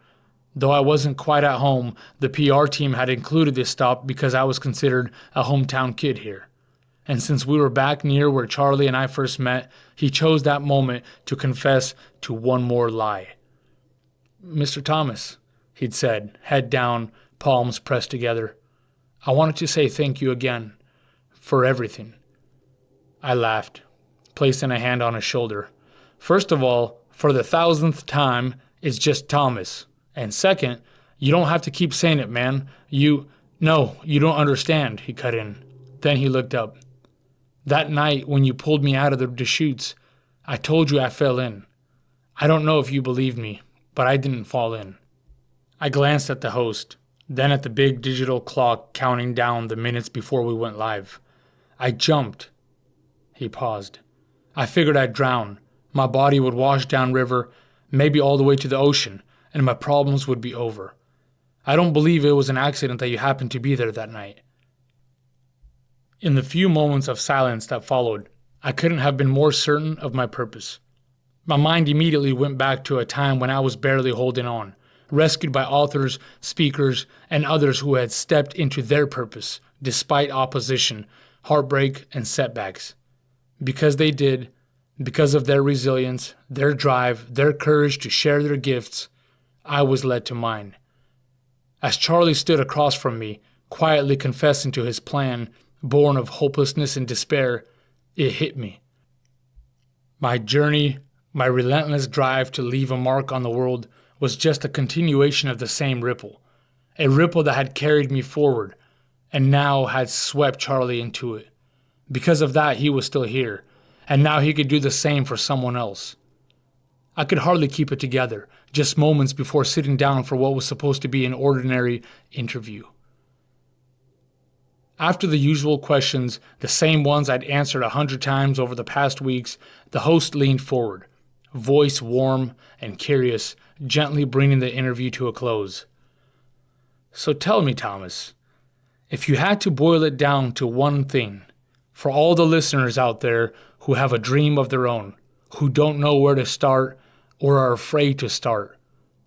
Though I wasn't quite at home, the PR team had included this stop because I was considered a hometown kid here. And since we were back near where Charlie and I first met, he chose that moment to confess to one more lie. "Mr. Thomas," he'd said, head down, palms pressed together, "I wanted to say thank you again for everything." I laughed, placing a hand on his shoulder. "First of all, for the 1,000th time, it's just Thomas. And second, you don't have to keep saying it, man. No, you don't understand," he cut in. Then he looked up. "That night when you pulled me out of the Deschutes, I told you I fell in. I don't know if you believed me, but I didn't fall in." I glanced at the host, then at the big digital clock counting down the minutes before we went live. "I jumped." He paused. "I figured I'd drown. My body would wash down river, maybe all the way to the ocean, and my problems would be over. I don't believe it was an accident that you happened to be there that night." In the few moments of silence that followed, I couldn't have been more certain of my purpose. My mind immediately went back to a time when I was barely holding on, rescued by authors, speakers, and others who had stepped into their purpose, despite opposition, heartbreak, and setbacks. Because they did, because of their resilience, their drive, their courage to share their gifts, I was led to mine. As Charlie stood across from me, quietly confessing to his plan, born of hopelessness and despair, it hit me. My journey, my relentless drive to leave a mark on the world, was just a continuation of the same ripple, a ripple that had carried me forward, and now had swept Charlie into it. Because of that, he was still here, and now he could do the same for someone else. I could hardly keep it together, just moments before sitting down for what was supposed to be an ordinary interview. After the usual questions, the same ones I'd answered 100 times over the past weeks, the host leaned forward, voice warm and curious, gently bringing the interview to a close. "So tell me, Thomas, if you had to boil it down to one thing, for all the listeners out there who have a dream of their own, who don't know where to start or are afraid to start,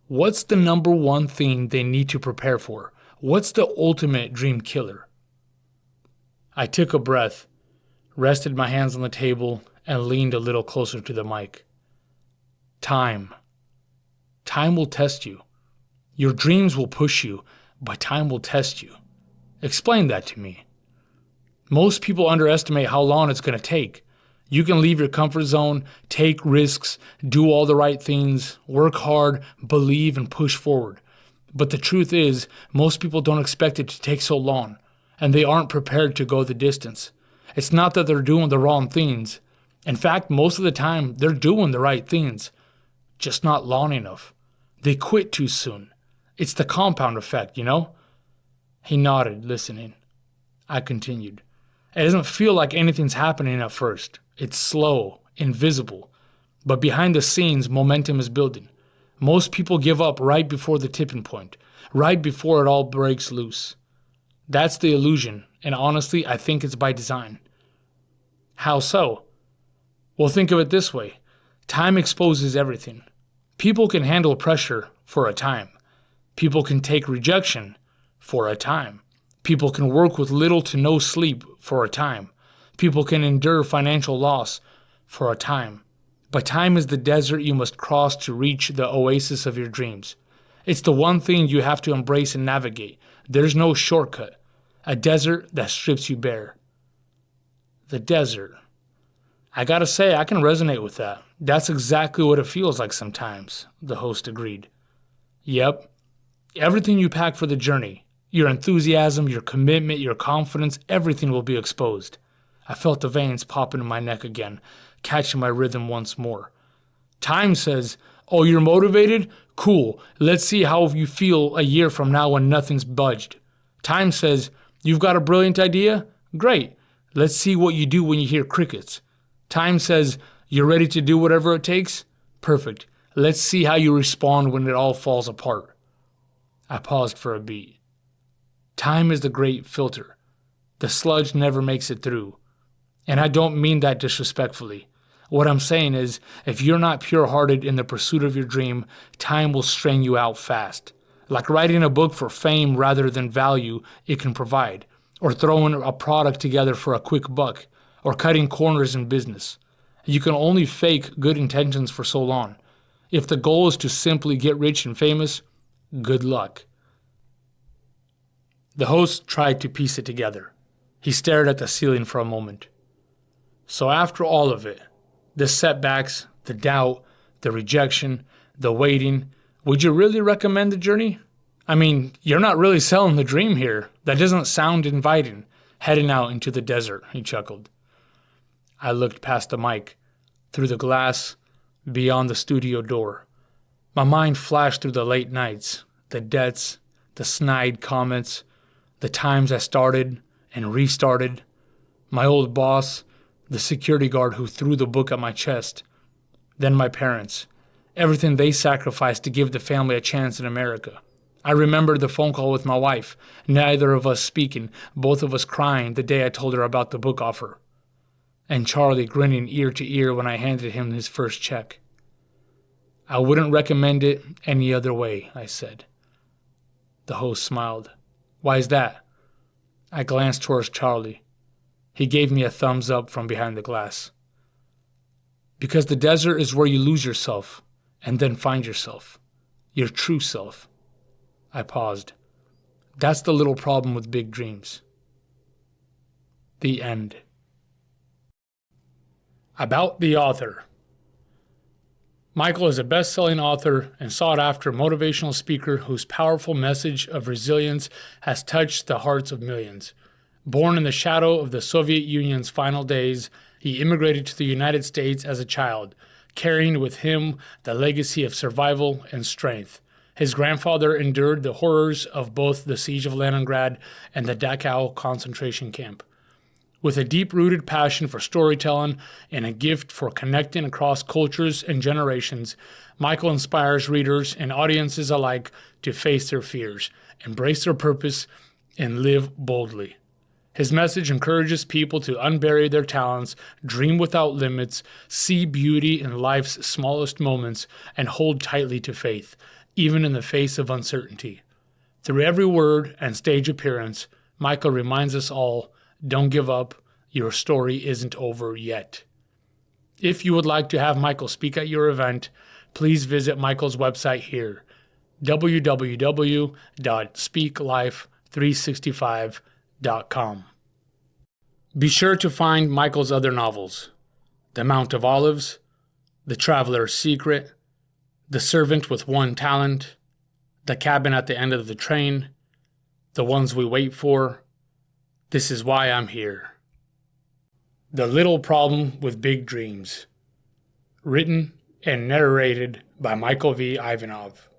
what's the number one thing they need to prepare for? What's the ultimate dream killer?" I took a breath, rested my hands on the table, and leaned a little closer to the mic. Time. Time will test you. Your dreams will push you, but time will test you. Explain that to me. Most people underestimate how long it's going to take. You can leave your comfort zone, take risks, do all the right things, work hard, believe, and push forward. But the truth is, most people don't expect it to take so long, and they aren't prepared to go the distance. It's not that they're doing the wrong things. In fact, most of the time, they're doing the right things, just not long enough. They quit too soon. It's the compound effect, you know? He nodded, listening. I continued. It doesn't feel like anything's happening at first. It's slow, invisible. But behind the scenes, momentum is building. Most people give up right before the tipping point, right before it all breaks loose. That's the illusion, and honestly, I think it's by design. How so? Well, think of it this way. Time exposes everything. People can handle pressure for a time. People can take rejection for a time. People can work with little to no sleep for a time. People can endure financial loss for a time. But time is the desert you must cross to reach the oasis of your dreams. It's the one thing you have to embrace and navigate. There's no shortcut. A desert that strips you bare. The desert. I gotta say, I can resonate with that. That's exactly what it feels like sometimes, the host agreed. Yep. Everything you pack for the journey, your enthusiasm, your commitment, your confidence, everything will be exposed. I felt the veins pop into my neck again, catching my rhythm once more. Time says, oh, you're motivated? Cool. Let's see how you feel a year from now when nothing's budged. Time says, you've got a brilliant idea? Great. Let's see what you do when you hear crickets. Time says, you're ready to do whatever it takes? Perfect. Let's see how you respond when it all falls apart. I paused for a beat. Time is the great filter. The sludge never makes it through. And I don't mean that disrespectfully. What I'm saying is, if you're not pure-hearted in the pursuit of your dream, time will strain you out fast. like writing a book for fame rather than value it can provide, or throwing a product together for a quick buck, or cutting corners in business. You can only fake good intentions for so long. If the goal is to simply get rich and famous, good luck. The host tried to piece it together. He stared at the ceiling for a moment. So after all of it, the setbacks, the doubt, the rejection, the waiting, would you really recommend the journey? I mean, you're not really selling the dream here. That doesn't sound inviting, heading out into the desert, he chuckled. I looked past the mic, through the glass, beyond the studio door. My mind flashed through the late nights, the debts, the snide comments, the times I started and restarted, my old boss, the security guard who threw the book at my chest, then my parents, everything they sacrificed to give the family a chance in America. I remembered the phone call with my wife, neither of us speaking, both of us crying the day I told her about the book offer, and Charlie grinning ear to ear when I handed him his first check. I wouldn't recommend it any other way, I said. The host smiled. Why's that? I glanced towards Charlie. He gave me a thumbs up from behind the glass. Because the desert is where you lose yourself and then find yourself, your true self. I paused. That's the little problem with big dreams. The end. About the author. Michael is a best-selling author and sought-after motivational speaker whose powerful message of resilience has touched the hearts of millions. Born in the shadow of the Soviet Union's final days, he immigrated to the United States as a child, carrying with him the legacy of survival and strength. His grandfather endured the horrors of both the siege of Leningrad and the Dachau concentration camp. With a deep-rooted passion for storytelling and a gift for connecting across cultures and generations, Michael inspires readers and audiences alike to face their fears, embrace their purpose, and live boldly. His message encourages people to unbury their talents, dream without limits, see beauty in life's smallest moments, and hold tightly to faith, even in the face of uncertainty. Through every word and stage appearance, Michael reminds us all, don't give up. Your story isn't over yet. If you would like to have Michael speak at your event, please visit Michael's website here, www.speaklife365.com. Be sure to find Michael's other novels, The Mount of Olives, The Traveler's Secret, The Servant with One Talent, The Cabin at the End of the Train, The Ones We Wait For, This Is Why I'm Here. The Little Problem with Big Dreams. Written and narrated by Michael V. Ivanov.